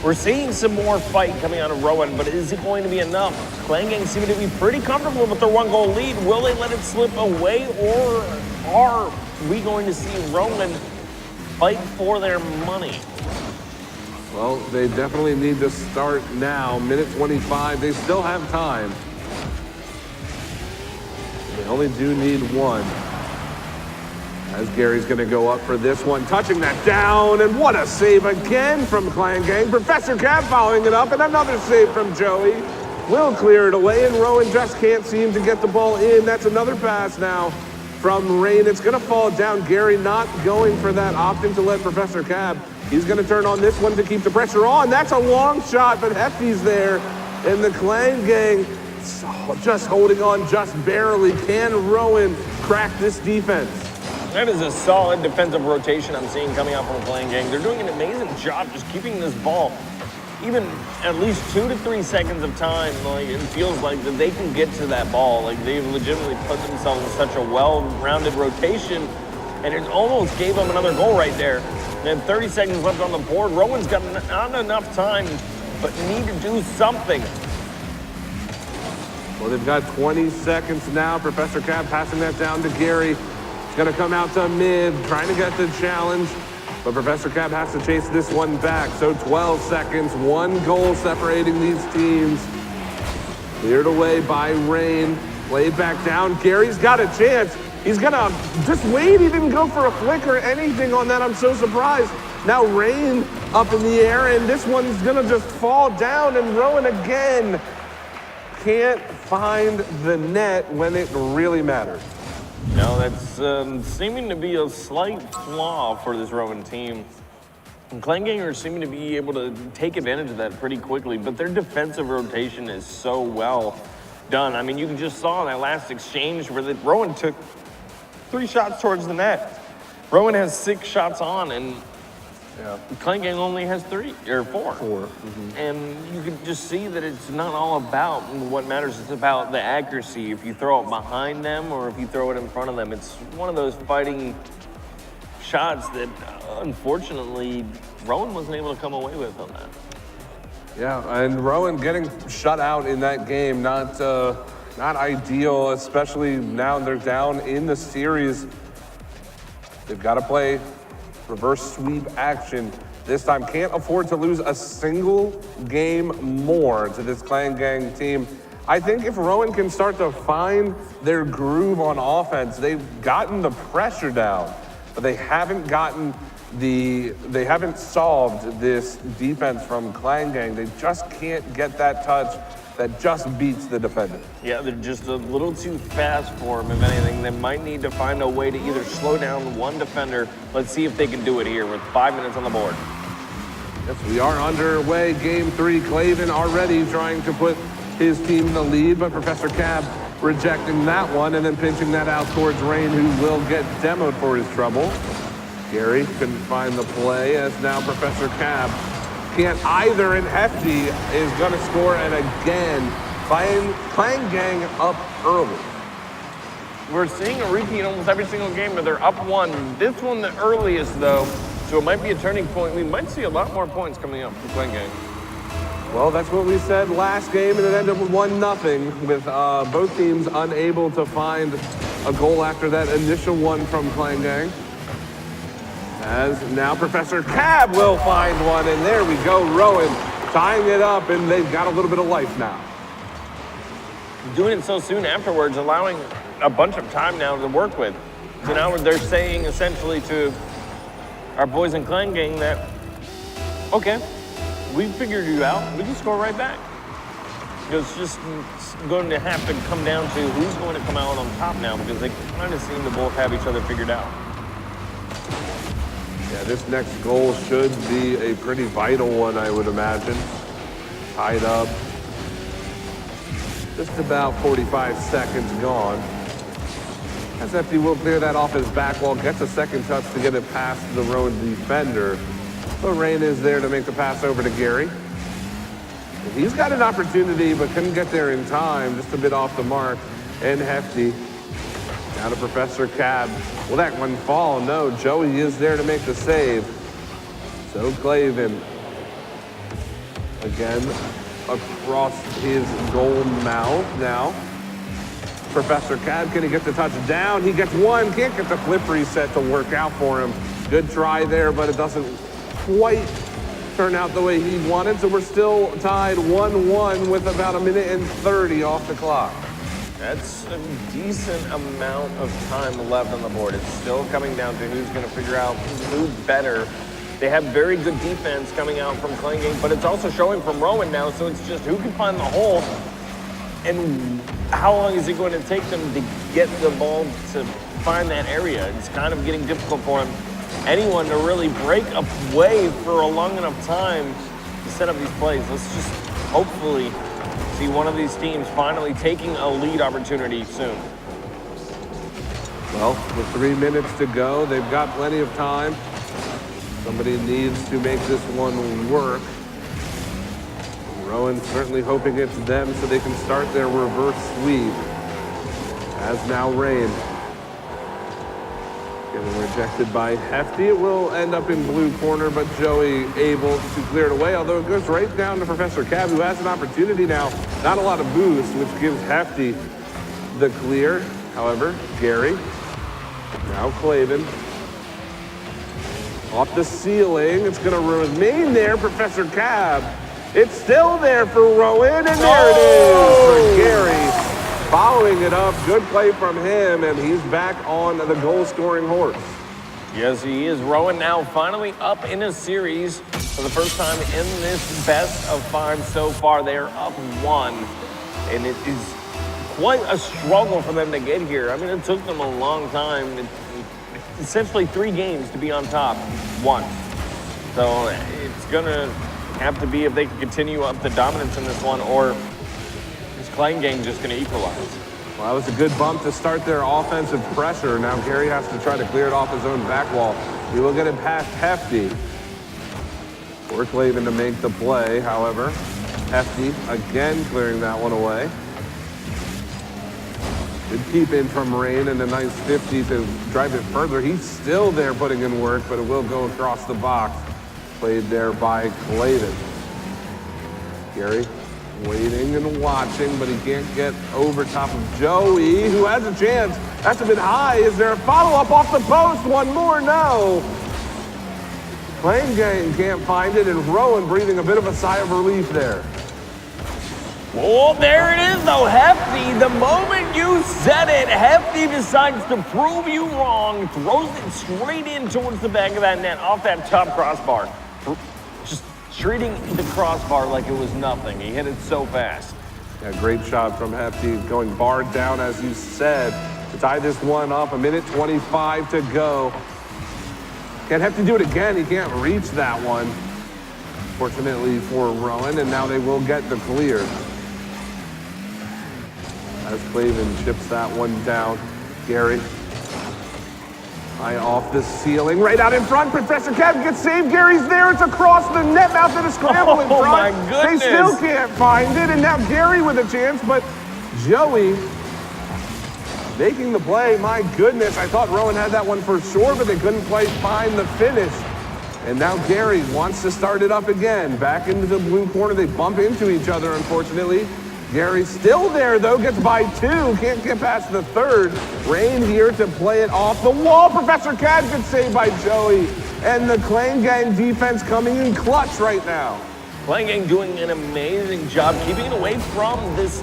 We're seeing some more fight coming out of Rowan, but is it going to be enough? Clan Gang seem to be pretty comfortable with their 1-goal lead. Will they let it slip away, or are we going to see Rowan fight for their money? Well, they definitely need to start now. Minute 25, they still have time. They only do need one. As Gary's gonna go up for this one, touching that down, and what a save again from Clan Gang. Professor Cab following it up, and another save from Joey. Will clear it away, and Rowan just can't seem to get the ball in. That's another pass now from Rain. It's gonna fall down. Gary not going for that, opting to let Professor Cab. He's gonna turn on this one to keep the pressure on. That's a long shot, but Hefty's there, and the Clan Gang just holding on just barely. Can Rowan crack this defense? That is a solid defensive rotation I'm seeing coming out from the Clan Gang. They're doing an amazing job just keeping this ball even at least 2 to 3 seconds of time. Like, it feels like that they can get to that ball. Like, they've legitimately put themselves in such a well-rounded rotation, and it almost gave them another goal right there. And 30 seconds left on the board. Rowan's got not enough time, but need to do something. Well, they've got 20 seconds now. Professor Cab passing that down to Gary. He's gonna come out to mid, trying to get the challenge, but Professor Cab has to chase this one back. So 12 seconds, 1 goal separating these teams. Cleared away by Rain, played back down. Gary's got a chance. He's gonna just wait. He didn't go for a flick or anything on that. I'm so surprised. Now Rain up in the air, and this one's gonna just fall down, and Rowan again can't find the net when it really matters. No, that's seeming to be a slight flaw for this Rowan team. And Clan Gang are seeming to be able to take advantage of that pretty quickly, but their defensive rotation is so well done. I mean, you just saw that last exchange where Rowan took 3 shots towards the net. Rowan has 6 shots on, and Clan Gang only has 3 or 4. And you can just see that it's not all about what matters. It's about the accuracy. If you throw it behind them or if you throw it in front of them, it's one of those fighting shots that unfortunately Rowan wasn't able to come away with on that. Yeah, and Rowan getting shut out in that game, not ideal, especially now they're down in the series. They've got to play reverse sweep action. This time can't afford to lose a single game more to this Clan Gang team. I think if Rowan can start to find their groove on offense, they've gotten the pressure down, but they haven't solved this defense from Clan Gang. They just can't get that touch that just beats the defender. Yeah, they're just a little too fast for him, if anything. They might need to find a way to either slow down one defender. Let's see if they can do it here with 5 minutes on the board. Yes, we are underway. Game 3, Clavin already trying to put his team in the lead, but Professor Cab rejecting that one and then pinching that out towards Rain, who will get demoed for his trouble. Gary couldn't find the play as now Professor Cab can't either, and Hefty is going to score, and again, Clang Gang up early. We're seeing a repeat almost every single game where they're up 1. This one the earliest, though, so it might be a turning point. We might see a lot more points coming up from Clang Gang. Well, that's what we said last game, and it ended up with 1-0, with both teams unable to find a goal after that initial one from Clang Gang. As now Professor Cab will find one, and there we go, Rowan tying it up, and they've got a little bit of life now. Doing it so soon afterwards, allowing a bunch of time now to work with. So now they're saying essentially to our boys in Clang Gang that, okay, we figured you out, we can score right back. It's just going to have to come down to who's going to come out on top now, because they kind of seem to both have each other figured out. Yeah, this next goal should be a pretty vital one, I would imagine. Tied up. Just about 45 seconds gone. As Hefty will clear that off his back wall, gets a second touch to get it past the Rowan defender. But Rain is there to make the pass over to Gary. He's got an opportunity, but couldn't get there in time. Just a bit off the mark. And Hefty. Now to Professor Cab. Will that one fall? No, Joey is there to make the save. So Clavin. Again, across his goal mouth now. Professor Cab, can he get the touchdown? He gets one, can't get the flip reset to work out for him. Good try there, but it doesn't quite turn out the way he wanted, so we're still tied 1-1 with about 1:30 off the clock. That's a decent amount of time left on the board. It's still coming down to who's going to figure out who's better. They have very good defense coming out from Clang Gang, but it's also showing from Rowan now, so it's just who can find the hole and how long is it going to take them to get the ball to find that area. It's kind of getting difficult for anyone to really break a way for a long enough time to set up these plays. Let's just hopefully see one of these teams finally taking a lead opportunity soon. Well, with 3 minutes to go, they've got plenty of time. Somebody needs to make this one work. Rowan certainly hoping it's them so they can start their reverse sweep. As now Rain. Getting rejected by Hefty. It will end up in blue corner, but Joey able to clear it away, although it goes right down to Professor Cab, who has an opportunity now. Not a lot of boost, which gives Hefty the clear. However, Gary, now Clavin. Off the ceiling, it's gonna remain there, Professor Cab. It's still there for Rowan, and there it is for Gary. Following it up, good play from him, and he's back on the goal-scoring horse. Yes, he is. Rowan now finally up in a series for the first time in this best of 5 so far. They are up 1, and it is quite a struggle for them to get here. I mean, it took them a long time. Essentially 3 games to be on top once. So it's gonna have to be if they can continue up the dominance in this one, or is Clang Gang just gonna equalize? Well, that was a good bump to start their offensive pressure. Now Gary has to try to clear it off his own back wall. He will get it past Hefty. For Clavin to make the play, however. Hefty again clearing that one away. Good keep in from Rain, and a nice 50 to drive it further. He's still there putting in work, but it will go across the box. Played there by Clavin. Gary waiting and watching, but he can't get over top of Joey, who has a chance. That's a bit high. Is there a follow-up off the post? One more? No. Clang Gang can't find it, and Rowan breathing a bit of a sigh of relief there. Oh, there it is, though. Hefty, the moment you said it, Hefty decides to prove you wrong, throws it straight in towards the back of that net, off that top crossbar. Just treating the crossbar like it was nothing. He hit it so fast. Yeah, great shot from Hefty, going bar down, as you said, to tie this one up. 1:25 to go. Can't Hefty do it again. He can't reach that one. Fortunately for Rowan, and now they will get the clear. As Clavin chips that one down. Gary. High off the ceiling, right out in front. Professor Kev gets saved. Gary's there. It's across the net mouth of the scramble in front. Oh my goodness. They still can't find it, and now Gary with a chance, but Joey making the play. My goodness, I thought Rowan had that one for sure, but they couldn't quite find the finish. And now Gary wants to start it up again. Back into the blue corner. They bump into each other, unfortunately. Gary still there, though, gets by 2. Can't get past the 3rd. Rain here to play it off the wall. Professor Cad gets saved by Joey. And the Clan Gang defense coming in clutch right now. Clan Gang doing an amazing job keeping it away from this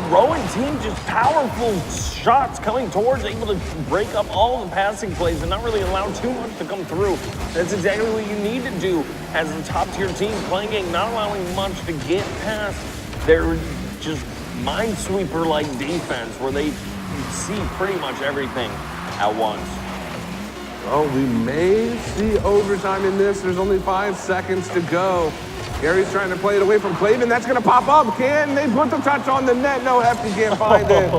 Rowan team. Just powerful shots coming towards, able to break up all the passing plays and not really allow too much to come through. That's exactly what you need to do as a top-tier team. Clan Gang not allowing much to get past their just minesweeper-like defense where they see pretty much everything at once. Oh, we may see overtime in this. There's only 5 seconds to go. Gary's trying to play it away from Clavin. That's going to pop up. Can they put the touch on the net? No, Hefty can't find it.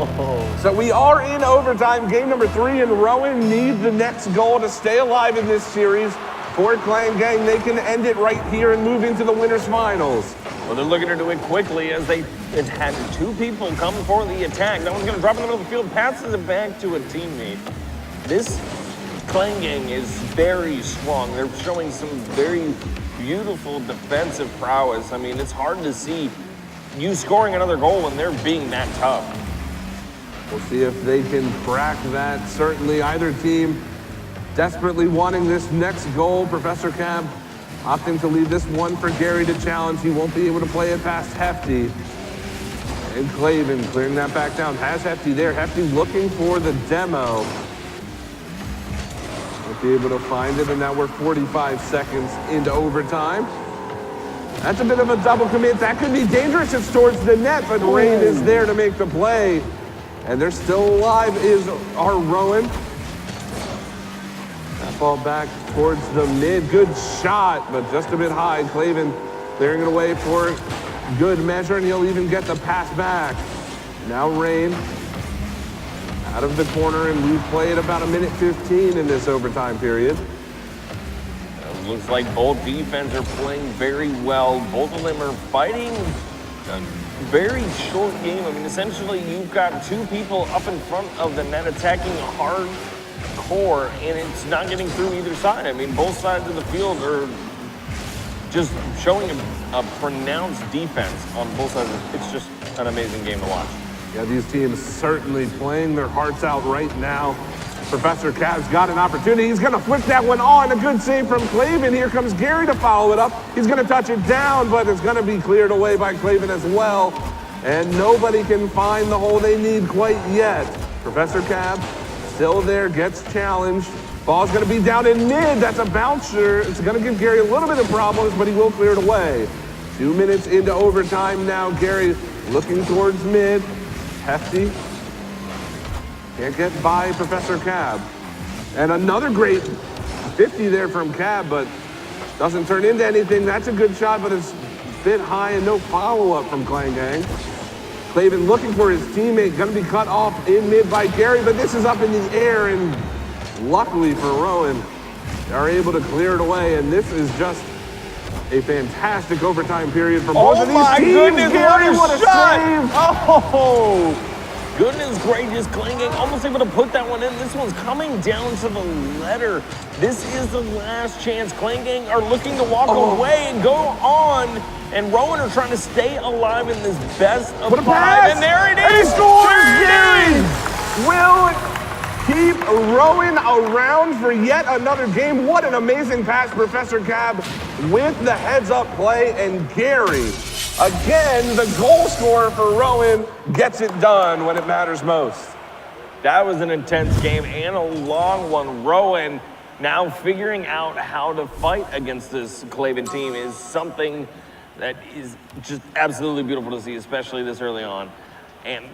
So we are in overtime. Game number 3, and Rowan need the next goal to stay alive in this series. For Clan Gang, they can end it right here and move into the winners finals. Well, they're looking to do it quickly as they had 2 people come for the attack. That one's going to drop in the middle of the field, passes it back to a teammate. This Clan Gang is very strong. They're showing some very beautiful defensive prowess. I mean, it's hard to see you scoring another goal when they're being that tough. We'll see if they can crack that. Certainly either team desperately wanting this next goal. Professor Cab opting to leave this one for Gary to challenge. He won't be able to play it past Hefty. And Clavin clearing that back down. Has Hefty there. Hefty looking for the demo. Won't be able to find it, and now we're 45 seconds into overtime. That's a bit of a double commit. That could be dangerous. It's towards the net, but Rain is there to make the play. And they're still alive is our Rowan. That ball back towards the mid. Good shot, but just a bit high. Clavin clearing it away for good measure, and he'll even get the pass back. Now Rain out of the corner, and we've played about 1:15 in this overtime period. It looks like both defense are playing very well. Both of them are fighting a very short game. I mean, essentially, you've got 2 people up in front of the net attacking hardcore, and it's not getting through either side. I mean, both sides of the field are just showing a pronounced defense on both sides. It's just an amazing game to watch. Yeah, these teams certainly playing their hearts out right now. Professor Cav's got an opportunity. He's going to flip that one on. A good save from Clavin. Here comes Gary to follow it up. He's going to touch it down, but it's going to be cleared away by Clavin as well. And nobody can find the hole they need quite yet. Professor Cav still there, gets challenged. Ball's going to be down in mid. That's a bouncer. It's going to give Gary a little bit of problems, but he will clear it away. 2 minutes into overtime now. Gary looking towards mid. Hefty. Can't get by Professor Cab. And another great 50 there from Cab, but doesn't turn into anything. That's a good shot, but it's a bit high and no follow-up from Clan Gang. Clavin looking for his teammate, gonna be cut off in mid by Gary, but this is up in the air, and luckily for Rowan, they are able to clear it away, and this is just a fantastic overtime period for both of these teams. Goodness, Gary, what a shot! save! Oh! Goodness gracious, Clan Gang almost able to put that one in. This one's coming down to the letter. This is the last chance. Clan Gang are looking to walk away and go on. And Rowan are trying to stay alive in this best of 5. And there it is! And he scores! Gary will keep Rowan around for yet another game. What an amazing pass, Professor Cab, with the heads-up play. And Gary, again, the goal scorer for Rowan, gets it done when it matters most. That was an intense game and a long one. Rowan now figuring out how to fight against this Clavin team is something that is just absolutely beautiful to see, especially this early on. And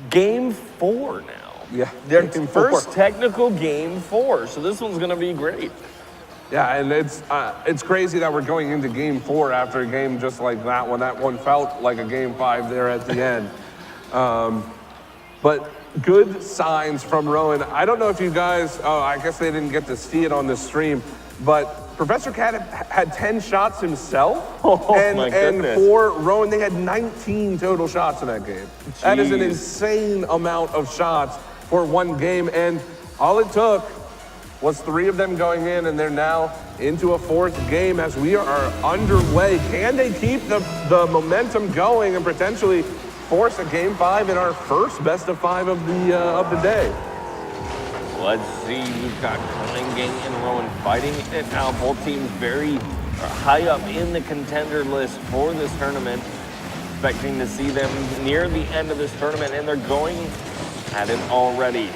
game 4 now. Yeah, Their first technical game 4, so this one's gonna be great. Yeah, and it's crazy that we're going into game 4 after a game just like that one. That one felt like a game 5 there at the end. But good signs from Rowan. I don't know if you guys, I guess they didn't get to see it on the stream, but Professor Cat had 10 shots himself. And for Rowan, they had 19 total shots in that game. Jeez. That is an insane amount of shots for one game. And all it took was 3 of them going in, and they're now into a 4th game as we are underway. Can they keep the momentum going and potentially force a game 5 in our first best of 5 of the day? Let's see, we've got Gang and Rowan fighting it out. Both teams very high up in the contender list for this tournament. Expecting to see them near the end of this tournament, and they're going at it already.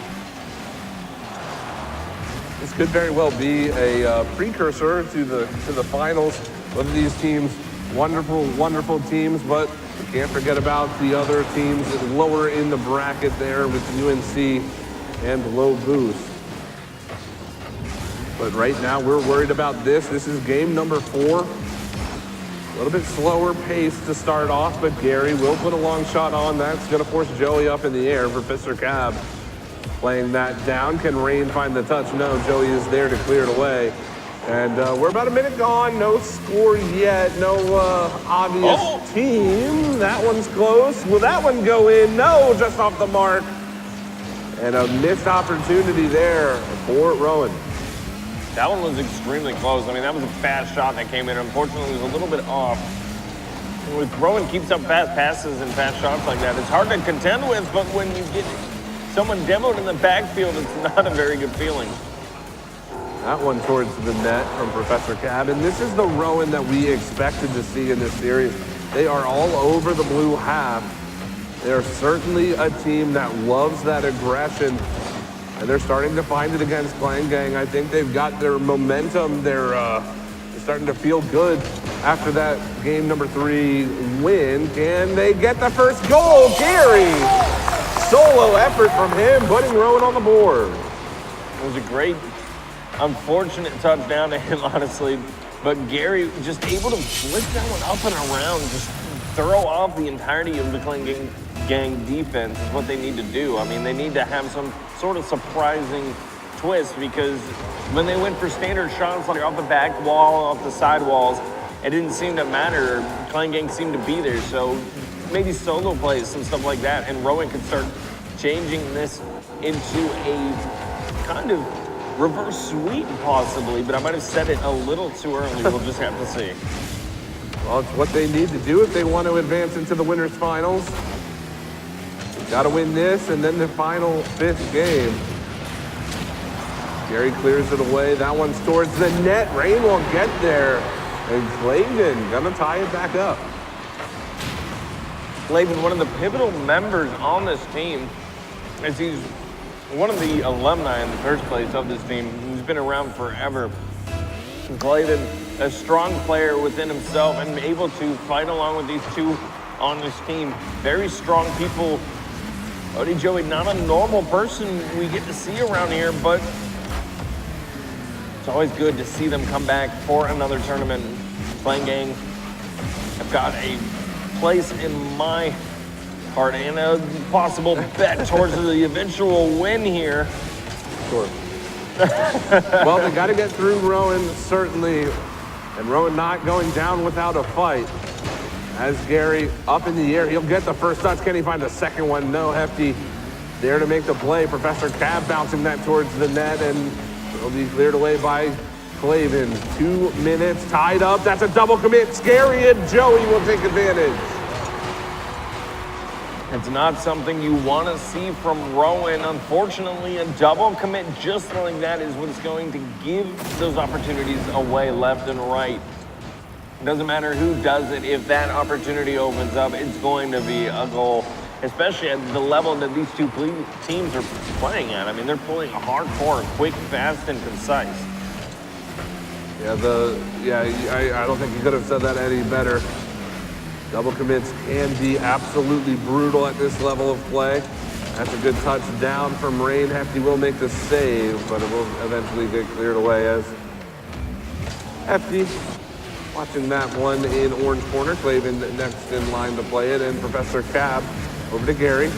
This could very well be a precursor to the finals. Both of these teams, wonderful teams, but we can't forget about the other teams lower in the bracket there with UNC and Low Boost. But right now we're worried about this. This is game number 4. A little bit slower pace to start off, but Gary will put a long shot on. That's gonna force Joey up in the air. Professor Cab playing that down. Can Rain find the touch? No, Joey is there to clear it away. And we're about a minute gone. No score yet. No obvious team. That one's close. Will that one go in? No, just off the mark. And a missed opportunity there for Rowan. That one was extremely close. I mean, that was a fast shot that came in. Unfortunately, it was a little bit off. With Rowan keeps up fast passes and fast shots like that, it's hard to contend with, but when you get someone demoed in the backfield, it's not a very good feeling. That one towards the net from Professor Cab. And this is the Rowan that we expected to see in this series. They are all over the blue half. They're certainly a team that loves that aggression, and they're starting to find it against Clan Gang. I think they've got their momentum. They're starting to feel good after that game number 3 win. Can they get the first goal? Gary! Solo effort from him, putting Rowan on the board. It was a great, unfortunate touchdown to him, honestly. But Gary just able to flip that one up and around, just throw off the entirety of the Clan Gang defense is what they need to do. I mean, they need to have some sort of surprising twist, because when they went for standard shots like off the back wall, off the side walls, it didn't seem to matter. Clan Gang seemed to be there, so maybe solo plays and stuff like that, and Rowan could start changing this into a kind of reverse sweep possibly, but I might have said it a little too early. We'll just have to see. Well, it's what they need to do if they want to advance into the winners finals. Got to win this and then the final 5th game. Gary clears it away. That one's towards the net. Rain won't get there. And Clayton gonna tie it back up. Clayton, one of the pivotal members on this team, as he's one of the alumni in the first place of this team. He's been around forever. Clayton, a strong player within himself and able to fight along with these two on this team. Very strong people. Odie Joey, not a normal person we get to see around here, but it's always good to see them come back for another tournament. Clan Gang have got a place in my heart and a possible bet towards the eventual win here. Sure. Well, they got to get through Rowan, certainly, and Rowan not going down without a fight. As Gary up in the air, he'll get the first touch. Can he find the second one? No. Hefty there to make the play. Professor Cab bouncing that towards the net, and it'll be cleared away by Clavin. 2 minutes tied up. That's a double commit. Scary, and Joey will take advantage. It's not something you want to see from Rowan. Unfortunately, a double commit just like that is what's going to give those opportunities away left and right. It doesn't matter who does it. If that opportunity opens up, it's going to be a goal, especially at the level that these two teams are playing at. I mean, they're playing hardcore, quick, fast, and concise. I don't think you could have said that any better. Double commits can be absolutely brutal at this level of play. That's a good touch down from Rain. Hefty will make the save, but it will eventually get cleared away as Hefty watching that one in orange corner. Clavin next in line to play it, and Professor Cab over to Gary.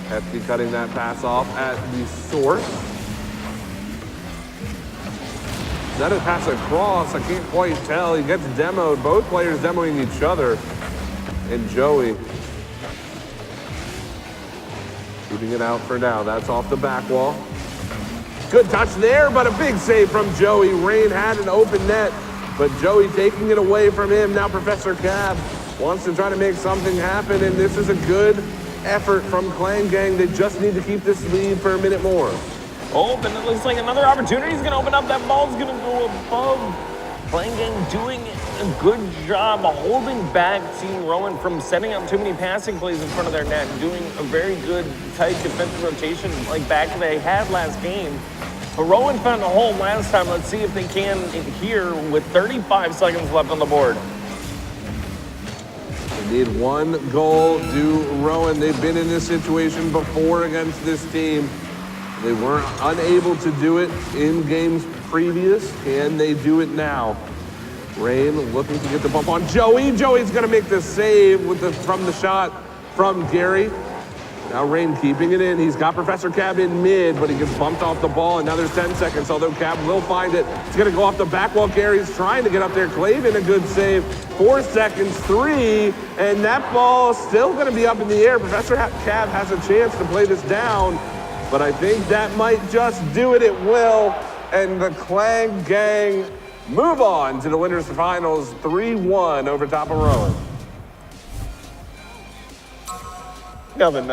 Hefty cutting that pass off at the source. Is that a pass across? I can't quite tell. He gets demoed. Both players demoing each other. And Joey keeping it out for now. That's off the back wall. Good touch there, but a big save from Joey. Rain had an open net, but Joey taking it away from him. Now Professor Cab wants to try to make something happen, and this is a good effort from Clan Gang. They just need to keep this lead for a minute more. Oh, and it looks like another opportunity is going to open up. That ball's going to go above. Clan Gang doing a good job holding back Team Rowan from setting up too many passing plays in front of their net, doing a very good tight defensive rotation like back they had last game. But Rowan found a hole last time. Let's see if they can here with 35 seconds left on the board. They need one goal, do Rowan. They've been in this situation before against this team. They weren't unable to do it in games previous. Can they do it now? Rain looking to get the bump on Joey. Joey's gonna make the save from the shot from Gary. Now Rain keeping it in. He's got Professor Cab in mid, but he gets bumped off the ball, and now there's 10 seconds, although Cab will find it. It's gonna go off the back wall. Gary's trying to get up there. Clavin, a good save. 4 seconds, 3, and that ball still gonna be up in the air. Professor Cab has a chance to play this down, but I think that might just do it. It will, and the Clan Gang move on to the winners finals, 3-1 over top of Rowan. Nothing.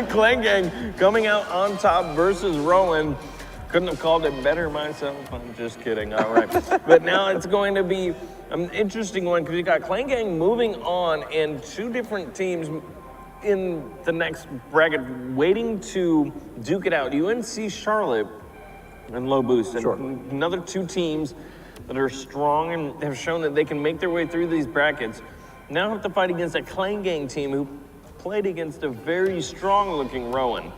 Clan Gang coming out on top versus Rowan. Couldn't have called it better myself. I'm just kidding. All right. But now it's going to be an interesting one because you got Clan Gang moving on and two different teams in the next bracket waiting to duke it out. UNC Charlotte and Low Boost. Sure. And another two teams that are strong and have shown that they can make their way through these brackets. Now have to fight against a Clan Gang team who played against a very strong-looking Rowan.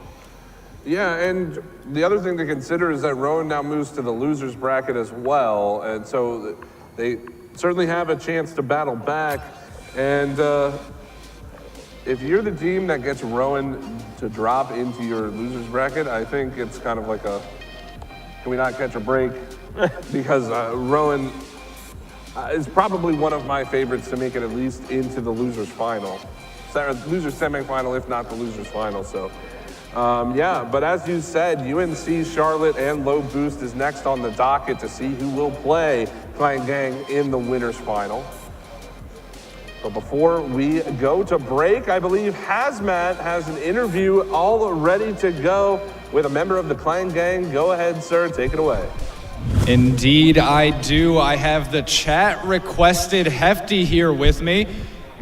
Yeah, and the other thing to consider is that Rowan now moves to the losers bracket as well, and so they certainly have a chance to battle back. And if you're the team that gets Rowan to drop into your losers bracket, I think it's kind of like a, can we not catch a break? Because Rowan is probably one of my favorites to make it at least into the losers final. Losers semifinal, if not the losers final. So, yeah, but as you said, UNC Charlotte and Low Boost is next on the docket to see who will play Clan Gang in the winners final. But before we go to break, I believe Hazmat has an interview all ready to go with a member of the Clan Gang. Go ahead, sir, take it away. Indeed, I do. I have the chat requested Hefty here with me,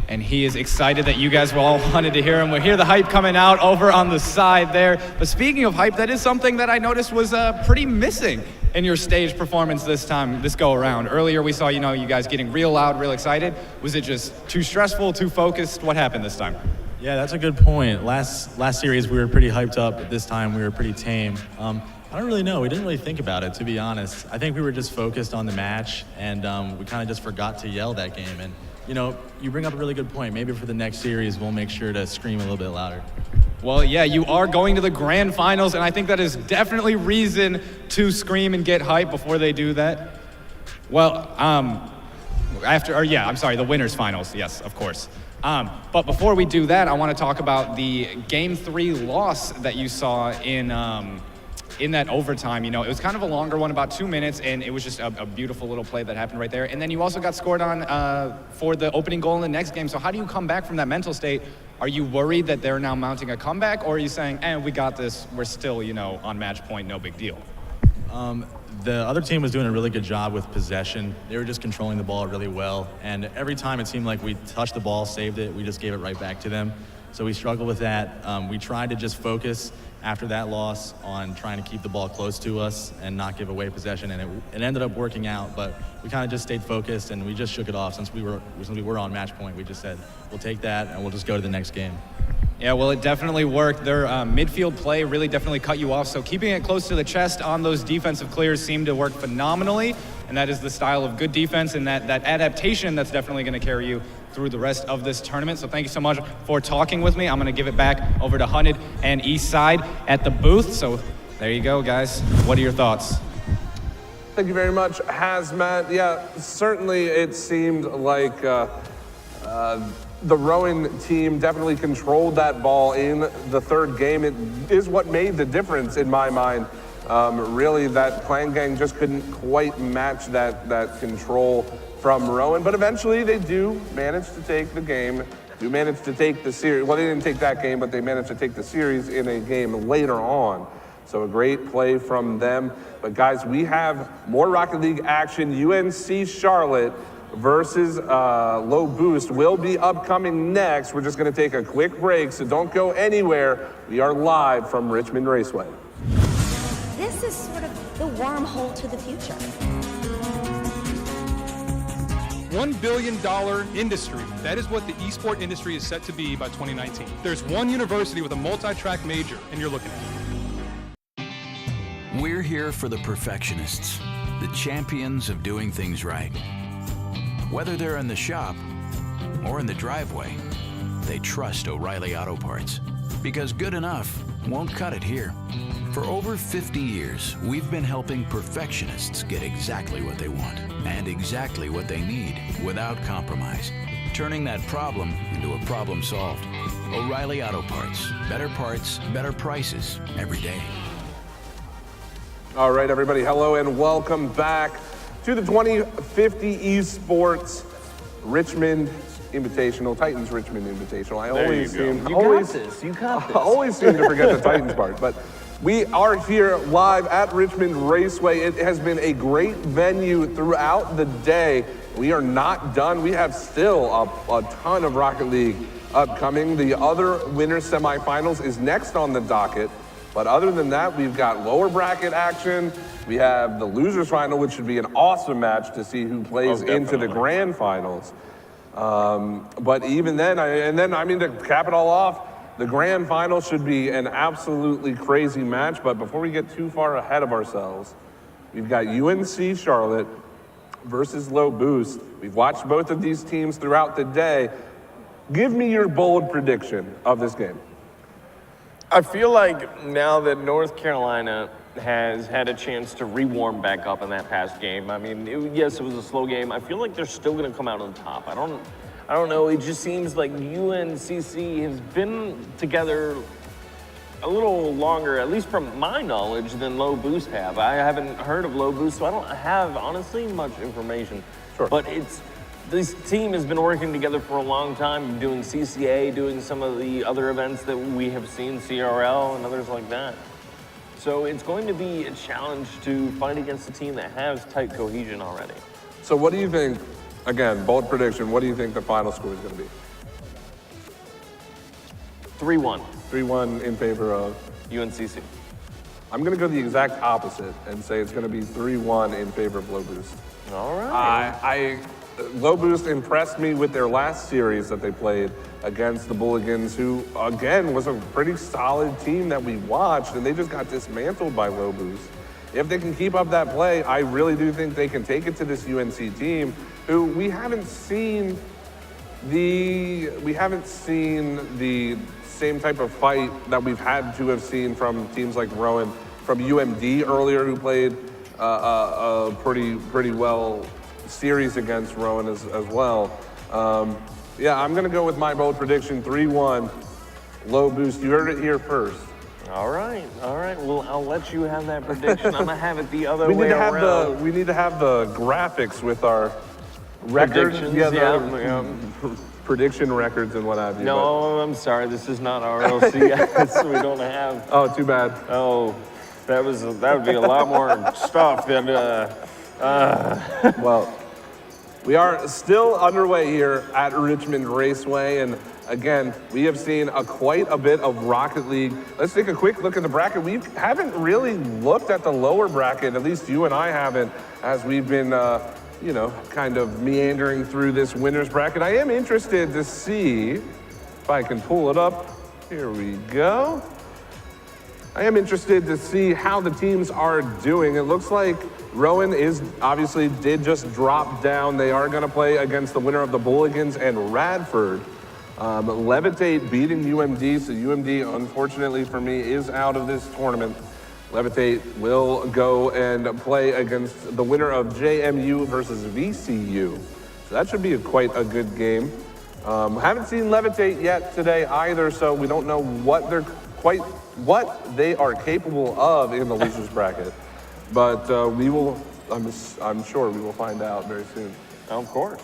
and he is excited that you guys all wanted to hear him. We hear the hype coming out over on the side there. But speaking of hype, that is something that I noticed was pretty missing in your stage performance this go around. Earlier we saw, you guys getting real loud, real excited. Was it just too stressful, too focused? What happened this time? Yeah, that's a good point. Last series we were pretty hyped up, but this time we were pretty tame. I don't really know. We didn't really think about it, to be honest. I think we were just focused on the match, and we kind of just forgot to yell that game. And you bring up a really good point. Maybe for the next series, we'll make sure to scream a little bit louder. Well, yeah, you are going to the grand finals, and I think that is definitely reason to scream and get hype before they do that. Well, the winners finals, yes, of course. But before we do that, I want to talk about the Game 3 loss that you saw in that overtime. It was kind of a longer one, about 2 minutes, and it was just a beautiful little play that happened right there. And then you also got scored on for the opening goal in the next game. So how do you come back from that mental state? Are you worried that they're now mounting a comeback, or are you saying, we got this, we're still, on match point, no big deal? The other team was doing a really good job with possession. They were just controlling the ball really well. And every time it seemed like we touched the ball, saved it, we just gave it right back to them. So we struggled with that. We tried to just focus after that loss on trying to keep the ball close to us and not give away possession, and it ended up working out, but we kind of just stayed focused and we just shook it off. Since we were on match point, we just said, we'll take that and we'll just go to the next game. Yeah, well, it definitely worked. Their midfield play really definitely cut you off, so keeping it close to the chest on those defensive clears seemed to work phenomenally, and that is the style of good defense and that adaptation that's definitely going to carry you through the rest of this tournament. So thank you so much for talking with me. I'm going to give it back over to Hunted and Eastside at the booth. So there you go, guys. What are your thoughts? Thank you very much, Hazmat. Yeah, certainly it seemed like the Rowan team definitely controlled that ball in the third game. It is what made the difference in my mind. Really, that Clan Gang just couldn't quite match that control from Rowan, but eventually they do manage to take the game, do manage to take the series. Well, they didn't take that game, but they managed to take the series in a game later on. So a great play from them. But guys, we have more Rocket League action. UNC Charlotte versus Low Boost will be upcoming next. We're just going to take a quick break, so don't go anywhere. We are live from Richmond Raceway. This is sort of the wormhole to the future. $1 billion industry. That is what the esport industry is set to be by 2019. There's one university with a multi-track major, and you're looking at it. We're here for the perfectionists, the champions of doing things right. Whether they're in the shop or in the driveway, they trust O'Reilly Auto Parts. Because good enough won't cut it here. For over 50 years, we've been helping perfectionists get exactly what they want and exactly what they need without compromise. Turning that problem into a problem solved. O'Reilly Auto Parts. Better prices every day. All right, everybody, hello and welcome back to the 2050 Esports Richmond Invitational, Titans Richmond Invitational. I always seem to forget the Titans part, but we are here live at Richmond Raceway. It has been a great venue throughout the day. We are not done. We have still a ton of Rocket League upcoming. The other winner semifinals is next on the docket. But other than that, we've got lower bracket action. We have the losers final, which should be an awesome match to see who plays into the grand finals. But even then, to cap it all off, the grand final should be an absolutely crazy match. But before we get too far ahead of ourselves, we've got UNC Charlotte versus Low Boost. We've watched both of these teams throughout the day. Give me your bold prediction of this game. I feel like now that North Carolina has had a chance to re-warm back up in that past game. I mean, yes, it was a slow game. I feel like they're still going to come out on top. I don't know. It just seems like UNCC has been together a little longer, at least from my knowledge, than Low Boost have. I haven't heard of Low Boost, so I don't have, honestly, much information. Sure. But this team has been working together for a long time, doing CCA, doing some of the other events that we have seen, CRL and others like that. So it's going to be a challenge to fight against a team that has tight cohesion already. So what do you think, again, bold prediction, what do you think the final score is going to be? 3-1. 3-1 in favor of? UNCC. I'm going to go the exact opposite and say it's going to be 3-1 in favor of Low Boost. All right. Low Boost impressed me with their last series that they played against the Bulligans, who, again, was a pretty solid team that we watched, and they just got dismantled by Low Boost. If they can keep up that play, I really do think they can take it to this UNC team, who we haven't seen the same type of fight that we've had to have seen from teams like Rowan, from UMD earlier, who played a pretty well series against Rowan as well. Yeah, I'm gonna go with my bold prediction, 3-1, Low Boost. You heard it here first. All right. Well, I'll let you have that prediction. I'm gonna have it the other way around. We need to have the graphics with our records. Prediction records and what have you. No, I'm sorry. This is not RLCS, so we don't have. Oh, too bad. Oh, that would be a lot more stuff than. Well, we are still underway here at Richmond Raceway, and again, we have seen quite a bit of Rocket League. Let's take a quick look at the bracket. We haven't really looked at the lower bracket, at least you and I haven't, as we've been, kind of meandering through this winner's bracket. I am interested to see if I can pull it up. Here we go. I am interested to see how the teams are doing. It looks like Rowan did just drop down. They are going to play against the winner of the Bulligans and Radford. Levitate beating UMD, so UMD, unfortunately for me, is out of this tournament. Levitate will go and play against the winner of JMU versus VCU. So that should be quite a good game. Haven't seen Levitate yet today either, so we don't know what they are capable of in the losers bracket. But I'm sure we will find out very soon. Of course.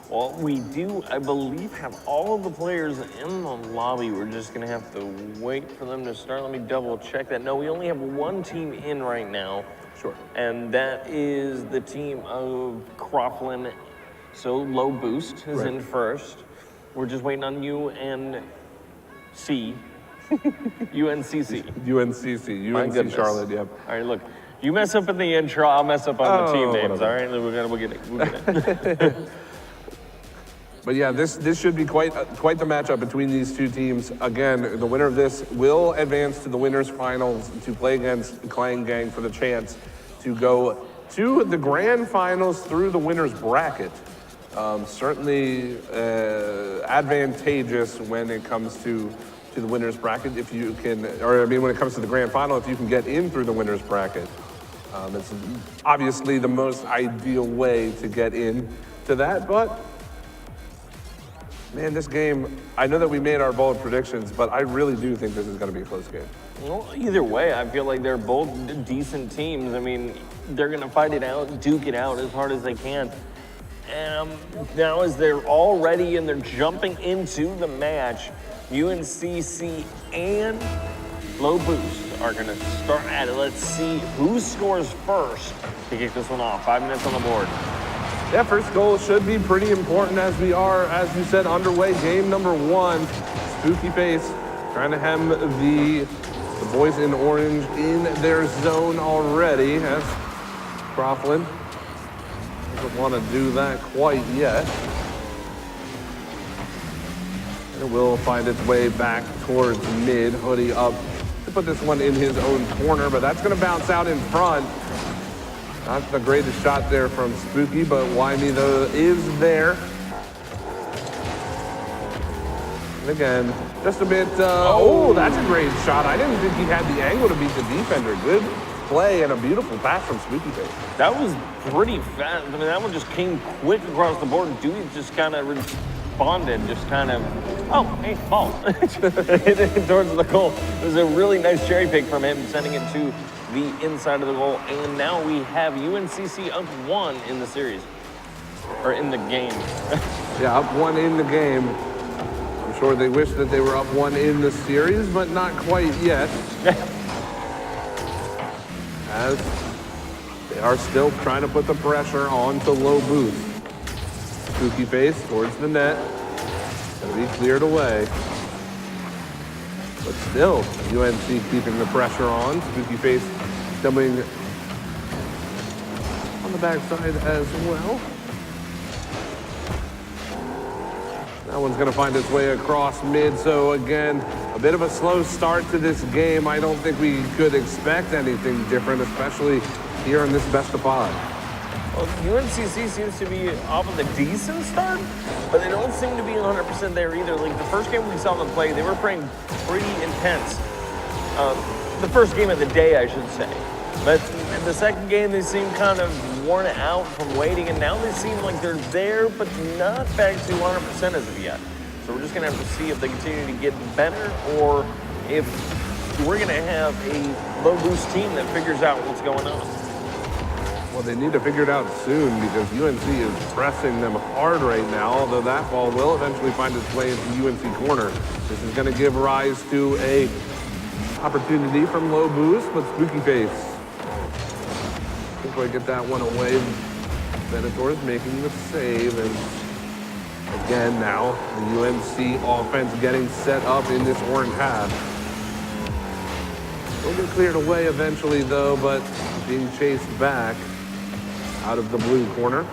Well, we do, I believe, have all of the players in the lobby. We're just going to have to wait for them to start. Let me double check that. No, we only have one team in right now. Sure. And that is the team of Croftland. So Low Boost is in first. We're just waiting on UNC. UNC Charlotte, yep. All right, look. You mess up in the intro, I'll mess up on the team names, all right? We'll get it. But yeah, this should be quite the matchup between these two teams. Again, the winner of this will advance to the winners finals to play against Clang Gang for the chance to go to the grand finals through the winners bracket. Certainly advantageous when it comes to the winners bracket, if you can, when it comes to the grand final, if you can get in through the winners bracket. It's obviously the most ideal way to get in to that, but man, this game, I know that we made our bold predictions, but I really do think this is going to be a close game. Well, either way, I feel like they're both decent teams. I mean, they're going to fight it out, duke it out as hard as they can. Now as they're all ready and they're jumping into the match, UNCC and Low Boost are going to start at it. Let's see who scores first to kick this one off. 5 minutes on the board. Yeah, first goal should be pretty important as we are, as you said, underway. Game number 1, Spooky Face trying to hem the boys in orange in their zone already, as Croftland doesn't want to do that quite yet. And it will find its way back towards mid. Hoodie up to put this one in his own corner, but that's going to bounce out in front. Not the greatest shot there from Spooky, but Wyme though is there. And again, just a bit, that's a great shot. I didn't think he had the angle to beat the defender. Good play and a beautiful pass from Spooky Face. That was pretty fast. I mean, that one just came quick across the board. Dewey just kind of responded, just kind of, hey, ball. Towards the goal. It was a really nice cherry pick from him, sending it to the inside of the goal. And now we have UNCC up 1 in the series, or in the game. Yeah, up 1 in the game. I'm sure they wish that they were up 1 in the series, but not quite yet. As they are still trying to put the pressure on to Low Boost. Spooky Face towards the net. Gonna be cleared away. But still, UNC keeping the pressure on. Spooky Face coming on the backside as well. That one's gonna find its way across mid, so again, a bit of a slow start to this game. I don't think we could expect anything different, especially here in this best of 5. Well, UNCC seems to be off of a decent start, but they don't seem to be 100% there either. Like the first game we saw them play, they were playing pretty intense. The first game of the day, I should say. But in the second game, they seemed kind of worn out from waiting, and now they seem like they're there, but not back to 100% as of yet. So we're just gonna have to see if they continue to get better, or if we're gonna have a Low Boost team that figures out what's going on. Well, they need to figure it out soon because UNC is pressing them hard right now, although that ball will eventually find its way into UNC corner. This is going to give rise to a opportunity from Low Boost, but Spooky Face. I think we get that one away. Venator's making the save, and again now the UNC offense getting set up in this orange half. Will get cleared away eventually though, but being chased back out of the blue corner.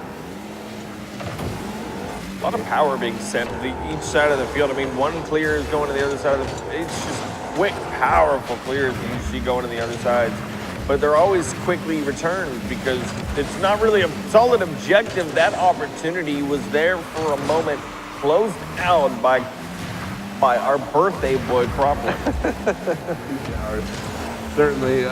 lot of power being sent to each side of the field. I mean, one clear is going to the other side of the, it's just quick, powerful clears that you see going to the other sides. But they're always quickly returned because it's not really a solid objective. That opportunity was there for a moment, closed out by our birthday boy, Cropland. Certainly,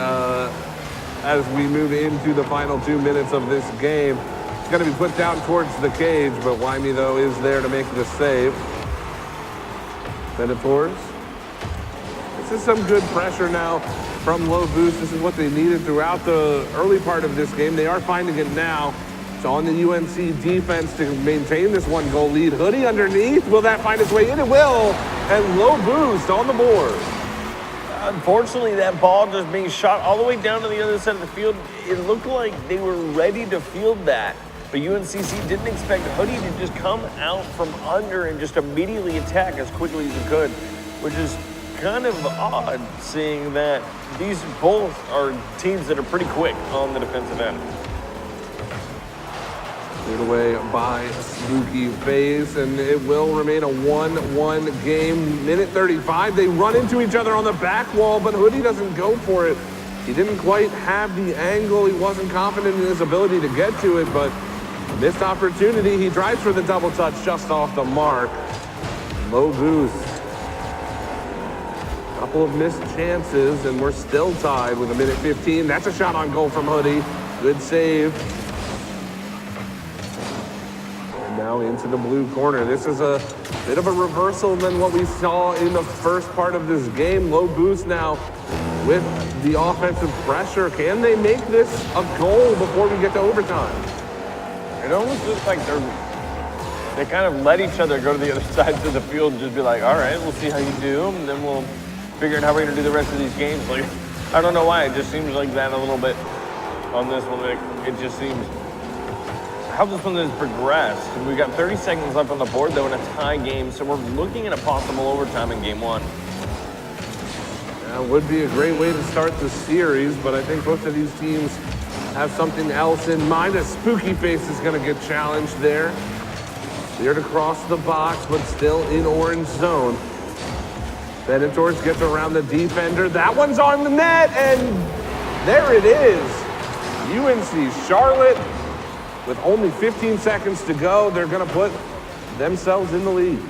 as we move into the final 2 minutes of this game, it's going to be put down towards the cage, but Wyoming, though, is there to make the save. Senators. This is some good pressure now from Low Boost. This is what they needed throughout the early part of this game. They are finding it now. It's on the UNC defense to maintain this 1-goal lead. Hoodie underneath. Will that find its way in? It will. And Low Boost on the board. Unfortunately, that ball just being shot all the way down to the other side of the field, it looked like they were ready to field that. But UNCC didn't expect Hoodie to just come out from under and just immediately attack as quickly as he could, which is kind of odd, seeing that these both are teams that are pretty quick on the defensive end. Cleared away by Spooky Face, and it will remain a 1-1 game. Minute 35, they run into each other on the back wall, but Hoodie doesn't go for it. He didn't quite have the angle. He wasn't confident in his ability to get to it, but missed opportunity. He drives for the double touch just off the mark. Low Boost. Couple of missed chances, and we're still tied with a minute 15. That's a shot on goal from Hoodie. Good save. And now into the blue corner. This is a bit of a reversal than what we saw in the first part of this game. Low Boost now with the offensive pressure. Can they make this a goal before we get to overtime? It almost looks like they kind of let each other go to the other sides of the field and just be like, all right, we'll see how you do, and then we'll figure out how we're going to do the rest of these games. Like, I don't know why, it just seems like that a little bit on this one. It just seems how this one has progressed. And we've got 30 seconds left on the board, though, in a tie game, so we're looking at a possible overtime in game one. That would be a great way to start the series, but I think both of these teams have something else in mind. A Spooky Face is going to get challenged there. Cleared across the box, but still in orange zone. Senators gets around the defender. That one's on the net, and there it is. UNC Charlotte, with only 15 seconds to go, they're going to put themselves in the lead.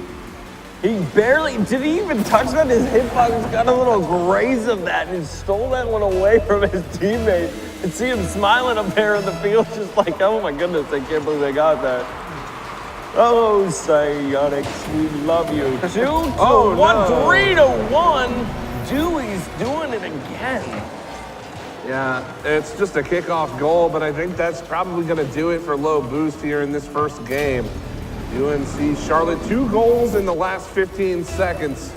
He barely, did he even touch that? His hitbox got a little graze of that, and he stole that one away from his teammate. And see him smiling up there in the field, just like, oh my goodness, I can't believe they got that. Oh, Psionics, we love you. 2-1, no. 3-1. Dewey's doing it again. Yeah, it's just a kickoff goal, but I think that's probably going to do it for Low Boost here in this first game. UNC Charlotte, 2 goals in the last 15 seconds.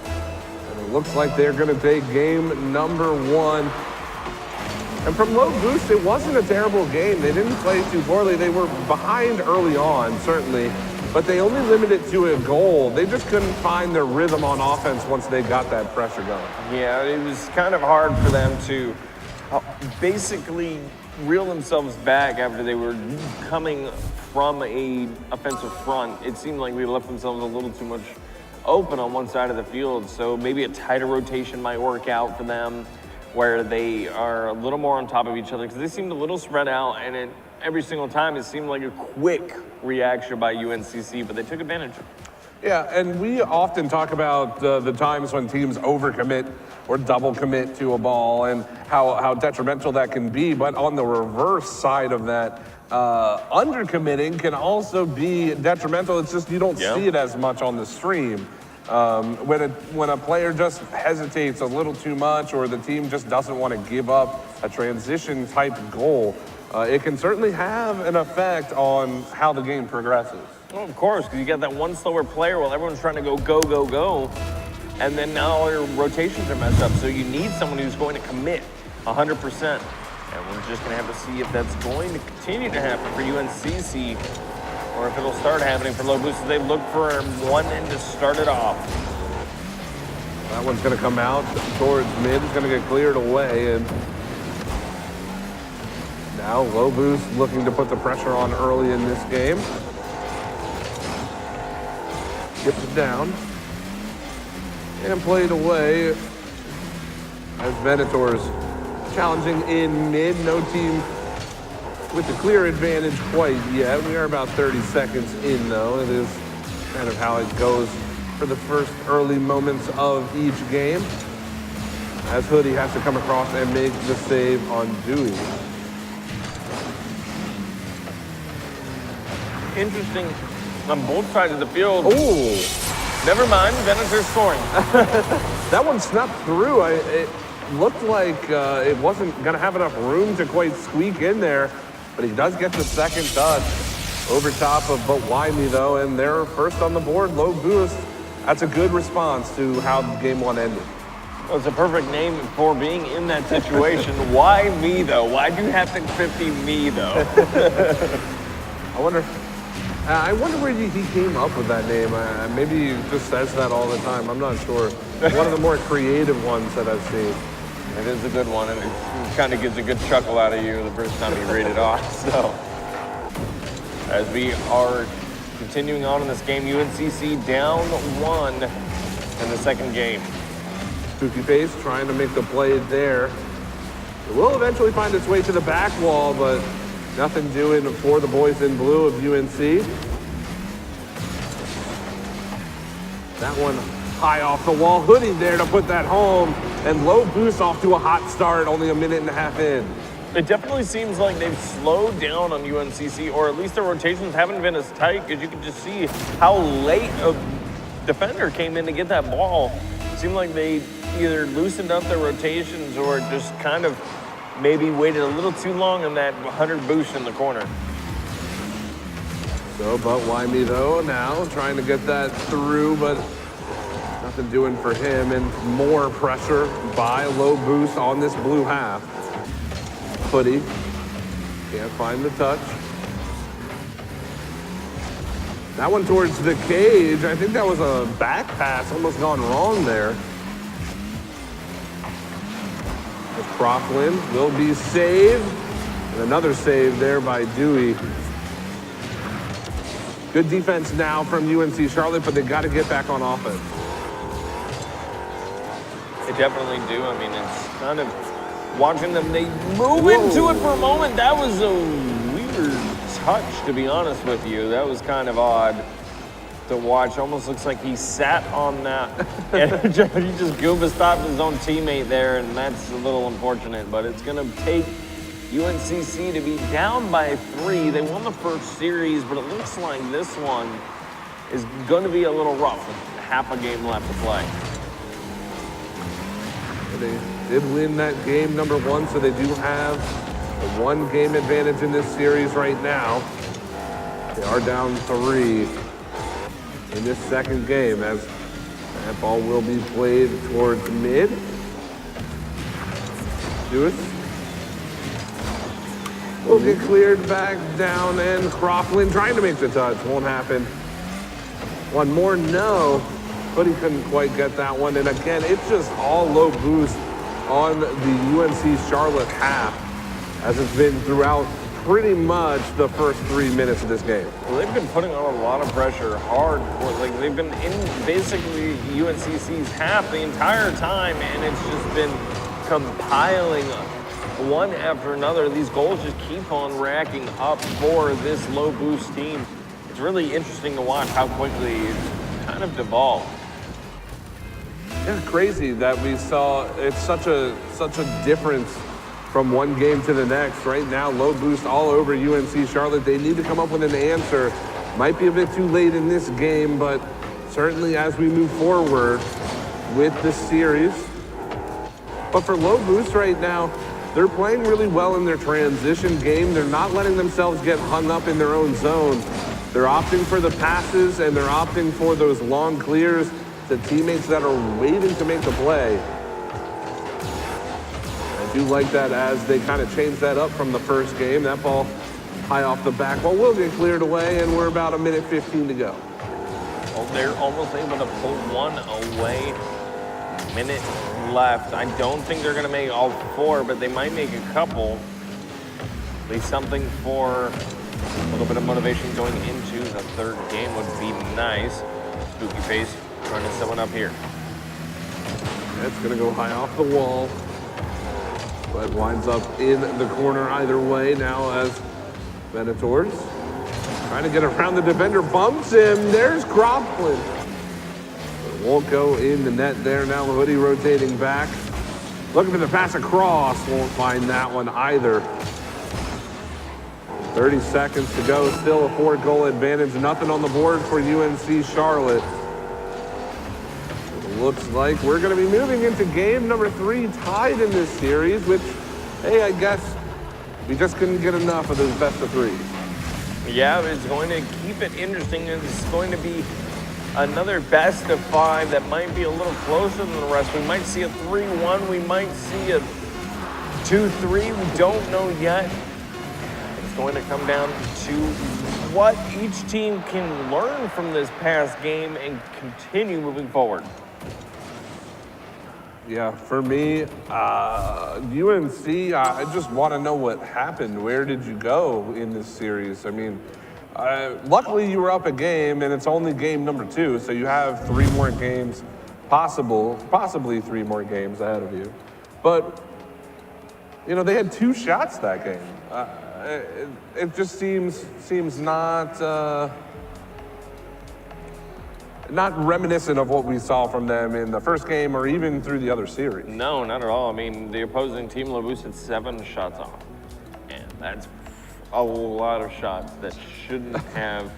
And it looks like they're going to take game number 1. And from Low Boost, it wasn't a terrible game. They didn't play too poorly. They were behind early on, certainly, but they only limited it to a goal. They just couldn't find their rhythm on offense once they got that pressure going. Yeah, it was kind of hard for them to basically reel themselves back after they were coming from a offensive front. It seemed like we left themselves a little too much open on one side of the field, so maybe a tighter rotation might work out for them, where they are a little more on top of each other, because they seemed a little spread out, and every single time it seemed like a quick reaction by UNCC, but they took advantage. Yeah, and we often talk about the times when teams overcommit or double commit to a ball and how detrimental that can be, but on the reverse side of that, undercommitting can also be detrimental. It's just you don't see it as much on the stream. When a player just hesitates a little too much, or the team just doesn't want to give up a transition type goal, it can certainly have an effect on how the game progresses. Well, of course, because you got that one slower player while everyone's trying to go, and then now all your rotations are messed up. So you need someone who's going to commit 100%. And we're just going to have to see if that's going to continue to happen for UNCC, or if it'll start happening for Low Boost as they look for one end to start it off. That one's going to come out towards mid. It's going to get cleared away. And now Low Boost looking to put the pressure on early in this game. Skips it down. And played away as Venator's challenging in mid. No team with the clear advantage quite yet. We are about 30 seconds in, though. It is kind of how it goes for the first early moments of each game, as Hoodie has to come across and make the save on Dewey. Interesting on both sides of the field. Oh, never mind. Venator's scoring. That one snuck through. It looked like it wasn't going to have enough room to quite squeak in there, but he does get the second touch over top of Wimey, though, and they're first on the board. Low boost. That's a good response to how game one ended. Well, it's a perfect name for being in that situation. Why me, though? Why do you have to 50 me, though? I wonder where he came up with that name. Maybe he just says that all the time. I'm not sure. One of the more creative ones that I've seen. It is a good one, and it kind of gives a good chuckle out of you the first time you read it off. So, as we are continuing on in this game, UNCC down 1 in the second game. Spooky Face trying to make the play there. It will eventually find its way to the back wall, but nothing doing for the boys in blue of UNC. That one high off the wall. Hoodie there to put that home, and Low boost off to a hot start, only a minute and a half in. It definitely seems like they've slowed down on UNCC, or at least their rotations haven't been as tight, because you can just see how late a defender came in to get that ball. It seemed like they either loosened up their rotations or just kind of maybe waited a little too long on that 100 boost in the corner. So, but Wimey, though, now trying to get that through, but nothing doing for him, and more pressure by Low boost on this blue half. Hoodie can't find the touch. That one towards the cage. I think that was a back pass, almost gone wrong there. Croflin will be saved. And another save there by Dewey. Good defense now from UNC Charlotte, but they got to get back on offense. They definitely do. I mean, it's kind of watching them, they move into it for a moment. That was a weird touch, to be honest with you. That was kind of odd to watch. Almost looks like he sat on that and he just Gooba stopped his own teammate there, and that's a little unfortunate, but it's gonna take UNCC to be down by 3. They won the first series, but it looks like this one is gonna be a little rough with half a game left to play. They did win that game number 1, so they do have a 1-game advantage in this series right now. They are down 3 in this second game, as that ball will be played towards mid. Lewis will get cleared back down, and Croflin trying to make the touch. Won't happen. One more, no. But he couldn't quite get that one. And again, it's just all Low boost on the UNC Charlotte half, as it's been throughout pretty much the first 3 minutes of this game. Well, they've been putting on a lot of pressure hard. Like, they've been in basically UNCC's half the entire time, and it's just been compiling one after another. These goals just keep on racking up for this Low boost team. It's really interesting to watch how quickly it's kind of devolved. Yeah, crazy that we saw. It's such a difference from one game to the next. Right now, Low boost all over UNC Charlotte. They need to come up with an answer. Might be a bit too late in this game, but certainly as we move forward with the series. But for Low boost right now, they're playing really well in their transition game. They're not letting themselves get hung up in their own zone. They're opting for the passes, and they're opting for those long clears to teammates that are waiting to make the play. I do like that as they kind of changed that up from the first game. That ball high off the back wall will get cleared away, and we're about 1:15 to go. Well, they're almost able to pull one away. Minute left. I don't think they're going to make all 4, but they might make a couple. At least something for a little bit of motivation going into the third game would be nice. Spooky Face trying to set one up here. It's going to go high off the wall, but winds up in the corner either way now as Venators trying to get around the defender, bumps him. There's Croplin. It won't go in the net there. Now the Hoodie rotating back. Looking for the pass across. Won't find that one either. 30 seconds to go. Still a 4-goal advantage. Nothing on the board for UNC Charlotte. It looks like we're going to be moving into game number 3 tied in this series, which, hey, I guess we just couldn't get enough of those best of 3s. Yeah, it's going to keep it interesting. It's going to be another best of 5 that might be a little closer than the rest. We might see a 3-1. We might see a 2-3. We don't know yet. It's going to come down to what each team can learn from this past game and continue moving forward. Yeah, for me, UNC, I just want to know what happened. Where did you go in this series? I mean, luckily you were up a game, and it's only game number 2, so you have 3 more games possibly 3 more games ahead of you. But, you know, they had 2 shots that game. It just seems not reminiscent of what we saw from them in the first game or even through the other series. No, not at all. I mean, the opposing team, LaBoust, had 7 shots off. And that's a lot of shots that shouldn't have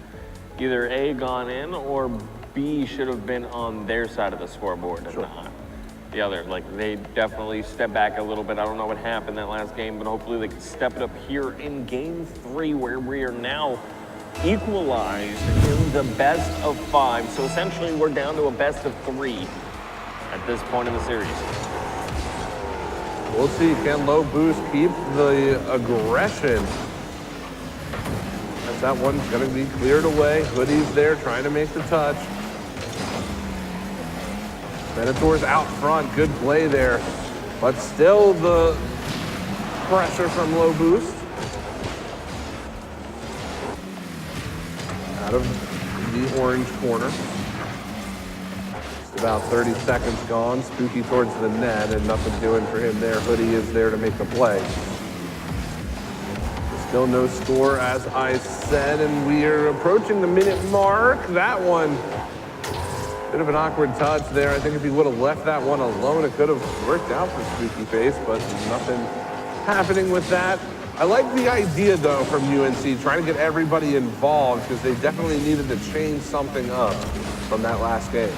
either A, gone in, or B, should have been on their side of the scoreboard and not the other. Like, they definitely stepped back a little bit. I don't know what happened that last game, but hopefully they can step it up here in game 3, where we are now equalized in the best of 5. So essentially we're down to a best of 3 at this point in the series. We'll see, can LaBoust keep the aggression? As that one's gonna be cleared away. Hoodie's there trying to make the touch. Venator's out front, good play there. But still the pressure from LaBoust. Out of the orange corner. Just about 30 seconds gone. Spooky towards the net and nothing doing for him there. Hoodie is there to make the play. Still no score, as I said, and we are approaching the minute mark. That one, bit of an awkward touch there. I think if he would have left that one alone, it could have worked out for Spooky Face, but nothing happening with that. I like the idea, though, from UNC, trying to get everybody involved, because they definitely needed to change something up from that last game.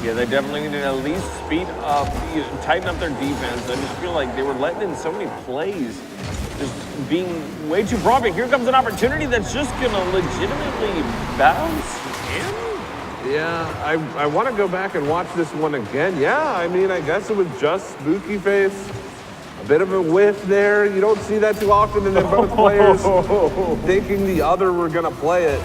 Yeah, they definitely needed to at least speed up, tighten up their defense. I just feel like they were letting in so many plays, just being way too broad. But here comes an opportunity that's just going to legitimately bounce in. Yeah, I want to go back and watch this one again. Yeah, I mean, I guess it was just Spooky Face. A bit of a whiff there. You don't see that too often, and then both players thinking the other were going to play it.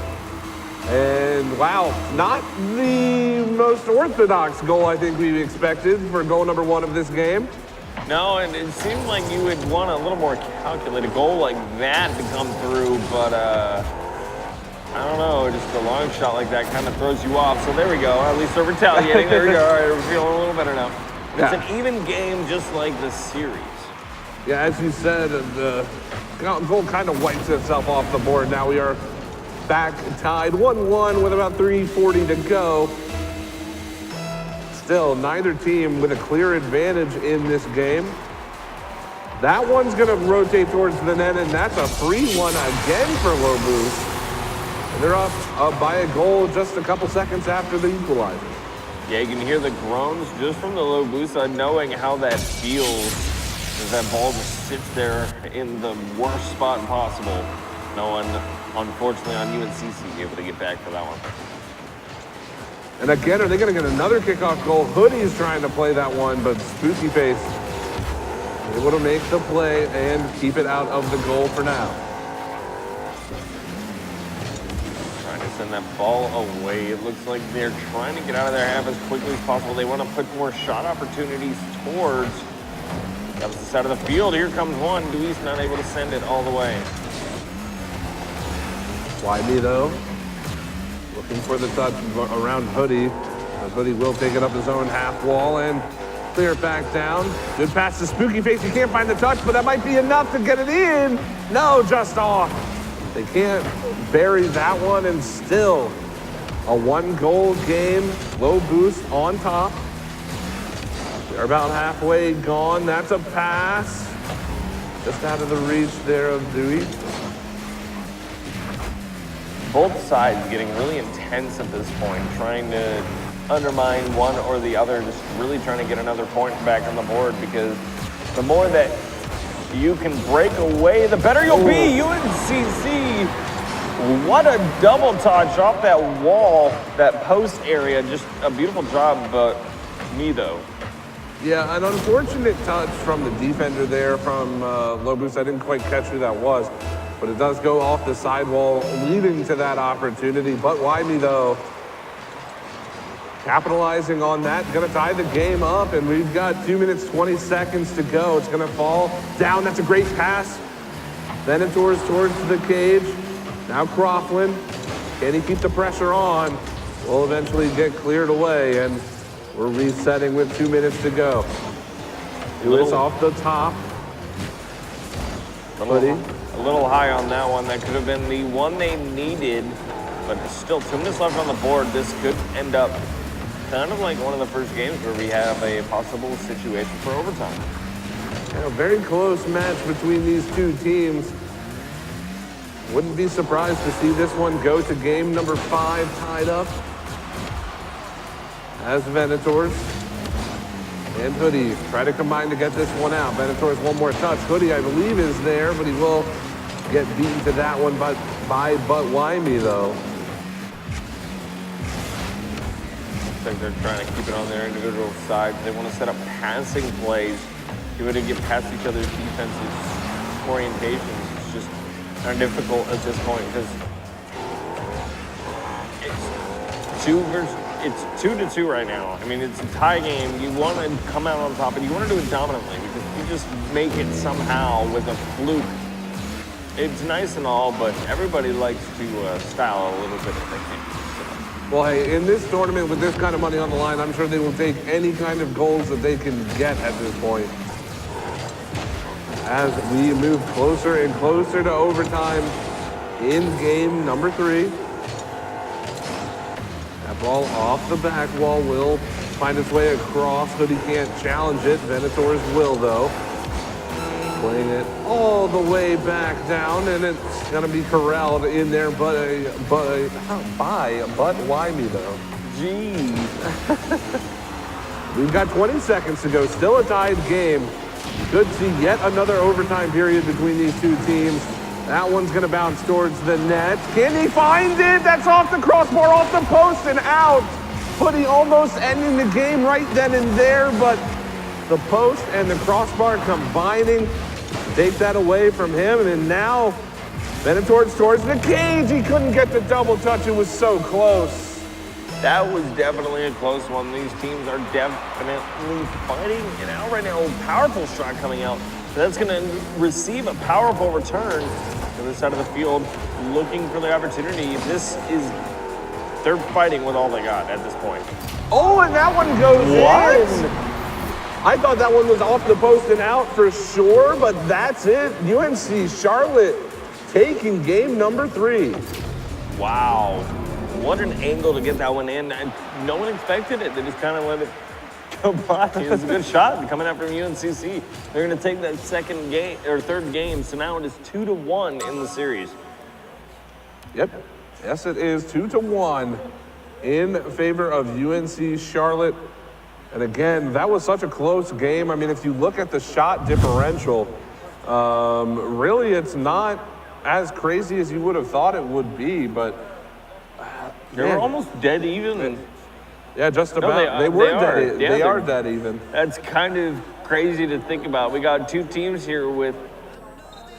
And wow, not the most orthodox goal I think we expected for goal number 1 of this game. No, and it seemed like you would want a little more calculated goal like that to come through, but I don't know, just a long shot like that kind of throws you off. So there we go, at least they're retaliating. There we go, all right, we're feeling a little better now. It's an even game just like the series. Yeah, as you said, the goal kind of wipes itself off the board. Now we are back tied 1-1 with about 3:40 to go. Still, neither team with a clear advantage in this game. That one's going to rotate towards the net, and that's a free one again for LaBoust. And they're up by a goal just a couple seconds after the equalizer. Yeah, you can hear the groans just from the LaBoust, knowing how that feels. That ball just sits there in the worst spot possible. No one, unfortunately, on UNCC able to get back for that one. And again, are they going to get another kickoff goal? Hoodie's trying to play that one, but Spooky Face able to make the play and keep it out of the goal for now. Trying to send that ball away. It looks like they're trying to get out of their half as quickly as possible. They want to put more shot opportunities towards the opposite side of the field. Here comes one. Luis not able to send it all the way. Why me, though? Looking for the touch around Hoodie. Hoodie will take it up his own half wall and clear it back down. Good pass to Spooky Face. He can't find the touch, but that might be enough to get it in. No, just off. They can't bury that one, and still a 1-goal game. Low boost on top. They're about halfway gone. That's a pass. Just out of the reach there of Dewey. Both sides getting really intense at this point, trying to undermine one or the other, just really trying to get another point back on the board, because the more that you can break away, the better you'll be. UNCC, what a double touch off that wall, that post area. Just a beautiful job, but though. Yeah, an unfortunate touch from the defender there from low boost. I didn't quite catch who that was, but it does go off the sidewall, leading to that opportunity. But Wyoming, though, capitalizing on that, gonna tie the game up, and we've got 2 minutes, 20 seconds to go. It's gonna fall down. That's a great pass. Venators towards the cage. Now Croughlin, can he keep the pressure on? Will eventually get cleared away, and we're resetting with 2 minutes to go. Lewis off the top. A little high on that one. That could have been the one they needed, but it's still 2 minutes left on the board. This could end up kind of like one of the first games where we have a possible situation for overtime. And a very close match between these two teams. Wouldn't be surprised to see this one go to game number 5 tied up. As Venators and Hoodie try to combine to get this one out. Venators one more touch. Hoodie, I believe, is there, but he will get beaten to that one by Wyoming, though. Looks like they're trying to keep it on their individual sides. They want to set up passing plays, be able to get past each other's defensive orientations. It's just kind of difficult at this point because it's 2-2 right now. I mean, it's a tie game. You want to come out on top, and you want to do it dominantly, because if you just make it somehow with a fluke, it's nice and all, but everybody likes to style a little bit if they can. Well, hey, in this tournament with this kind of money on the line, I'm sure they will take any kind of goals that they can get at this point. As we move closer and closer to overtime in game number 3. That ball off the back wall will find its way across, but he can't challenge it. Venators will, though. Playing it all the way back down, and it's going to be corralled in there, but Wyoming, though. Jeez. We've got 20 seconds to go. Still a tied game. Could see yet another overtime period between these two teams. That one's going to bounce towards the net. Can he find it? That's off the crossbar, off the post, and out. Hoodie almost ending the game right then and there, but the post and the crossbar combining take that away from him. And then now, Venators towards the cage. He couldn't get the double touch. It was so close. That was definitely a close one. These teams are definitely fighting it out right now. Powerful shot coming out. That's going to receive a powerful return to the side of the field, looking for the opportunity. They're fighting with all they got at this point. Oh, and that one goes in. I thought that one was off the post and out for sure, but that's it. UNC Charlotte taking game number 3. Wow. What an angle to get that one in. No one expected it. They just kind of let it go by. It was a good shot coming out from UNCC. They're going to take that second game or third game, so now it is 2-1 in the series. Yep. Yes, it is 2-1 in favor of UNC Charlotte. And again, that was such a close game. I mean, if you look at the shot differential, really it's not as crazy as you would have thought it would be, but they were almost dead even. Yeah, just about. They are dead even. That's kind of crazy to think about. We got two teams here with,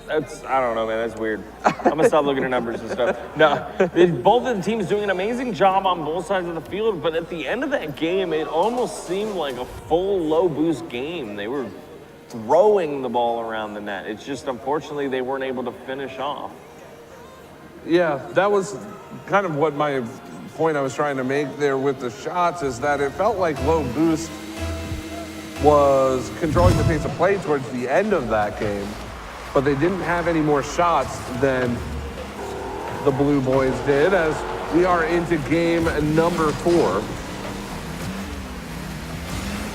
I don't know, man, that's weird. I'm gonna stop looking at numbers and stuff. No, both of the teams doing an amazing job on both sides of the field, but at the end of that game, it almost seemed like a full low boost game. They were throwing the ball around the net. It's just, unfortunately, they weren't able to finish off. Yeah, that was kind of what my point I was trying to make there with the shots is that it felt like Low Boost was controlling the pace of play towards the end of that game, but they didn't have any more shots than the Blue Boys did, as we are into game number 4.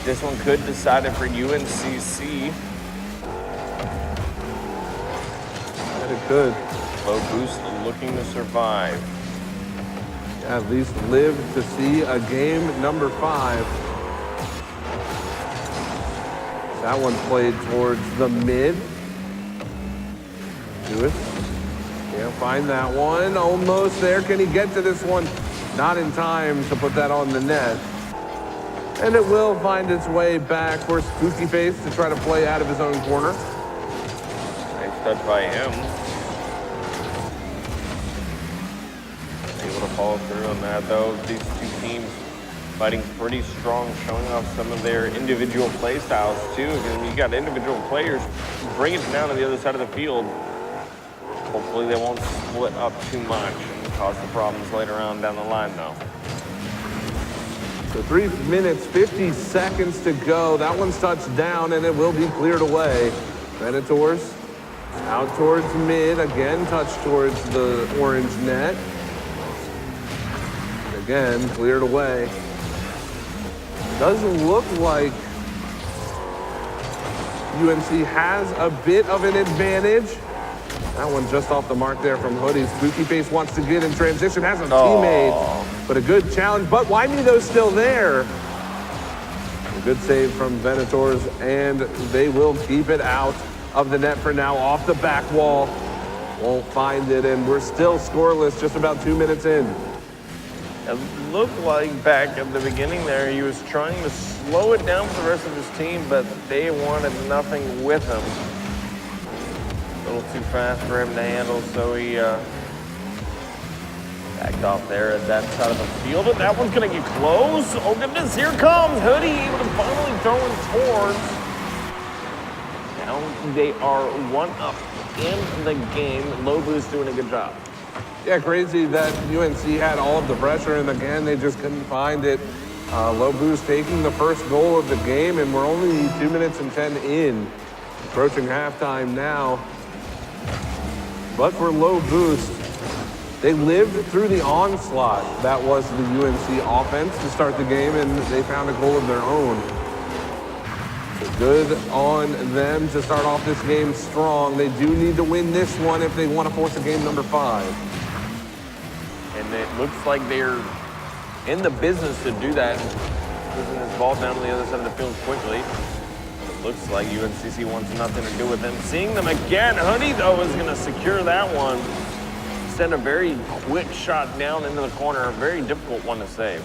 This one could decide it for UNCC. And it could. Low Boost looking to survive. At least live to see a game number 5. That one played towards the mid. Lewis can't find that one. Almost there. Can he get to this one? Not in time to put that on the net. And it will find its way back for Spooky Face to try to play out of his own corner. Nice touch by him. Able to follow through on that, though. These two teams fighting pretty strong, showing off some of their individual play styles, too. You got individual players bring it down to the other side of the field. Hopefully they won't split up too much and cause the problems later on down the line, though. So 3 minutes, 50 seconds to go. That one's touched down, and it will be cleared away. Predators out towards mid. Again, touch towards the orange net. And again, cleared away. Doesn't look like UNC has a bit of an advantage. That one just off the mark there from Hoodie. Spooky Face wants to get in transition, has a teammate, but a good challenge. But Wymiedo's still there. A good save from Venators, and they will keep it out of the net for now, off the back wall. Won't find it, and we're still scoreless just about 2 minutes in. It looked like back at the beginning there, he was trying to slow it down for the rest of his team, but they wanted nothing with him. A little too fast for him to handle, so he backed off there at that side of the field, and that one's gonna get close. Oh goodness, here comes Hoodie, able to finally throw it towards. Now they are 1 up in the game. Low Boost doing a good job. Yeah, crazy that UNC had all of the pressure, and again, they just couldn't find it. Low Boost taking the first goal of the game, and we're only 2 minutes and 10 in, approaching halftime now. But for Low Boost, they lived through the onslaught that was the UNC offense to start the game, and they found a goal of their own. So good on them to start off this game strong. They do need to win this one if they want to force a game number 5. And it looks like they're in the business to do that, moving this ball down to the other side of the field quickly. It looks like UNCC wants nothing to do with them. Seeing them again, Hoodie, though, is going to secure that one. Send a very quick shot down into the corner, a very difficult one to save.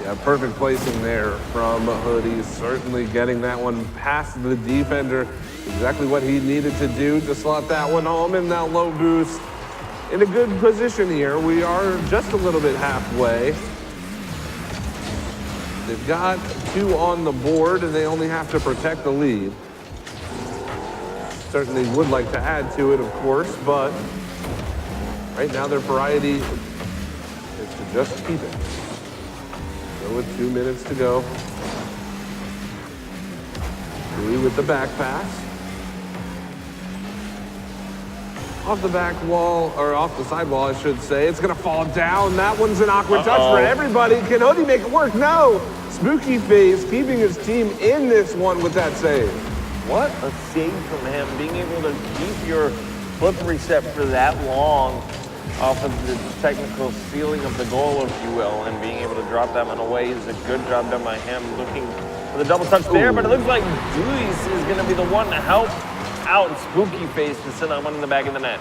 Yeah, perfect placing there from Hoodie. Certainly getting that one past the defender. Exactly what he needed to do to slot that one home. And now Low Boost in a good position here. We are just a little bit halfway. They've got 2 on the board, and they only have to protect the lead. Certainly would like to add to it, of course, but right now their priority is to just keep it. So with 2 minutes to go. Dewey with the back pass. Off the back wall, or off the sidewall, I should say. It's gonna fall down. That one's an awkward touch for everybody. Can Hoodie make it work? No! Spooky Face keeping his team in this one with that save. What a save from him, being able to keep your foot reset for that long off of the technical ceiling of the goal, if you will, and being able to drop that one away is a good job done by him. Looking for the double touch there, but it looks like Dewey's is gonna be the one to help out Spooky Face to send that one in the back of the net.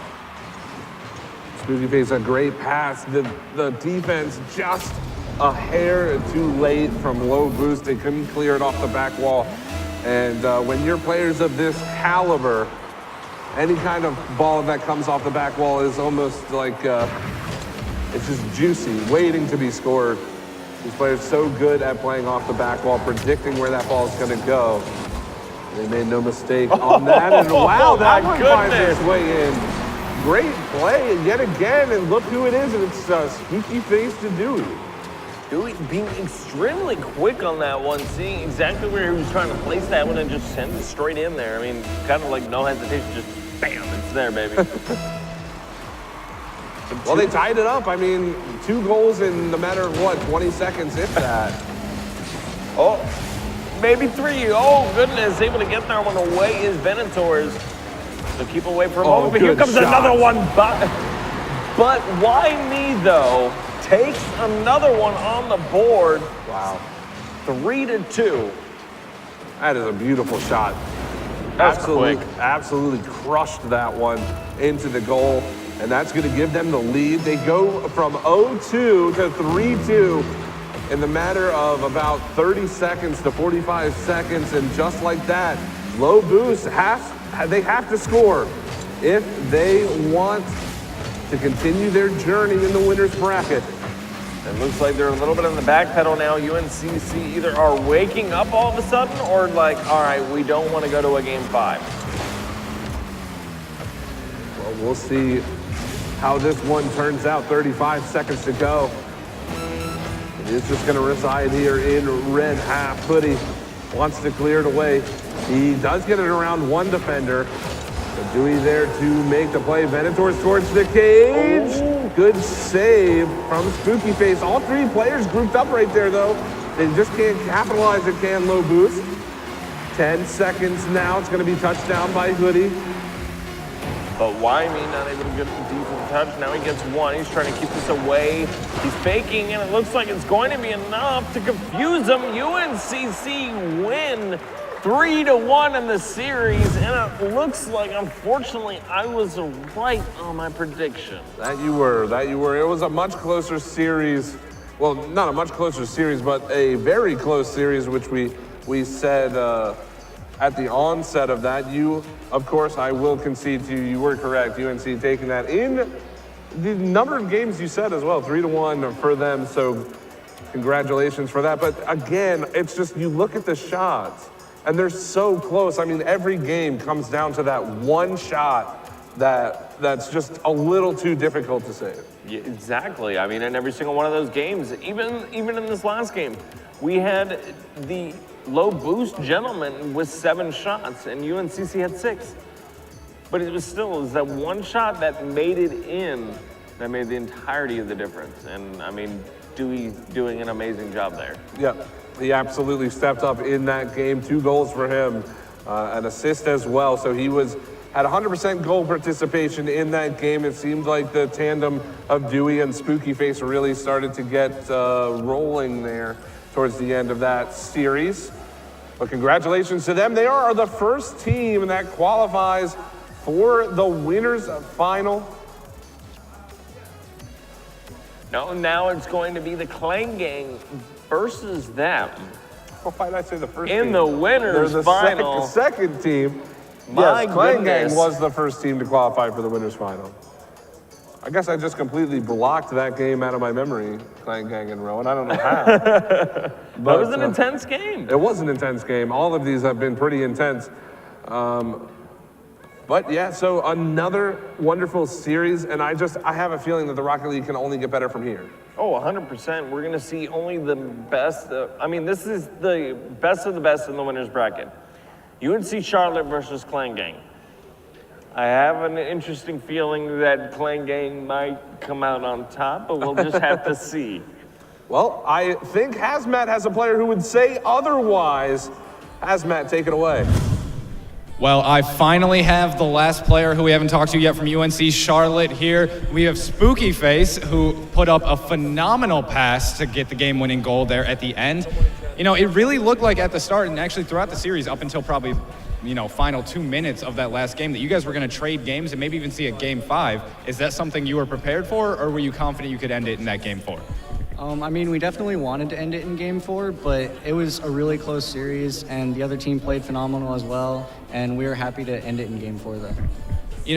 Spooky Face, a great pass. The defense just a hair too late from Low Boost. They couldn't clear it off the back wall. And when you're players of this caliber, any kind of ball that comes off the back wall is almost like, it's just juicy, waiting to be scored. These players so good at playing off the back wall, predicting where that ball is going to go. They made no mistake on that, and wow, that one finds its way in. great play yet again, and look who it is, and it's Spooky Face to Dewey. Dewey being extremely quick on that one, seeing exactly where he was trying to place that one and just send it straight in there. I mean, kind of like no hesitation, just bam, it's there, baby. Well, they tied it up. I mean, 2 goals in the matter of, what, 20 seconds, if that. Oh, maybe 3. Oh, goodness, able to get that one away is Venators. So keep away for a moment, but here comes another one. But why me, though? Takes another one on the board. Wow. 3-2. That is a beautiful shot. That's quick. Absolutely crushed that one into the goal. And that's going to give them the lead. They go from 0-2 to 3-2 in the matter of about 30 seconds to 45 seconds. And just like that, Low Boost they have to score if they want to continue their journey in the winner's bracket. It looks like they're a little bit on the back pedal now. UNCC either are waking up all of a sudden or like, all right, we don't want to go to a game 5. Well, we'll see how this one turns out. 35 seconds to go. It is just going to reside here in red half. Hoodie wants to clear it away. He does get it around one defender. So Dewey there to make the play. Venators towards the cage. Oh. Good save from Spooky Face. All 3 players grouped up right there, though. They just can't capitalize it, can Low Boost. 10 seconds now. It's going to be touchdown by Hoodie. But why me not able to get a decent touch? Now he gets 1. He's trying to keep this away. He's faking, and it looks like it's going to be enough to confuse them. UNCC win 3-1 in the series, and it looks like, unfortunately, I was right on my prediction. That you were. It was a much closer series. Well, not a much closer series, but a very close series, which we said at the onset of that. You, of course, I will concede to you. You were correct. UNC taking that in the number of games you said as well, 3-1 for them. So congratulations for that. But again, it's just, you look at the shots and they're so close. I mean, every game comes down to that one shot that's just a little too difficult to save. Yeah, exactly. I mean, in every single one of those games, even in this last game, we had the Low Boost gentleman with 7 shots, and UNCC had 6. But it was that one shot that made it in that made the entirety of the difference. And I mean, Dewey doing an amazing job there. Yeah, he absolutely stepped up in that game. 2 goals for him, an assist as well. So he had 100% goal participation in that game. It seemed like the tandem of Dewey and Spooky Face really started to get rolling there towards the end of that series. But congratulations to them. They are the first team that qualifies for the winners final. No, now it's going to be the Clang Gang versus them. Why did I say the first in team? The winners the final. Second team. My yes, Clang goodness. Gang was the first team to qualify for the winners final. I guess I just completely blocked that game out of my memory, Clang Gang and Rowan. I don't know how. That was an intense game. It was an intense game. All of these have been pretty intense. But yeah, so another wonderful series, and I have a feeling that the Rocket League can only get better from here. Oh, 100%. We're going to see only the best. This is the best of the best in the winners bracket. UNC Charlotte versus Clang Gang. I have an interesting feeling that Clang Gang might come out on top, but we'll just have to see. Well, I think Hazmat has a player who would say otherwise. Hazmat, take it away. Well, I finally have the last player who we haven't talked to yet from UNC Charlotte here. We have Spooky Face, who put up a phenomenal pass to get the game-winning goal there at the end. You know, it really looked like at the start, and actually throughout the series, up until probably, final 2 minutes of that last game, that you guys were going to trade games and maybe even see a game 5. Is that something you were prepared for, or were you confident you could end it in that game 4? We definitely wanted to end it in game 4, but it was a really close series, and the other team played phenomenal as well, and we were happy to end it in game 4, though.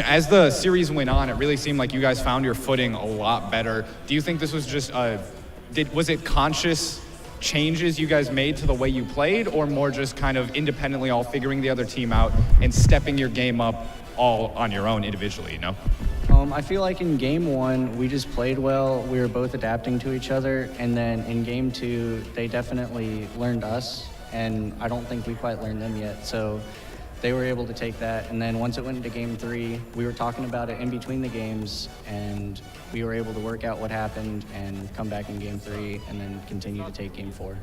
As the series went on, it really seemed like you guys found your footing a lot better. Do you think this was just was it conscious changes you guys made to the way you played, or more just kind of independently all figuring the other team out and stepping your game up all on your own individually, I feel like in game one, we just played well. We were both adapting to each other. And then in game two, they definitely learned us. And I don't think we quite learned them yet. So they were able to take that. And then once it went into game three, we were talking about it in between the games. And we were able to work out what happened and come back in game three and then continue to take game four.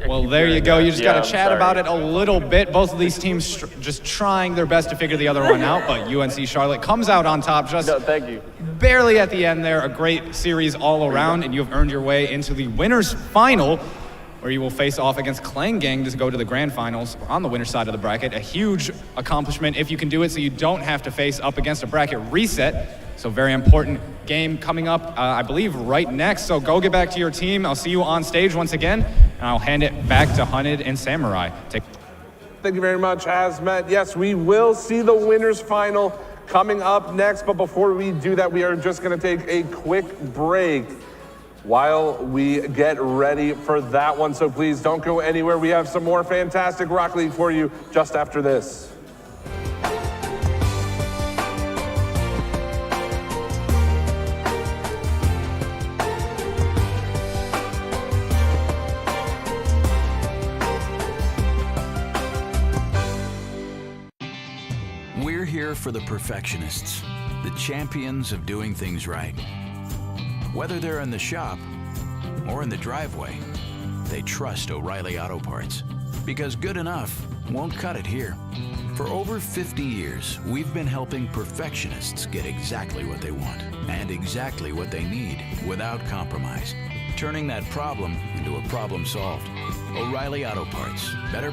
Well, there you go. You just got to chat about it a little bit. Both of these teams just trying their best to figure the other one out, but UNC Charlotte comes out on top just thank you. barely at the end there. A great series all around, and you've earned your way into the winner's final, where you will face off against Clang Gang to go to the grand finals on the winner's side of the bracket. A huge accomplishment if you can do it, so you don't have to face up against a bracket reset. So very important game coming up, I believe, right next. So go get back to your team. I'll see you on stage once again, and I'll hand it back to Hunted and Samurai. Thank you very much, Hazmat. Yes, we will see the winner's final coming up next, but before we do that, we are just gonna take a quick break while we get ready for that one. So please don't go anywhere. We have some more fantastic Rock League for you just after this. We're here for the perfectionists, the champions of doing things right. Whether they're in the shop or in the driveway, they trust O'Reilly Auto Parts, because good enough won't cut it here. For over 50 years, we've been helping perfectionists get exactly what they want and exactly what they need without compromise, turning that problem into a problem solved. O'Reilly Auto Parts, better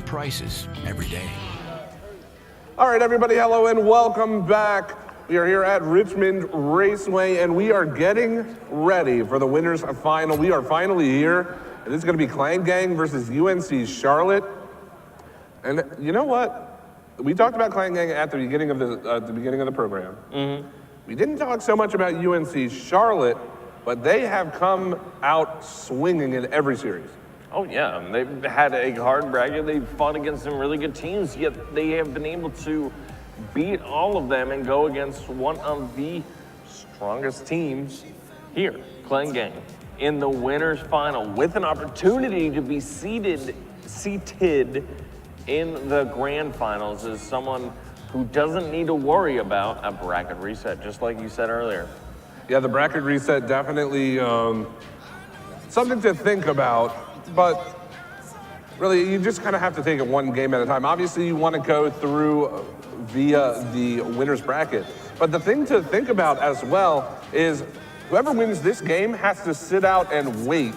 prices every day. All right, everybody, hello and welcome back. We are here at Richmond Raceway, and we are getting ready for the winner's final. We are finally here, and this is going to be Clang Gang versus UNC Charlotte. And you know what? We talked about Clang Gang at the beginning of the program. Mm-hmm. We didn't talk so much about UNC Charlotte, but they have come out swinging in every series. Oh yeah, they've had a hard bracket. They've fought against some really good teams, yet they have been able to beat all of them and go against one of the strongest teams here, Clang Gang, in the winner's final with an opportunity to be seated in the grand finals as someone who doesn't need to worry about a bracket reset, just like you said earlier. Yeah, the bracket reset definitely something to think about. But really, you just kind of have to take it one game at a time. Obviously, you want to go through via the winner's bracket. But the thing to think about as well is whoever wins this game has to sit out and wait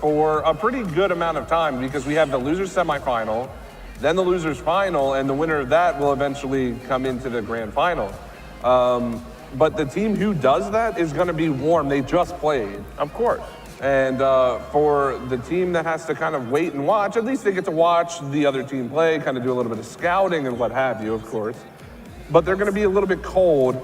for a pretty good amount of time, because we have the loser's semifinal, then the loser's final, and the winner of that will eventually come into the grand final. But the team who does that is going to be warm. They just played. Of course. And for the team that has to kind of wait and watch, at least they get to watch the other team play, kind of do a little bit of scouting and what have you, of course. But they're going to be a little bit cold.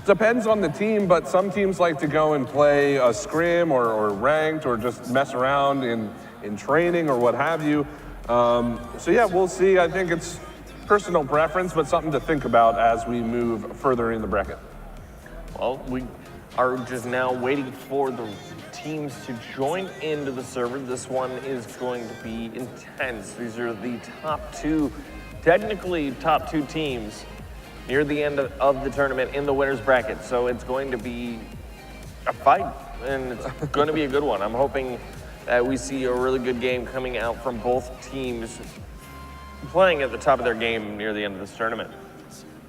Depends on the team, but some teams like to go and play a scrim or ranked or just mess around in training or what have you. So yeah, we'll see. I think it's personal preference, but something to think about as we move further in the bracket. Well, we are just now waiting for the teams to join into the server. This one is going to be intense. These are the technically top two teams near the end of the tournament in the winner's bracket. So it's going to be a fight, and it's going to be a good one. I'm hoping that we see a really good game coming out from both teams playing at the top of their game near the end of this tournament.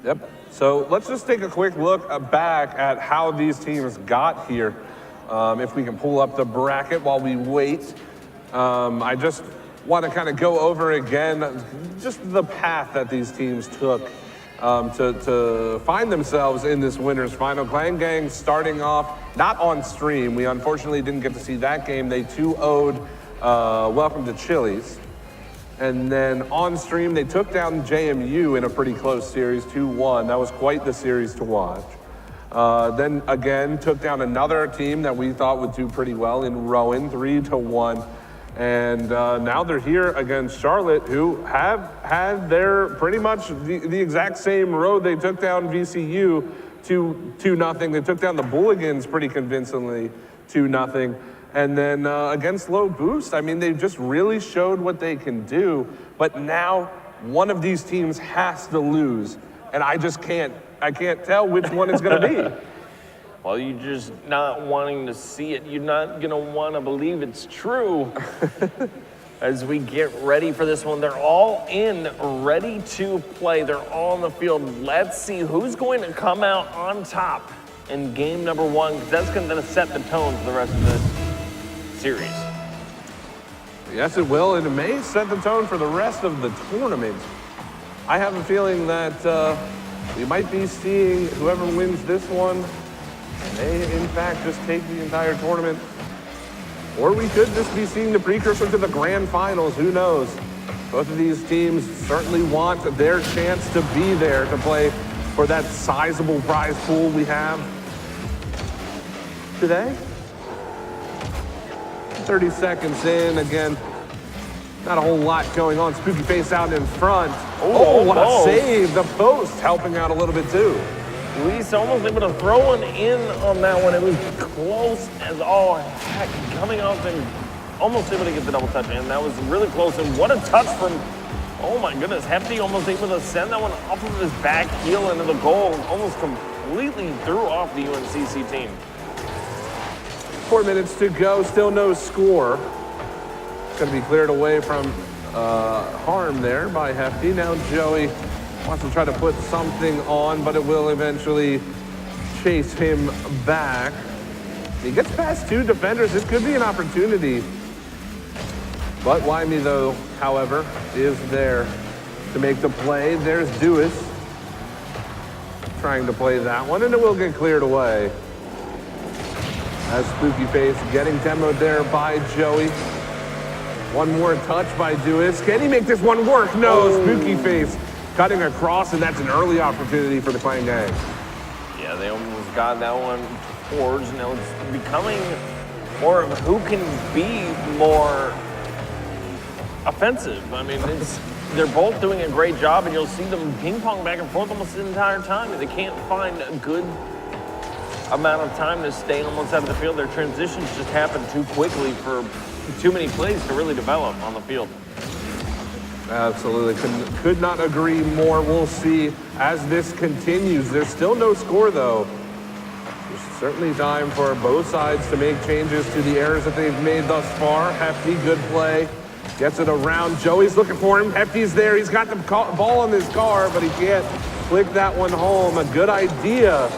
Yep. So let's just take a quick look back at how these teams got here. If we can pull up the bracket while we wait. I just want to kind of go over again just the path that these teams took to find themselves in this winner's final. Clang Gang starting off not on stream. We unfortunately didn't get to see that game. They 2-0'd Welcome to Chili's. And then on stream, they took down JMU in a pretty close series, 2-1. That was quite the series to watch. Then again, took down another team that we thought would do pretty well in Rowan, 3-1. And now they're here against Charlotte, who have had their pretty much the exact same road they took down VCU 2-0. They took down the Bulligans pretty convincingly, 2-0. And then against Low Boost, I mean, they've just really showed what they can do. But now one of these teams has to lose, and I can't tell which one it's going to be. Well, you're just not wanting to see it. You're not going to want to believe it's true. As we get ready for this one, they're all in, ready to play. They're all on the field. Let's see who's going to come out on top in game number one, because that's going to set the tone for the rest of this series. Yes, it will, and it may set the tone for the rest of the tournament. I have a feeling that we might be seeing whoever wins this one may, in fact, just take the entire tournament. Or we could just be seeing the precursor to the grand finals, who knows? Both of these teams certainly want their chance to be there to play for that sizable prize pool we have today. 30 seconds in, again, not a whole lot going on. Spooky Face out in front. Oh, what a save. The post helping out a little bit too. Luis almost able to throw one in on that one. It was close as all heck, coming off and almost able to get the double touch in. That was really close, and what a touch from, oh my goodness, Hefty almost able to send that one off of his back heel into the goal, almost completely threw off the UNCC team. 4 minutes to go, still no score. Going to be cleared away from harm there by Hefty. Now Joey wants to try to put something on, but it will eventually chase him back. He gets past two defenders. This could be an opportunity. But Wyoming, though, however, is there to make the play. There's Dewis trying to play that one, and it will get cleared away. As Spooky Face getting demoed there by Joey. One more touch by Dewis. Can he make this one work? No, Spooky Face cutting across, and that's an early opportunity for the Clan Gang. Yeah, they almost got that one towards. Now it's becoming more of who can be more offensive. I mean, they're both doing a great job, and you'll see them ping pong back and forth almost the entire time. They can't find a good amount of time to stay on one side of the field. Their transitions just happen too quickly for too many plays to really develop on the field. Absolutely, could not agree more. We'll see as this continues. There's still no score, though. There's certainly time for both sides to make changes to the errors that they've made thus far. Hefty, good play. Gets it around. Joey's looking for him. Hefty's there. He's got the ball in his car, but he can't flick that one home. A good idea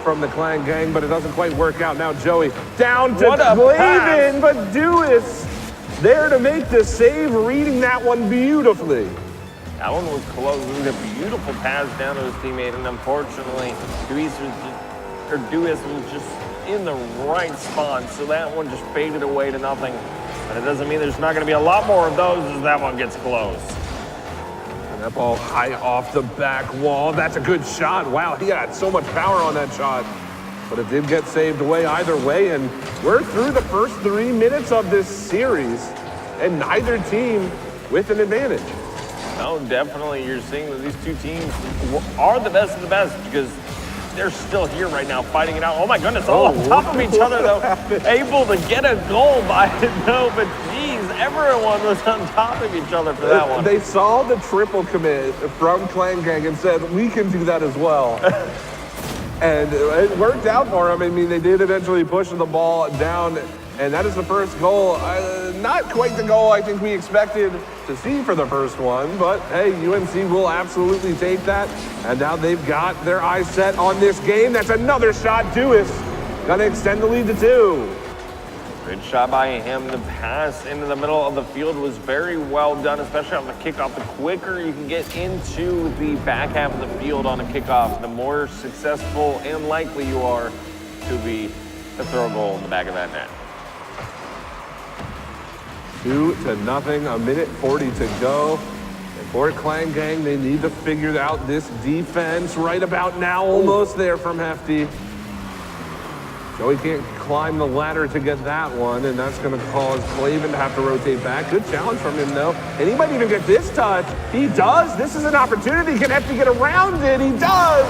from the Clan Gang, but it doesn't quite work out. Now Joey down to Clavin, but Dewis there to make the save, reading that one beautifully. That one was close. It was a beautiful pass down to his teammate, and unfortunately, Dewis was just in the right spot, so that one just faded away to nothing. But it doesn't mean there's not going to be a lot more of those as that one gets close. And that ball high off the back wall. That's a good shot. Wow, he had so much power on that shot. But it did get saved away either way, and we're through the first 3 minutes of this series, and neither team with an advantage. No, definitely. You're seeing that these two teams are the best of the best because they're still here right now fighting it out. Oh my goodness, all on top of each other though. Able to get a goal by it, no, but geez, everyone was on top of each other for that one. They saw the triple commit from Clan Gang and said, we can do that as well. And it worked out for them. I mean, they did eventually push the ball down, and that is the first goal. Not quite the goal I think we expected to see for the first one, but hey, UNC will absolutely take that. And now they've got their eyes set on this game. That's another shot. Dewis gonna extend the lead to 2. Good shot by him. The pass into the middle of the field was very well done, especially on the kickoff. The quicker you can get into the back half of the field on a kickoff, the more successful and likely you are to throw a goal in the back of that net. 2-0, a minute 40 to go. And for Clan Gang, they need to figure out this defense right about now. Almost there from Hefty. Joey can't climb the ladder to get that one, and that's going to cause Clavin to have to rotate back. Good challenge from him, though. And he might even get this touch. He does. This is an opportunity. Can Hefty get around it? He does.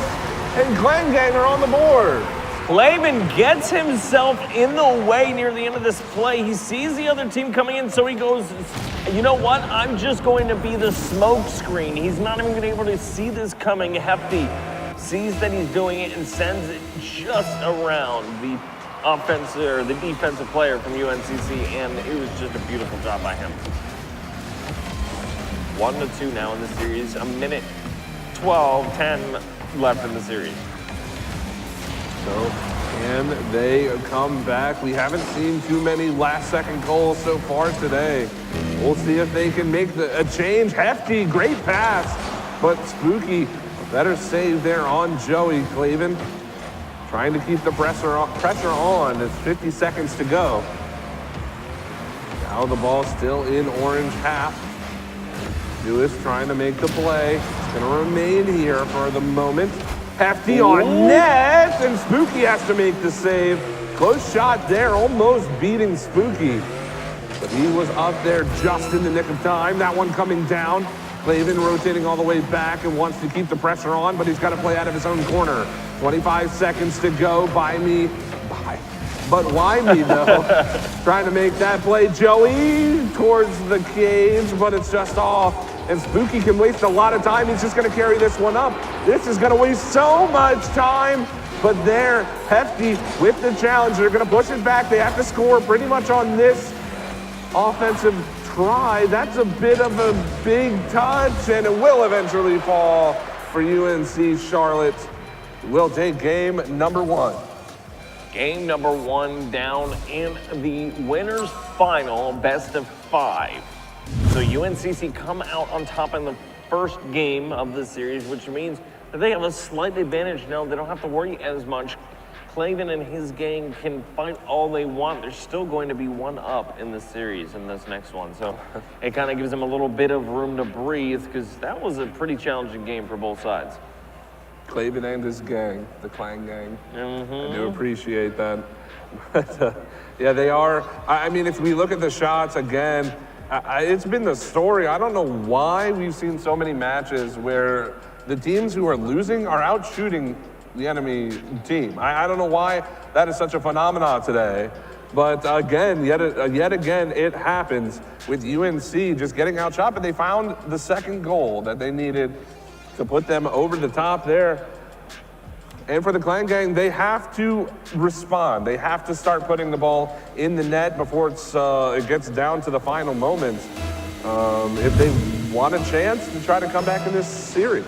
and Clan Gang are on the board. Clavin gets himself in the way near the end of this play. He sees the other team coming in, so he goes, you know what? I'm just going to be the smoke screen. He's not even going to be able to see this coming. Hefty sees that he's doing it and sends it just around the offensive or the defensive player from UNCC, and it was just a beautiful job by him. 1-2 now in the series. A minute 10 left in the series. So can they come back? We haven't seen too many last-second goals so far today. We'll see if they can make a change. Hefty, great pass, but Spooky, better save there on Joey. Clavin trying to keep the pressure on. It's 50 seconds to go. Now the ball still in orange half. Lewis trying to make the play. It's going to remain here for the moment. Hefty on net, and Spooky has to make the save. Close shot there, almost beating Spooky. But he was up there just in the nick of time. That one coming down. Clavin rotating all the way back and wants to keep the pressure on, but he's got to play out of his own corner. 25 seconds to go. But why me, though? Trying to make that play. Joey towards the cage, but it's just off. And Spooky can waste a lot of time. He's just going to carry this one up. This is going to waste so much time. But there, Hefty with the challenge. They're going to push it back. They have to score pretty much on this offensive try. That's a bit of a big touch, and it will eventually fall for UNC Charlotte. We'll take game number 1. Game number 1 down in the winner's final, best of 5. So UNCC come out on top in the first game of the series, which means that they have a slight advantage now. They don't have to worry as much. Clavin and his gang can fight all they want. They're still going to be one up in the series in this next one. So it kind of gives them a little bit of room to breathe, because that was a pretty challenging game for both sides. Clavin and his gang, the Clan Gang. I do appreciate that. But, yeah, they are. I mean, if we look at the shots again, it's been the story. I don't know why we've seen so many matches where the teams who are losing are out shooting the enemy team. I don't know why that is such a phenomenon today. But again, yet again, it happens with UNC just getting outshot, but they found the second goal that they needed to put them over the top there. And for the Clan Gang, they have to respond. They have to start putting the ball in the net before it gets down to the final moments if they want a chance to try to come back in this series.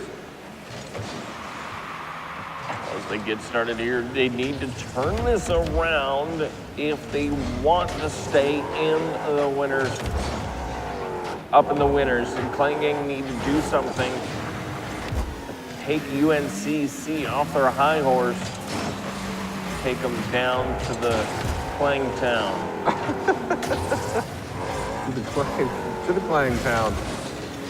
As they get started here, they need to turn this around if they want to stay in the winners, up in the winners. And Clan Gang need to do something. Take UNCC off their high horse, take them down to the Clang Town. to the Clang Town.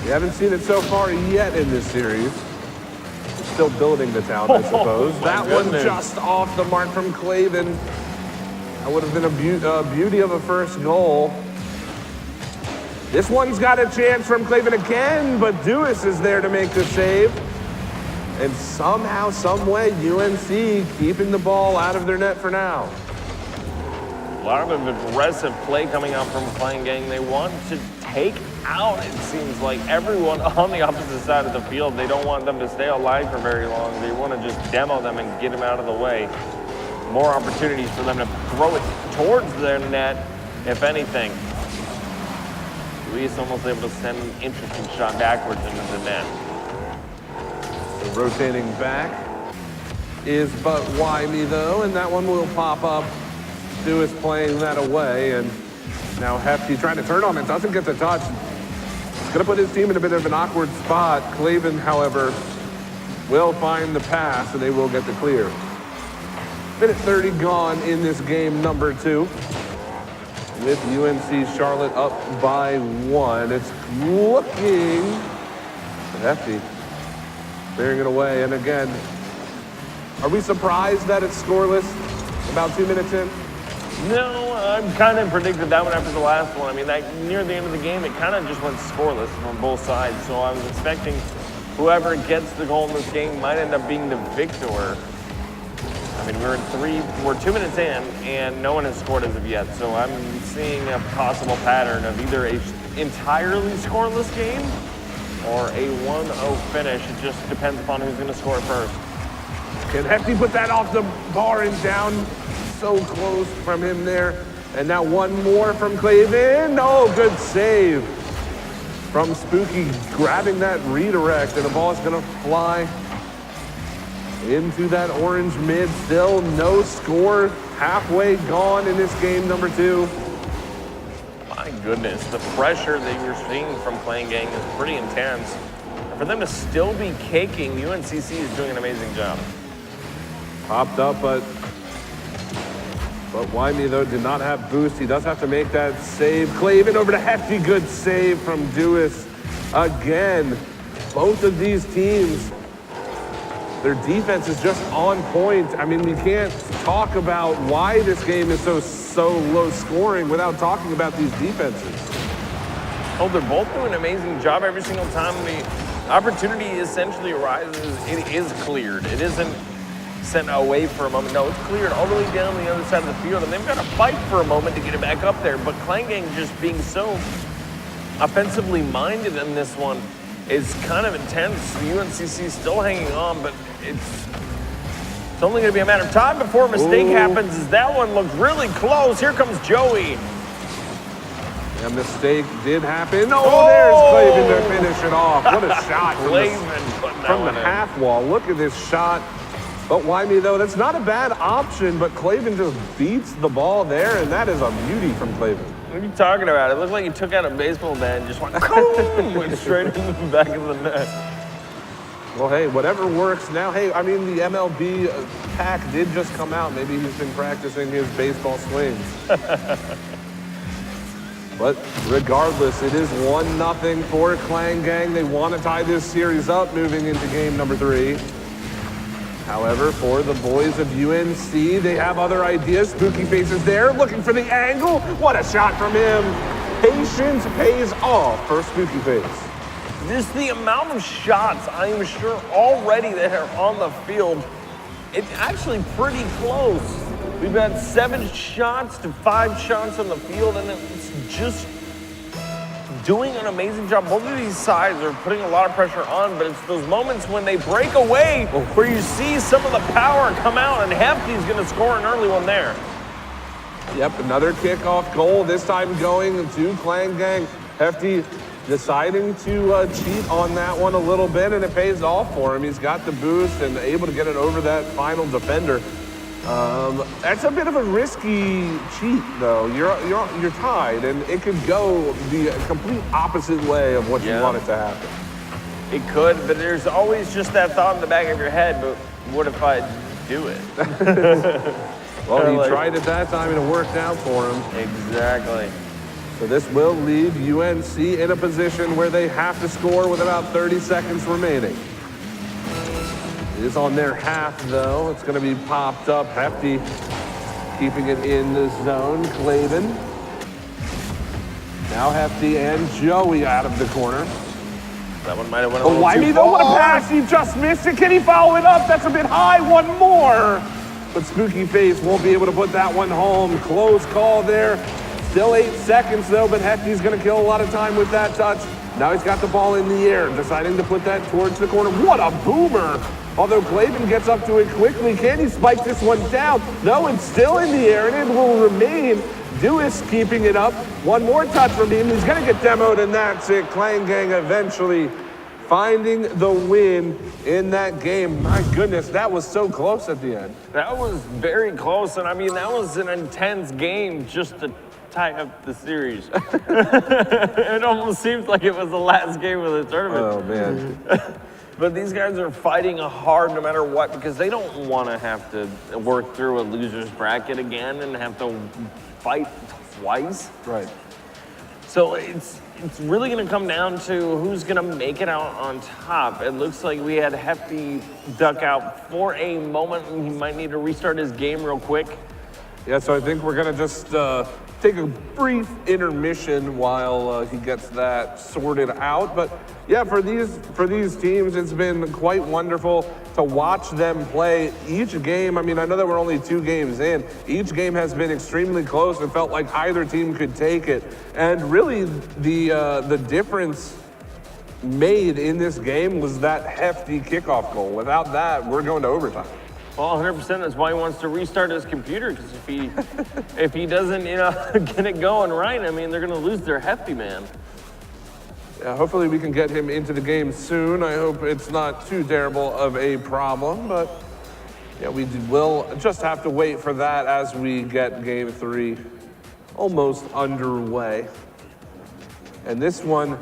We haven't seen it so far yet in this series. We're still building the town, I suppose. That one just off the mark from Clavin. That would have been a beauty of a first goal. This one's got a chance from Clavin again, but Dewis is there to make the save. And somehow, someway, UNC keeping the ball out of their net for now. A lot of aggressive play coming out from Clan Gang. They want to take out, it seems like, everyone on the opposite side of the field. They don't want them to stay alive for very long. They want to just demo them and get them out of the way. More opportunities for them to throw it towards their net, if anything. Luis almost able to send an interesting shot backwards into the net. Rotating back is but why me though, and that one will pop up. Dewis playing that away, and now Hefty trying to turn on it, doesn't get the touch. Gonna put his team in a bit of an awkward spot. Clavin, however, will find the pass, and they will get the clear. Minute 30 gone in this game number 2. With UNC Charlotte up by 1. It's looking Hefty clearing it away, and again, are we surprised that it's scoreless about 2 minutes in? No, I kind of predicted that one after the last one. I mean, near the end of the game, it kind of just went scoreless from both sides, so I was expecting whoever gets the goal in this game might end up being the victor. I mean, we're 2 minutes in, and no one has scored as of yet. So I'm seeing a possible pattern of either a entirely scoreless game or a 1-0 finish. It just depends upon who's going to score first. Can Hefty put that off the bar and down? So close from him there. And now one more from Clavin. Oh, good save from Spooky, grabbing that redirect, and the ball is going to fly into that orange mid. Still no score, halfway gone in this game number 2. My goodness, the pressure that you're seeing from Clan Gang is pretty intense. And for them to still be caking, UNCC is doing an amazing job. Popped up, but Wyme, though, did not have boost. He does have to make that save. Clavin over to Hefty, good save from Dewis. Again, both of these teams, their defense is just on point. I mean, we can't talk about why this game is so low scoring without talking about these defenses. Oh, they're both doing an amazing job every single time the opportunity essentially arises. It is cleared. It isn't sent away for a moment. No, it's cleared all the way down the other side of the field, and they've got to fight for a moment to get it back up there. But Clan Gang just being so offensively minded in this one is kind of intense. UNCC still hanging on, but it's only going to be a matter of time before a mistake happens, as that one looked really close. Here comes Joey. A mistake did happen. Oh, there's Clavin to finish it off. What a shot from the half wall. Look at this shot. But Wyme, though, that's not a bad option, but Clavin just beats the ball there, and that is a beauty from Clavin. What are you talking about? It looked like he took out a baseball bat and just went straight into the back of the net. Well, hey, whatever works now. Hey, I mean, the MLB pack did just come out. Maybe he's been practicing his baseball swings. But regardless, it is 1-0 for Clan Gang. They want to tie this series up moving into game number 3. However, for the boys of UNC, they have other ideas. Spooky Face is there, looking for the angle. What a shot from him. Patience pays off for Spooky Face. Just the amount of shots, I am sure, already that are on the field, it's actually pretty close. We've got 7 shots to 5 shots on the field, and it's just doing an amazing job. Both of these sides are putting a lot of pressure on, but it's those moments when they break away where you see some of the power come out, and Hefty's going to score an early one there. Yep, another kickoff goal, this time going to Clan Gang. Hefty deciding to cheat on that one a little bit, and it pays off for him. He's got the boost and able to get it over that final defender. That's a bit of a risky cheat, though. You're tied, and it could go the complete opposite way of what you want it to happen. It could, but there's always just that thought in the back of your head, but what if I do it? Well, he tried it that time, and it worked out for him. Exactly. So this will leave UNC in a position where they have to score with about 30 seconds remaining. It is on their half, though. It's going to be popped up. Hefty keeping it in the zone. Clavin. Now Hefty and Joey out of the corner. That one might have went a little too far. What a far. pass. He just missed it. Can he follow it up? That's a bit high. One more. But Spooky Face won't be able to put that one home. Close call there. Still 8 seconds, though, but Hefty's going to kill a lot of time with that touch. Now he's got the ball in the air, deciding to put that towards the corner. What a boomer! Although Clavin gets up to it quickly, can he spike this one down? No, it's still in the air, and it will remain. Dewis keeping it up. One more touch from him. He's going to get demoed, and that's it. Clan Gang eventually finding the win in that game. My goodness, that was so close at the end. That was very close, and I mean, that was an intense game just to tie up the series. It almost seems like it was the last game of the tournament. Oh, man. But these guys are fighting hard no matter what, because they don't want to have to work through a loser's bracket again and have to fight twice. Right. So it's really going to come down to who's going to make it out on top. It looks like we had Hefty duck out for a moment, and he might need to restart his game real quick. Yeah, so I think we're gonna just take a brief intermission while he gets that sorted out. But yeah, for these teams, it's been quite wonderful to watch them play each game. I mean, I know that we're only 2 games in. Each game has been extremely close and felt like either team could take it. And really, the difference made in this game was that hefty kickoff goal. Without that, we're going to overtime. Well, 100%. That's why he wants to restart his computer, because if he doesn't, get it going right, I mean, they're going to lose their hefty man. Yeah, hopefully we can get him into the game soon. I hope it's not too terrible of a problem, but yeah, we will just have to wait for that as we get game 3 almost underway. And this one,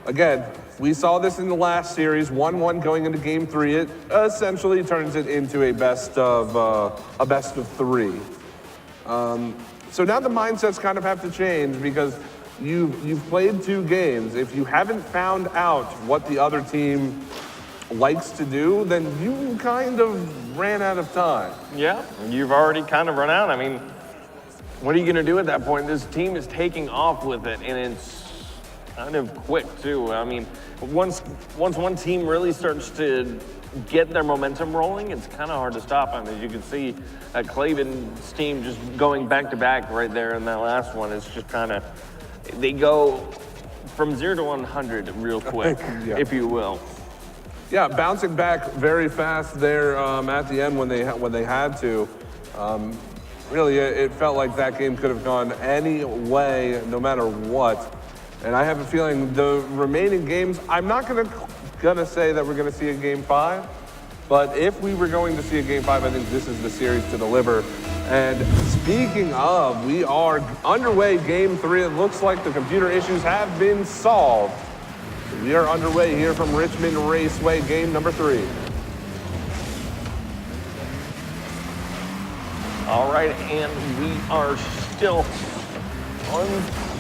again, we saw this in the last series, 1-1 going into game 3. It essentially turns it into a best of 3. So now the mindsets kind of have to change, because you've played 2 games. If you haven't found out what the other team likes to do, then you kind of ran out of time. Yeah, you've already kind of run out. I mean, what are you going to do at that point? This team is taking off with it, and it's kind of quick too. I mean, once one team really starts to get their momentum rolling, it's kind of hard to stop. I mean, as you can see, Claven's team just going back to back right there in that last one. It's just kind of, they go from 0 to 100 real quick, Yeah. if you will. Yeah, bouncing back very fast there at the end when they had to. Really, it felt like that game could have gone any way, no matter what. And I have a feeling the remaining games, I'm not gonna say that we're gonna see a game 5, but if we were going to see a game 5, I think this is the series to deliver. And speaking of, we are underway game 3. It looks like the computer issues have been solved. We are underway here from Richmond Raceway, game number 3. All right, and we are still on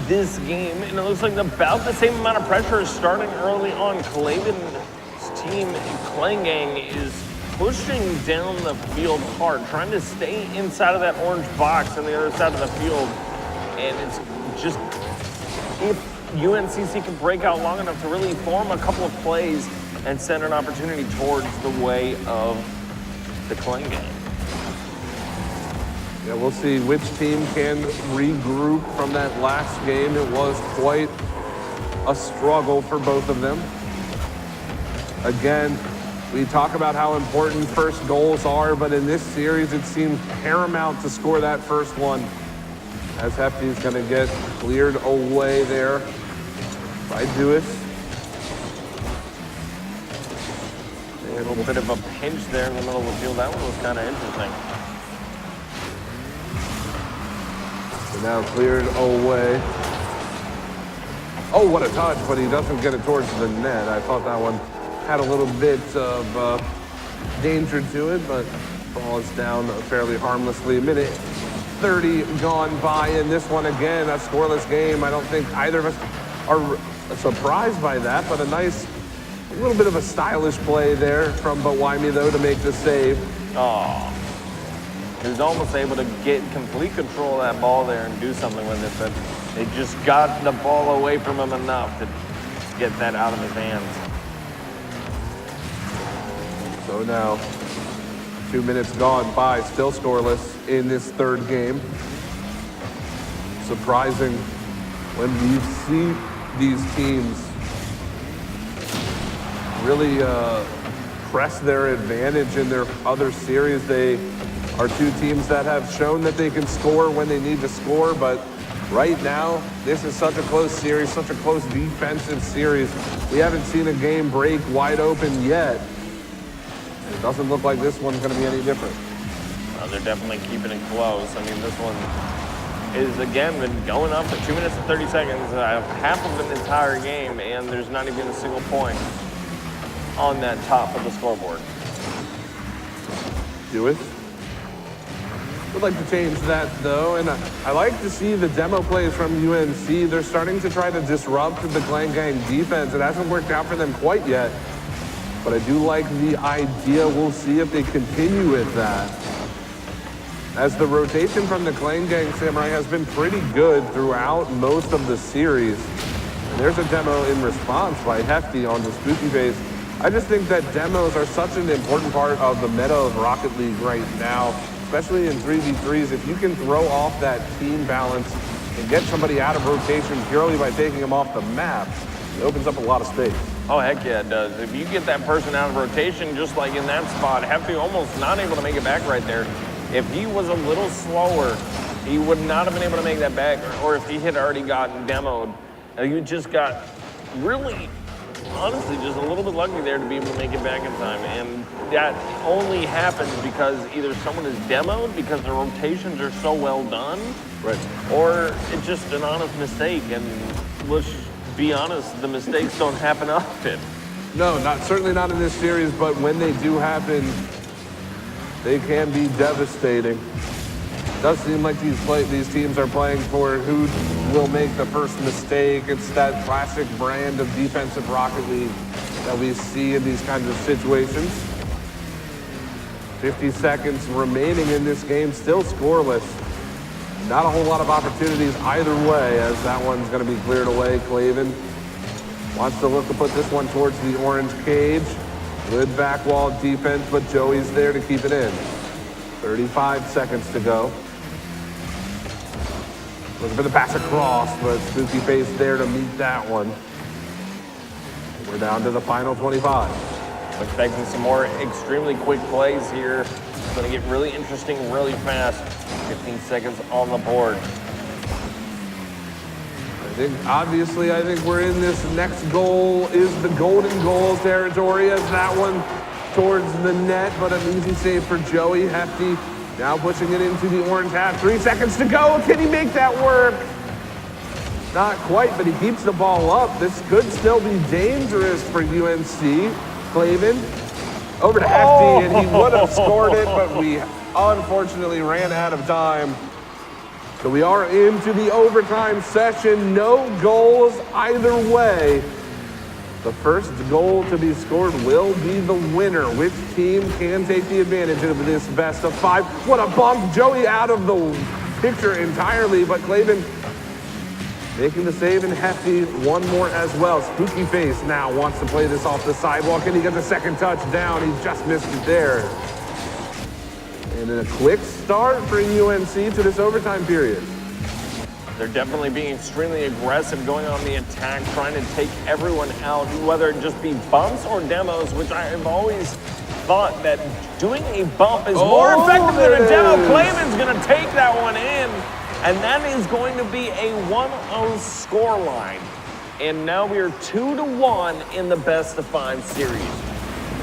this game, and it looks like about the same amount of pressure is starting early on. Claven's team, Klangang, is pushing down the field hard, trying to stay inside of that orange box on the other side of the field. And it's just, if UNCC can break out long enough to really form a couple of plays and send an opportunity towards the way of the Klangang. Yeah, we'll see which team can regroup from that last game. It was quite a struggle for both of them. Again, we talk about how important first goals are, but in this series, it seems paramount to score that first one, as Hefty is going to get cleared away there by Dewis. A little bit of a pinch there in the middle of the field. That one was kind of interesting. So now cleared away. Oh, what a touch, but he doesn't get it towards the net. I thought that one had a little bit of danger to it, but ball is down fairly harmlessly. A minute 30 gone by in this one again, a scoreless game. I don't think either of us are surprised by that, but a little bit of a stylish play there from Bawimi, though, to make the save. Oh, he was almost able to get complete control of that ball there and do something with it, but they just got the ball away from him enough to get that out of his hands. So now, 2 minutes gone by, still scoreless in this third game. Surprising when we see these teams really press their advantage in their other series. They are 2 teams that have shown that they can score when they need to score, but right now, this is such a close series, such a close defensive series. We haven't seen a game break wide open yet. It doesn't look like this one's gonna be any different. Well, they're definitely keeping it close. I mean, this one is, again, been going on for 2 minutes and 30 seconds, half of an entire game, and there's not even a single point on that top of the scoreboard. Dewis would like to change that, though, and I like to see the demo plays from UNC. They're starting to try to disrupt the Klangang defense. It hasn't worked out for them quite yet, but I do like the idea. We'll see if they continue with that. as the rotation from the Clan Gang Samurai has been pretty good throughout most of the series. And there's a demo in response by Hefty on the Spooky Face. I just think that demos are such an important part of the meta of Rocket League right now, especially in 3v3s. If you can throw off that team balance and get somebody out of rotation purely by taking them off the map, it opens up a lot of space. Oh, heck yeah, it does. If you get that person out of rotation, just like in that spot, Hefty almost not able to make it back right there. If he was a little slower, he would not have been able to make that back, or if he had already gotten demoed. You just got really, honestly, just a little bit lucky there to be able to make it back in time. And that only happens because either someone is demoed because the rotations are so well done, right, or it's just an honest mistake. And let's be honest, the mistakes don't happen often. No, certainly not in this series, but when they do happen, they can be devastating. It does seem like these teams are playing for who will make the first mistake. It's that classic brand of defensive Rocket League that we see in these kinds of situations. 50 seconds remaining in this game, still scoreless. Not a whole lot of opportunities either way, as that one's going to be cleared away. Clavin wants to look to put this one towards the orange cage. Good back wall defense, but Joey's there to keep it in. 35 seconds to go. Looking for the pass across, but Spooky Face there to meet that one. We're down to the final 25. Expecting some more extremely quick plays here. It's going to get really interesting really fast. 15 seconds on the board. Obviously, I think we're in this next goal is the golden goal territory, as that one towards the net, but an easy save for Joey. Hefty now pushing it into the orange half. 3 seconds to go. Can he make that work? Not quite, but he keeps the ball up. This could still be dangerous for UNC. Clavin over to Hefty, and he would have scored it, but we unfortunately ran out of time. So we are into the overtime session. No goals either way. The first goal to be scored will be the winner. Which team can take the advantage of this best of 5? What a bump. Joey out of the picture entirely, but Clavin making the save, and Hefty one more as well. Spooky Face now wants to play this off the sidewalk, and he gets a second touchdown. He just missed it there. And a quick start for UNC to this overtime period. They're definitely being extremely aggressive, going on the attack, trying to take everyone out, whether it just be bumps or demos, which I have always thought that doing a bump is more effective than a demo. Clavin's going to take that one in, and that is going to be a 1-0 score line. And now we are 2-1 in the best of 5 series.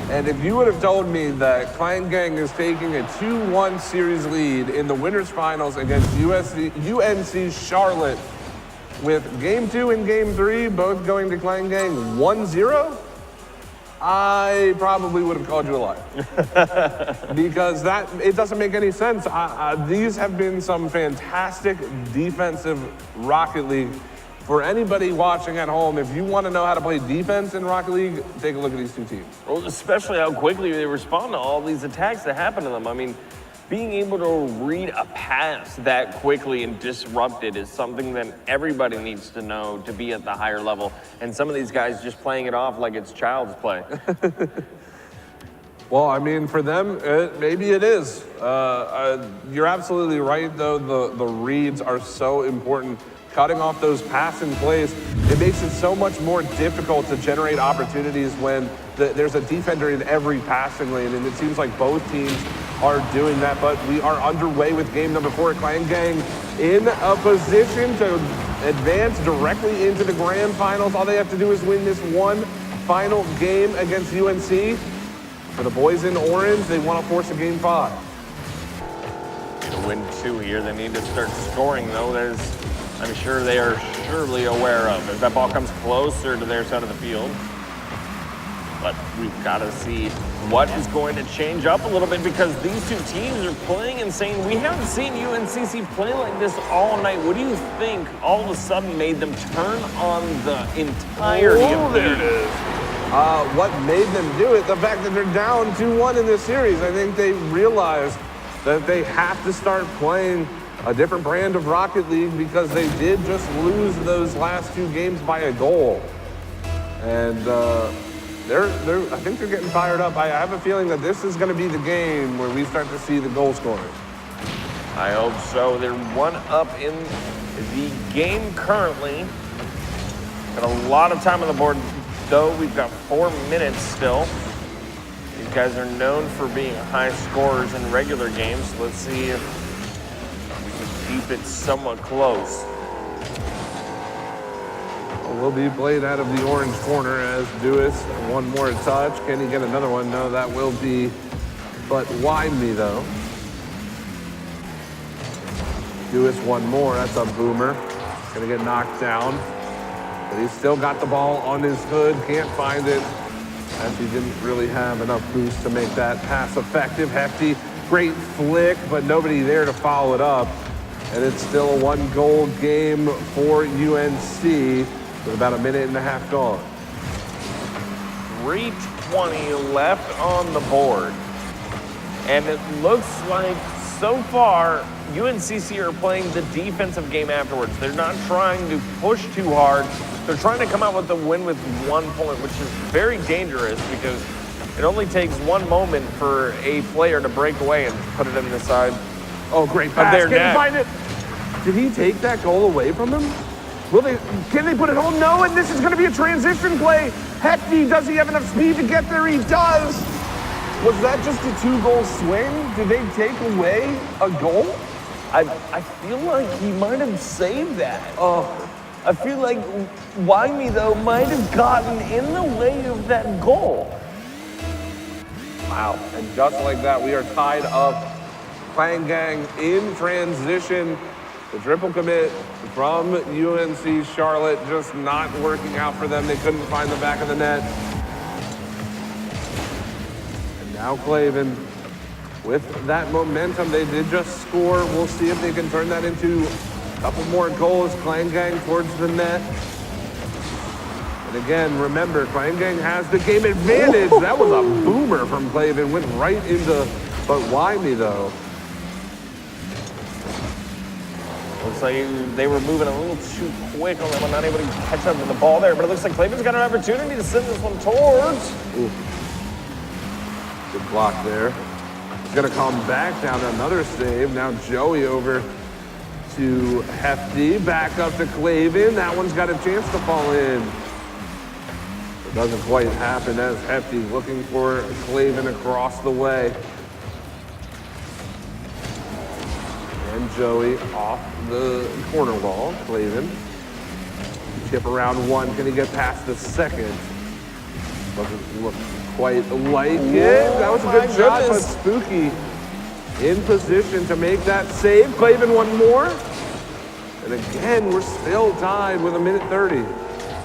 And if you would have told me that Clan Gang is taking a 2-1 series lead in the winners finals against UNC Charlotte, with game 2 and game 3 both going to Clan Gang 1-0, I probably would have called you a liar. Because it doesn't make any sense. These have been some fantastic defensive Rocket League. For anybody watching at home, if you want to know how to play defense in Rocket League, take a look at these two teams. Well, especially how quickly they respond to all these attacks that happen to them. I mean, being able to read a pass that quickly and disrupt it is something that everybody needs to know to be at the higher level. And some of these guys just playing it off like it's child's play. Well, I mean, for them, maybe it is. You're absolutely right, though. The reads are so important. Cutting off those passing plays, it makes it so much more difficult to generate opportunities when there's a defender in every passing lane, and it seems like both teams are doing that. But we are underway with game number 4. Clan Gang in a position to advance directly into the grand finals. All they have to do is win this one final game against UNC. For the boys in orange, they want to force a game 5. To win 2 here, they need to start scoring, though. I'm sure they are surely aware of as that ball comes closer to their side of the field. But we've got to see what is going to change up a little bit, because these two teams are playing insane. We haven't seen UNCC play like this all night. What do you think all of a sudden made them turn on the entirety of there it is. What made them do it? The fact that they're down 2-1 in this series. I think they realized that they have to start playing a different brand of Rocket League because they did just lose those last 2 games by a goal. And I think they're getting fired up. I have a feeling that this is going to be the game where we start to see the goal scoring. I hope so. They're 1 up in the game currently. Got a lot of time on the board, though. We've got 4 minutes still. These guys are known for being high scorers in regular games. Let's see if we can keep it somewhat close. Will be played out of the orange corner as Dewis. 1 more touch. Can he get another one? No, that will be but Windy, though. Dewis 1 more. That's a boomer. Gonna get knocked down. But he's still got the ball on his hood. Can't find it as he didn't really have enough boost to make that pass effective. Hefty, great flick, but nobody there to follow it up. And it's still a 1-goal game for UNC. With about a minute and a half gone. 3:20 left on the board. And it looks like, so far, UNCC are playing the defensive game afterwards. They're not trying to push too hard. They're trying to come out with the win with 1 point, which is very dangerous because it only takes 1 moment for a player to break away and put it in the side. Oh, great pass. Can he find it? Did he take that goal away from him? Can they put it home? No, and this is going to be a transition play. Hefty, does he have enough speed to get there? He does. Was that just a 2-goal swing? Did they take away a goal? I feel like he might have saved that. I feel like Windy, though, might have gotten in the way of that goal. Wow, and just like that, we are tied up. Clang Gang in transition. The triple commit from UNC Charlotte just not working out for them. They couldn't find the back of the net. And now Clavin, with that momentum, they did just score. We'll see if they can turn that into a couple more goals. Clang Gang towards the net. And again, remember, Clang Gang has the game advantage. That was a boomer from Clavin. Went right into, but Windy though. Looks like they were moving a little too quick on that one, not able to catch up to the ball there, but it looks like Clavin's got an opportunity to send this one towards. Ooh. Good block there. He's gonna come back down to another save. Now Joey over to Hefty, back up to Clavin. That one's got a chance to fall in. It doesn't quite happen as Hefty's looking for Clavin across the way. And Joey off the corner wall. Clavin. Chip around 1. Can he get past the second? Doesn't look quite like it. That was a good shot, but Spooky in position to make that save. Clavin 1 more. And again, we're still tied with 1:30.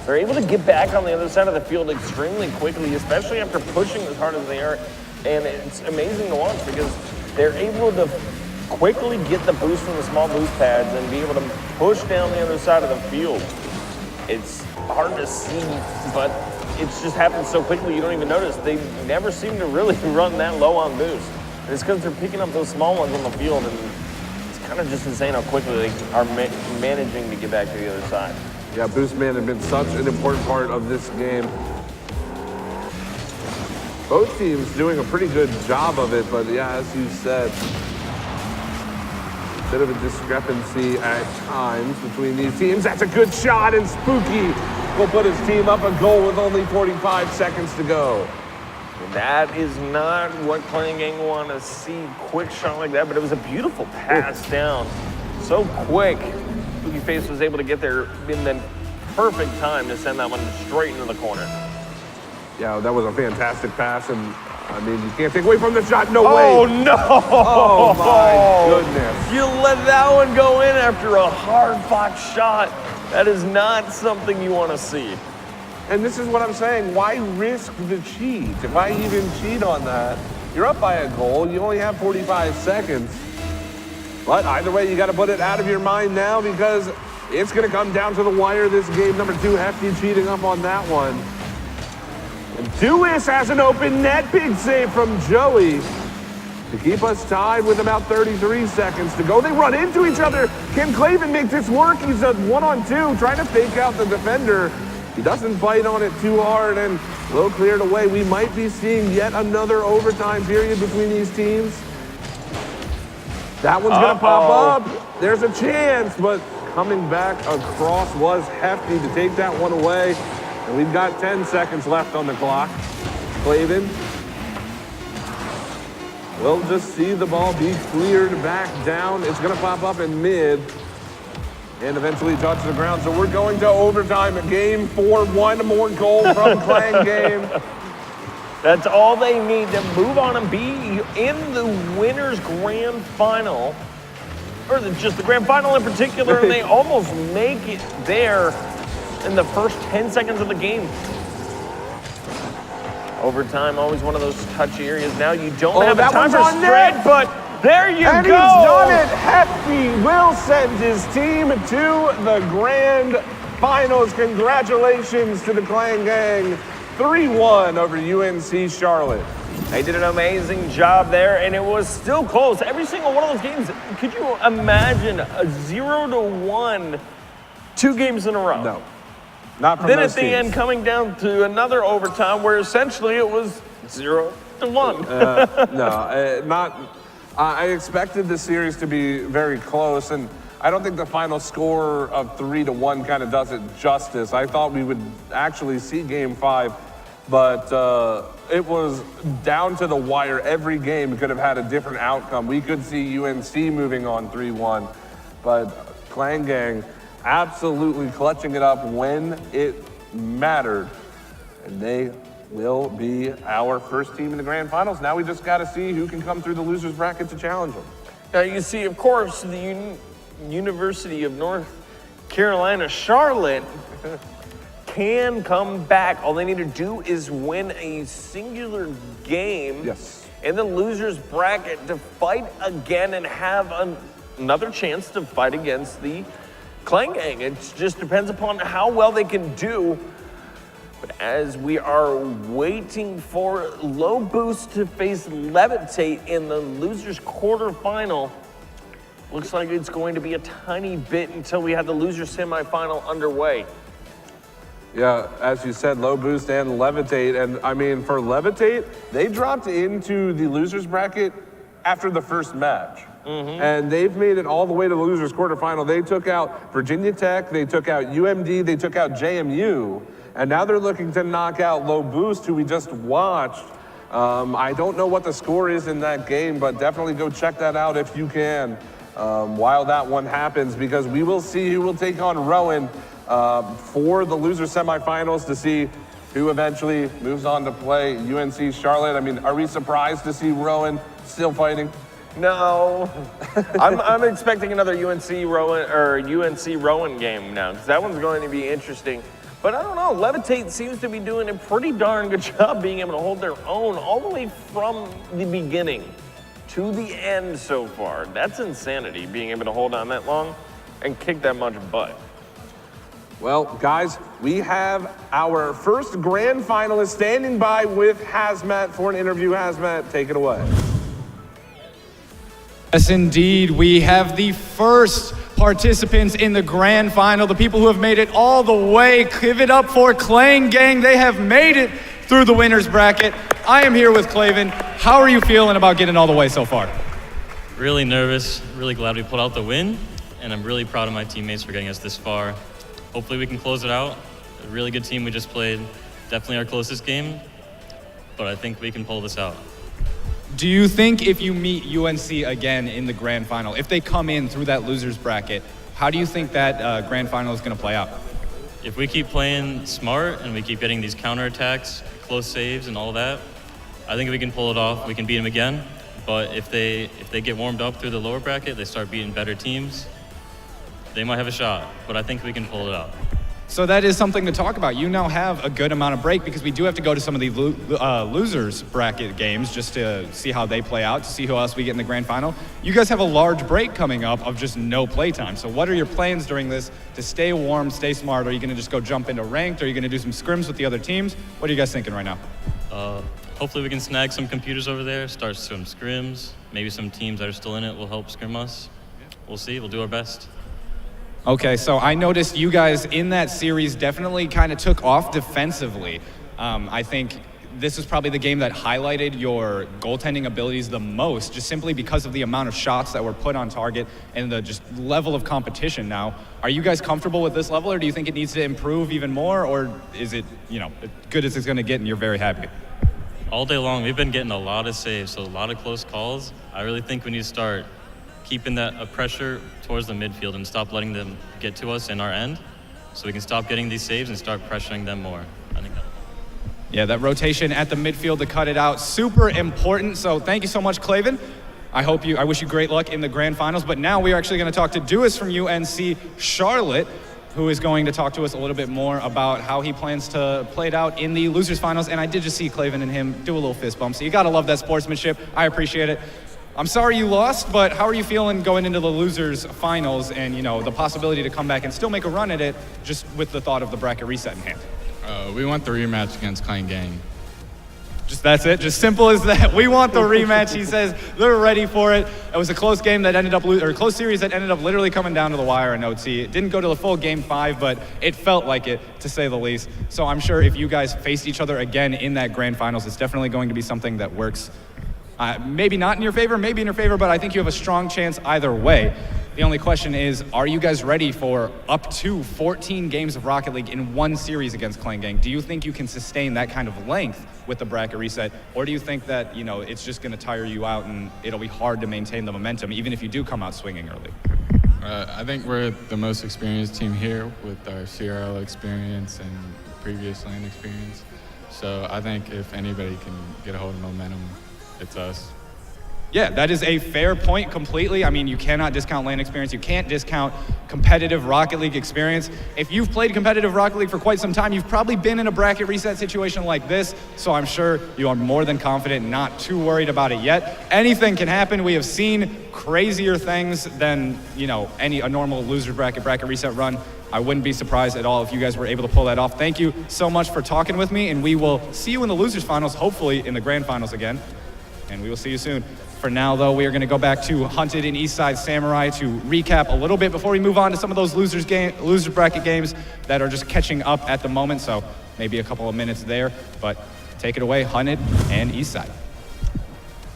They're able to get back on the other side of the field extremely quickly, especially after pushing as hard as they are. And it's amazing to watch because they're able to quickly get the boost from the small boost pads and be able to push down the other side of the field. It's hard to see, but it's just happens so quickly you don't even notice. They never seem to really run that low on boost. And it's because they're picking up those small ones on the field, and it's kind of just insane how quickly they are managing to get back to the other side. Yeah, boost management such an important part of this game. Both teams doing a pretty good job of it, but yeah, as you said, bit of a discrepancy at times between these teams. That's a good shot, and Spooky will put his team up a goal with only 45 seconds to go. That is not what Clang Gang want to see. Quick shot like that, but it was a beautiful pass down. So quick. Spooky Face was able to get there in the perfect time to send that one straight into the corner. Yeah, that was a fantastic pass, and I mean, you can't take away from the shot. No way. Oh, no. Oh, my goodness. You let that one go in after a hard-fought shot. That is not something you want to see. And this is what I'm saying. Why risk the cheat? If I even cheat on that, you're up by a goal. You only have 45 seconds. But either way, you got to put it out of your mind now because it's going to come down to the wire this game. Number 2, Hefty cheating up on that one. And Dewis has an open net. Big save from Joey. to keep us tied with about 33 seconds to go. They run into each other. Can Clavin make this work? He's a 1-on-2, trying to fake out the defender. He doesn't bite on it too hard, and Low cleared away. We might be seeing yet another overtime period between these teams. That one's gonna pop up. There's a chance, but coming back across was hefty to take that one away. And we've got 10 seconds left on the clock. Clavin will just see the ball be cleared back down. It's gonna pop up in mid and eventually touch the ground. So we're going to overtime at game 4. One more goal from Clang Game. That's all they need to move on and be in the winner's grand final, or just the grand final in particular, and they almost make it there in the first 10 seconds of the game. Overtime, always one of those touchy areas. Now you don't have a time restraint, but there you and go. And he's done it. Hefty will send his team to the grand finals. Congratulations to the Clang Gang. 3-1 over UNC Charlotte. They did an amazing job there, and it was still close. Every single one of those games, could you imagine a 0-1 2 games in a row? No, not from then those at the teams. end, coming down to another overtime where essentially it was 0-1. I expected the series to be very close, and I don't think the final score of 3-1 kind of does it justice. I thought we would actually see game 5, but it was down to the wire. Every game could have had a different outcome. We could see UNC moving on 3-1, but Clang Gang absolutely clutching it up when it mattered, and they will be our first team in the grand finals. Now we just got to see who can come through the losers bracket to challenge them. Now you see, of course, the University of North Carolina, Charlotte, can come back. All they need to do is win a singular game in the losers bracket to fight again and have another chance to fight against the Clang Gang. It just depends upon how well they can do. But as we are waiting for Low Boost to face Levitate in the losers quarterfinal, looks like it's going to be a tiny bit until we have the losers semifinal underway. Yeah, as you said, Low Boost and Levitate. And I mean, for Levitate, they dropped into the losers bracket after the first match. And they've made it all the way to the losers quarterfinal. They took out Virginia Tech, they took out UMD, they took out JMU. And now they're looking to knock out Low Boost, who we just watched. I don't know what the score is in that game, but definitely go check that out if you can while that one happens, because we will see who will take on Rowan for the loser semifinals to see who eventually moves on to play UNC Charlotte. I mean, are we surprised to see Rowan still fighting? No, I'm expecting another UNC Rowan game now, because that one's going to be interesting. But I don't know, Levitate seems to be doing a pretty darn good job being able to hold their own all the way from the beginning to the end so far. That's insanity, being able to hold on that long and kick that much butt. Well, guys, we have our first grand finalist standing by with Hazmat for an interview. Hazmat, take it away. Yes, indeed. We have the first participants in the grand final, the people who have made it all the way. Give it up for Clang Gang. They have made it through the winner's bracket. I am here with Clavin. How are you feeling about getting all the way so far? Really nervous, really glad we pulled out the win, and I'm really proud of my teammates for getting us this far. Hopefully we can close it out. A really good team we just played. Definitely our closest game, but I think we can pull this out. Do you think if you meet UNC again in the grand final, if they come in through that loser's bracket, how do you think that grand final is going to play out? If we keep playing smart and we keep getting these counterattacks, close saves and all that, I think we can pull it off. We can beat them again. But if they get warmed up through the lower bracket, they start beating better teams, they might have a shot. But I think we can pull it out. So that is something to talk about. You now have a good amount of break, because we do have to go to some of the losers bracket games just to see how they play out, to see who else we get in the grand final. You guys have a large break coming up of just no playtime. So what are your plans during this to stay warm, stay smart? Are you going to just go jump into ranked? Are you going to do some scrims with the other teams? What are you guys thinking right now? hopefully we can snag some computers over there, start some scrims. Maybe some teams that are still in it will help scrim us. We'll see. We'll do our best. Okay, so I noticed you guys in that series definitely kind of took off defensively. I think this was probably the game that highlighted your goaltending abilities the most, just simply because of the amount of shots that were put on target and the just level of competition now. Are you guys comfortable with this level, or do you think it needs to improve even more, or is it, as good as it's going to get and you're very happy? All day long, we've been getting a lot of saves, so a lot of close calls. I really think we need to start keeping that pressure towards the midfield and stop letting them get to us in our end, so we can stop getting these saves and start pressuring them more. I think Yeah, that rotation at the midfield to cut it out, super important. So thank you so much, Clavin. I wish you great luck in the grand finals. But now we are actually going to talk to Dewis from UNC Charlotte, who is going to talk to us a little bit more about how he plans to play it out in the losers finals. And I did just see Clavin and him do a little fist bump, so you got to love that sportsmanship. I appreciate it. I'm sorry you lost, but how are you feeling going into the losers finals and, the possibility to come back and still make a run at it, just with the thought of the bracket reset in hand? We want the rematch against Klein Gang. That's it, just simple as that. We want the rematch, he says. They're ready for it. It was a close game that ended up, close series that ended up literally coming down to the wire in OT. It didn't go to the full game 5, but it felt like it, to say the least. So I'm sure if you guys faced each other again in that grand finals, it's definitely going to be something that works. Maybe not in your favor, maybe in your favor, but I think you have a strong chance either way. The only question is, are you guys ready for up to 14 games of Rocket League in one series against Klein Gang? Do you think you can sustain that kind of length with the bracket reset? Or do you think that, it's just going to tire you out and it'll be hard to maintain the momentum, even if you do come out swinging early? I think we're the most experienced team here with our CRL experience and previous LAN experience. So I think if anybody can get a hold of momentum, it's us. Yeah, that is a fair point completely. I mean, you cannot discount LAN experience. You can't discount competitive Rocket League experience. If you've played competitive Rocket League for quite some time, you've probably been in a bracket reset situation like this, so I'm sure you are more than confident, not too worried about it yet. Anything can happen. We have seen crazier things than, a normal loser bracket reset run. I wouldn't be surprised at all if you guys were able to pull that off. Thank you so much for talking with me, and we will see you in the losers finals, hopefully in the grand finals again, and we will see you soon. For now, though, we are going to go back to Hunted and Eastside Samurai to recap a little bit before we move on to some of those loser bracket games that are just catching up at the moment. So maybe a couple of minutes there, but take it away, Hunted and Eastside.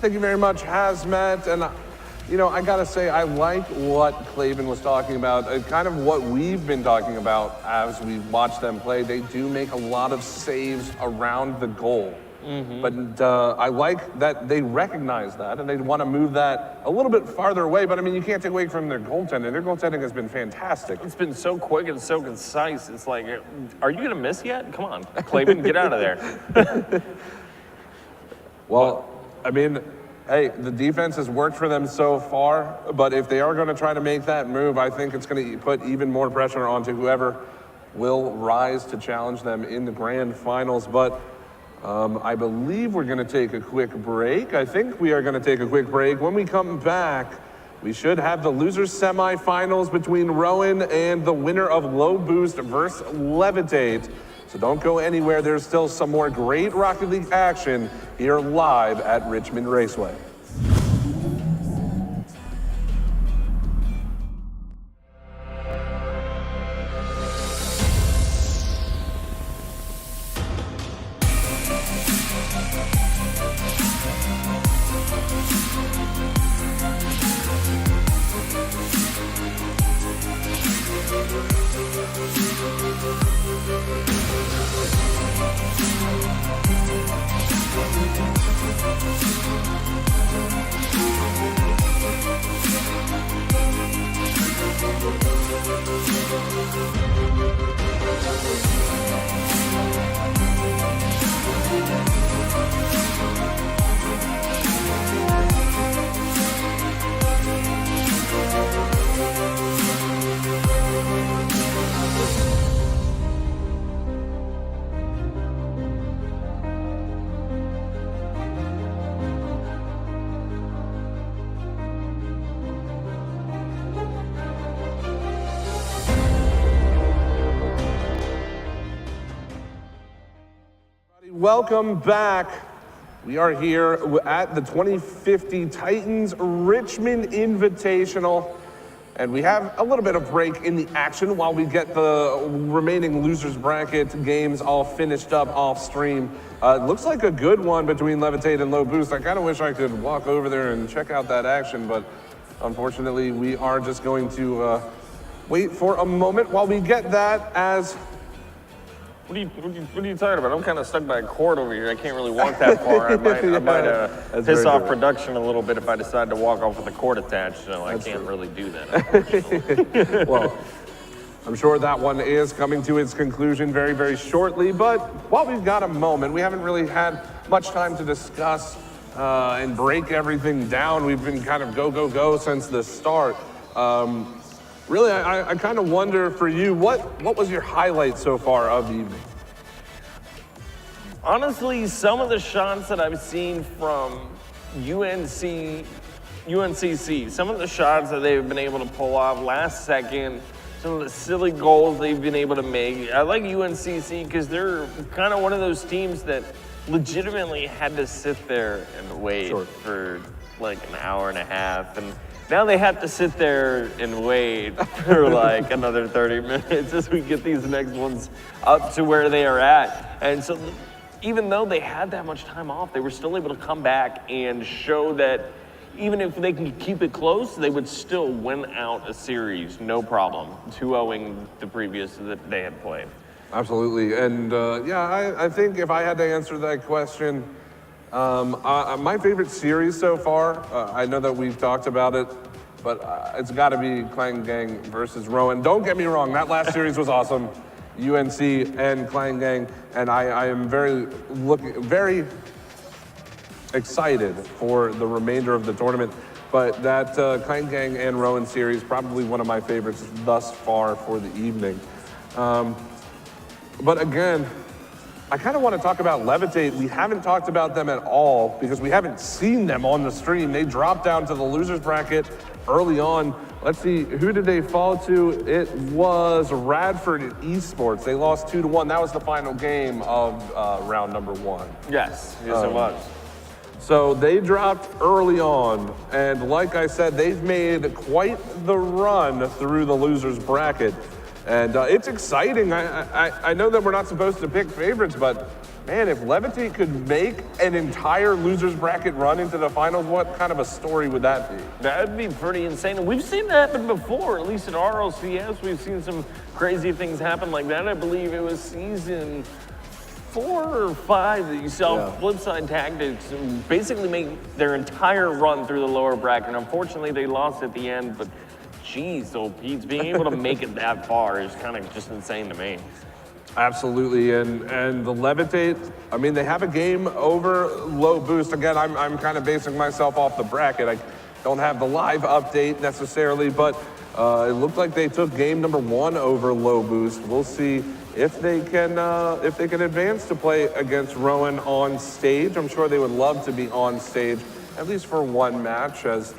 Thank you very much, Hazmat. And, I got to say, I like what Clavin was talking about, kind of what we've been talking about as we watch them play. They do make a lot of saves around the goal. Mm-hmm. But I like that they recognize that and they want to move that a little bit farther away. But I mean, you can't take away from their goaltending. Their goaltending has been fantastic. It's been so quick and so concise. It's like, are you going to miss yet? Come on, Clavin, get out of there. Well, I mean, hey, the defense has worked for them so far. But if they are going to try to make that move, I think it's going to put even more pressure onto whoever will rise to challenge them in the grand finals. But I believe we're going to take a quick break. I think we are going to take a quick break. When we come back, we should have the losers semifinals between Rowan and the winner of Low Boost versus Levitate. So don't go anywhere. There's still some more great Rocket League action here live at Richmond Raceway. Welcome back We are here at the 2050 Titans Richmond Invitational, and we have a little bit of break in the action while we get the remaining losers bracket games all finished up off stream. It looks like a good one between Levitate and Low Boost. I kind of wish I could walk over there and check out that action, but unfortunately we are just going to wait for a moment while we get that. As What are you talking about? I'm kind of stuck by a cord over here. I can't really walk that far. I might piss off production a little bit if I decide to walk off with a cord attached, so I can't really do that. Well, I'm sure that one is coming to its conclusion very, very shortly, but while we've got a moment, we haven't really had much time to discuss and break everything down. We've been kind of go since the start. Really, I kind of wonder for you, what was your highlight so far of the evening? Honestly, some of the shots that I've seen from UNCC, some of the shots that they've been able to pull off last second, some of the silly goals they've been able to make. I like UNCC because they're kind of one of those teams that legitimately had to sit there and wait for like an hour and a half, and now they have to sit there and wait for like another 30 minutes as we get these next ones up to where they are at. And so even though they had that much time off, they were still able to come back and show that even if they can keep it close, they would still win out a series, no problem, 2-0ing the previous that they had played. Absolutely, and yeah, I think if I had to answer that question, my favorite series so far, I know that we've talked about it, but it's got to be Clang Gang versus Rowan. Don't get me wrong, that last series was awesome, UNC and Clang Gang, and I am very excited for the remainder of the tournament. But that Clang Gang and Rowan series, probably one of my favorites thus far for the evening. But again, I kind of want to talk about Levitate. We haven't talked about them at all because we haven't seen them on the stream. They dropped down to the losers bracket early on. Let's see, who did they fall to? It was Radford Esports. They lost 2-1. That was the final game of round number 1. Yes, it was. So they dropped early on, and like I said, they've made quite the run through the losers bracket. And it's exciting. I know that we're not supposed to pick favorites, but man, if Levitate could make an entire losers bracket run into the finals, what kind of a story would that be? That'd be pretty insane. And we've seen that happen before, at least at RLCS. We've seen some crazy things happen like that. I believe it was season 4 or 5 that you saw Flipside Tactics basically make their entire run through the lower bracket. Unfortunately, they lost at the end, but geez, old Pete's being able to make it that far is kind of just insane to me. Absolutely, and the Levitate, I mean, they have a game over Low Boost. Again, I'm kind of basing myself off the bracket. I don't have the live update necessarily, but it looked like they took game number 1 over Low Boost. We'll see if they can advance to play against Rowan on stage. I'm sure they would love to be on stage, at least for one match, as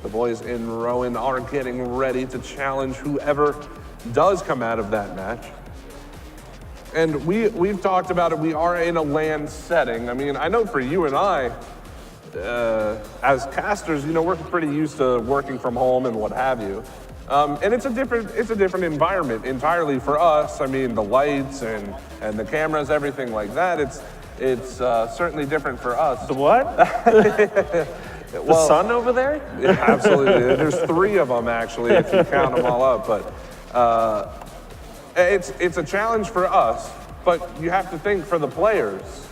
the boys in Rowan are getting ready to challenge whoever does come out of that match. And we've talked about it, we are in a LAN setting. I mean, I know for you and I, as casters, you know, we're pretty used to working from home and what have you. And it's a different environment entirely for us. I mean, the lights and the cameras, everything like that, it's certainly different for us. The what? The sun over there? Yeah, absolutely. There's 3 of them actually, if you count them all up. But it's a challenge for us, but you have to think for the players.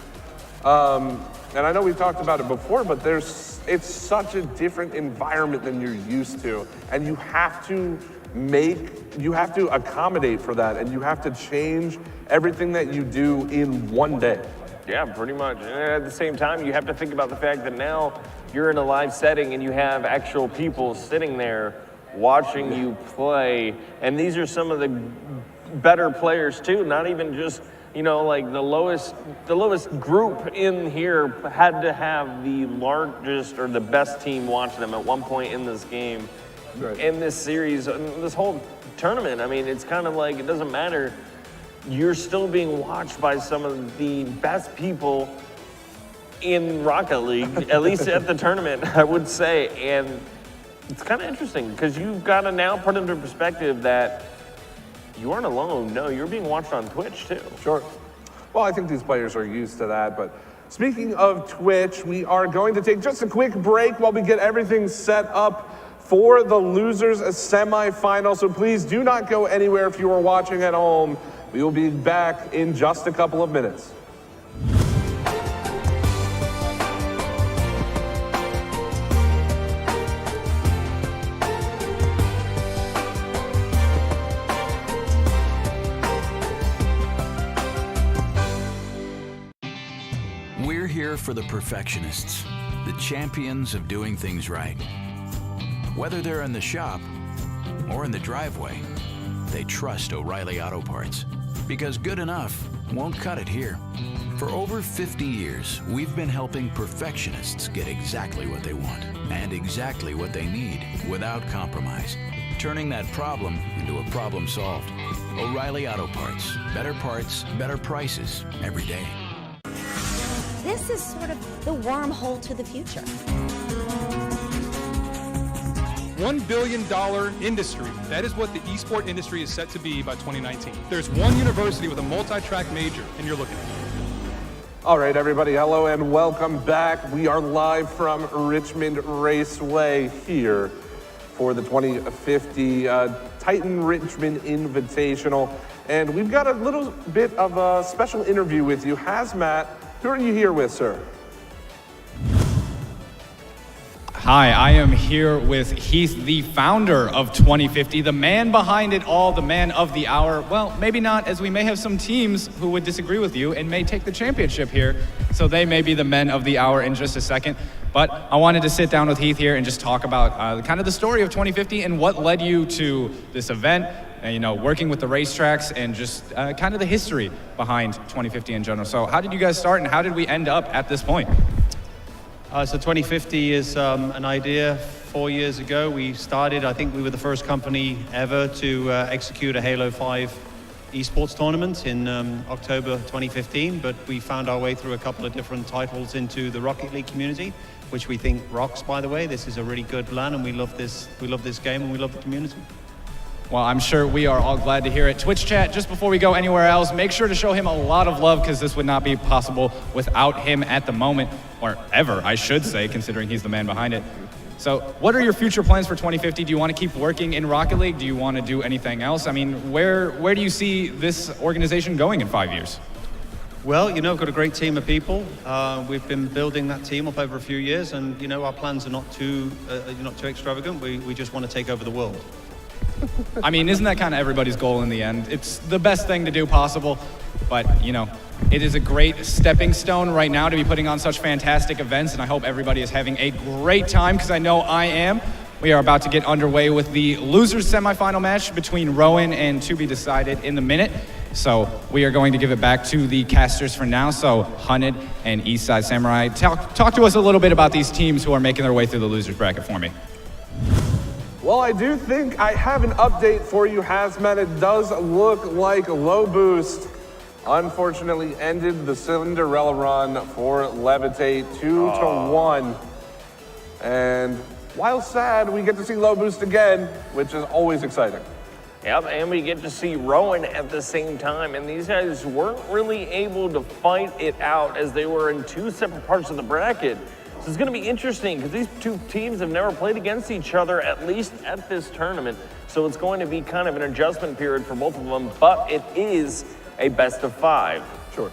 And I know we've talked about it before, but it's such a different environment than you're used to, and you have to accommodate for that, and you have to change everything that you do in one day. Yeah, pretty much. And at the same time, you have to think about the fact that now you're in a live setting and you have actual people sitting there watching you play. And these are some of the better players too, not even just, you know, like the lowest group in here had to have the largest or the best team watch them at one point in this game, in this series, this whole tournament. I mean, it's kind of like, it doesn't matter. You're still being watched by some of the best people in Rocket League, at least at the tournament, I would say. And it's kind of interesting because you've got to now put into perspective that you aren't alone. No, you're being watched on Twitch too. Sure. Well, I think these players are used to that. But speaking of Twitch, we are going to take just a quick break while we get everything set up for the losers semifinal. So please do not go anywhere if you are watching at home. We will be back in just a couple of minutes. We're here for the perfectionists, the champions of doing things right. Whether they're in the shop or in the driveway, they trust O'Reilly Auto Parts. Because good enough won't cut it here. For over 50 years, we've been helping perfectionists get exactly what they want and exactly what they need without compromise. Turning that problem into a problem solved. O'Reilly Auto Parts. Better prices every day. This is sort of the wormhole to the future. $1 billion industry. That is what the esport industry is set to be by 2019. There's one university with a multi-track major, and you're looking at it. All right, everybody, hello and welcome back. We are live from Richmond Raceway here for the 2050 Titan Richmond Invitational. And we've got a little bit of a special interview with you. Hazmat, who are you here with, sir? Hi, I am here with Heath, the founder of 2050, the man behind it all, the man of the hour. Well, maybe not, as we may have some teams who would disagree with you and may take the championship here, so they may be the men of the hour in just a second. But I wanted to sit down with Heath here and just talk about kind of the story of 2050 and what led you to this event, you know, working with the racetracks and just kind of the history behind 2050 in general. So how did you guys start and how did we end up at this point? So 2050 is an idea 4 years ago. We started, I think we were the first company ever to execute a Halo 5 esports tournament in October 2015, but we found our way through a couple of different titles into the Rocket League community, which we think rocks, by the way. This is a really good LAN, and we love this game, and we love the community. Well, I'm sure we are all glad to hear it. Twitch chat, just before we go anywhere else, make sure to show him a lot of love because this would not be possible without him at the moment, or ever, I should say, considering he's the man behind it. So what are your future plans for 2050? Do you want to keep working in Rocket League? Do you want to do anything else? I mean, where do you see this organization going in 5 years? Well, you know, I've got a great team of people. We've been building that team up over a few years, and, you know, our plans are not too extravagant. We just want to take over the world. I mean, isn't that kind of everybody's goal in the end? It's the best thing to do possible, but, you know, it is a great stepping stone right now to be putting on such fantastic events, and I hope everybody is having a great time, because I know I am. We are about to get underway with the losers semifinal match between Rowan and To Be Decided in a minute. So we are going to give it back to the casters for now. So Hunted and Eastside Samurai, talk to us a little bit about these teams who are making their way through the losers bracket for me. Well, I do think I have an update for you, Hazmat. It does look like Low Boost unfortunately ended the Cinderella run for Levitate 2-1. And while sad, we get to see Low Boost again, which is always exciting. Yep, and we get to see Rowan at the same time, and these guys weren't really able to fight it out as they were in two separate parts of the bracket. So it's going to be interesting because these two teams have never played against each other, at least at this tournament. So it's going to be kind of an adjustment period for both of them, but it is a best of 5. Sure.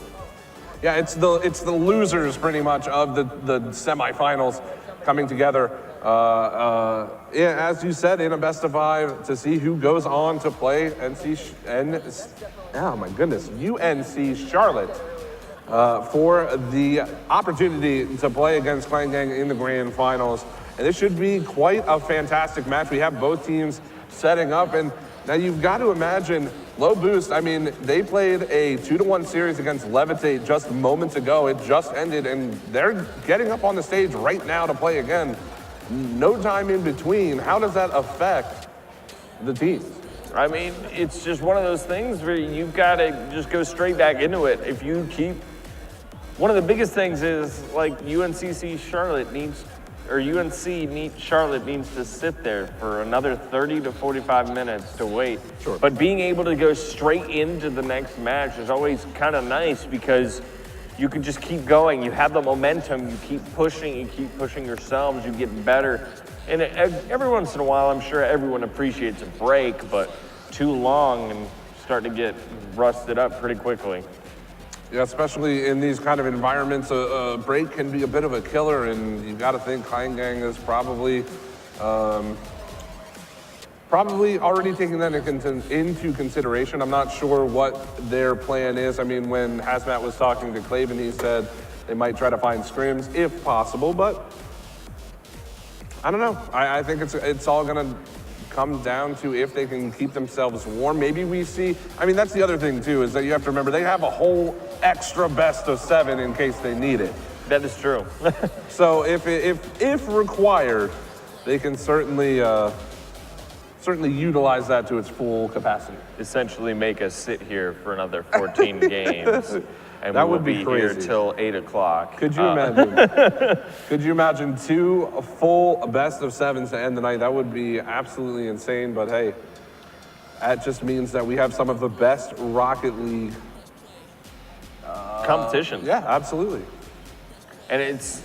Yeah, it's the losers pretty much of the semifinals coming together. Yeah, as you said, in a best of 5 to see who goes on to play UNC Charlotte. For the opportunity to play against Clan Gang in the grand finals. And this should be quite a fantastic match. We have both teams setting up, and now you've got to imagine Low Boost. I mean, they played a 2-1 series against Levitate just moments ago. It just ended, and they're getting up on the stage right now to play again. No time in between. How does that affect the teams? I mean, it's just one of those things where you've got to just go straight back into it. If you keep one of the biggest things is like UNC Charlotte needs to sit there for another 30 to 45 minutes to wait. Sure. But being able to go straight into the next match is always kind of nice because you can just keep going. You have the momentum, you keep pushing yourselves, you get better. And every once in a while, I'm sure everyone appreciates a break, but too long and start to get rusted up pretty quickly. Yeah, especially in these kind of environments, a break can be a bit of a killer, and you got to think Kleingang is probably already taking that into consideration. I'm not sure what their plan is. I mean, when Hazmat was talking to Clavin, he said they might try to find scrims if possible, but I don't know. I think it's all gonna come down to if they can keep themselves warm. Maybe we see, I mean, that's the other thing too, is that you have to remember they have a whole extra best of 7 in case they need it. That is true. So if required, they can certainly utilize that to its full capacity. Essentially make us sit here for another 14 games. And That we will would be here crazy. till 8 o'clock. Could you imagine? Could you imagine 2 full best of 7s to end the night? That would be absolutely insane. But hey, that just means that we have some of the best Rocket League competition. Yeah, absolutely. And it's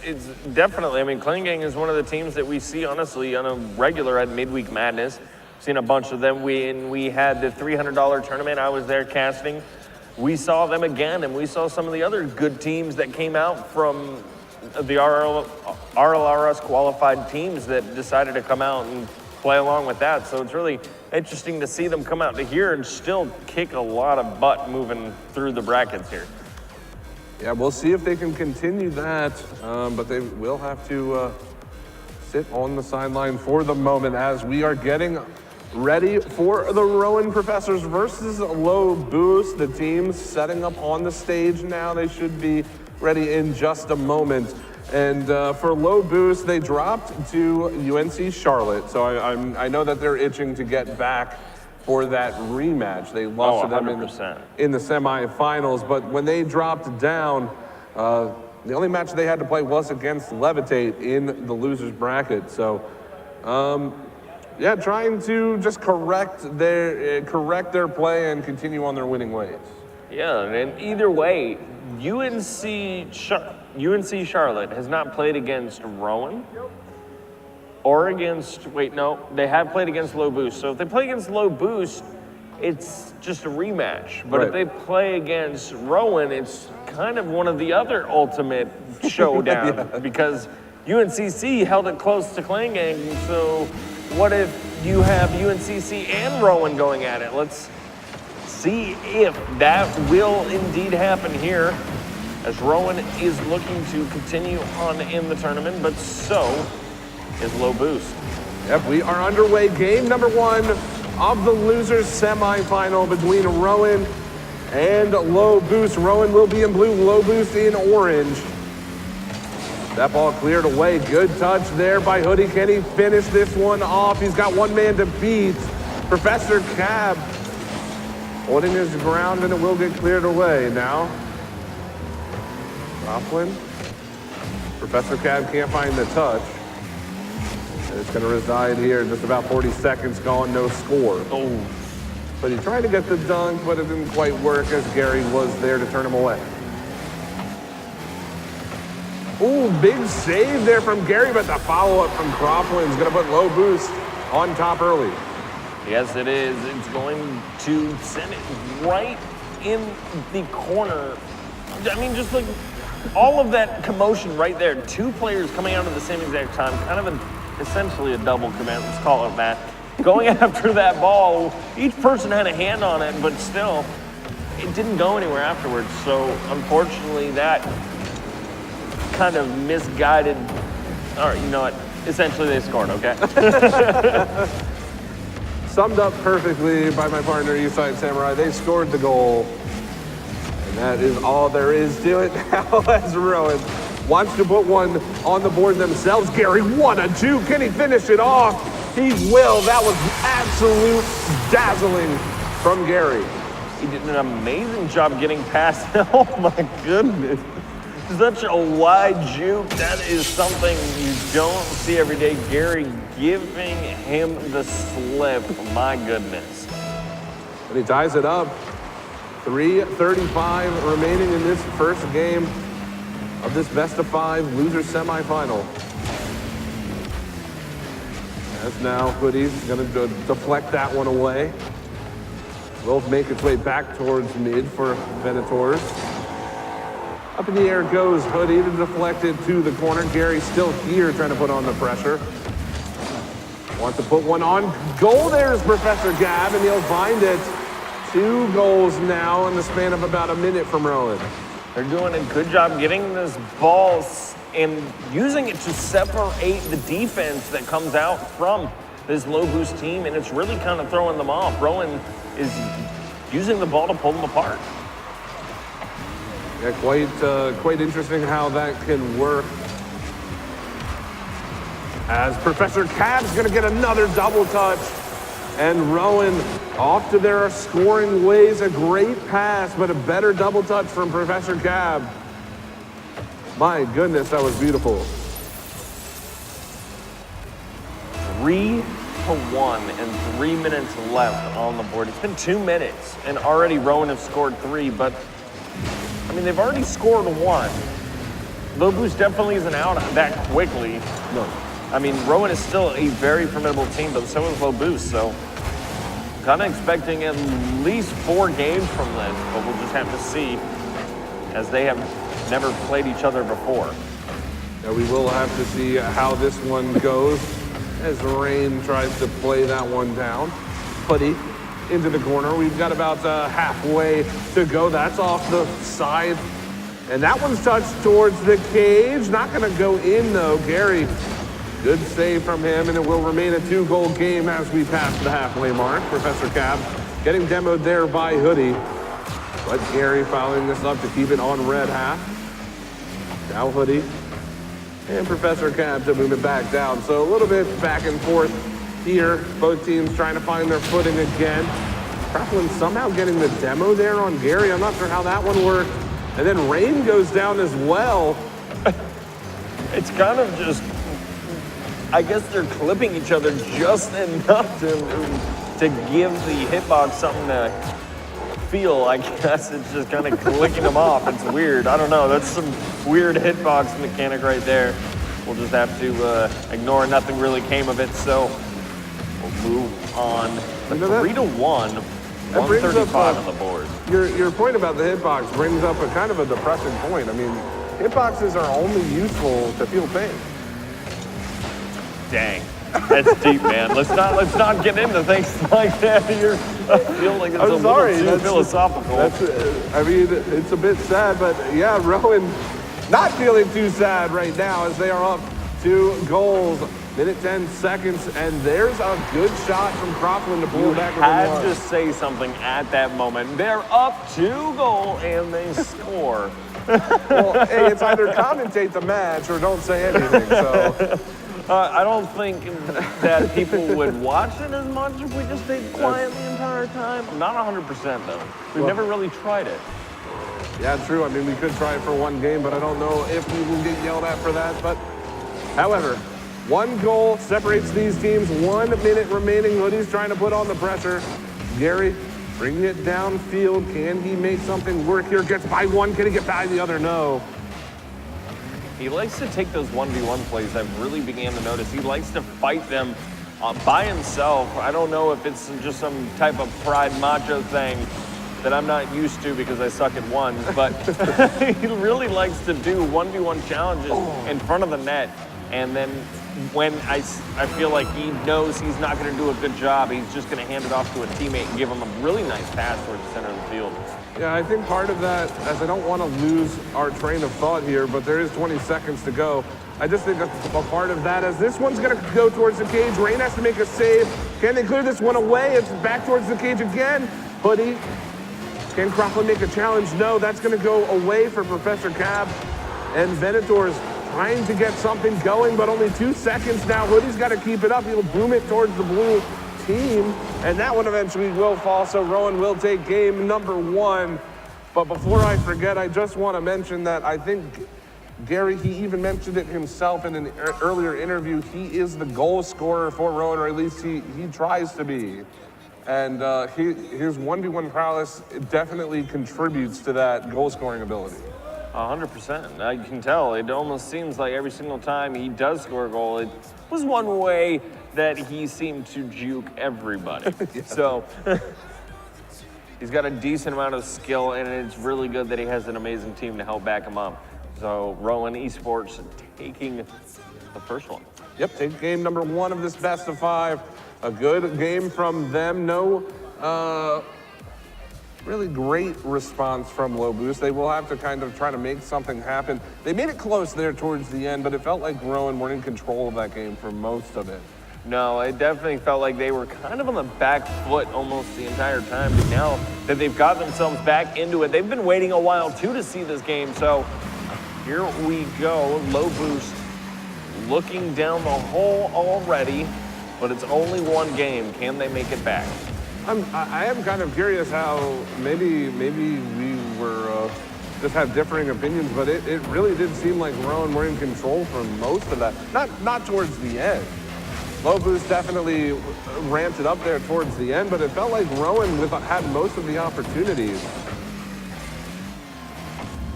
definitely, I mean, Kleingang is one of the teams that we see, honestly, on a regular at Midweek Madness. Seen a bunch of them. We had the $300 tournament. I was there casting. We saw them again, and we saw some of the other good teams that came out from the RLRS qualified teams that decided to come out and play along with that. So it's really interesting to see them come out to here and still kick a lot of butt moving through the brackets here. Yeah, we'll see if they can continue that, but they will have to sit on the sideline for the moment as we are getting ready for the Rowan Professors versus Low Boost. The teams setting up on the stage now. They should be ready in just a moment. And for Low Boost, they dropped to UNC Charlotte. So I know that they're itching to get back for that rematch. They lost to them in the semifinals, but when they dropped down, the only match they had to play was against Levitate in the losers bracket. So, yeah, trying to just correct their play and continue on their winning ways. Yeah, and either way, UNC Charlotte has not played against Rowan or against, they have played against Low Boost. So if they play against Low Boost, it's just a rematch. But if they play against Rowan, it's kind of one of the other ultimate showdown because UNCC held it close to Kleingang. So what if you have UNCC and Rowan going at it? Let's see if that will indeed happen here, as Rowan is looking to continue on in the tournament, but so is Low Boost. Yep, we are underway. Game number 1 of the losers semifinal between Rowan and Low Boost. Rowan will be in blue, Low Boost in orange. That ball cleared away. Good touch there by Hoodie. Can he finish this one off? He's got one man to beat. Professor Cab holding his ground, and it will get cleared away now. Rockland. Professor Cab can't find the touch. And it's going to reside here. Just about 40 seconds gone, no score. Oh. But he tried to get the dunk, but it didn't quite work as Gary was there to turn him away. Ooh, big save there from Gary, but the follow-up from Croftland is going to put Low Boost on top early. Yes, it is. It's going to send it right in the corner. I mean, just like all of that commotion right there. 2 players coming out at the same exact time. Kind of essentially a double command. Let's call it that. Going after that ball. Each person had a hand on it, but still, it didn't go anywhere afterwards. So unfortunately, that kind of misguided. All right, you know what? Essentially, they scored, okay? Summed up perfectly by my partner, Eastside Samurai. They scored the goal. And that is all there is to it now as Rowan wants to put one on the board themselves. Gary, 1-2. Can he finish it off? He will. That was absolute dazzling from Gary. He did an amazing job getting past. Oh, my goodness. Such a wide juke. That is something you don't see every day. Gary giving him the slip. My goodness. And he ties it up. 3:35 remaining in this first game of this best-of-5 loser semifinal. As now Hoodie's going to deflect that one away. Will make its way back towards mid for Venators. Up in the air goes Hoodie to deflect it to the corner. Gary still here trying to put on the pressure. Wants to put one on goal. There's Professor Gab, and he'll find it. 2 goals now in the span of about a minute from Rowan. They're doing a good job getting this ball and using it to separate the defense that comes out from this low boost team, and it's really kind of throwing them off. Rowan is using the ball to pull them apart. Yeah, quite interesting how that can work. As Professor Cab's going to get another double touch. And Rowan off to their scoring ways. A great pass, but a better double touch from Professor Cab. My goodness, that was beautiful. 3-1 and 3 minutes left on the board. It's been 2 minutes, and already Rowan have scored 3, but I mean, they've already scored 1. Low Boost definitely isn't out that quickly. No. I mean, Rowan is still a very formidable team, but so is Low Boost, so kind of expecting at least 4 games from them, but we'll just have to see, as they have never played each other before. Yeah, we will have to see how this one goes as Rain tries to play that one down. Hoodie into the corner. We've got about halfway to go. That's off the side. And that one's touched towards the cage. Not going to go in, though. Gary, good save from him, and it will remain a 2-goal game as we pass the halfway mark. Professor Cab getting demoed there by Hoodie. But Gary fouling this up to keep it on red half. Now Hoodie and Professor Cab to move it back down. So a little bit back and forth here. Both teams trying to find their footing again. Craflin somehow getting the demo there on Gary. I'm not sure how that one worked. And then Rain goes down as well. It's kind of just, I guess they're clipping each other just enough to give the hitbox something to feel. I guess it's just kind of clicking them off. It's weird. I don't know. That's some weird hitbox mechanic right there. We'll just have to ignore. Nothing really came of it, so we'll move on. 3-1, 135 on the board. Your point about the hitbox brings up a kind of a depressing point. I mean, hitboxes are only useful to feel pain. Dang, that's deep, man. Let's not get into things like that. I feel like it's little too philosophical. I mean, it's a bit sad, but yeah, Rowan not feeling too sad right now as they are up 2 goals. Minute 10 seconds, and there's a good shot from Croflin to pull it back. You had to say something at that moment. They're up 2 goals, and they score. Well, hey, it's either commentate the match or don't say anything, so. I don't think that people would watch it as much if we just stayed quiet the entire time. Not 100%, though. We've never really tried it. Yeah, true. I mean, we could try it for 1 game, but I don't know if we will get yelled at for that. But, however, 1 goal separates these teams. 1 minute remaining. Hoodie's trying to put on the pressure. Gary bringing it downfield. Can he make something work here? Gets by 1. Can he get by the other? No. He likes to take those 1v1 plays. I've really began to notice. He likes to fight them by himself. I don't know if it's just some type of pride macho thing that I'm not used to because I suck at ones, but he really likes to do 1v1 challenges in front of the net. And then when I feel like he knows he's not going to do a good job, he's just going to hand it off to a teammate and give him a really nice pass towards the center of the field. Yeah, I think part of that, as I don't want to lose our train of thought here, but there is 20 seconds to go. I just think that's a part of that, as this one's going to go towards the cage. Rain has to make a save. Can they clear this one away? It's back towards the cage again. Hoodie. Can Croflin make a challenge? No, that's going to go away for Professor Cab. And Venators trying to get something going, but only 2 seconds now. Hoodie's got to keep it up. He'll boom it towards the blue team, and that one eventually will fall, so Rowan will take game number 1. But before I forget, I just want to mention that I think Gary, he even mentioned it himself in an earlier interview. He is the goal scorer for Rowan, or at least he tries to be. And his 1v1 prowess definitely contributes to that goal scoring ability. 100%. I can tell. It almost seems like every single time he does score a goal, it was one way that he seemed to juke everybody. So he's got a decent amount of skill, and it's really good that he has an amazing team to help back him up. So Rowan Esports taking the first one. Yep, take game number 1 of this best of 5. A good game from them. No really great response from Low Boost. They will have to kind of try to make something happen. They made it close there towards the end, but it felt like Rowan were in control of that game for most of it. No, it definitely felt like they were kind of on the back foot almost the entire time. But now that they've got themselves back into it, they've been waiting a while too to see this game. So here we go. Low Boost looking down the hole already, but it's only one game. Can they make it back? I am kind of curious how maybe we were just have differing opinions, but it really did seem like Rowan were in control for most of that. Not towards the end. Low Boost definitely ramped it up there towards the end, but it felt like Rowan had most of the opportunities,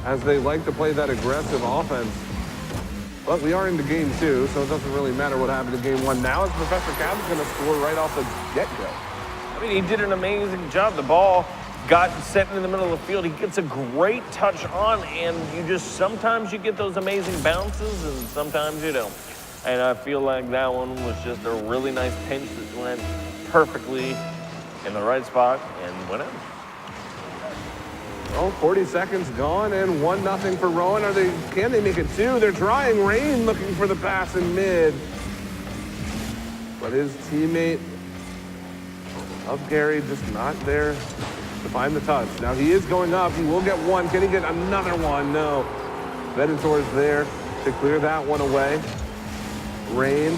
as they like to play that aggressive offense. But we are into game 2, so it doesn't really matter what happened in game 1 now, as Professor Cab's going to score right off the get-go. I mean, he did an amazing job. The ball got set in the middle of the field. He gets a great touch on, and sometimes you get those amazing bounces, and sometimes you don't. And I feel like that one was just a really nice pinch that went perfectly in the right spot and went in. Well, 40 seconds gone and 1-0 for Rowan. Can they make it 2? They're trying. Rain looking for the pass in mid. But his teammate of Gary just not there to find the touch. Now he is going up. He will get 1. Can he get another one? No. Venator's there to clear that one away. Rain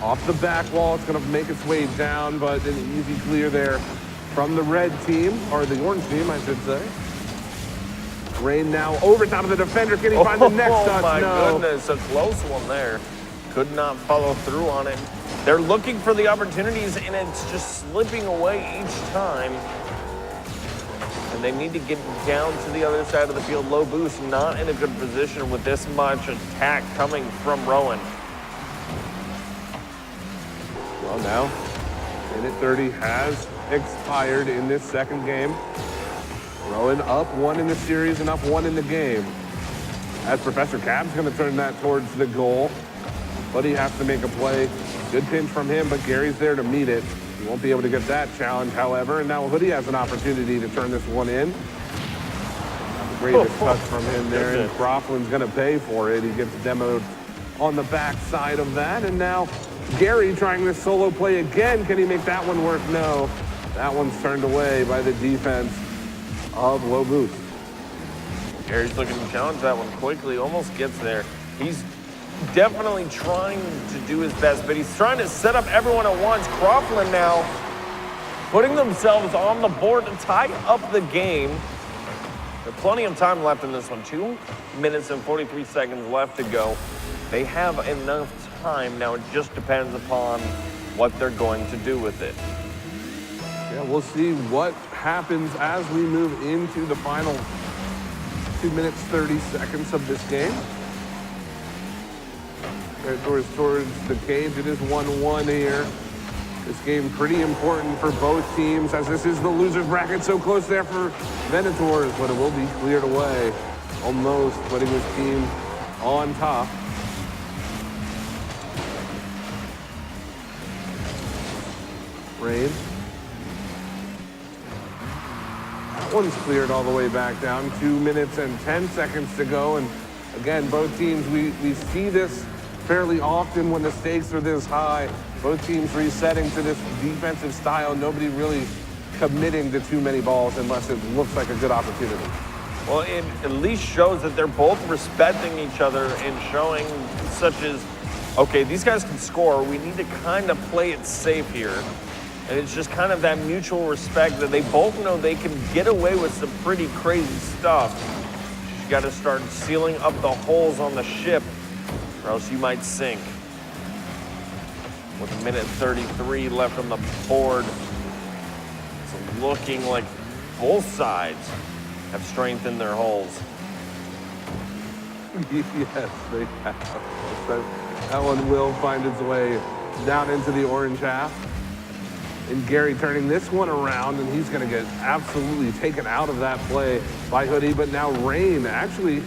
off the back wall. It's going to make its way down, but an easy clear there from the red team, or the orange team, I should say. Rain now over top of the defender. Can he find the next touch? Oh my no. goodness, a close one there. Could not follow through on it. They're looking for the opportunities, and it's just slipping away each time. And they need to get down to the other side of the field. Low Boost not in a good position with this much attack coming from Rowan. Well, now, minute 30 has expired in this second game. Rowan up 1 in the series and up 1 in the game. As Professor Cab's going to turn that towards the goal, but he has to make a play. Good pinch from him, but Gary's there to meet it. He won't be able to get that challenge, however, and now Hoodie has an opportunity to turn this one in. Greatest touch from him there, and Croflin's going to pay for it. He gets demoed on the back side of that, and now Gary trying this solo play again. Can he make that one work? No. That one's turned away by the defense of Low Boost. Gary's looking to challenge that one quickly, almost gets there. He's definitely trying to do his best, but he's trying to set up everyone at once. Croflin now putting themselves on the board to tie up the game. There's plenty of time left in this one. 2 minutes and 43 seconds left to go. They have enough time. Now it just depends upon what they're going to do with it. Yeah, we'll see what happens as we move into the final 2 minutes, 30 seconds of this game. Towards the cage, it is 1-1 here. This game pretty important for both teams, as this is the loser's bracket, so close there for Venators, but it will be cleared away, almost putting his team on top. Rain. That one's cleared all the way back down. 2 minutes and 10 seconds to go, and again, both teams, we see this fairly often when the stakes are this high. Both teams resetting to this defensive style, nobody really committing to too many balls unless it looks like a good opportunity. Well, it at least shows that they're both respecting each other and showing such as, okay, these guys can score. We need to kind of play it safe here. And it's just kind of that mutual respect that they both know they can get away with some pretty crazy stuff. You got to start sealing up the holes on the ship, or else you might sink. With 1:33 left on the board, it's looking like both sides have strengthened their holes. Yes, they have. That one will find its way down into the orange half. And Gary turning this one around, and he's going to get absolutely taken out of that play by Hoodie. But now Rain actually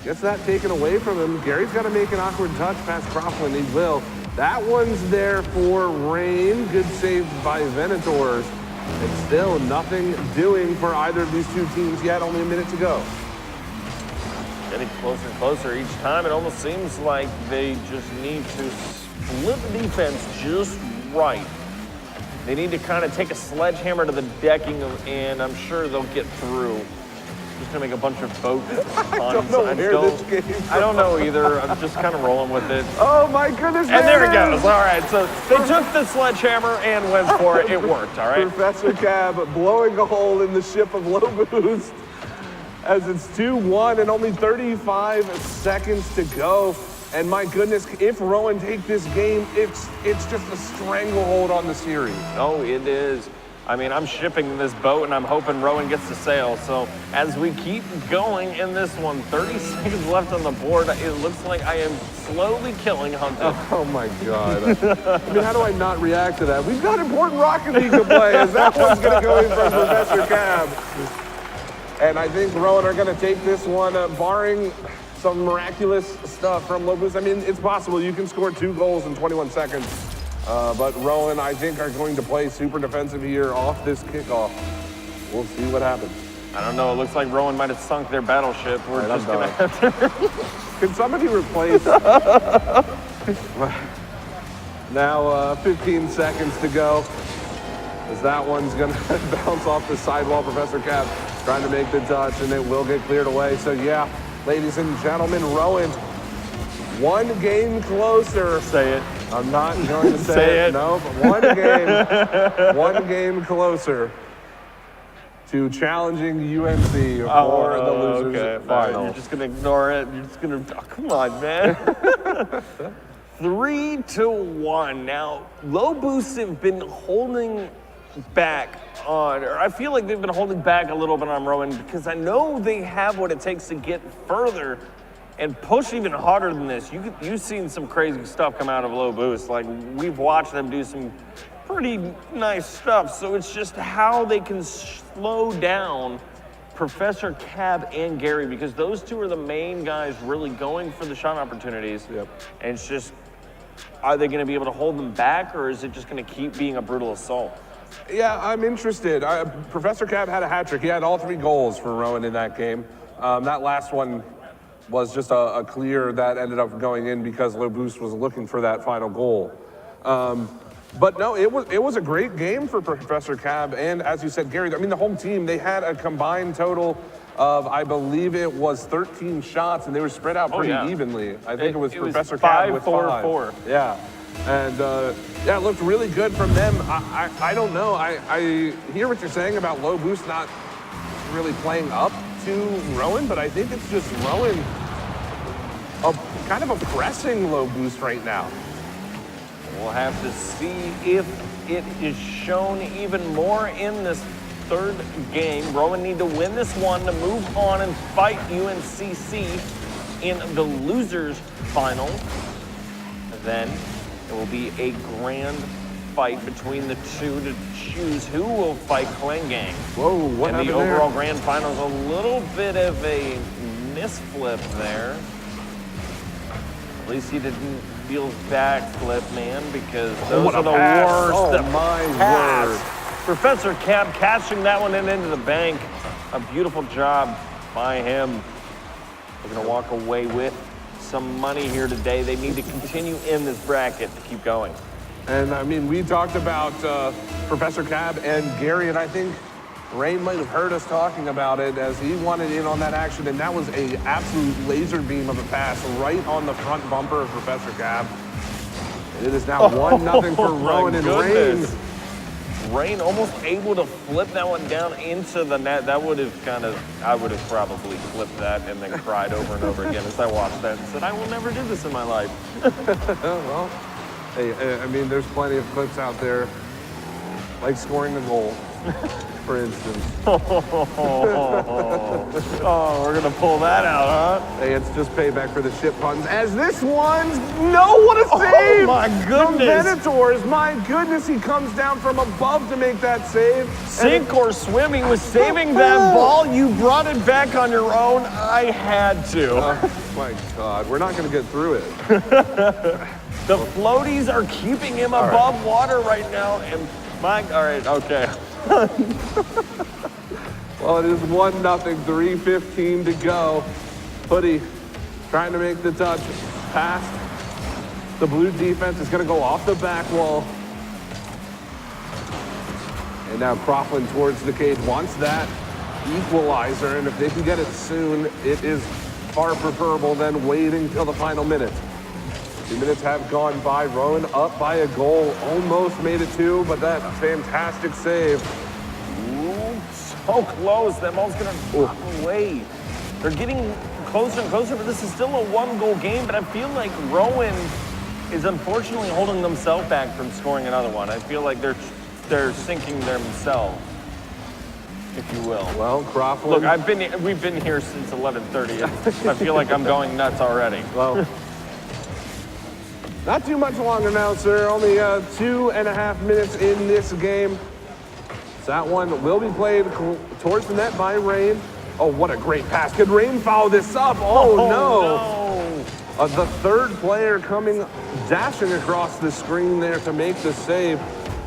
gets that taken away from him. Gary's got to make an awkward touch past Croftland. He will. That one's there for Rain. Good save by Venators. And still nothing doing for either of these two teams yet. Only a minute to go. Getting closer and closer each time. It almost seems like they just need to split the defense just right. They need to kind of take a sledgehammer to the decking, and I'm sure they'll get through. Just gonna make a bunch of boat puns. I don't know where this came from. I don't know either. I'm just kind of rolling with it. Oh my goodness! And there it goes. All right, so they took the sledgehammer and went for it. It worked. All right. Professor Cab blowing a hole in the ship of Low Boost as it's 2-1 and only 35 seconds to go. And my goodness, if Rowan take this game, it's just a stranglehold on the series. Oh, it is. I mean, I'm shipping this boat, and I'm hoping Rowan gets to sail. So as we keep going in this one, 30 seconds left on the board, it looks like I am slowly killing Hunter. Oh my God. I mean, how do I not react to that? We've got important Rocket League to play, as that one's going to go in from Professor Cab. And I think Rowan are going to take this one, barring some miraculous stuff from Low Boost. I mean, it's possible you can score 2 goals in 21 seconds. But Rowan, I think, are going to play super defensive here off this kickoff. We'll see what happens. I don't know. It looks like Rowan might have sunk their battleship. We're just going to have to... Can somebody replace... Now 15 seconds to go. As that one's going to bounce off the sidewall. Professor Cap trying to make the touch, and it will get cleared away. So, yeah. Ladies and gentlemen, Rowan, 1 game closer. Say it. I'm not going to say it. No, but 1 game closer to challenging UNC for the losers final. You're just going to ignore it. You're just going to, come on, man. 3-1. Now, Low Boosts have been holding back on, or I feel like they've been holding back a little bit on Rowan because I know they have what it takes to get further and push even harder than this. You've seen some crazy stuff come out of Low Boost. Like, we've watched them do some pretty nice stuff. So it's just how they can slow down Professor Cab and Gary, because those two are the main guys really going for the shot opportunities. Yep. And it's just, are they going to be able to hold them back, or is it just going to keep being a brutal assault? Yeah, I'm interested. Professor Cab had a hat trick. He had all 3 goals for Rowan in that game. That last one was just a clear that ended up going in because Low Boost was looking for that final goal. But no, it was a great game for Professor Cab, and as you said, Gary, I mean, the home team, they had a combined total of, I believe it was 13 shots, and they were spread out pretty evenly. I think it was Professor Cab with 5. Yeah. And yeah, it looked really good from them. I don't know. I hear what you're saying about Low Boost not really playing up to Rowan, but I think it's just Rowan kind of oppressing Low Boost right now. We'll have to see if it is shown even more in this 3rd game. Rowan need to win this one to move on and fight UNCC in the losers final. And then it will be a grand fight between the two to choose who will fight Klengang. Whoa, what happened there? And the overall there? grand finals, a little bit of a misflip there. At least he didn't feel backflip, man, because those are the worst. Oh, my word. Professor Cab catching that one into the bank. A beautiful job by him. They're going to walk away with some money here today. They need to continue in this bracket to keep going. And I mean, we talked about Professor Cab and Gary, and I think Rain might have heard us talking about it as he wanted in on that action, and that was a absolute laser beam of a pass right on the front bumper of Professor Cab. It is now 1-0 for Rowan and Rain. Rain almost able to flip that one down into the net. That would have I would have probably flipped that and then cried over and over again as I watched that and said, I will never do this in my life. Well, hey, I mean, there's plenty of clips out there, like scoring the goal, for instance. Oh, we're gonna pull that out, huh? Hey, it's just payback for the shit puns. As this one's, no, what a save! Oh my From goodness! Venators, my goodness, he comes down from above to make that save. Sink or swim, he was saving that ball. You brought it back on your own. I had to. Oh my God, we're not gonna get through it. The floaties are keeping him above water right now, and all right, okay. Well, it is 1-0, 3:15 to go. Hoodie trying to make the touch. Pass. The blue defense is going to go off the back wall. And now Croughlin towards the cage wants that equalizer, and if they can get it soon, it is far preferable than waiting till the final minute. 2 minutes have gone by. Rowan up by a goal. Almost made it 2, but that fantastic save. Ooh, so close. That ball's going to drop away. They're getting closer and closer, but this is still a 1-goal game. But I feel like Rowan is unfortunately holding themselves back from scoring another one. I feel like they're sinking themselves, if you will. Well, Croughlin. Look, we've been here since 11:30. I feel like I'm going nuts already. Well, not too much longer now, sir. Only 2.5 minutes in this game. So that one will be played towards the net by Rain. Oh, what a great pass. Could Rain foul this up? Oh, no. The third player coming, dashing across the screen there to make the save.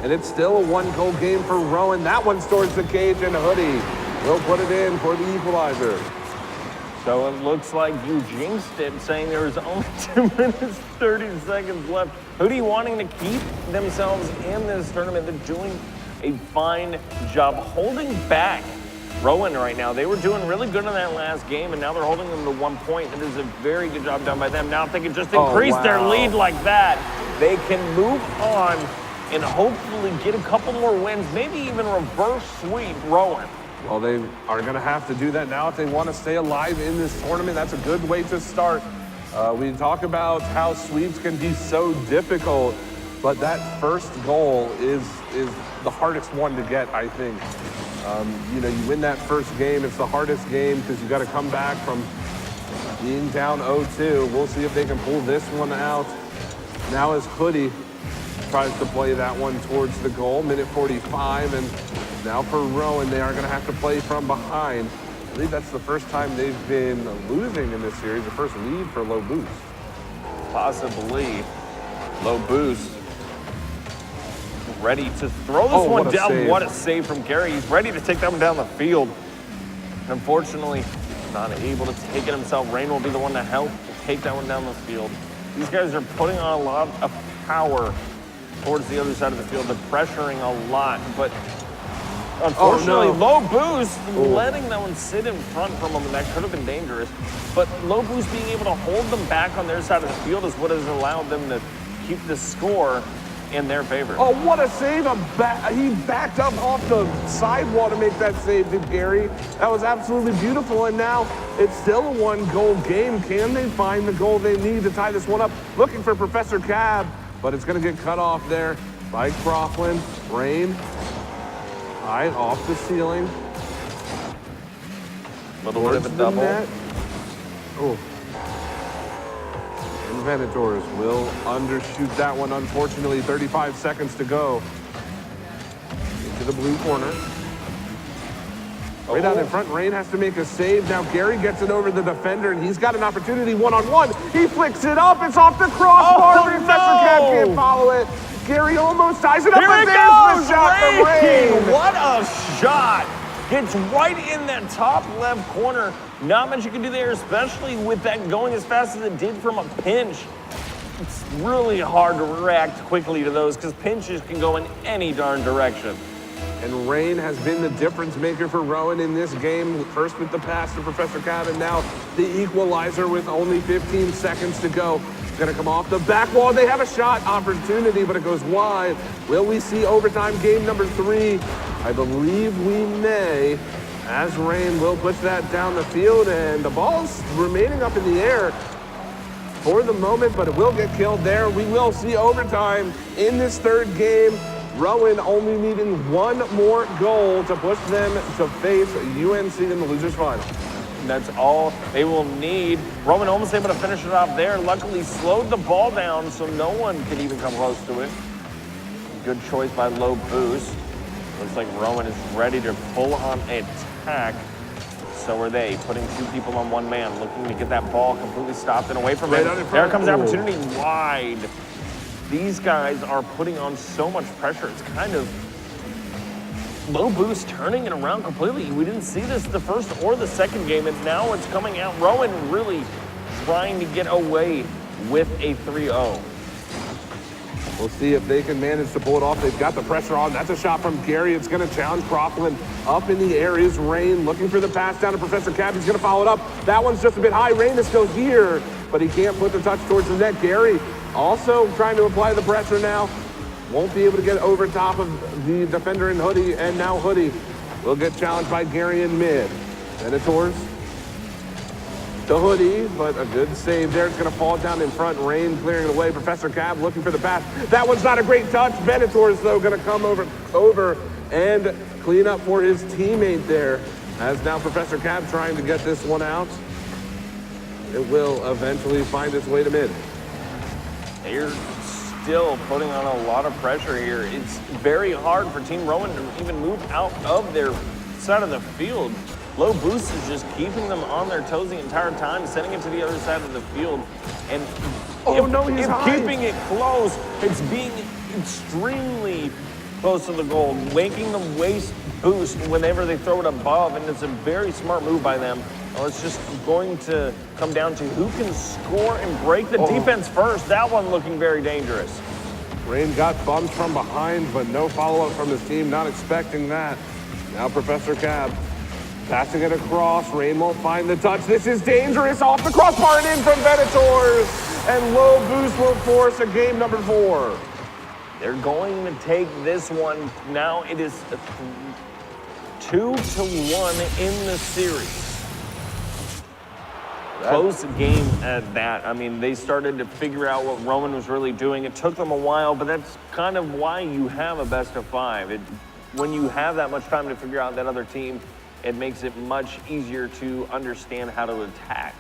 And it's still a 1-goal game for Rowan. That one's towards the cage, and Hoodie will put it in for the equalizer. So it looks like you jinxed it, saying there was only 2 minutes, 30 seconds left. Hoodie wanting to keep themselves in this tournament. They're doing a fine job holding back Rowan right now. They were doing really good in that last game, and now they're holding them to 1 point. It is a very good job done by them. Now if they can just increase their lead like that, they can move on and hopefully get a couple more wins, maybe even reverse sweep Rowan. Well, they are going to have to do that now if they want to stay alive in this tournament. That's a good way to start. We talk about how sweeps can be so difficult, but that first goal is the hardest one to get, I think. You win that first game, it's the hardest game because you got to come back from being down 0-2. We'll see if they can pull this one out. Now as Hoodie tries to play that one towards the goal, minute 45, and now for Rowan, they are going to have to play from behind. I believe that's the first time they've been losing in this series, the first lead for Low Boost. Possibly. Low Boost ready to throw this one down. Save. What a save from Gary. He's ready to take that one down the field. Unfortunately, not able to take it himself. Rain will be the one to help take that one down the field. These guys are putting on a lot of power towards the other side of the field. They're pressuring a lot, but unfortunately, Low Boost letting that one sit in front from them, and that could have been dangerous. But Low Boost being able to hold them back on their side of the field is what has allowed them to keep the score in their favor. Oh, what a save. He backed up off the sidewall to make that save, did Gary. That was absolutely beautiful, and now it's still a 1-goal game. Can they find the goal they need to tie this one up? Looking for Professor Cab, but it's going to get cut off there by Croughlin. Rain, high off the ceiling. Little bit of a double. Oh. Venators will undershoot that one, unfortunately. 35 seconds to go. Into the blue corner. Right out in front, Rain has to make a save. Now Gary gets it over the defender, and he's got an opportunity one-on-one. He flicks it up. It's off the crossbar. Professor Cab can't follow it. Gary almost ties it up, but there's the shot from Rain. What a shot. Gets right in that top left corner. Not much you can do there, especially with that going as fast as it did from a pinch. It's really hard to react quickly to those because pinches can go in any darn direction. And Rain has been the difference maker for Rowan in this game. First with the pass to Professor Cab, and now the equalizer with only 15 seconds to go. Gonna come off the back wall. They have a shot opportunity, but it goes wide. Will we see overtime game number 3? I believe we may, as Rain will push that down the field, and the ball's remaining up in the air for the moment, but it will get killed there. We will see overtime in this third game. Rowan only needing one more goal to push them to face UNC in the losers final. That's all they will need. Rowan almost able to finish it off there. Luckily slowed the ball down so no one could even come close to it. Good choice by Low Boost. Looks like Rowan is ready to pull on attack. So are they, putting 2 people on 1 man, looking to get that ball completely stopped and away from it. There comes the opportunity wide. These guys are putting on so much pressure. It's kind of Low Boost turning it around completely. We didn't see this the first or the second game, and now it's coming out. Rowan really trying to get away with a 3-0. We'll see if they can manage to pull it off. They've got the pressure on. That's a shot from Gary. It's going to challenge Croftland. Up in the air is Rain, looking for the pass down to Professor Cab. He's going to follow it up. That one's just a bit high. Rain is still here, but he can't put the touch towards the net. Gary also trying to apply the pressure now. Won't be able to get over top of the defender in Hoodie, and now Hoodie will get challenged by Gary in mid. Senators to Hoodie, but a good save there. It's going to fall down in front. Rain clearing it away. Professor Cab looking for the pass. That one's not a great touch. Venators, though, going to come over and clean up for his teammate there. As now Professor Cab trying to get this one out. It will eventually find its way to mid. They're still putting on a lot of pressure here. It's very hard for Team Rowan to even move out of their side of the field. Low Boost is just keeping them on their toes the entire time, sending it to the other side of the field. And if keeping it close, it's being extremely close to the goal, making them waste boost whenever they throw it above, and it's a very smart move by them. Well, it's just going to come down to who can score and break the defense first. That one looking very dangerous. Rain got bumped from behind, but no follow-up from his team. Not expecting that. Now Professor Cab passing it across. Rain won't find the touch. This is dangerous. Off the crossbar and in from Venators. And Low Boost will force a game number 4. They're going to take this one. Now it is 2-1 in the series. Close game at that. I mean, they started to figure out what Rowan was really doing. It took them a while, but that's kind of why you have a best of 5. When you have that much time to figure out that other team, it makes it much easier to understand how to attack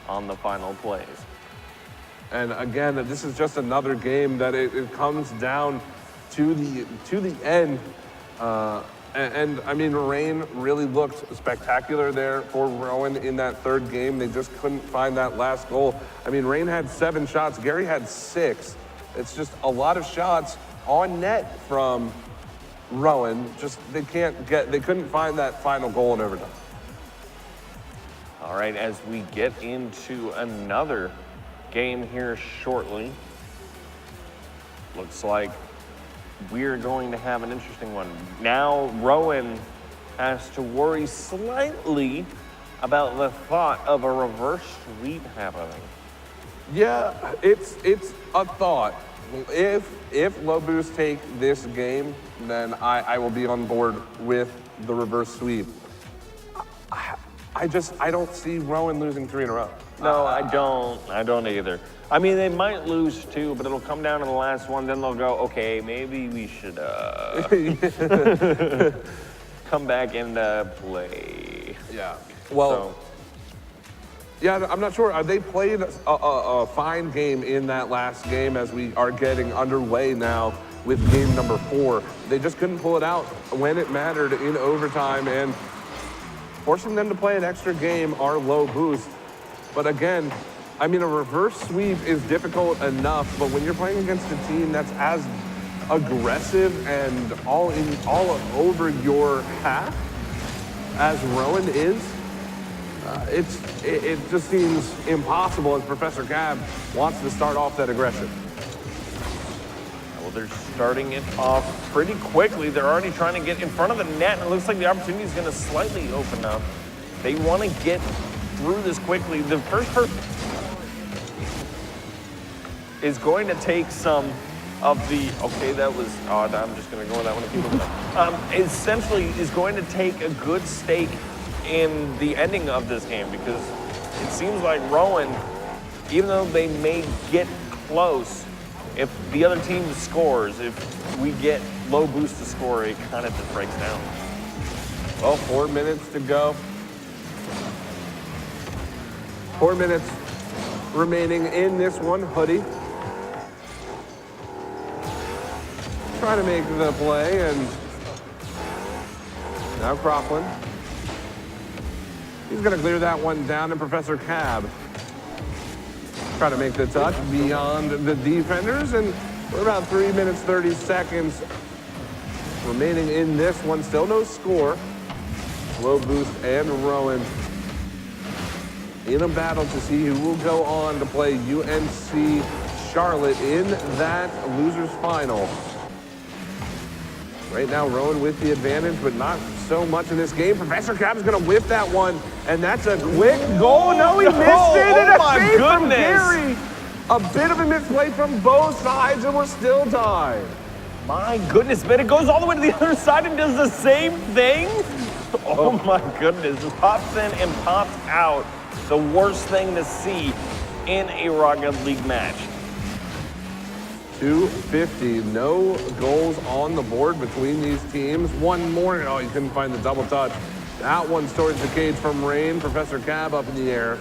on the final plays. And again, this is just another game that it comes down to the end. And I mean, Rain really looked spectacular there for Rowan in that third game. They just couldn't find that last goal. I mean, Rain had 7 shots. Gary had 6. It's just a lot of shots on net from Rowan. Just they couldn't find that final goal in overtime. All right, as we get into another game here shortly, looks like we're going to have an interesting one. Now Rowan has to worry slightly about the thought of a reverse sweep happening. Yeah, it's a thought. If Low Boost take this game, then I will be on board with the reverse sweep. I don't see Rowan losing 3 in a row. No, I don't either. I mean, they might lose 2, but it'll come down to the last one. Then they'll go, okay, maybe we should come back and play. Yeah. Well, yeah, I'm not sure. They played a fine game in that last game as we are getting underway now with game number 4. They just couldn't pull it out when it mattered in overtime, and forcing them to play an extra game are Low Boost. But again, I mean, a reverse sweep is difficult enough, but when you're playing against a team that's as aggressive and all over your half as Rowan is, it just seems impossible as Professor Cab wants to start off that aggression. Well, they're starting it off pretty quickly. They're already trying to get in front of the net, and it looks like the opportunity is going to slightly open up. They want to get through this quickly. The first person... is going to take some of the, okay, that was odd. I'm just going to go with that one and keep moving. Essentially is going to take a good stake in the ending of this game, because it seems like Rowan, even though they may get close, if the other team scores, if we get low boost to score, it kind of just breaks down. Well, 4 minutes to go. 4 minutes remaining in this one. Hoodie trying to make the play, and now Croughlin. He's going to clear that one down, and Professor Cab trying to make the touch beyond the defenders, and we're about 3 minutes, 30 seconds remaining in this one. Still no score. Low Boost and Rowan in a battle to see who will go on to play UNC Charlotte in that loser's final. Right now, Rowan with the advantage, but not so much in this game. Professor Cap is going to whip that one, and that's a quick goal. No, he missed it, and a save from Gary. A bit of a misplay from both sides, and we're still tied. My goodness, man, it goes all the way to the other side and does the same thing? Oh my goodness, just pops in and pops out. The worst thing to see in a Rocket League match. 250, no goals on the board between these teams. One more, oh, you couldn't find the double touch. That one's towards the cage from Rain. Professor Cab up in the air.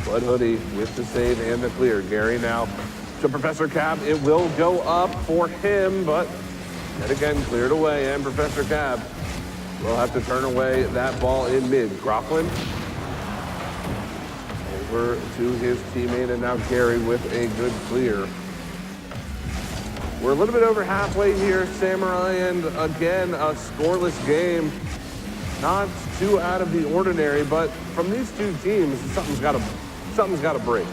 Bud Hoodie with the save and the clear. Gary now to Professor Cab. It will go up for him, but yet again cleared away, and Professor Cab will have to turn away that ball in mid. Croughlin over to his teammate, and now Gary with a good clear. We're a little bit over halfway here, Samurai, and again, a scoreless game. Not too out of the ordinary, but from these two teams, something's got to break.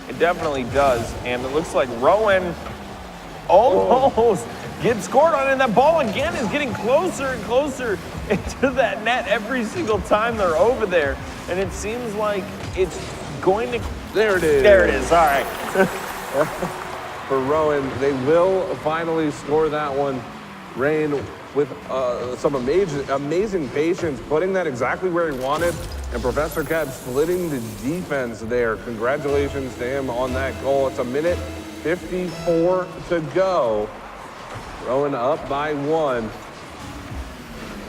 It definitely does, and it looks like Rowan almost gets scored on, and that ball again is getting closer and closer into that net every single time they're over there, and it seems like it's going to... There it is. There it is, all right. For Rowan, they will finally score that one. Rain with some amazing patience, putting that exactly where he wanted, and Professor Cab splitting the defense there. Congratulations to him on that goal. It's a minute 54 to go. Rowan up by 1.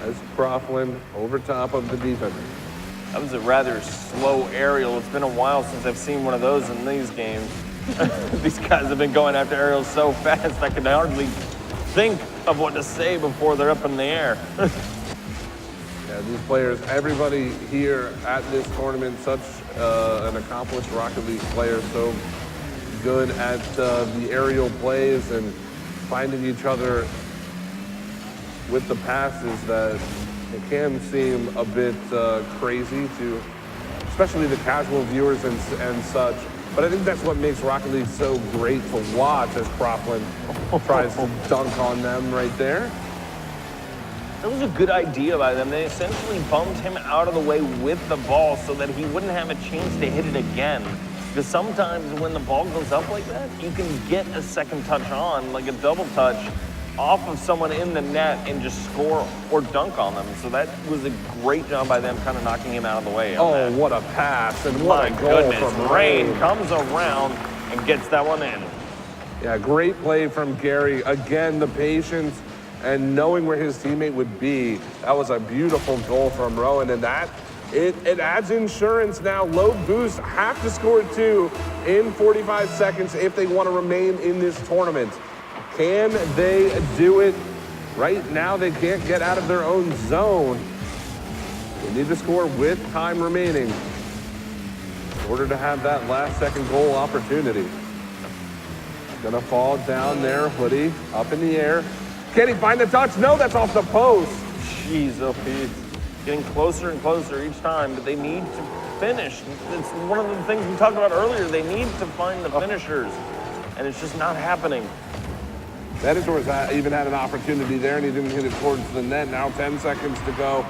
As Croughlin over top of the defender. That was a rather slow aerial. It's been a while since I've seen one of those in these games. These guys have been going after aerials so fast I can hardly think of what to say before they're up in the air. Yeah, these players, everybody here at this tournament, such an accomplished Rocket League player, so good at the aerial plays and finding each other with the passes that it can seem a bit crazy to, especially the casual viewers and such. But I think that's what makes Rocket League so great to watch, as Croughlin tries to dunk on them right there. That was a good idea by them. They essentially bumped him out of the way with the ball so that he wouldn't have a chance to hit it again. Because sometimes when the ball goes up like that, you can get a second touch on, like a double touch, off of someone in the net and just score or dunk on them. So that was a great job by them, kind of knocking him out of the way. Oh, what a pass, and what a goal from Rain comes around and gets that one in. Yeah, great play from Gary. Again, the patience and knowing where his teammate would be. That was a beautiful goal from Rowan, and that it adds insurance now. Low Boost have to score 2 in 45 seconds if they want to remain in this tournament. Can they do it? Right now, they can't get out of their own zone. They need to score with time remaining in order to have that last-second goal opportunity. Gonna fall down there, Hoodie up in the air. Can he find the touch? No, that's off the post. Jeez, oh, he's getting closer and closer each time, but they need to finish. It's one of the things we talked about earlier. They need to find the finishers, and it's just not happening. Editor's even had an opportunity there, and he didn't hit it towards the net. Now 10 seconds to go.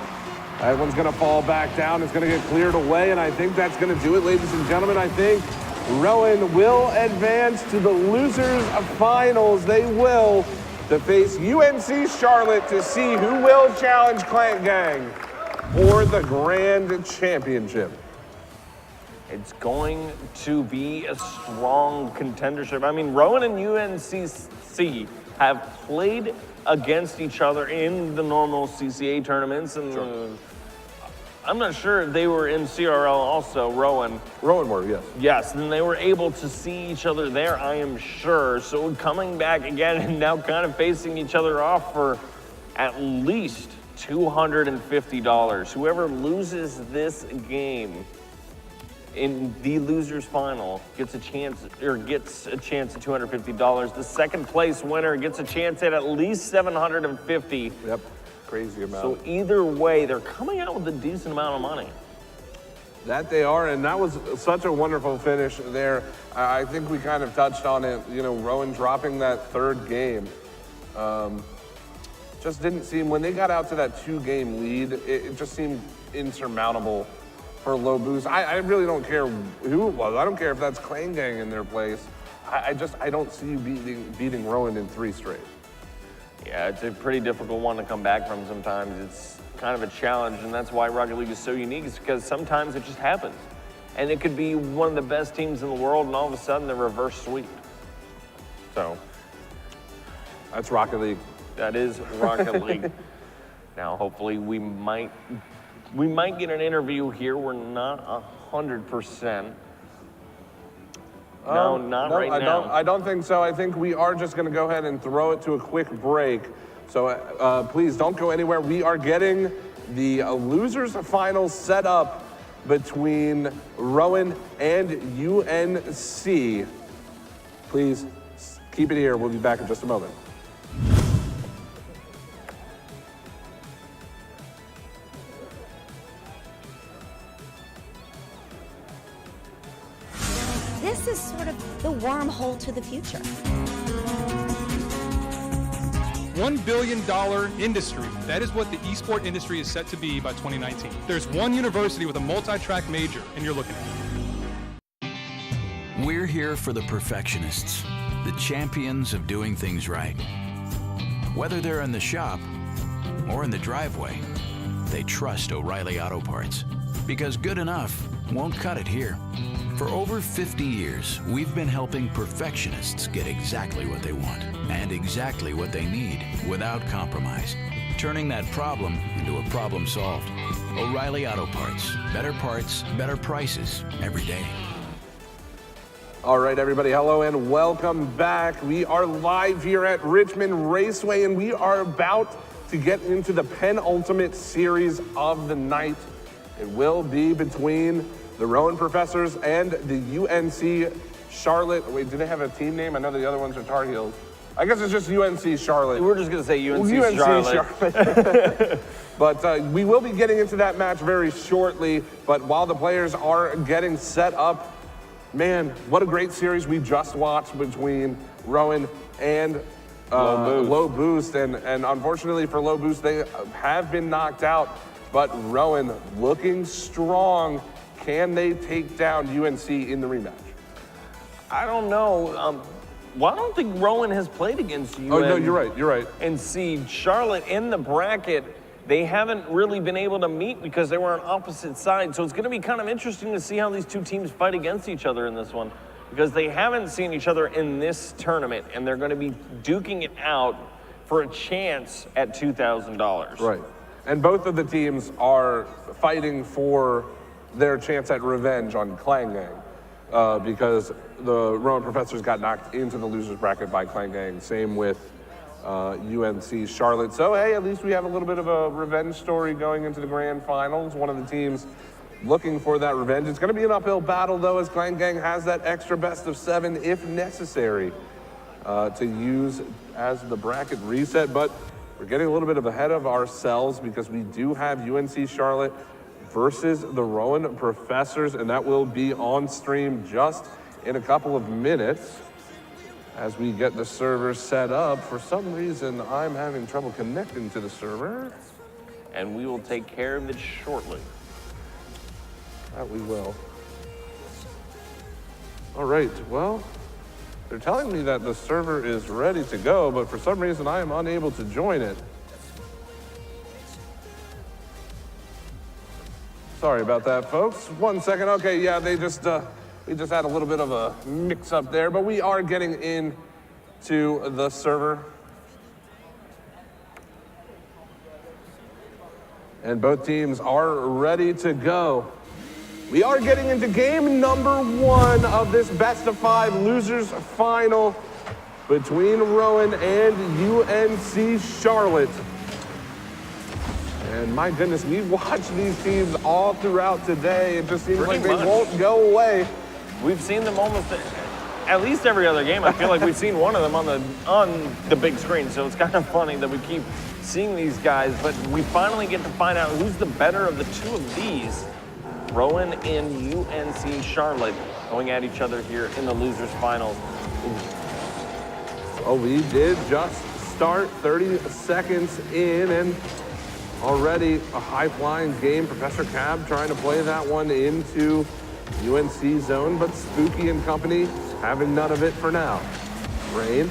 That one's going to fall back down. It's going to get cleared away, and I think that's going to do it, ladies and gentlemen. I think Rowan will advance to the losers finals. They will to face UNC Charlotte to see who will challenge Clank Gang for the grand championship. It's going to be a strong contendership. I mean, Rowan and UNCC have played against each other in the normal CCA tournaments, and I'm not sure if they were in CRL also, Rowan. Rowan were, yes. Yes, and they were able to see each other there, I am sure. So coming back again and now kind of facing each other off for at least $250. Whoever loses this game in the losers final gets a chance at $250. The second place winner gets a chance at least $750. Yep, crazy amount. So either way, they're coming out with a decent amount of money. That they are, and that was such a wonderful finish there. I think we kind of touched on it, you know, Rowan dropping that third game. Just didn't seem, when they got out to that 2-game lead, it just seemed insurmountable for Low Boost. I really don't care who it was. I don't care if that's Clan Gang in their place. I don't see you beating Rowan in 3 straight. Yeah, it's a pretty difficult one to come back from sometimes. It's kind of a challenge, and that's why Rocket League is so unique, is because sometimes it just happens. And it could be one of the best teams in the world, and all of a sudden they're reverse sweep. So. That's Rocket League. That is Rocket League. Now, hopefully we might get an interview here. We're not 100%. No, not right now. I don't think so. I think we are just going to go ahead and throw it to a quick break. So please don't go anywhere. We are getting the losers finals set up between Rowan and UNC. Please keep it here. We'll be back in just a moment. This is sort of the wormhole to the future. $1 billion industry. That is what the esport industry is set to be by 2019. There's one university with a multi-track major, and you're looking at it. We're here for the perfectionists, the champions of doing things right. Whether they're in the shop or in the driveway, they trust O'Reilly Auto Parts. Because good enough won't cut it here. For over 50 years, we've been helping perfectionists get exactly what they want and exactly what they need without compromise, turning that problem into a problem solved. O'Reilly Auto Parts. Better prices every day. All right, everybody, hello and welcome back. We are live here at Richmond Raceway, and we are about to get into the penultimate series of the night. It will be between the Rowan Professors and the UNC Charlotte. Wait, do they have a team name? I know the other ones are Tar Heels. I guess it's just UNC Charlotte. We're just going to say UNC Charlotte. But we will be getting into that match very shortly. But while the players are getting set up, man, what a great series we just watched between Rowan and Low Boost. And unfortunately for Low Boost, they have been knocked out. But Rowan looking strong. Can they take down UNC in the rematch? I don't know. Well, I don't think Rowan has played against UNC. Oh, no, you're right. And see, Charlotte in the bracket, they haven't really been able to meet because they were on opposite sides. So it's going to be kind of interesting to see how these two teams fight against each other in this one, because they haven't seen each other in this tournament, and they're going to be duking it out for a chance at $2,000. Right. And both of the teams are fighting for their chance at revenge on Clan Gang because the Rowan Professors got knocked into the losers bracket by Clan Gang. Same with UNC Charlotte. So, hey, at least we have a little bit of a revenge story going into the grand finals. One of the teams looking for that revenge. It's going to be an uphill battle, though, as Clan Gang has that extra best of 7, if necessary, to use as the bracket reset. But we're getting a little bit ahead of ourselves because we do have UNC Charlotte versus the Rowan Professors, and that will be on stream just in a couple of minutes as we get the server set up. For some reason, I'm having trouble connecting to the server. And we will take care of it shortly. That we will. All right, well, they're telling me that the server is ready to go, but for some reason I am unable to join it. Sorry about that, folks. 1 second. Okay, yeah, we just had a little bit of a mix up there, but we are getting in to the server. And both teams are ready to go. We are getting into game number 1 of this best-of-5 losers final between Rowan and UNC Charlotte. And my goodness, we've watched these teams all throughout today. It just seems like they won't go away. We've seen them almost at least every other game. I feel like we've seen one of them on the big screen. So it's kind of funny that we keep seeing these guys, but we finally get to find out who's the better of the two of these. Rowan and UNC Charlotte going at each other here in the losers finals. Oh, we did just start 30 seconds in, and already a high-flying game. Professor Cab trying to play that one into UNC zone, but Spooky and company having none of it for now. Rain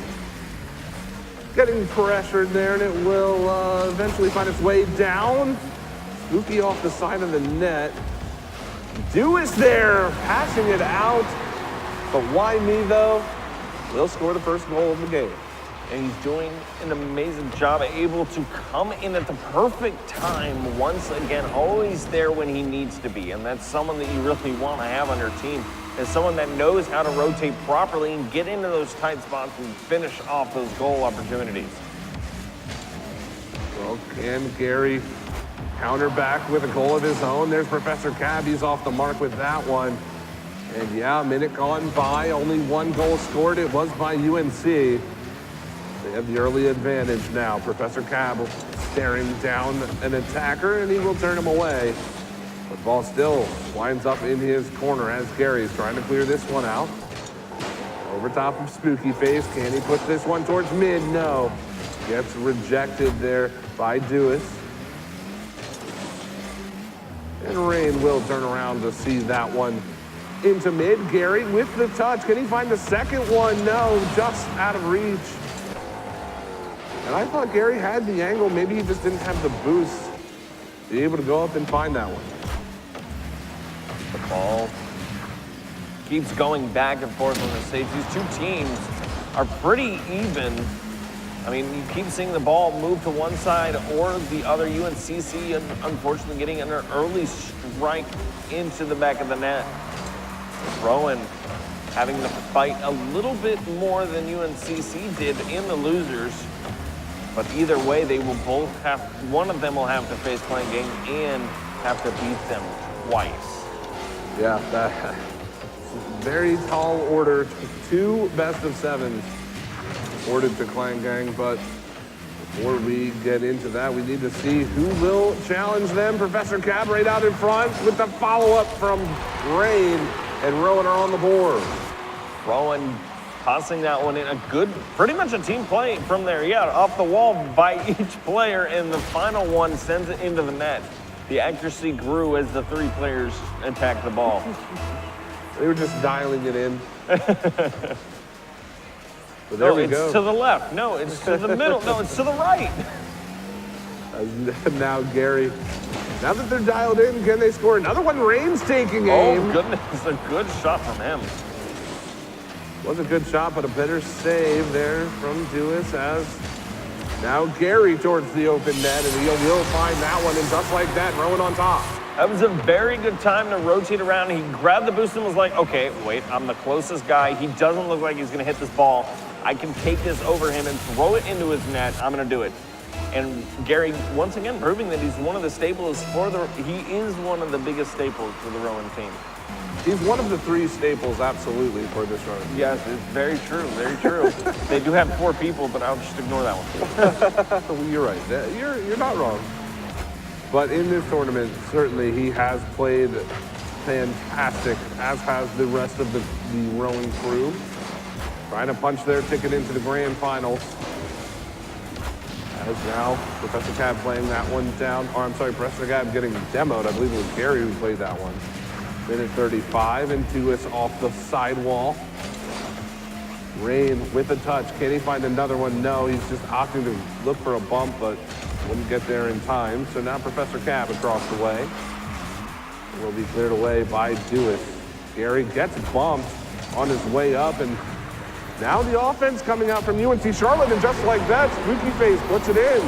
getting pressured there, and it will eventually find its way down. Spooky off the side of the net. Dewis there, passing it out. But why me, though? Will score the first goal of the game. And he's doing an amazing job, able to come in at the perfect time once again, always there when he needs to be. And that's someone that you really want to have on your team, is someone that knows how to rotate properly and get into those tight spots and finish off those goal opportunities. Well, can Gary counter back with a goal of his own? There's Professor Cab, he's off the mark with that one. And yeah, a minute gone by, only one goal scored. It was by UNC. They have the early advantage now. Professor Cab staring down an attacker, and he will turn him away. But ball still winds up in his corner as Gary's trying to clear this one out. Over top of Spooky Face. Can he push this one towards mid? No. Gets rejected there by Dewis. And Rain will turn around to see that one into mid. Gary with the touch. Can he find the second one? No, just out of reach. And I thought Gary had the angle. Maybe he just didn't have the boost to be able to go up and find that one. The ball keeps going back and forth on the stage. These two teams are pretty even. I mean, you keep seeing the ball move to one side or the other. UNCC, unfortunately, getting an early strike into the back of the net. Rowan having to fight a little bit more than UNCC did in the losers. But either way, they will both have, one of them will have to face playing game and have to beat them twice. Yeah, that very tall order. 2 best-of-7s ordered to Clan Gang, but before we get into that, we need to see who will challenge them. Professor Cab right out in front with the follow-up from Rain, and Rowan are on the board. Rowan tossing that one in. A good, pretty much a team play from there. Yeah, off the wall by each player, and the final one sends it into the net. The accuracy grew as the 3 players attacked the ball. They were just dialing it in. But there we go. It's to the left. No, it's to the middle. No, it's to the right. Now Gary, now that they're dialed in, can they score another one? Rain's taking aim. Oh, goodness. A good shot from him. Was a good shot, but a better save there from Dewis as now Gary towards the open net, and he will find that one, and just like that, Rowan on top. That was a very good time to rotate around. He grabbed the boost and was like, okay, wait, I'm the closest guy. He doesn't look like he's going to hit this ball. I can take this over him and throw it into his net. I'm going to do it. And Gary, once again, proving that he's one of the staples he is one of the biggest staples for the Rowan team. He's one of the 3 staples, absolutely, for this run. Yes, it's very true, very true. They do have 4 people, but I'll just ignore that one. You're right. You're not wrong. But in this tournament, certainly he has played fantastic, as has the rest of the rowing crew. Trying to punch their ticket into the grand finals. As now, Professor Cab playing that one down. Or I'm sorry, Professor Cab getting demoed. I believe it was Gary who played that one. Minute 35, and Dewis off the sidewall. Rain with a touch. Can he find another one? No, he's just opting to look for a bump, but wouldn't get there in time. So now Professor Cab across the way. Will be cleared away by Dewis. Gary gets bumped on his way up, and now the offense coming out from UNC Charlotte, and just like that, Spooky Face puts it in.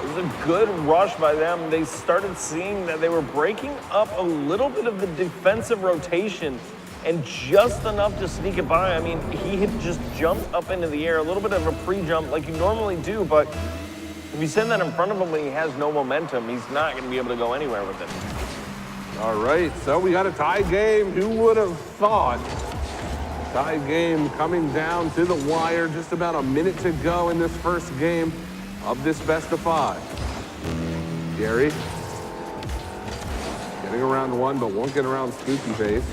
It was a good rush by them. They started seeing that they were breaking up a little bit of the defensive rotation, and just enough to sneak it by. I mean, he had just jumped up into the air, a little bit of a pre-jump like you normally do, but if you send that in front of him when he has no momentum, he's not going to be able to go anywhere with it. All right, so we got a tie game. Who would have thought? Tie game coming down to the wire. Just about a minute to go in this first game of this best of 5. Gary getting around one, but won't get around Spooky Face.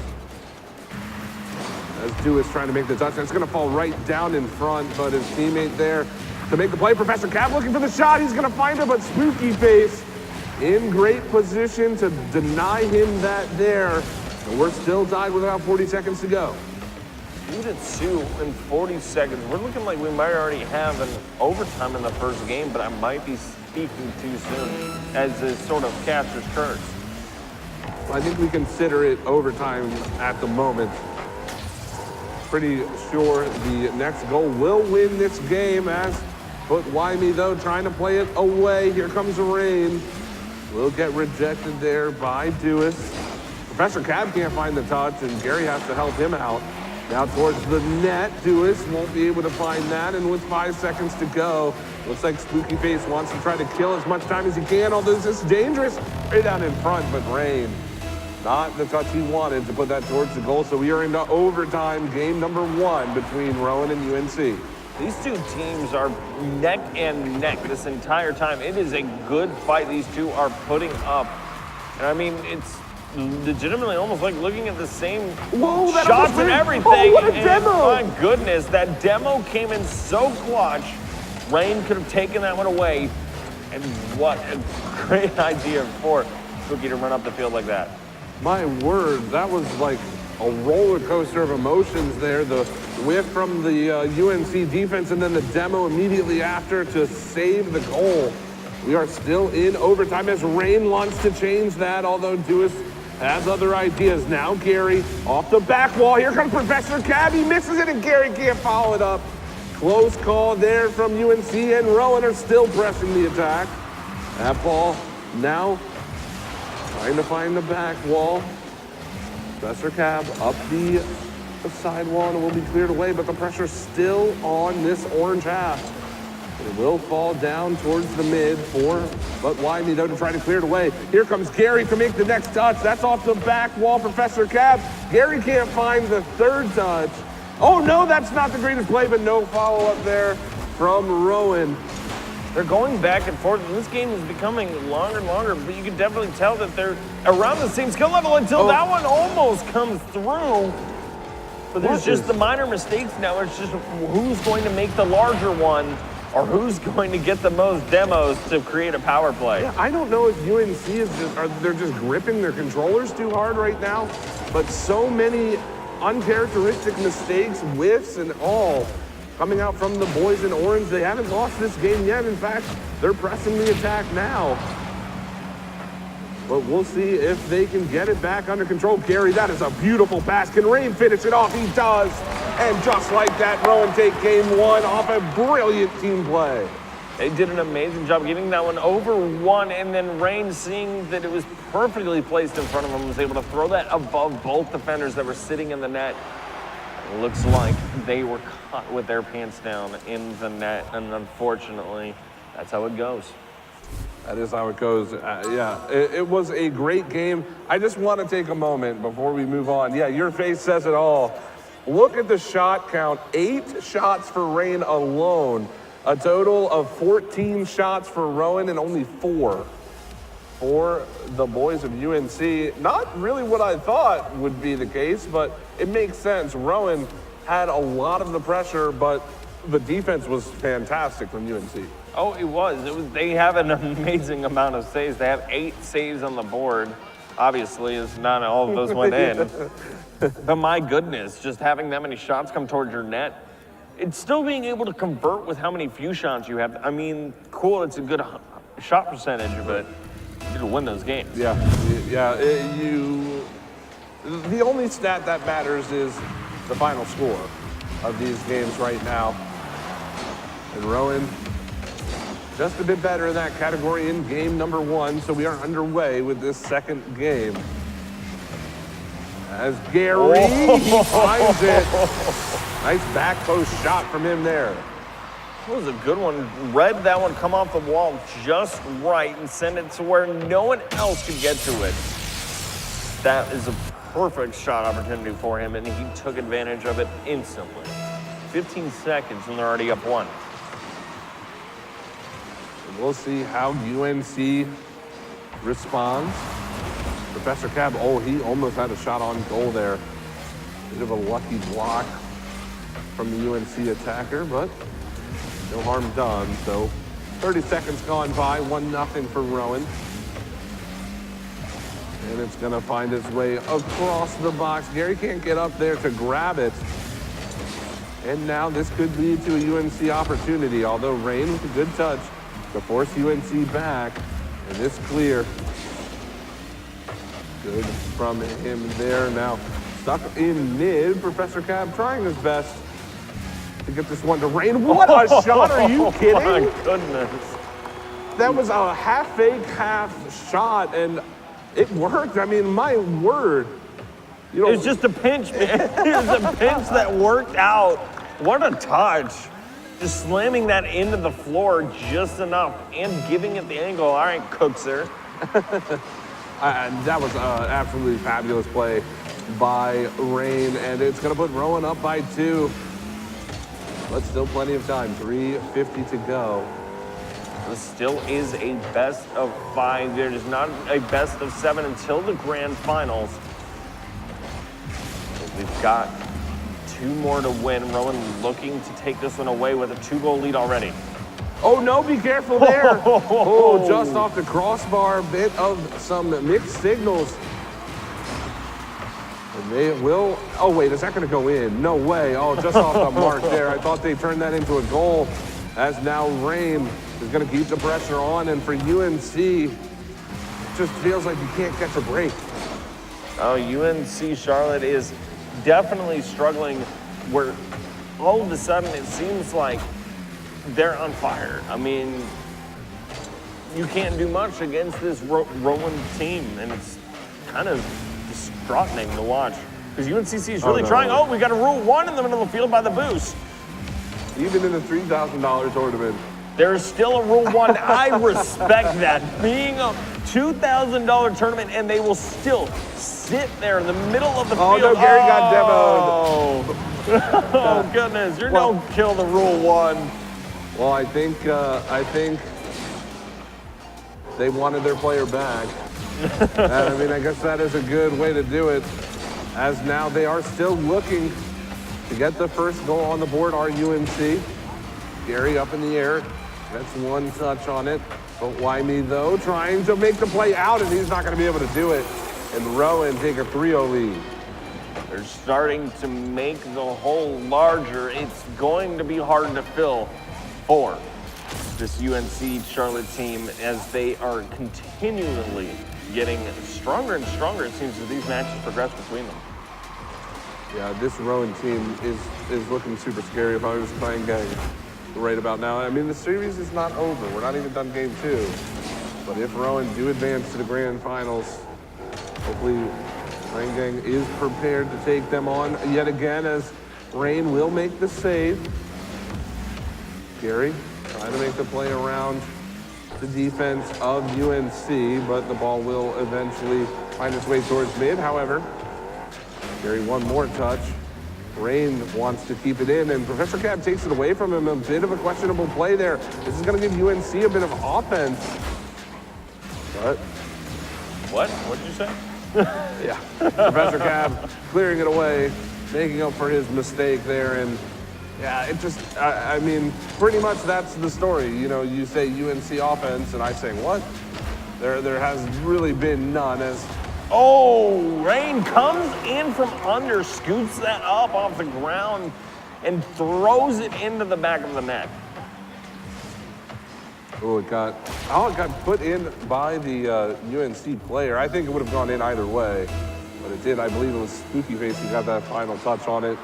As Dewis trying to make the touch. It's going to fall right down in front, but his teammate there to make the play. Professor Cab looking for the shot. He's going to find it, but Spooky Face in great position to deny him that there. And we're still tied with about 40 seconds to go. 2-2 in 40 seconds. We're looking like we might already have an overtime in the first game, but I might be speaking too soon as this sort of captures curse. I think we consider it overtime at the moment. Pretty sure the next goal will win this game, as Foot Wyme, though, trying to play it away. Here comes the rain. Will get rejected there by Dewis. Professor Cab can't find the touch, and Gary has to help him out. Now towards the net. Dewis won't be able to find that, and with 5 seconds to go, looks like Spooky Face wants to try to kill as much time as he can, although this is dangerous. Right down in front, but rain. Not the touch he wanted to put that towards the goal, so we are into overtime, game number 1 between Rowan and UNC. These two teams are neck and neck this entire time. It is a good fight these two are putting up. And I mean, it's legitimately almost like looking at the same shots and everything. Oh, what a demo! My goodness, that demo came in so clutch. Rain could have taken that one away. And what a great idea for Spooky to run up the field like that. My word, that was like a roller coaster of emotions there. The whiff from the UNC defense and then the demo immediately after to save the goal. We are still in overtime as Rain wants to change that, although Dewis has other ideas. Now Gary off the back wall. Here comes Professor Cab. He misses it and Gary can't follow it up. Close call there from UNC, and Rowan are still pressing the attack. That ball now trying to find the back wall. Professor Cab up the sidewall, and it will be cleared away, but the pressure's still on this orange half. It will fall down towards the mid but Wyme, though, to try to clear it away. Here comes Gary to make the next touch. That's off the back wall, Professor Cab. Gary can't find the third touch. Oh no, that's not the greatest play, but no follow-up there from Rowan. They're going back and forth, and this game is becoming longer and longer, but you can definitely tell that they're around the same skill level until that one almost comes through. But there's just the minor mistakes now. It's just who's going to make the larger one or who's going to get the most demos to create a power play. Yeah, I don't know if UNC is they're just gripping their controllers too hard right now, but so many uncharacteristic mistakes, whiffs, and all coming out from the boys in orange. They haven't lost this game yet. In fact, they're pressing the attack now. But we'll see if they can get it back under control. Gary, that is a beautiful pass. Can Rain finish it off? He does. And just like that, Rowan take game 1 off a brilliant team play. They did an amazing job getting that one over one, and then Rain, seeing that it was perfectly placed in front of him, was able to throw that above both defenders that were sitting in the net. It looks like they were caught with their pants down in the net, and unfortunately, that's how it goes. That is how it goes. It was a great game. I just want to take a moment before we move on. Yeah, your face says it all. Look at the shot count. 8 shots for Rain alone. A total of 14 shots for Rowan and only 4 for the boys of UNC. Not really what I thought would be the case, but it makes sense. Rowan had a lot of the pressure, but the defense was fantastic from UNC. Oh, it was. They have an amazing amount of saves. They have 8 saves on the board. obviously, as not all of those went in. But my goodness, just having that many shots come towards your net, it's still being able to convert with how many few shots you have. I mean, cool, it's a good shot percentage, but you to win those games. Yeah. The only stat that matters is the final score of these games right now. And Rowan, just a bit better in that category in game number 1, so we are underway with this second game. As Gary he finds it. Nice back post shot from him there. That was a good one. Read that one come off the wall just right and send it to where no one else could get to it. That is a perfect shot opportunity for him, and he took advantage of it instantly. 15 seconds and they're already up 1. We'll see how UNC responds. Professor Cab, he almost had a shot on goal there. Bit of a lucky block from the UNC attacker, but no harm done. So 30 seconds gone by, 1-0 for Rowan. And it's gonna find its way across the box. Gary can't get up there to grab it. And now this could lead to a UNC opportunity, although Rain with a good touch to force UNC back. And this clear. Good from him there. Now stuck in mid. Professor Cab trying his best to get this one to Rain. What a shot, are you kidding? Oh my goodness. That was a half fake, half shot, and it worked. I mean, my word. It was just a pinch, man. It was a pinch that worked out. What a touch. Just slamming that into the floor just enough and giving it the angle. All right, Cookser. That was an absolutely fabulous play by Rain, and it's going to put Rowan up by 2. But still plenty of time, 3:50 to go. This still is a best of 5. There's not a best of 7 until the grand finals. We've got 2 more to win. Rowan looking to take this one away with a 2-goal lead already. Oh no, be careful there. Oh, just off the crossbar, bit of some mixed signals. And they will, oh wait, is that gonna go in? No way, just off the mark there. I thought they turned that into a goal, as now Rain is gonna keep the pressure on, and for UNC, it just feels like you can't catch a break. Oh, UNC Charlotte is definitely struggling, where all of a sudden it seems like they're on fire. I mean, you can't do much against this Rowan team, and it's kind of distraughting to watch. Because UNCC is really trying. Oh, we got a Rule 1 in the middle of the field by the boost. Even in the $3,000 tournament. There's still a Rule 1. I respect that. Being a $2,000 tournament, and they will still sit there in the middle of the field. Oh, no, Gary got demoed. Oh, goodness. You're no kill the Rule 1. Well, I think they wanted their player back. And, I mean, I guess that is a good way to do it, as now they are still looking to get the first goal on the board, are UNC. Gary up in the air, that's 1 touch on it. But Wyme, though, trying to make the play out, and he's not going to be able to do it. And Rowan take a 3-0 lead. They're starting to make the hole larger. It's going to be hard to fill for this UNC Charlotte team, as they are continually getting stronger and stronger, it seems, as these matches progress between them. Yeah, this Rowan team is looking super scary if I was playing gang right about now. I mean, the series is not over. We're not even done game 2. But if Rowan do advance to the grand finals, hopefully Rain Gang is prepared to take them on yet again, as Rain will make the save. Gary trying to make the play around the defense of UNC, but the ball will eventually find its way towards mid. However, Gary, 1 more touch. Rain wants to keep it in, and Professor Cab takes it away from him. A bit of a questionable play there. This is going to give UNC a bit of offense. But what did you say? Yeah, Professor Cab clearing it away, making up for his mistake there, and yeah, it just, I mean, pretty much that's the story. You know, you say UNC offense, and I say, what? There has really been none, as Oh, Rain comes in from under, scoops that up off the ground, and throws it into the back of the net. Oh, it got put in by the UNC player. I think it would have gone in either way, but it did. I believe it was Spooky Face who got that final touch on it.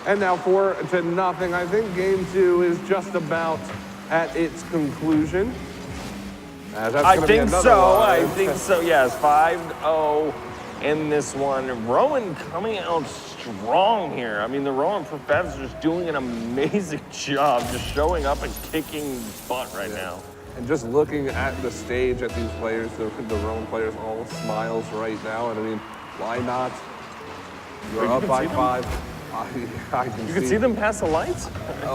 And now 4-0. I think game 2 is just about at its conclusion. I think so. Yes, 5-0 in this one. Rowan coming out strong here. I mean, the Rowan Professors doing an amazing job just showing up and kicking butt right now. And just looking at the stage at these players, the Rowan players, all smiles right now. And I mean, why not? You're up by 5. I can You can see them past the lights?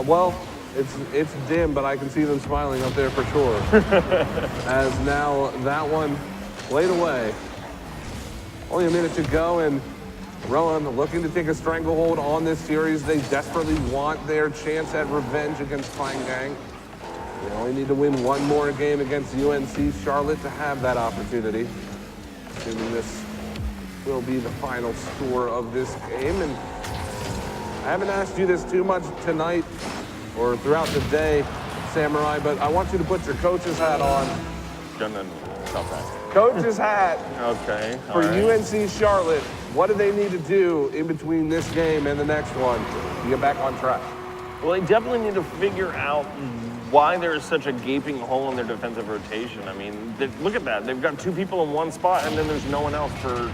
Well, it's dim, but I can see them smiling up there for sure. As now that one played away. Only a minute to go, and Rowan looking to take a stranglehold on this series. They desperately want their chance at revenge against Fine Gang. They only need to win one more game against UNC Charlotte to have that opportunity. Assuming this will be the final score of this game. And I haven't asked you this too much tonight or throughout the day, Samurai, but I want you to put your coach's hat on. Coach's hat. Okay. For UNC Charlotte, what do they need to do in between this game and the next one to get back on track? Well, they definitely need to figure out why there is such a gaping hole in their defensive rotation. I mean, look at that. They've got 2 people in one spot, and then there's no one else for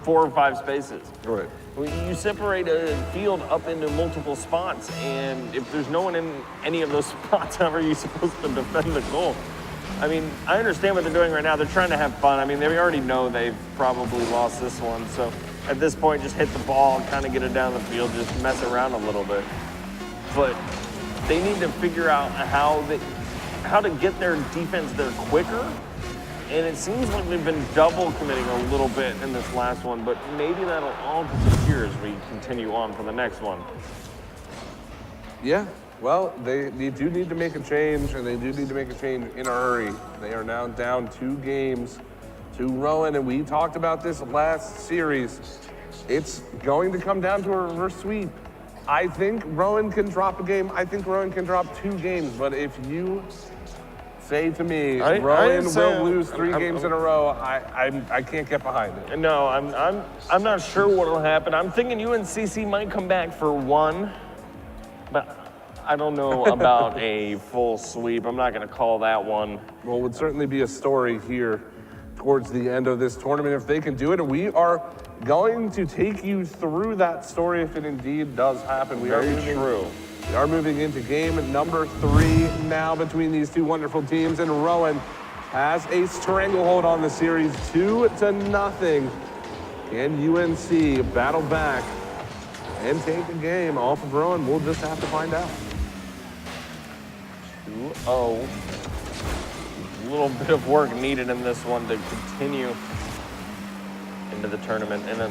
4 or 5 spaces. Right. You separate a field up into multiple spots, and if there's no one in any of those spots, how are you supposed to defend the goal? I mean, I understand what they're doing right now. They're trying to have fun. I mean, they already know they've probably lost this one. So at this point, just hit the ball and kind of get it down the field, just mess around a little bit. But they need to figure out how to get their defense there quicker. And it seems like they've been double committing a little bit in this last one, but maybe that'll all disappear as we continue on for the next one. Yeah, well, they do need to make a change, and they do need to make a change in a hurry. They are now down 2 games to Rowan, and we talked about this last series. It's going to come down to a reverse sweep. I think Rowan can drop a game. I think Rowan can drop 2 games, but if you say to me, Rowan will lose 3 games in a row, I can't get behind it. No, I'm not sure what will happen. I'm thinking UNCC might come back for 1, but I don't know about a full sweep. I'm not going to call that one. Well, it would certainly be a story here towards the end of this tournament if they can do it, and we are going to take you through that story if it indeed does happen. We are moving into game number 3 now between these 2 wonderful teams, and Rowan has a stranglehold on the series, 2-0. Can UNC battle back and take the game off of Rowan? We'll just have to find out. 2-0. A little bit of work needed in this one to continue into the tournament, and a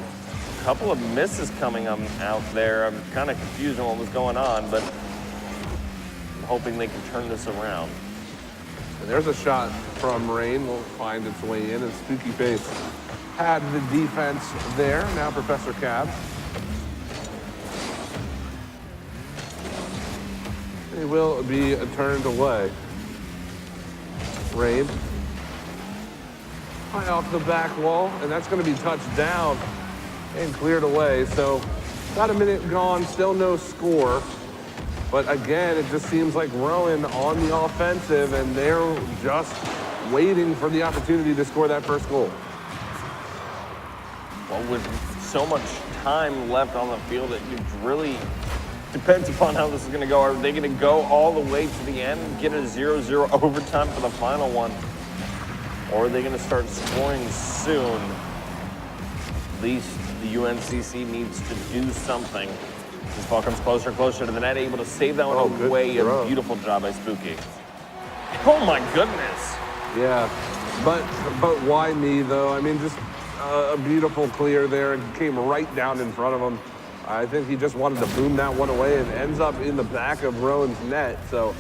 couple of misses coming out there. I'm kind of confused on what was going on, but I'm hoping they can turn this around. And there's a shot from Rain. Will find its way in, and Spooky Face had the defense there. Now Professor Cab. He will be turned away. Rain. High off the back wall, and that's going to be touched down and cleared away. So about a minute gone, still no score. But again, it just seems like Rowan on the offensive, and they're just waiting for the opportunity to score that first goal. Well, with so much time left on the field, it really depends upon how this is going to go. Are they going to go all the way to the end and get a 0-0 overtime for the final one? Or are they going to start scoring soon? At least the UNCC needs to do something. This ball comes closer and closer to the net, able to save that one away. A beautiful job by Spooky. Oh my goodness. Yeah, but why me though? I mean, just a beautiful clear there. It came right down in front of him. I think he just wanted to boom that one away and ends up in the back of Rowan's net. So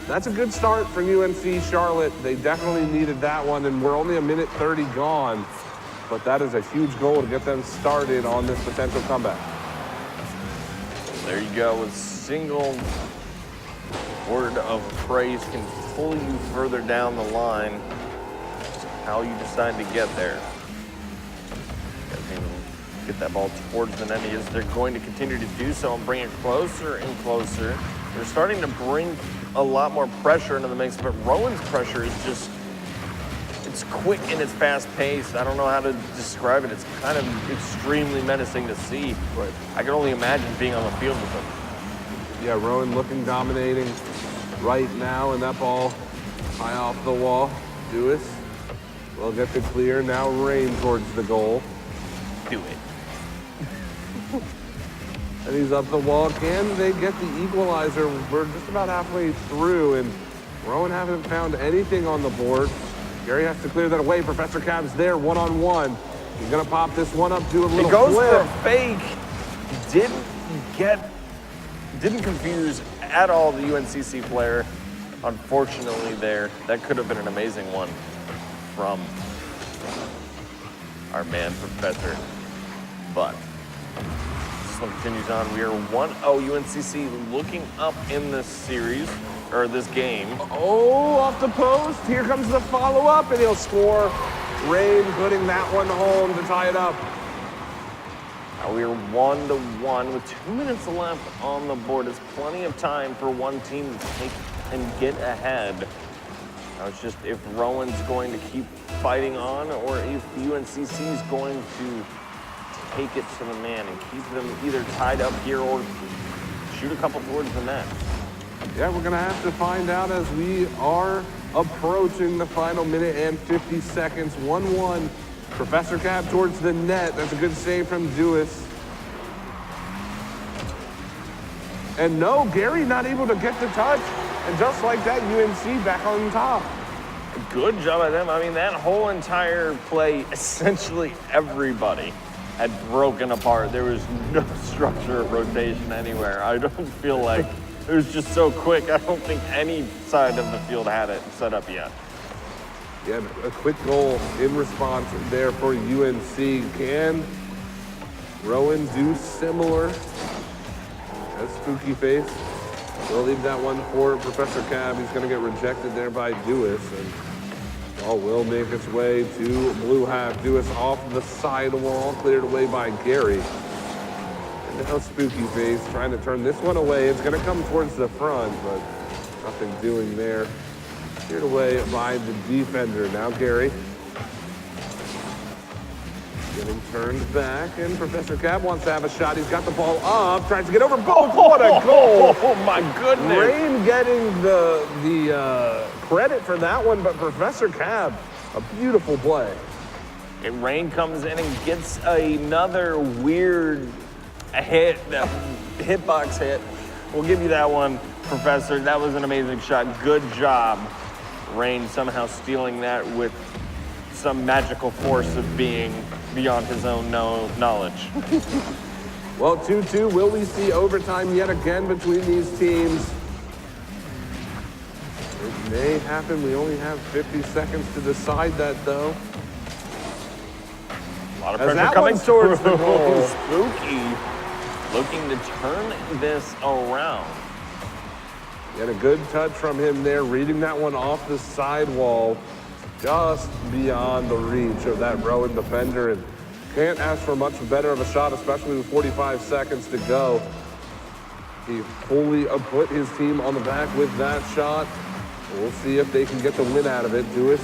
that's a good start for UNC Charlotte. They definitely needed that one, and we're only a minute 30 gone but that is a huge goal to get them started on this potential comeback. There you go. A single word of praise can pull you further down the line. Just how you decide to get there. Get that ball towards the net as they're going to continue to do so and bring it closer and closer. They're starting to bring a lot more pressure into the mix, but Rowan's pressure is just, it's quick and it's fast paced. I don't know how to describe it. It's kind of extremely menacing to see. Right. I can only imagine being on the field with him. Yeah, Rowan looking dominating right now, and that ball high off the wall. Dewis will get the clear. Now Rain towards the goal. Do it. And he's up the wall. Can they get the equalizer? We're just about halfway through, and Rowan haven't found anything on the board. Gary has to clear that away. Professor Cab's there, one-on-one. He's gonna pop this one up, do a little He goes flip. for a fake. Didn't confuse at all the UNCC player. Unfortunately there, that could have been an amazing one from our man, Professor. But this one continues on. We are 1-0 UNCC looking up in this series, or this game. Oh, off the post. Here comes the follow-up, and he'll score. Rain putting that one home to tie it up. Now we are 1-1 with 2 minutes left on the board. It's plenty of time for one team to take and get ahead. Now it's just if Rowan's going to keep fighting on, or if UNCC is going to take it to the man and keep them either tied up here or shoot a couple towards the net. Yeah, we're gonna have to find out as we are approaching the final minute and 50 seconds. 1-1. Professor Cab towards the net. That's a good save from Dewis. And no, Gary not able to get the touch. And just like that, UNC back on top. Good job by them. I mean, that whole entire play, essentially everybody had broken apart. There was no structure of rotation anywhere. I don't feel like it was just so quick. I don't think any side of the field had it set up yet. Yeah, a quick goal in response there for UNC. Can Rowan do similar as Spooky Face? We'll leave that one for Professor Cab. He's going to get rejected there by Dewis. And ball will make its way to blue half. Dewis off the side wall, cleared away by Gary. And now Spooky Face trying to turn this one away. It's going to come towards the front, but nothing doing there. Cleared away by the defender. Now Gary getting turned back, and Professor Cab wants to have a shot. He's got the ball up, tries to get over both. What a goal! Oh my goodness! Rain getting the credit for that one, but Professor Cab, a beautiful play. And Rain comes in and gets another weird hit, hitbox hit. We'll give you that one, Professor. That was an amazing shot. Good job. Rain somehow stealing that with some magical force of being beyond his own knowledge. Well, 2-2. Will we see overtime yet again between these teams? It may happen. We only have 50 seconds to decide that, though. A lot of pressure coming towards the goal. Spooky looking to turn this around. Get a good touch from him there, reading that one off the sidewall, just beyond the reach of that Rowan defender, and can't ask for much better of a shot, especially with 45 seconds to go. He fully put his team on the back with that shot. We'll see if they can get the win out of it. Dewis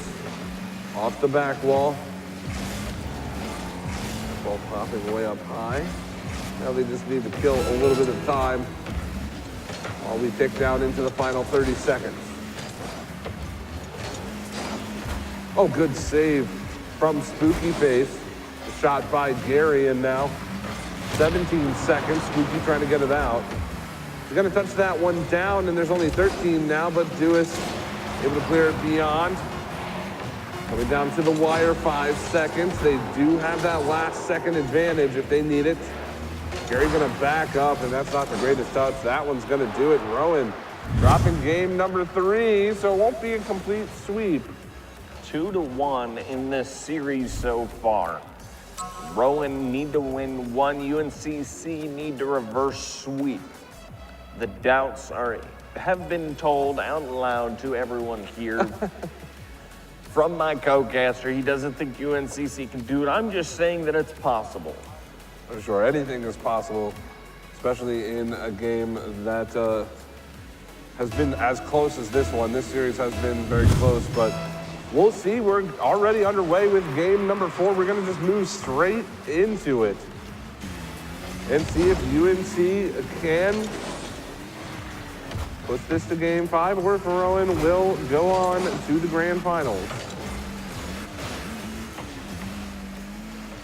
off the back wall. Ball popping way up high. Now they just need to kill a little bit of time while we tick down into the final 30 seconds. Oh, good save from Spooky Face. Shot by Gary, and now 17 seconds. Spooky trying to get it out. He's gonna touch that one down, and there's only 13 now, but Dewis able to clear it beyond. Coming down to the wire, 5 seconds. They do have that last second advantage if they need it. Gary's gonna back up, and that's not the greatest touch. That one's gonna do it. Rowan dropping game number 3, so it won't be a complete sweep. 2-1 in this series so far. Rowan need to win one. UNCC need to reverse sweep. The doubts have been told out loud to everyone here. From my co-caster, he doesn't think UNCC can do it. I'm just saying that it's possible. For sure, anything is possible, especially in a game that has been as close as this one. This series has been very close, but we'll see. We're already underway with game number 4. We're gonna just move straight into it and see if UNC can put this to game 5 or if Rowan will go on to the grand finals.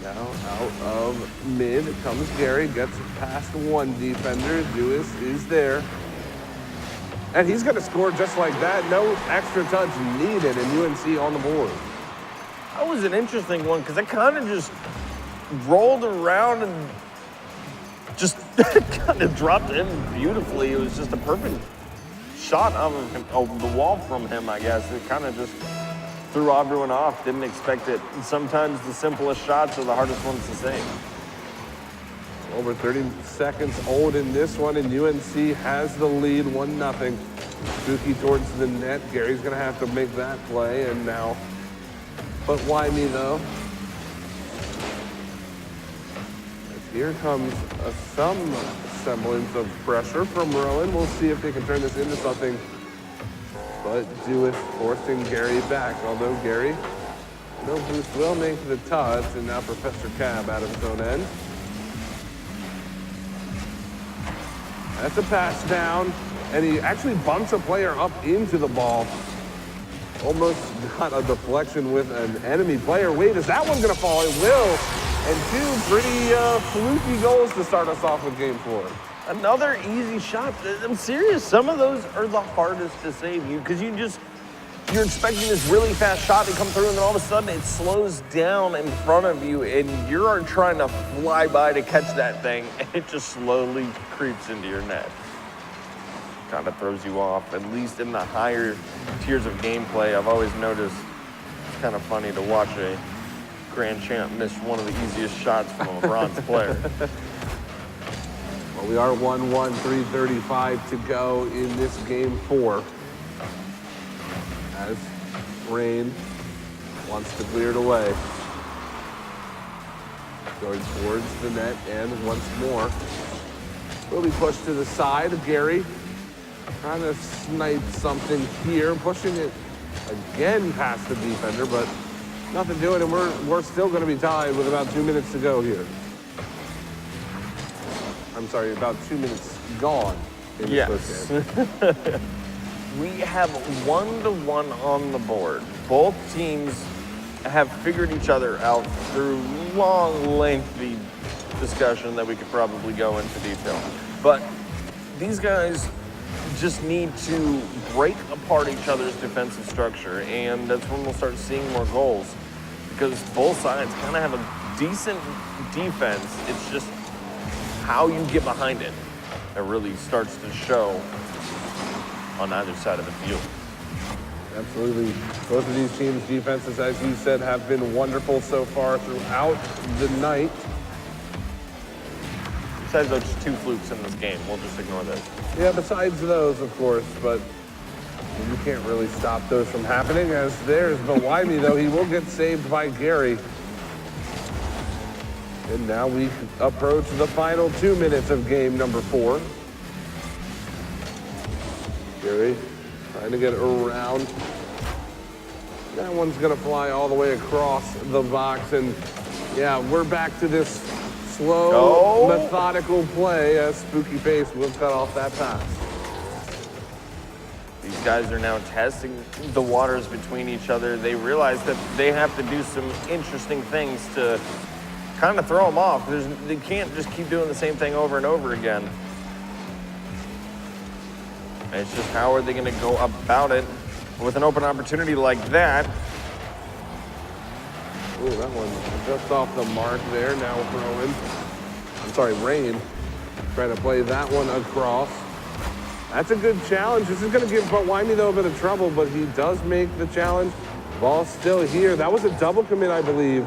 Now out of mid comes Gary, gets past one defender. Dewis is there. And he's gonna score just like that. No extra touch needed, and UNC on the board. That was an interesting one because I kind of just rolled around and just kind of dropped in beautifully. It was just a perfect shot of the wall from him, I guess. It kind of just threw everyone off, didn't expect it. And sometimes the simplest shots are the hardest ones to save. Over 30 seconds old in this one, and UNC has the lead, 1-0. Spooky towards the net. Gary's gonna have to make that play, and now, but why me though? As here comes some semblance of pressure from Rowan. We'll see if they can turn this into something. But Dewis forcing Gary back, although Gary, no boost, will make the touch, and now Professor Cab out of his own end. That's a pass down, and he actually bumps a player up into the ball. Almost got a deflection with an enemy player. Wait, is that one gonna fall? It will. And 2 pretty fluky goals to start us off with game 4. Another easy shot. I'm serious. Some of those are the hardest to save you because you're expecting this really fast shot to come through, and then all of a sudden it slows down in front of you, and you're trying to fly by to catch that thing, and it just slowly creeps into your net. Kind of throws you off, at least in the higher tiers of gameplay. I've always noticed it's kind of funny to watch a grand champ miss one of the easiest shots from a bronze player. Well, we are 1-1, 3:35 to go in this game 4. As Rain wants to clear it away. Going towards the net, and once more will be pushed to the side. Gary trying to snipe something here, pushing it again past the defender, but nothing doing, and we're still going to be tied with about 2 minutes to go here. I'm sorry, about 2 minutes gone in this first game. We have 1-1 on the board. Both teams have figured each other out through long, lengthy discussion that we could probably go into detail. But these guys just need to break apart each other's defensive structure, and that's when we'll start seeing more goals. Because both sides kind of have a decent defense. It's just how you get behind it that really starts to show on either side of the field. Absolutely. Both of these teams' defenses, as you said, have been wonderful so far throughout the night. Besides those 2 flukes in this game, we'll just ignore those. Yeah, besides those, of course, but you can't really stop those from happening, as there's Bewimey, though. He will get saved by Gary. And now we approach the final 2 minutes of game number 4. Gary trying to get around. That one's gonna fly all the way across the box, and yeah, we're back to this slow, methodical play as Spooky Face will cut off that pass. These guys are now testing the waters between each other. They realize that they have to do some interesting things to kind of throw them off. They can't just keep doing the same thing over and over again. And it's just how are they going to go about it with an open opportunity like that. Ooh, that one just off the mark there. Now Rain trying to play that one across. That's a good challenge. This is going to give Bewimey, though, a bit of trouble, but he does make the challenge. Ball's still here. That was a double commit, I believe.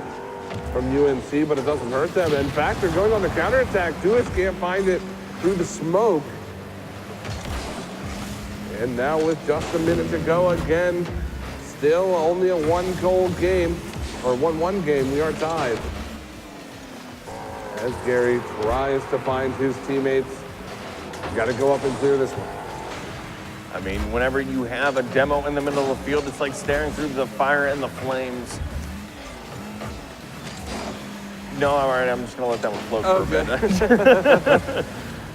from UNC, but it doesn't hurt them. In fact, they're going on the counterattack. Dewis can't find it through the smoke. And now with just a minute to go again, still only a 1-goal game, or 1-1 game, we are tied. As Gary tries to find his teammates, got to go up and clear this one. I mean, whenever you have a demo in the middle of the field, it's like staring through the fire and the flames. No, all right, I'm just gonna let that one float for a bit.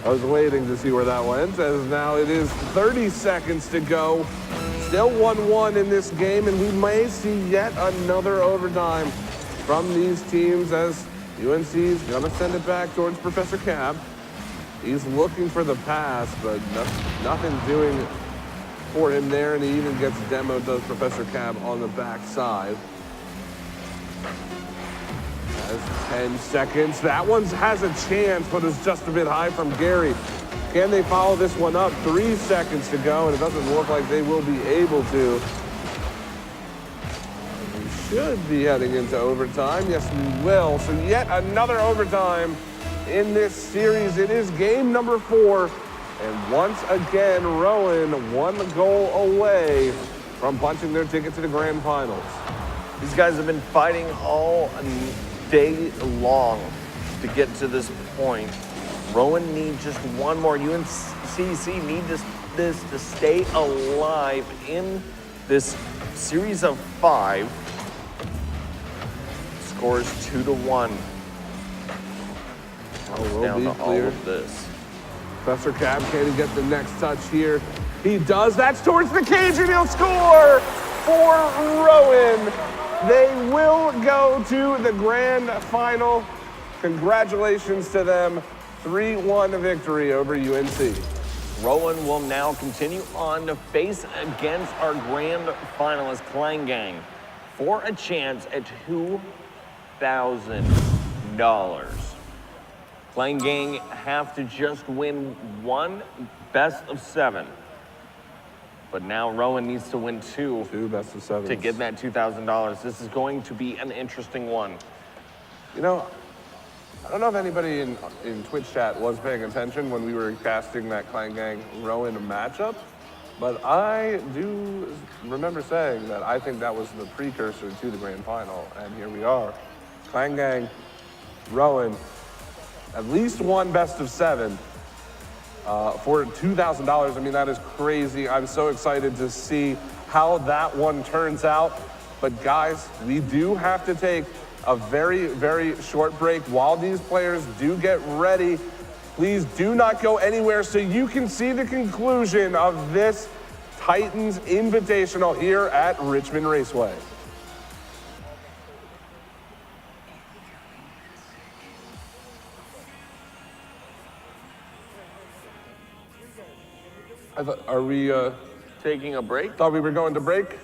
I was waiting to see where that went, as now it is 30 seconds to go. Still 1-1 in this game, and we may see yet another overtime from these teams, as UNC is gonna send it back towards Professor Cab. He's looking for the pass, but nothing doing for him there, and he even gets demoed, does Professor Cab, on the backside. As 10 seconds. That one has a chance, but it's just a bit high from Gary. Can they follow this one up? 3 seconds to go, and it doesn't look like they will be able to. We should be heading into overtime. Yes, we will. So yet another overtime in this series. It is game number 4. And once again, Rowan 1 goal away from punching their ticket to the grand finals. These guys have been fighting all day long to get to this point. Rowan needs just one more. UNCC need this to stay alive in this series of 5. Scores 2-1. Will be all of this. Professor Cab, can he get the next touch here? He does. That's towards the cage, and he'll score for Rowan. They will go to the grand final. Congratulations to them. 3-1 victory over UNC. Rowan will now continue on to face against our grand finalist, Klein Gang, for a chance at $2,000. Klein Gang have to just win 1 best of 7. But now Rowan needs to win 2 best of 7 to get that $2,000. This is going to be an interesting one. You know, I don't know if anybody in Twitch chat was paying attention when we were casting that Klein Gang Rowan matchup, but I do remember saying that I think that was the precursor to the grand final, and here we are. Klein Gang, Rowan, at least 1 best of 7 for $2,000. I mean, that is crazy. I'm so excited to see how that one turns out. But guys, we do have to take a very, very short break while these players do get ready. Please do not go anywhere so you can see the conclusion of this Titans Invitational here at Richmond Raceway. Are we taking a break? Thought we were going to break.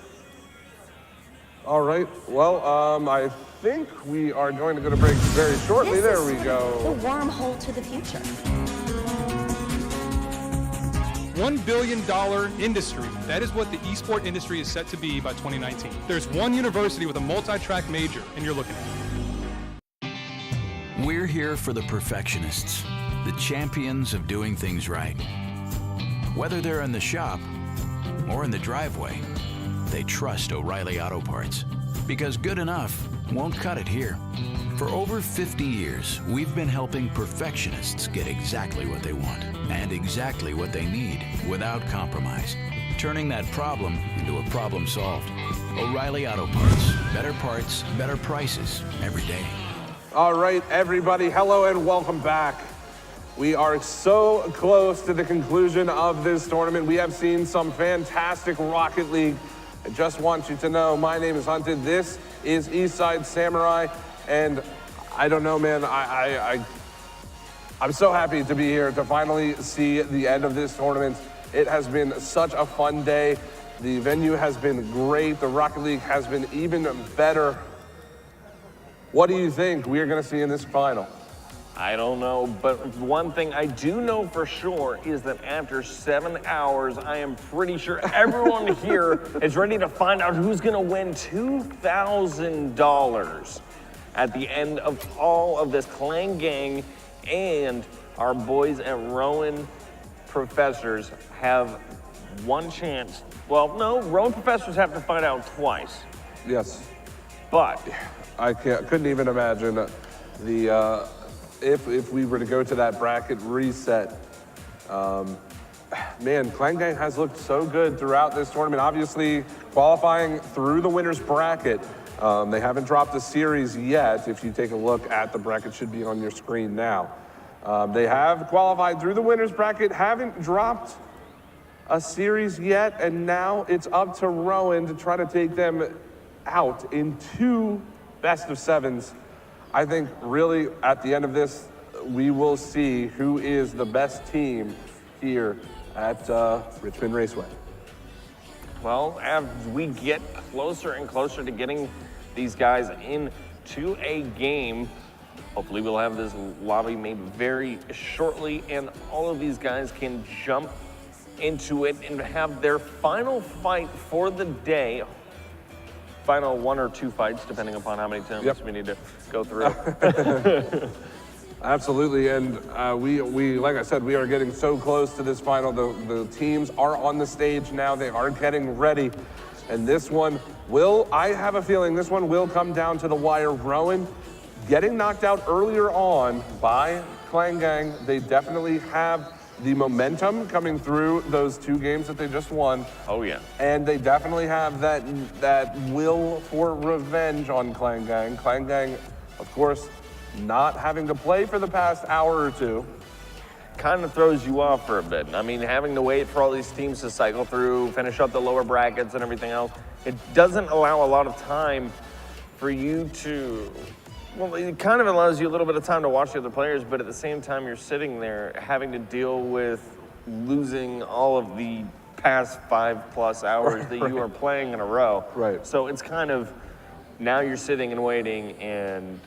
All right. Well, I think we are going to go to break very shortly. This There is we sort go. of the wormhole to the future. $1 billion industry. That is what the esport industry is set to be by 2019. There's one university with a multi-track major, and you're looking at it. We're here for the perfectionists, the champions of doing things right. Whether they're in the shop or in the driveway, they trust O'Reilly Auto Parts, because good enough won't cut it here. For over 50 years, we've been helping perfectionists get exactly what they want and exactly what they need without compromise, turning that problem into a problem solved. O'Reilly Auto Parts, better prices every day. All right, everybody, hello and welcome back. We are so close to the conclusion of this tournament. We have seen some fantastic Rocket League. I just want you to know, my name is Hunted. This is Eastside Samurai, and I don't know, man. I'm so happy to be here to finally see the end of this tournament. It has been such a fun day. The venue has been great. The Rocket League has been even better. What do you think we are going to see in this final? I don't know, but one thing I do know for sure is that after 7 hours, I am pretty sure everyone here is ready to find out who's gonna win $2,000. at the end of all of this. Clan Gang and our boys at Rowan Professors have one chance. Well, no, Rowan Professors have to find out twice. Yes. But I couldn't even imagine the if we were to go to that bracket reset. Man, Clan Gang has looked so good throughout this tournament. Obviously, qualifying through the winner's bracket. They haven't dropped a series yet. If you take a look at the bracket, should be on your screen now. They have qualified through the winner's bracket, haven't dropped a series yet, and now it's up to Rowan to try to take them out in 2 best-of-7s. I think really at the end of this, we will see who is the best team here at Richmond Raceway. Well, as we get closer and closer to getting these guys into a game, hopefully we'll have this lobby made very shortly, and all of these guys can jump into it and have their final fight for the day. Final 1 or 2 fights, depending upon how many times we need to go through. Absolutely, and we, like I said, we are getting so close to this final. The teams are on the stage now. They are getting ready, and this one will, I have a feeling this one will come down to the wire. Rowan getting knocked out earlier on by Clan Gang. They definitely have the momentum coming through those 2 games that they just won. Oh yeah. And they definitely have that will for revenge on Clan Gang. Clan Gang, of course, not having to play for the past hour or 2. Kind of throws you off for a bit. I mean, having to wait for all these teams to cycle through, finish up the lower brackets and everything else, it doesn't allow a lot of time for you to, well, it kind of allows you a little bit of time to watch the other players, but at the same time, you're sitting there having to deal with losing all of the past 5+ hours that you are playing in a row. Right. So it's kind of, now you're sitting and waiting, and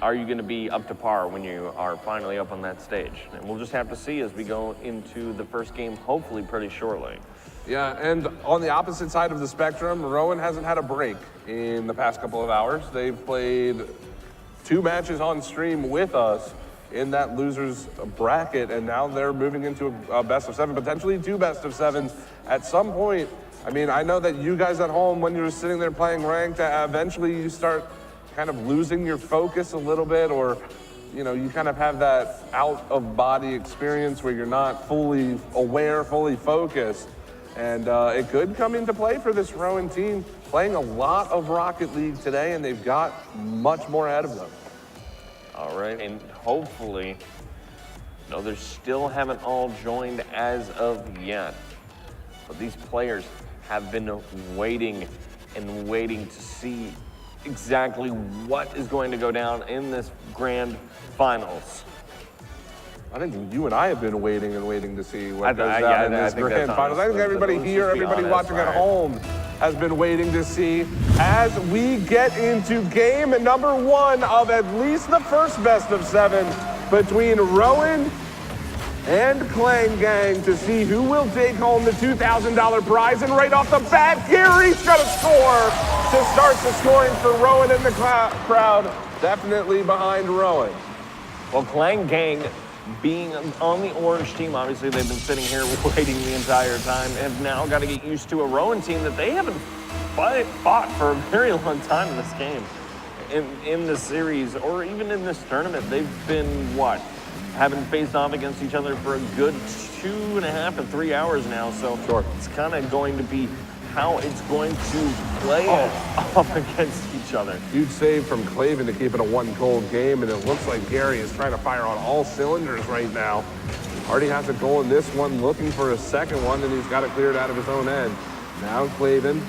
are you going to be up to par when you are finally up on that stage? And we'll just have to see as we go into the first game, hopefully pretty shortly. Yeah, and on the opposite side of the spectrum, Rowan hasn't had a break in the past couple of hours. They've played 2 matches on stream with us in that loser's bracket, and now they're moving into a best-of-7, potentially 2 best-of-7s at some point. I mean, I know that you guys at home, when you're sitting there playing ranked, eventually you start kind of losing your focus a little bit, or you know, you kind of have that out-of-body experience where you're not fully aware, fully focused. And it could come into play for this Rowan team, playing a lot of Rocket League today, and they've got much more ahead of them. All right, and hopefully, no, they still haven't all joined as of yet. But these players have been waiting and waiting to see exactly what is going to go down in this grand finals. I think you and I have been waiting and waiting to see what goes down in this grand finals. I think everybody here, everybody watching at home has been waiting to see as we get into game number 1 of at least the first best-of-7 between Rowan and Clan Gang to see who will take home the $2,000 prize. And right off the bat, Gary's got a score to start the scoring for Rowan, and the crowd definitely behind Rowan. Well, Clan Gang being on the orange team, obviously they've been sitting here waiting the entire time and now got to get used to a Rowan team that they haven't fought for a very long time in this game. In this series, or even in this tournament, they've been, what, haven't faced off against each other for a good 2.5 to 3 hours now, so it's kind of going to be how it's going to play off against each other. Huge save from Clavin to keep it a 1-goal game, and it looks like Gary is trying to fire on all cylinders right now. Already has a goal in this one, looking for a second one, and he's got it cleared out of his own end. Now Clavin,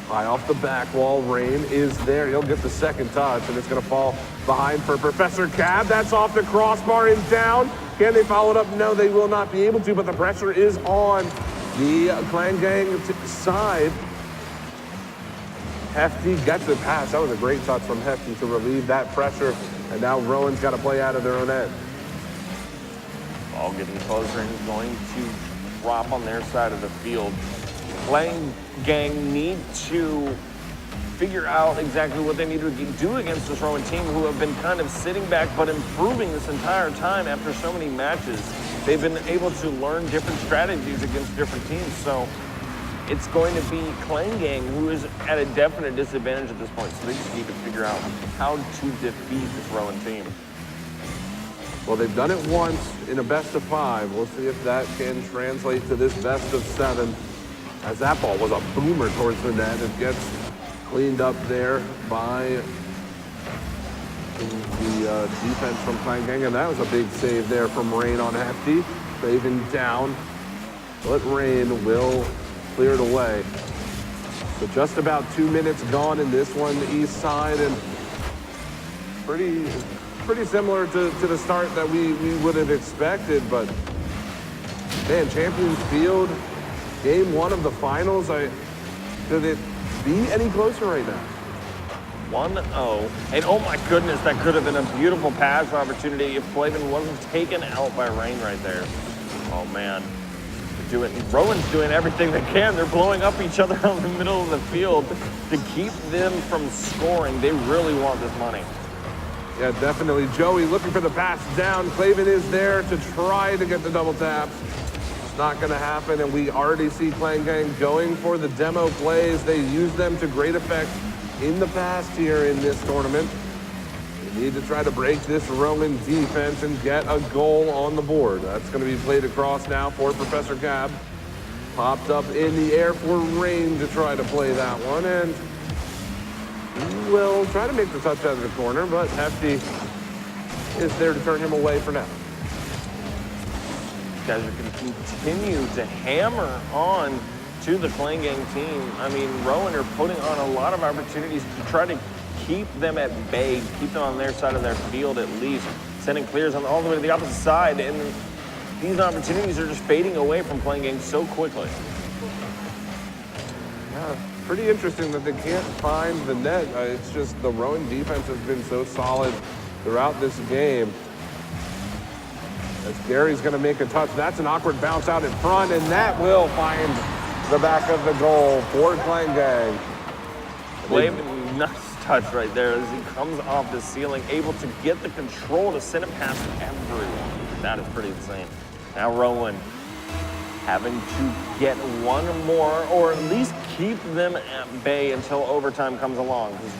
high off the back wall, Rain is there. He'll get the second touch, and it's gonna fall behind for Professor Cab. That's off the crossbar and down. Can they follow it up? No, they will not be able to, but the pressure is on the Clan Gang side. Hefty gets the pass. That was a great touch from Hefty to relieve that pressure. And now Rowan's got to play out of their own end. Ball getting closer and going to drop on their side of the field. Clan Gang need to figure out exactly what they need to do against this Rowan team, who have been kind of sitting back but improving this entire time after so many matches. They've been able to learn different strategies against different teams. So it's going to be Clan Gang, who is at a definite disadvantage at this point. So they just need to figure out how to defeat this Rowan team. Well, they've done it once in a best of 5. We'll see if that can translate to this best of 7. As that ball was a boomer towards the net. It gets cleaned up there by the defense from Clan Gang, and that was a big save there from Rain on Hefty. Saving down, but Rain will clear it away. So just about 2 minutes gone in this one, the east side, and pretty similar to the start that we would have expected, but man, Champions Field, game 1 of the finals, could it be any closer right now? 1-0, and oh my goodness, that could have been a beautiful pass opportunity if Flavin wasn't taken out by Rain right there. Oh man, Rowan's doing everything they can. They're blowing up each other out in the middle of the field to keep them from scoring. They really want this money. Yeah, definitely. Joey looking for the pass down. Clavin is there to try to get the double tap. It's not going to happen, and we already see Clan Gang going for the demo plays. They use them to great effect in the past here in this tournament. They need to try to break this Roman defense and get a goal on the board. That's going to be played across now for Professor Cab. Popped up in the air for Rain to try to play that one, and he will try to make the touch out of the corner, but Hefty is there to turn him away for now. These guys are going to continue to hammer on to the Clan Gang team. I mean, Rowan are putting on a lot of opportunities to try to keep them at bay, keep them on their side of their field at least, sending clears on all the way to the opposite side, and these opportunities are just fading away from Clan Gang so quickly. Yeah, pretty interesting that they can't find the net. It's just the Rowan defense has been so solid throughout this game. As Gary's going to make a touch, that's an awkward bounce out in front, and that will find the back of the goal for Clan Gang. Flavin, nice touch right there as he comes off the ceiling, able to get the control to send it past everyone. That is pretty insane. Now Rowan having to get one more, or at least keep them at bay until overtime comes along. Because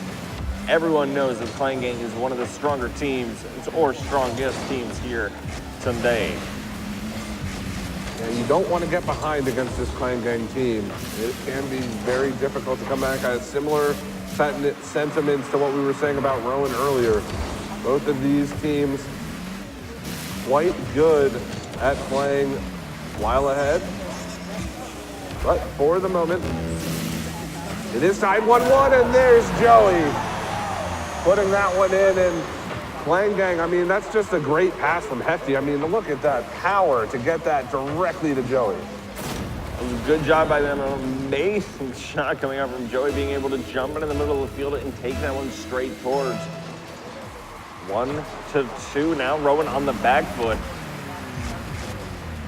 everyone knows that Clan Gang is one of the stronger teams, or strongest teams here today. Yeah, you don't want to get behind against this Clan Gang team. It can be very difficult to come back. I have similar sentiments to what we were saying about Rowan earlier. Both of these teams quite good at playing while ahead. But for the moment, it is tied 1-1, and there's Joey putting that one in. And Clan Gang, I mean, that's just a great pass from Hefty. I mean, look at that power to get that directly to Joey. It was a good job by them. An amazing shot coming out from Joey, being able to jump into the middle of the field and take that one straight towards. 1-2 now. Rowan on the back foot.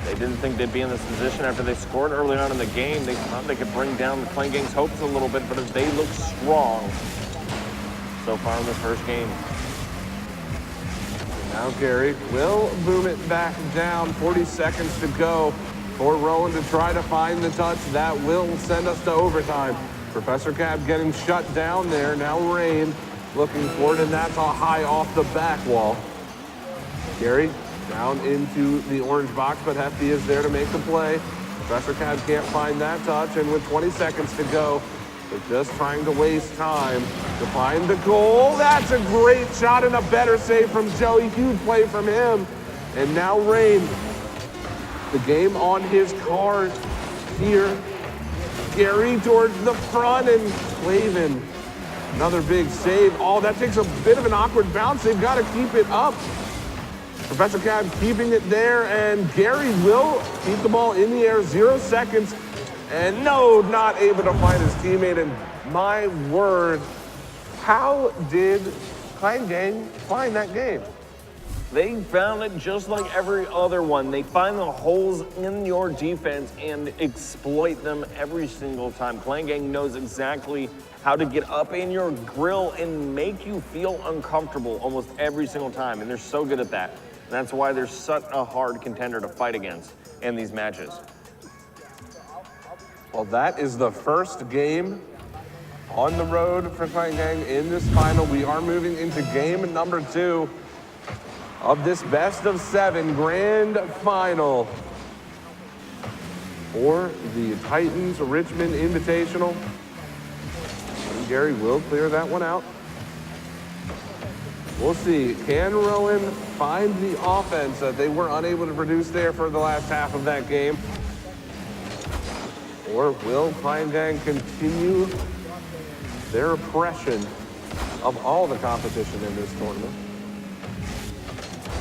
They didn't think they'd be in this position after they scored early on in the game. They thought they could bring down the Clan Gang's hopes a little bit, but they look strong so far in this first game. Now Gary will boom it back down. 40 seconds to go for Rowan to try to find the touch. That will send us to overtime. Professor Cab getting shut down there. Now Rain looking for it, and that's a high off the back wall. Gary down into the orange box, but Hefty is there to make the play. Professor Cab can't find that touch, and with 20 seconds to go, they're just trying to waste time to find the goal. That's a great shot and a better save from Joey. Huge play from him. And now Rain, the game on his card here. Gary towards the front, and Clavin, another big save. Oh, that takes a bit of an awkward bounce. They've got to keep it up. Professor Cab keeping it there, and Gary will keep the ball in the air. 0 seconds. And no, not able to find his teammate. And my word, how did Clan Gang find that game? They found it just like every other one. They find the holes in your defense and exploit them every single time. Clan Gang knows exactly how to get up in your grill and make you feel uncomfortable almost every single time, and they're so good at that. And that's why they're such a hard contender to fight against in these matches. Well, that is the first game on the road for Clan Gang in this final. We are moving into game number 2 of this best of 7 grand final for the Titans Richmond Invitational. And Gary will clear that one out. We'll see, can Rowan find the offense that they were unable to produce there for the last half of that game? Or will Clan Gang continue their oppression of all the competition in this tournament?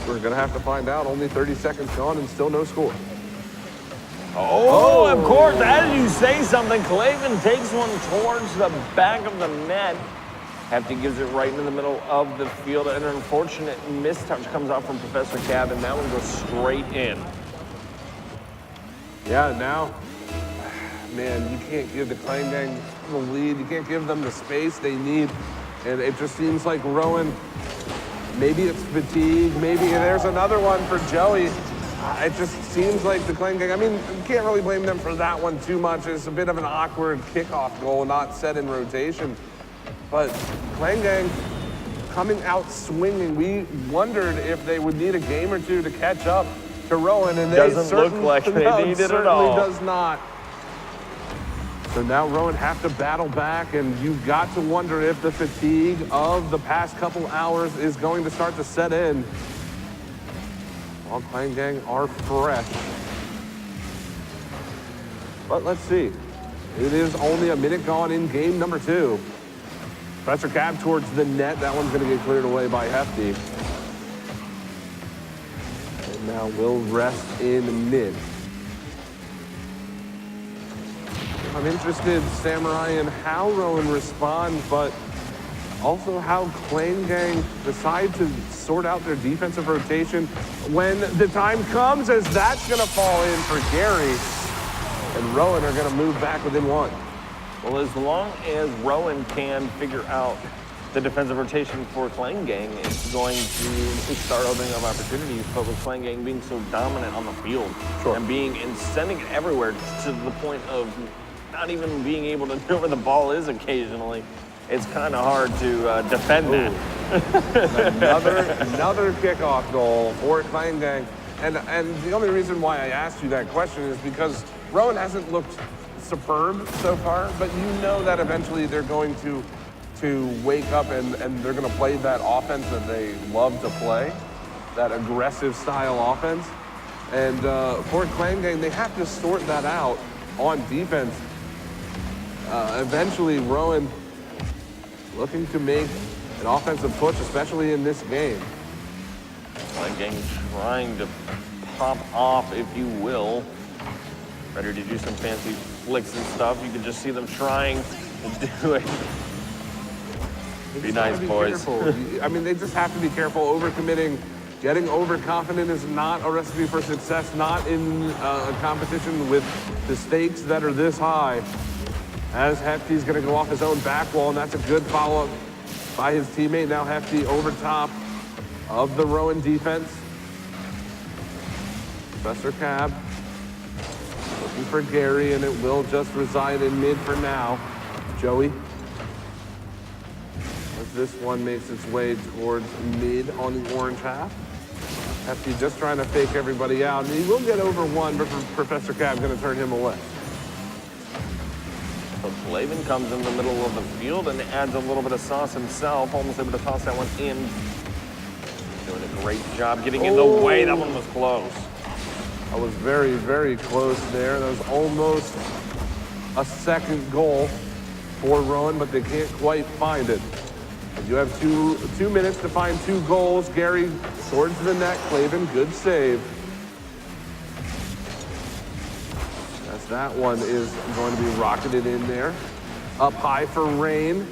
We're gonna have to find out. Only 30 seconds gone and still no score. Oh, of course, as you say something, Clavin takes one towards the back of the net. Hefty gives it right in the middle of the field. An unfortunate mistouch comes out from Professor Cab, and that one goes straight in. Yeah, now, man, you can't give the Clan Gang the lead. You can't give them the space they need. And it just seems like Rowan, maybe it's fatigue, maybe there's another one for Joey. It just seems like the Clan Gang, I mean, you can't really blame them for that one too much. It's a bit of an awkward kickoff goal, not set in rotation. But Clan Gang coming out swinging. We wondered if they would need a game or two to catch up to Rowan, and they Doesn't look like they need it at all. Certainly does not. So now Rowan have to battle back, and you've got to wonder if the fatigue of the past couple hours is going to start to set in. All Clan Gang are fresh. But let's see. It is only a minute gone in game number 2. Professor Cab towards the net. That one's going to get cleared away by Hefty. And now will rest in mid. I'm interested, Samurai, in how Rowan responds, but also how Clan Gang decide to sort out their defensive rotation when the time comes, as that's going to fall in for Gary. And Rowan are going to move back within 1. Well, as long as Rowan can figure out the defensive rotation for Clan Gang, it's going to start opening up opportunities. But with Clan Gang being so dominant on the field and sending it everywhere to the point of not even being able to know where the ball is occasionally, it's kind of hard to defend that. another kickoff goal for Clan Gang. And the only reason why I asked you that question is because Rowan hasn't looked superb so far, but you know that eventually they're going to wake up and they're going to play that offense that they love to play, that aggressive style offense. And for Clan Gang, they have to sort that out on defense. Eventually, Rowan looking to make an offensive push, especially in this game. Clan Gang trying to pop off, if you will. Ready to do some fancy flicks and stuff. You can just see them trying to do it. Be nice, boys. I mean, they just have to be careful. Overcommitting, getting overconfident is not a recipe for success, not in a competition with the stakes that are this high. As Hefty's gonna go off his own back wall, and that's a good follow-up by his teammate. Now Hefty over top of the Rowan defense. Professor Cab looking for Gary, and it will just reside in mid for now. Joey, as this one makes its way towards mid on the orange half. Hefty just trying to fake everybody out, and he will get over 1, but Professor Cab gonna turn him away. So Clavin comes in the middle of the field and adds a little bit of sauce himself, almost able to toss that one in. Doing a great job getting in the way. That one was close. I was very, very close there. That was almost a second goal for Rowan, but they can't quite find it. And you have two minutes to find 2 goals. Gary towards the net. Clavin, good save. As that one is going to be rocketed in there. Up high for Rain.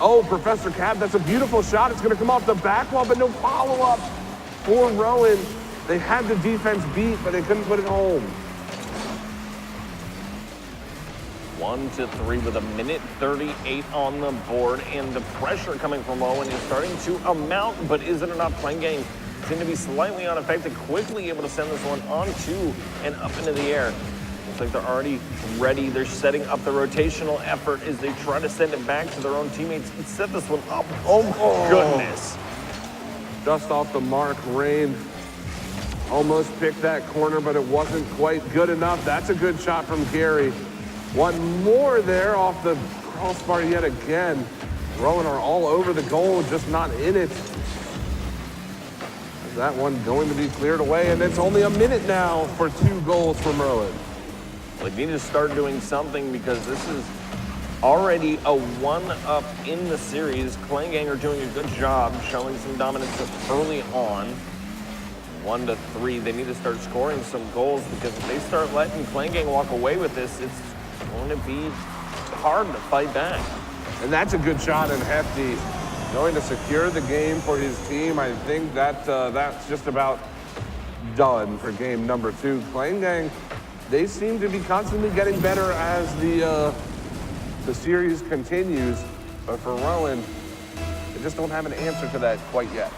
Oh, Professor Cab, that's a beautiful shot. It's going to come off the back wall, but no follow-up for Rowan. They had the defense beat, but they couldn't put it home. 1-3 with 1:38 on the board, and the pressure coming from Owen is starting to amount, but isn't enough. Playing game seem to be slightly unaffected, quickly able to send this one onto and up into the air. Looks like they're already ready. They're setting up the rotational effort as they try to send it back to their own teammates and set this one up. Oh, goodness. Just off the mark, Rain almost picked that corner, but it wasn't quite good enough. That's a good shot from Gary. One more there off the crossbar yet again. Rowan are all over the goal, just not in it. Is that one going to be cleared away? And it's only a minute now for 2 goals from Rowan. They need to start doing something because this is already a 1-up in the series. Klangang are doing a good job showing some dominance early on. 1-3. They need to start scoring some goals because if they start letting Klangang walk away with this, it's going to be hard to fight back. And that's a good shot, and Hefty going to secure the game for his team. I think that that's just about done for game number 2. Klangang, they seem to be constantly getting better as the series continues, but for Rowan, they just don't have an answer to that quite yet.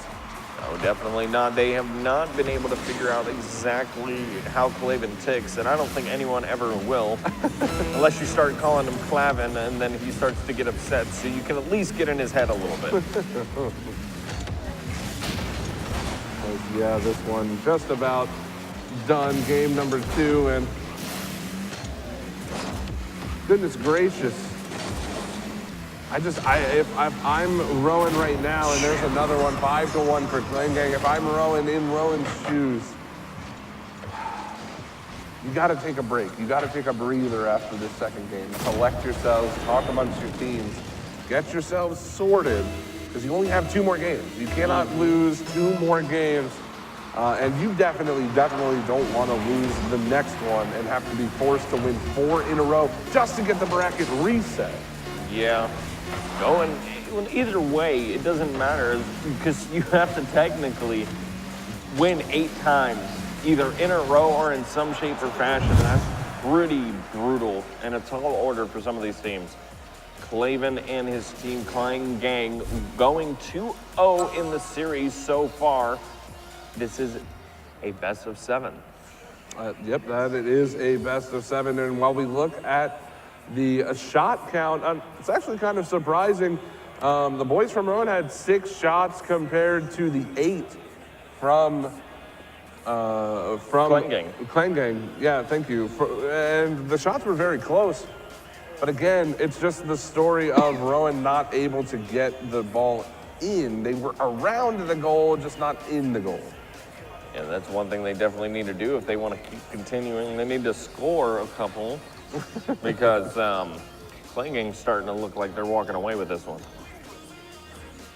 No, definitely not. They have not been able to figure out exactly how Clavin ticks, and I don't think anyone ever will, unless you start calling him Clavin, and then he starts to get upset, so you can at least get in his head a little bit. Yeah, this one just about done, game number 2, and goodness gracious. If I'm Rowan right now, and there's another one, 5-1 for Klangang. If I'm Rowan in Rowan's shoes, you got to take a break. You got to take a breather after this second game. Collect yourselves, talk amongst your teams, get yourselves sorted, because you only have 2 more games. You cannot lose 2 more games, and you definitely don't want to lose the next one and have to be forced to win 4 in a row just to get the bracket reset. Yeah. Going either way, it doesn't matter because you have to technically win 8 times, either in a row or in some shape or fashion. That's pretty brutal and a tall order for some of these teams. Clavin and his team, Klangang, going 2-0 in the series so far. This is a best of 7. Yep, that it is a best of 7. And while we look at the shot count, it's actually kind of surprising. The boys from Rowan had 6 shots compared to the 8 from Klangang. Klangang, yeah, thank you. And the shots were very close. But again, it's just the story of Rowan not able to get the ball in. They were around the goal, just not in the goal. Yeah, that's one thing they definitely need to do if they want to keep continuing. They need to score a couple. Because Klangang's starting to look like they're walking away with this one.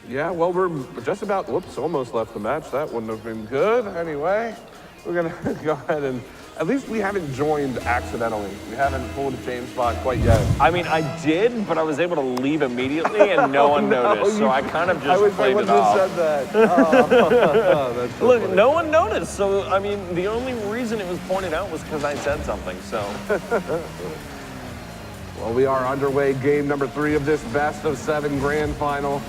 Yeah, well, we're just about, whoops, almost left the match. That wouldn't have been good. Anyway, we're going to go ahead and, at least we haven't joined accidentally. We haven't pulled a James spot quite yet. I mean, I did, but I was able to leave immediately and no one noticed. So I kind of just played it off. I wish I wouldn't have said that. That's so Look, funny. no one noticed. So, I mean, the only reason it was pointed out was because I said something, so. Well, we are underway. Game number 3 of this best of 7 grand final.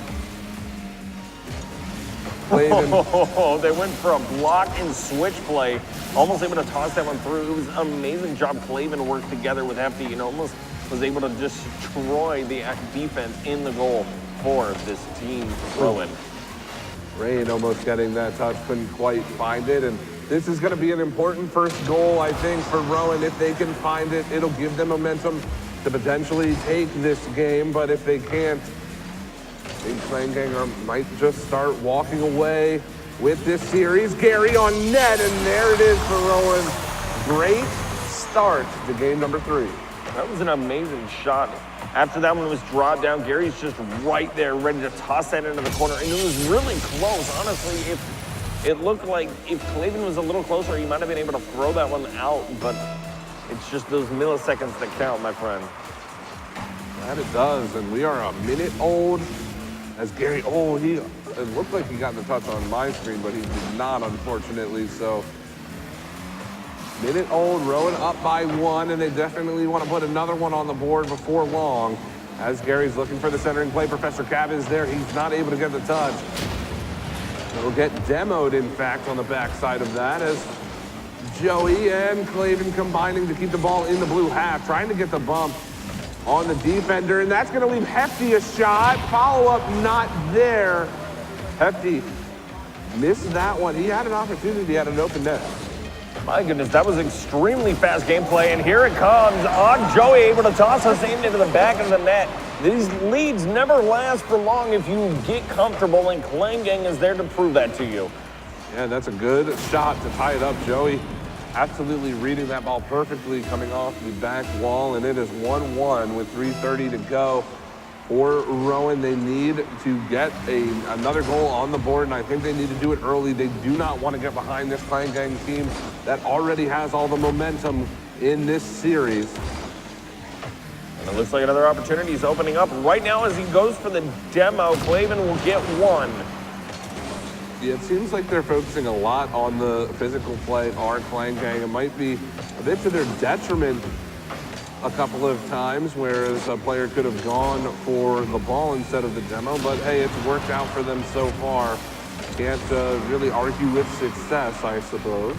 Oh, they went for a block and switch play. Almost able to toss that one through. It was an amazing job. Clavin worked together with Hefty and almost was able to destroy the defense in the goal for this team, Rowan. Rain almost getting that touch, couldn't quite find it. And this is going to be an important first goal, I think, for Rowan. If they can find it, it'll give them momentum to potentially take this game. But if they can't, I think Klangang might just start walking away with this series. Gary on net, and there it is for Rowan. Great start to game number 3. That was an amazing shot. After that one was drawn down, Gary's just right there, ready to toss that into the corner. And it was really close. Honestly, if it looked like if Clavin was a little closer, he might have been able to throw that one out. But it's just those milliseconds that count, my friend. That it does, and we are a minute old As Gary, it looked like he got the touch on my screen, but he did not, unfortunately. So, minute old, Rowan up by 1, and they definitely want to put another one on the board before long. As Gary's looking for the centering play, Professor Cab is there. He's not able to get the touch. He'll get demoed, in fact, on the backside of that as Joey and Clavin combining to keep the ball in the blue half, trying to get the bump on the defender, and that's going to leave Hefty a shot. Follow-up not there. Hefty missed that one. He had an opportunity. He had an open net. My goodness, that was extremely fast gameplay, and here it comes. Joey able to toss us into the back of the net. These leads never last for long if you get comfortable, and Clan Gang is there to prove that to you. Yeah, that's a good shot to tie it up. Joey absolutely reading that ball perfectly, coming off the back wall, and it is 1-1 with 3:30 to go for Rowan. They need to get another goal on the board, and I think they need to do it early. They do not want to get behind this Clan Gang team that already has all the momentum in this series. And it looks like another opportunity is opening up right now as he goes for the demo. Clavin will get one. Yeah, it seems like they're focusing a lot on the physical play of our Clan Gang. It might be a bit to their detriment a couple of times, whereas a player could have gone for the ball instead of the demo, but hey, it's worked out for them so far. Can't really argue with success, I suppose.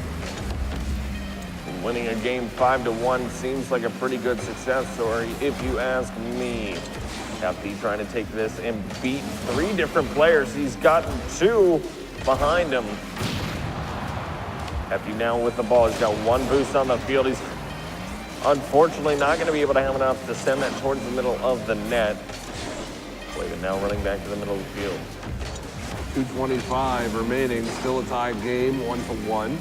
Winning a game 5-1 seems like a pretty good success story, if you ask me. Hefty trying to take this and beat 3 different players. He's gotten 2 behind him. Hefty now with the ball. He's got 1 boost on the field. He's unfortunately not going to be able to have enough to send that towards the middle of the net. Clavin now running back to the middle of the field. 2:25 remaining, still a tied game, 1-1.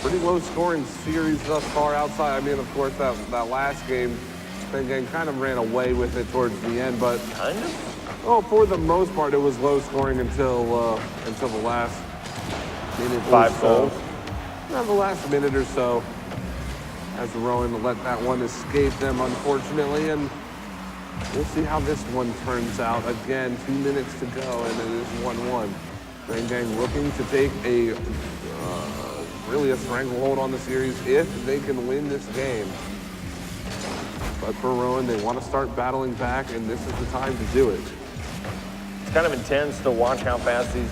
Pretty low scoring series thus far outside. I mean, of course, that last game, Clan Gang kind of ran away with it towards the end, but kind of? Oh, for the most part, it was low scoring until the last minute 5 goals. Yeah, the last minute or so, as Rowan let that one escape them, unfortunately, and we'll see how this one turns out. Again, 2 minutes to go, and it is 1-1. Clan Gang looking to take really a stranglehold on the series if they can win this game. But for Rowan, they want to start battling back, and this is the time to do it. It's kind of intense to watch how fast these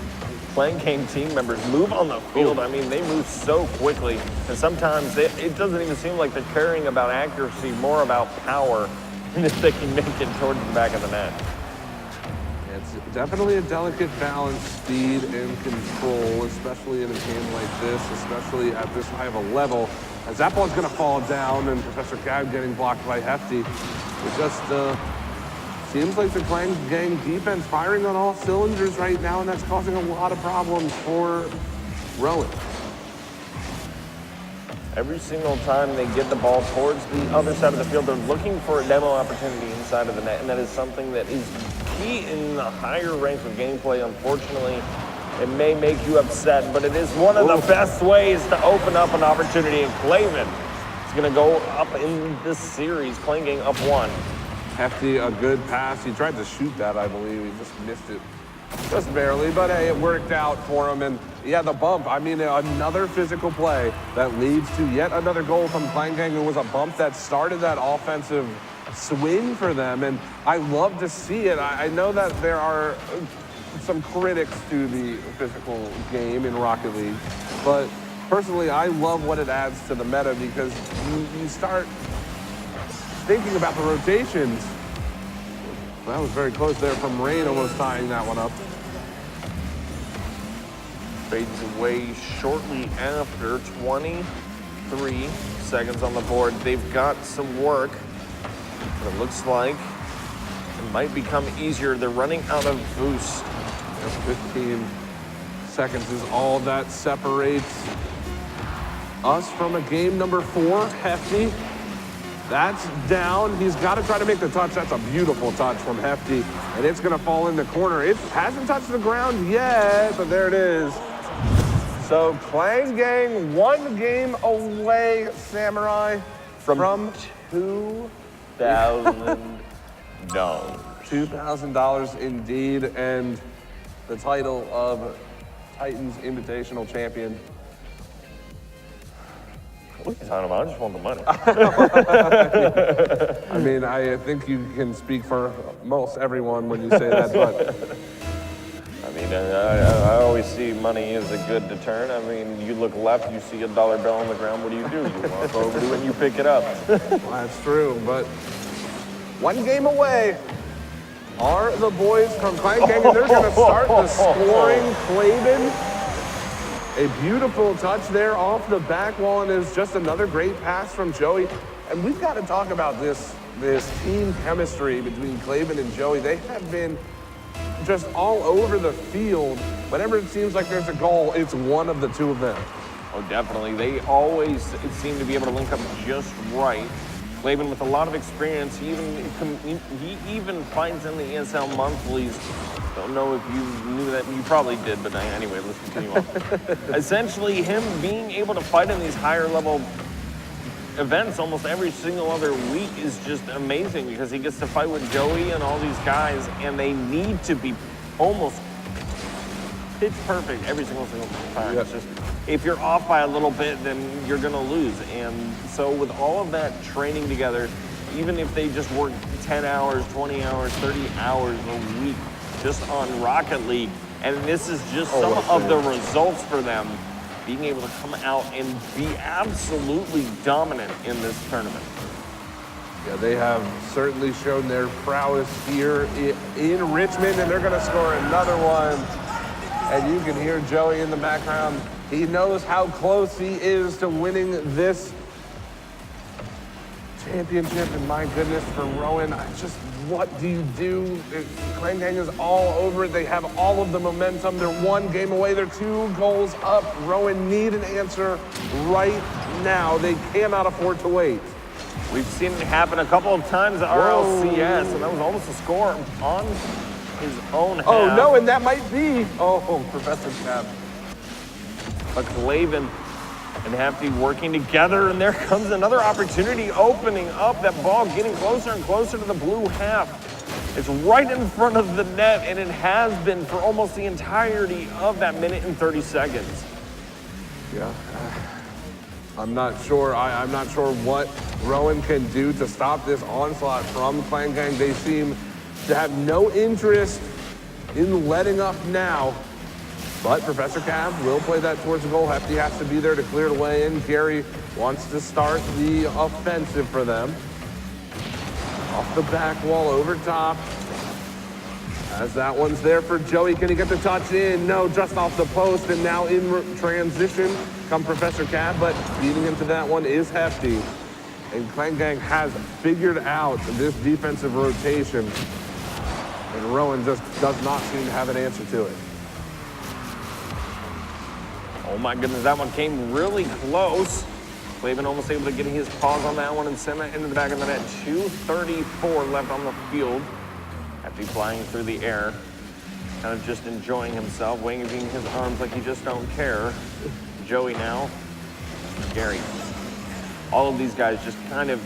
Clan Gang team members move on the field. I mean, they move so quickly, and sometimes it doesn't even seem like they're caring about accuracy, more about power, and if they can make it towards the back of the net. It's definitely a delicate balance, speed and control, especially in a game like this, especially at this high of a level. As that ball's going to fall down and Professor Cab getting blocked by Hefty, it just seems like the Clan Gang defense firing on all cylinders right now, and that's causing a lot of problems for Rowan. Every single time they get the ball towards the other side of the field, they're looking for a demo opportunity inside of the net, and that is something that is key in the higher ranks of gameplay. Unfortunately, it may make you upset, but it is one of the best ways to open up an opportunity. And Clavin is going to go up in this series. Clan Gang up 1. Hefty, a good pass. He tried to shoot that, I believe. He just missed it just barely, but hey, it worked out for him. And yeah, the bump, I mean, another physical play that leads to yet another goal from Clan Gang. It was a bump that started that offensive swing for them, and I love to see it. I know that there are some critics to the physical game in Rocket League, but personally, I love what it adds to the meta because you start thinking about the rotations. That was very close there from Rain, almost tying that one up. Fades away shortly after, 23 seconds on the board. They've got some work, but it looks like it might become easier. They're running out of boost. 15 seconds is all that separates us from a game number 4. Hefty, that's down. He's got to try to make the touch. That's a beautiful touch from Hefty, and it's going to fall in the corner. It hasn't touched the ground yet, but there it is. So Clan Gang 1 game away, Samurai, from 2000. $2,000 indeed, and the title of Titans Invitational Champion. What are you talking about? I just want the money. I mean, I think you can speak for most everyone when you say that, but I mean, I always see money as a good deterrent. I mean, you look left, you see a dollar bill on the ground, what do? You walk over to it and you pick it up. well, that's true, but one game away are the boys from Clan Gang, and they're going to start the scoring. Clavin, a beautiful touch there off the back wall, and is just another great pass from Joey. And we've got to talk about this team chemistry between Clavin and Joey. They have been just all over the field. Whenever it seems like there's a goal, it's one of the two of them. Oh, definitely. They always seem to be able to link up just right. Clavin with a lot of experience. He even finds in the ESL monthlies. Don't know if you knew that. You probably did, but anyway, let's continue on. Essentially, him being able to fight in these higher level events almost every single other week is just amazing, because he gets to fight with Joey and all these guys, and they need to be almost pitch perfect every single time. Yeah. It's just, if you're off by a little bit, then you're gonna lose. And so with all of that training together, even if they just work 10 hours, 20 hours, 30 hours a week just on Rocket League, and this is just some of the results for them, being able to come out and be absolutely dominant in this tournament. Yeah, they have certainly shown their prowess here in Richmond, and they're going to score another one. And you can hear Joey in the background. He knows how close he is to winning this championship, and my goodness, for Rowan, what do you do? Clan Gang is all over it. They have all of the momentum. They're one game away. They're 2 goals up. Rowan need an answer right now. They cannot afford to wait. We've seen it happen a couple of times at RLCS, and that was almost a score on his own half. Oh, no, and that might be, Professor Cap. But Clavin and Hefty working together, and there comes another opportunity opening up. That ball getting closer and closer to the blue half. It's right in front of the net, and it has been for almost the entirety of that minute and 30 seconds. Yeah, I'm not sure. I'm not sure what Rowan can do to stop this onslaught from Clan Gang. They seem to have no interest in letting up now. But Professor Cab will play that towards the goal. Hefty has to be there to clear it away, and Gary wants to start the offensive for them. Off the back wall, over top. As that one's there for Joey. Can he get the touch in? No, just off the post, and now in transition come Professor Cab, but beating him to that one is Hefty. And Clan Gang has figured out this defensive rotation, and Rowan just does not seem to have an answer to it. Oh my goodness, that one came really close. Clavin almost able to get his paws on that one and send that into the back of the net. 2:34 left on the field. Hefty flying through the air, kind of just enjoying himself, waving his arms like he just don't care. Joey now, Gary. All of these guys just kind of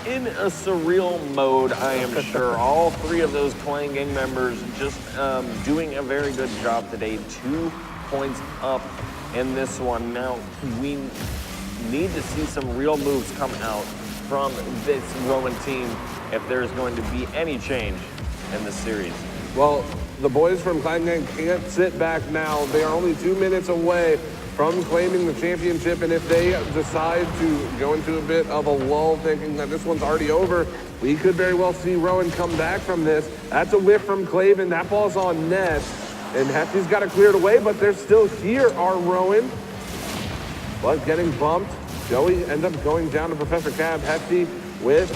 in a surreal mode, I am sure. All 3 of those Clan Gang members just doing a very good job today. 2 points up in this one. Now, we need to see some real moves come out from this Rowan team if there's going to be any change in this series. Well, the boys from Clan Gang can't sit back now. They are only 2 minutes away from claiming the championship, and if they decide to go into a bit of a lull, thinking that this one's already over, we could very well see Rowan come back from this. That's a whiff from Clavin. That ball's on net, and Hefty's got to clear it away, but they're still here, are Rowan. But getting bumped, Joey ends up going down to Professor Cab. Hefty with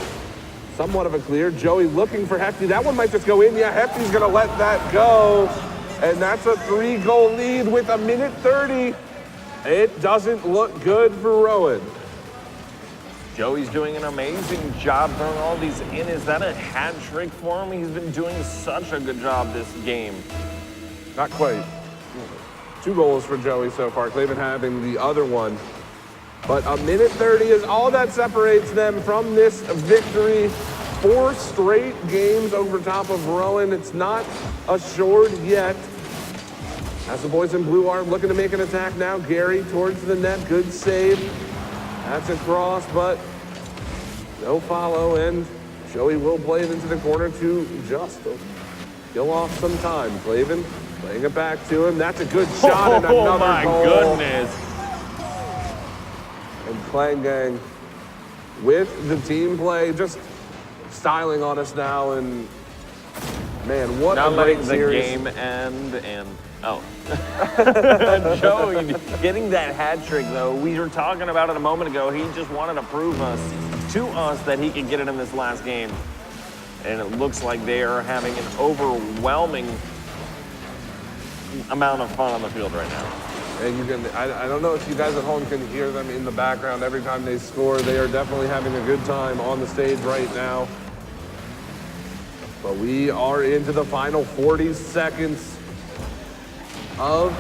somewhat of a clear. Joey looking for Hefty. That one might just go in. Yeah, Hefty's going to let that go, and that's a 3-goal lead with a minute 30. It doesn't look good for Rowan. Joey's doing an amazing job throwing all these in. Is that a hat trick for him? He's been doing such a good job this game. Not quite. 2 goals for Joey so far. Clavin having the other one. But a minute 30 is all that separates them from this victory. 4 straight games over top of Rowan. It's not assured yet. As the boys in blue are looking to make an attack now. Gary towards the net, good save. That's a cross, but no follow, and Joey will play it into the corner to Justin. Kill off some time. Clavin playing it back to him. That's a good shot and another Oh my goal. goodness. And Clan Gang with the team play, just styling on us now, and man, what Not a letting great the series. game end, and Joey getting that hat trick though. We were talking about it a moment ago. He just wanted to prove to us that he could get it in this last game. And it looks like they are having an overwhelming amount of fun on the field right now. And you can, I don't know if you guys at home can hear them in the background every time they score. They are definitely having a good time on the stage right now. But we are into the final 40 seconds of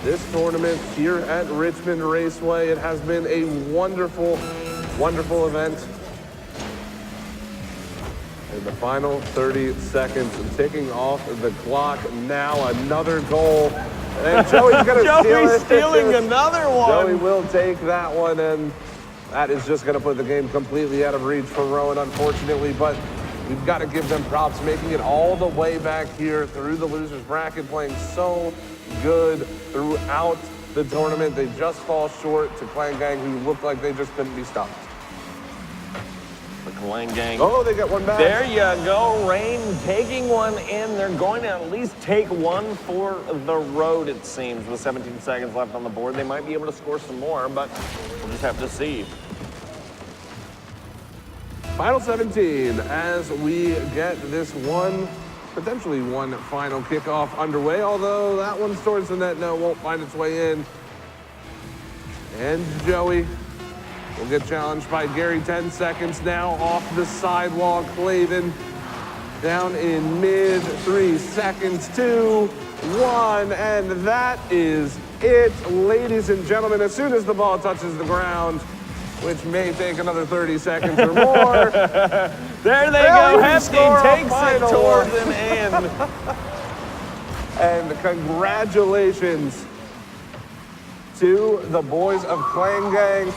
this tournament here at Richmond Raceway. It has been a wonderful, wonderful event. In the final 30 seconds, ticking off the clock now, another goal. And Joey's gonna Joey's stealing another one. Joey will take that one, and that is just gonna put the game completely out of reach for Rowan, unfortunately, but we've got to give them props, making it all the way back here through the losers bracket, playing so good throughout the tournament. They just fall short to Clan Gang, who looked like they just couldn't be stopped. The Clan Gang. Oh, they get one back. There you go, Rain taking one in. They're going to at least take one for the road, it seems. With 17 seconds left on the board, they might be able to score some more, but we'll just have to see. Final 17 as we get this one, potentially one final kickoff underway, although that one's towards the net. No, won't find its way in. And Joey will get challenged by Gary. 10 seconds now off the sidewalk. Clavin down in mid. 3 seconds, 2, 1, and that is it, ladies and gentlemen. As soon as the ball touches the ground, which may take another 30 seconds or more. There they go. Hefty takes it towards an end. And congratulations to the boys of Clan Gang.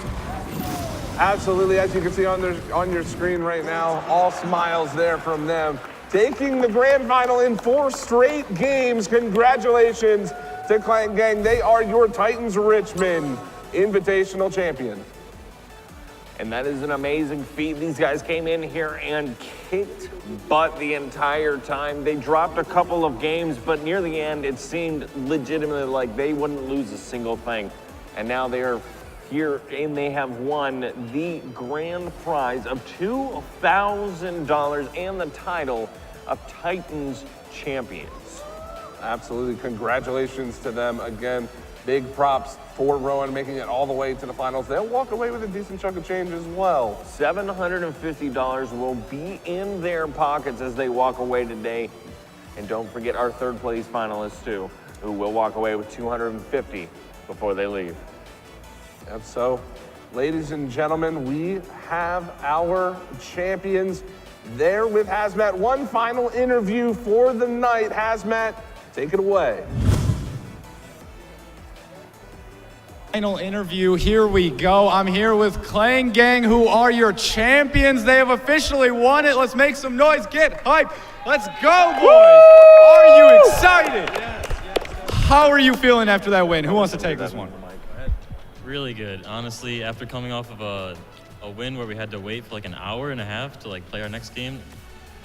Absolutely, as you can see on your screen right now, all smiles there from them. Taking the grand final in 4 straight games. Congratulations to Clan Gang. They are your Titans Richmond Invitational champion. And that is an amazing feat. These guys came in here and kicked butt the entire time. They dropped a couple of games, but near the end, it seemed legitimately like they wouldn't lose a single thing. And now they are here and they have won the grand prize of $2,000 and the title of Titans champions. Absolutely, congratulations to them again. Big props for Rowan making it all the way to the finals. They'll walk away with a decent chunk of change as well. $750 will be in their pockets as they walk away today. And don't forget our 3rd place finalists too, who will walk away with $250 before they leave. And so, ladies and gentlemen, we have our champions there with Hazmat. One final interview for the night. Hazmat, take it away. Final interview, here we go. I'm here with Clan Gang, who are your champions. They have officially won it. Let's make some noise, get hype. Let's go, boys. Are you excited? Yes. How are you feeling after that win? Who wants to take this one? Really good. Honestly, after coming off of a win where we had to wait for like an hour and a half to like play our next game,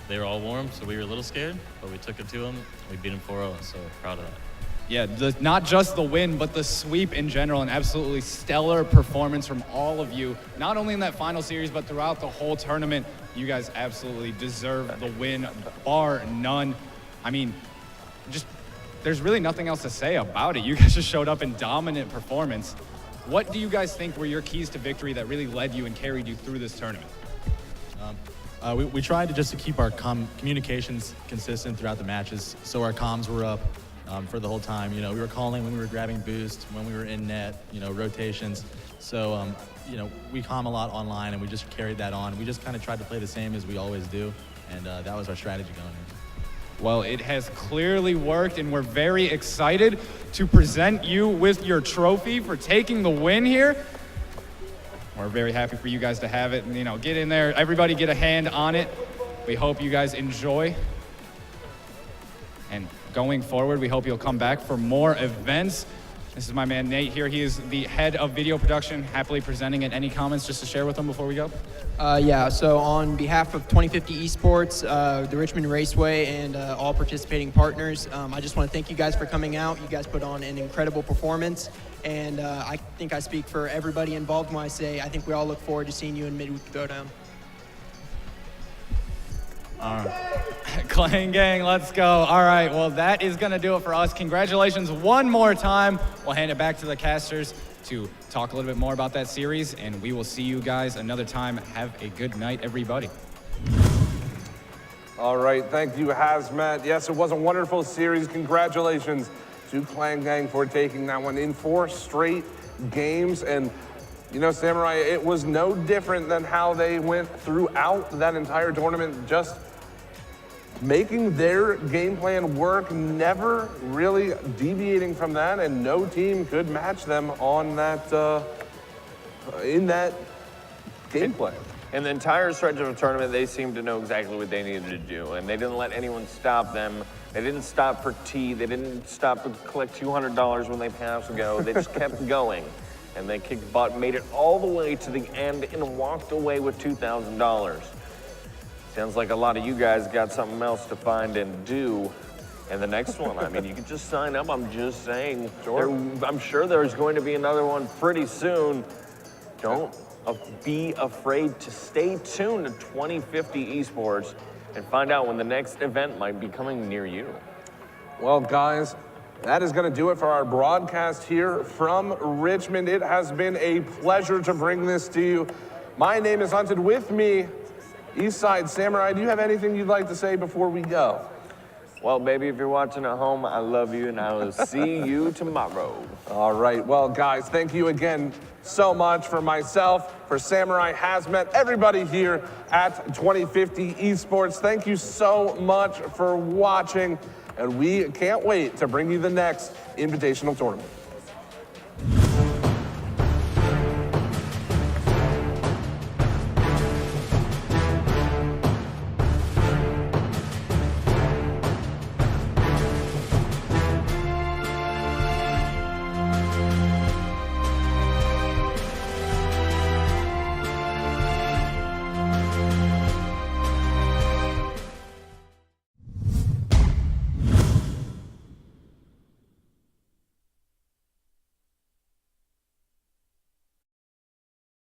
they were all warm, so we were a little scared, but we took it to them. We beat them 4-0, so proud of that. Yeah, not just the win, but the sweep in general, an absolutely stellar performance from all of you. Not only in that final series, but throughout the whole tournament. You guys absolutely deserve the win, bar none. I mean, there's really nothing else to say about it. You guys just showed up in dominant performance. What do you guys think were your keys to victory that really led you and carried you through this tournament? We tried to keep our communications consistent throughout the matches, so our comms were up for the whole time. You know, we were calling when we were grabbing boost, when we were in net, you know, rotations. So, we calm a lot online, and we just carried that on. We just kind of tried to play the same as we always do, and that was our strategy going in. Well, it has clearly worked, and we're very excited to present you with your trophy for taking the win here. We're very happy for you guys to have it, and get in there. Everybody get a hand on it. We hope you guys enjoy. And going forward, we hope you'll come back for more events. This is my man Nate here. He is the head of video production, happily presenting it. Any comments just to share with him before we go? Yeah, so on behalf of 2050 Esports, the Richmond Raceway, and all participating partners, I just want to thank you guys for coming out. You guys put on an incredible performance, and I think I speak for everybody involved when I say I think we all look forward to seeing you in Midweek Throwdown. All right. Clang gang, let's go. All right, well, that is going to do it for us. Congratulations one more time. We'll hand it back to the casters to talk a little bit more about that series, and we will see you guys another time. Have a good night, everybody. All right, thank you, Hazmat. Yes, it was a wonderful series. Congratulations to Clan Gang for taking that one in 4 straight games. And, Samurai, it was no different than how they went throughout that entire tournament, just making their game plan work, never really deviating from that, and no team could match them on that, in that game plan. In the entire stretch of the tournament, they seemed to know exactly what they needed to do, and they didn't let anyone stop them. They didn't stop for tea. They didn't stop to collect $200 when they passed go. They just kept going, and they kicked butt, made it all the way to the end, and walked away with $2,000. Sounds like a lot of you guys got something else to find and do in the next one. I mean, you could just sign up. I'm just saying. Sure. I'm sure there's going to be another one pretty soon. Don't be afraid to stay tuned to 2050 Esports and find out when the next event might be coming near you. Well, guys, that is going to do it for our broadcast here from Richmond. It has been a pleasure to bring this to you. My name is Hunted. With me, Eastside Samurai. Do you have anything you'd like to say before we go? Well, baby, if you're watching at home, I love you, and I will see you tomorrow. All right. Well, guys, thank you again so much for myself, for Samurai, Hazmat, everybody here at 2050 Esports. Thank you so much for watching, and we can't wait to bring you the next Invitational Tournament.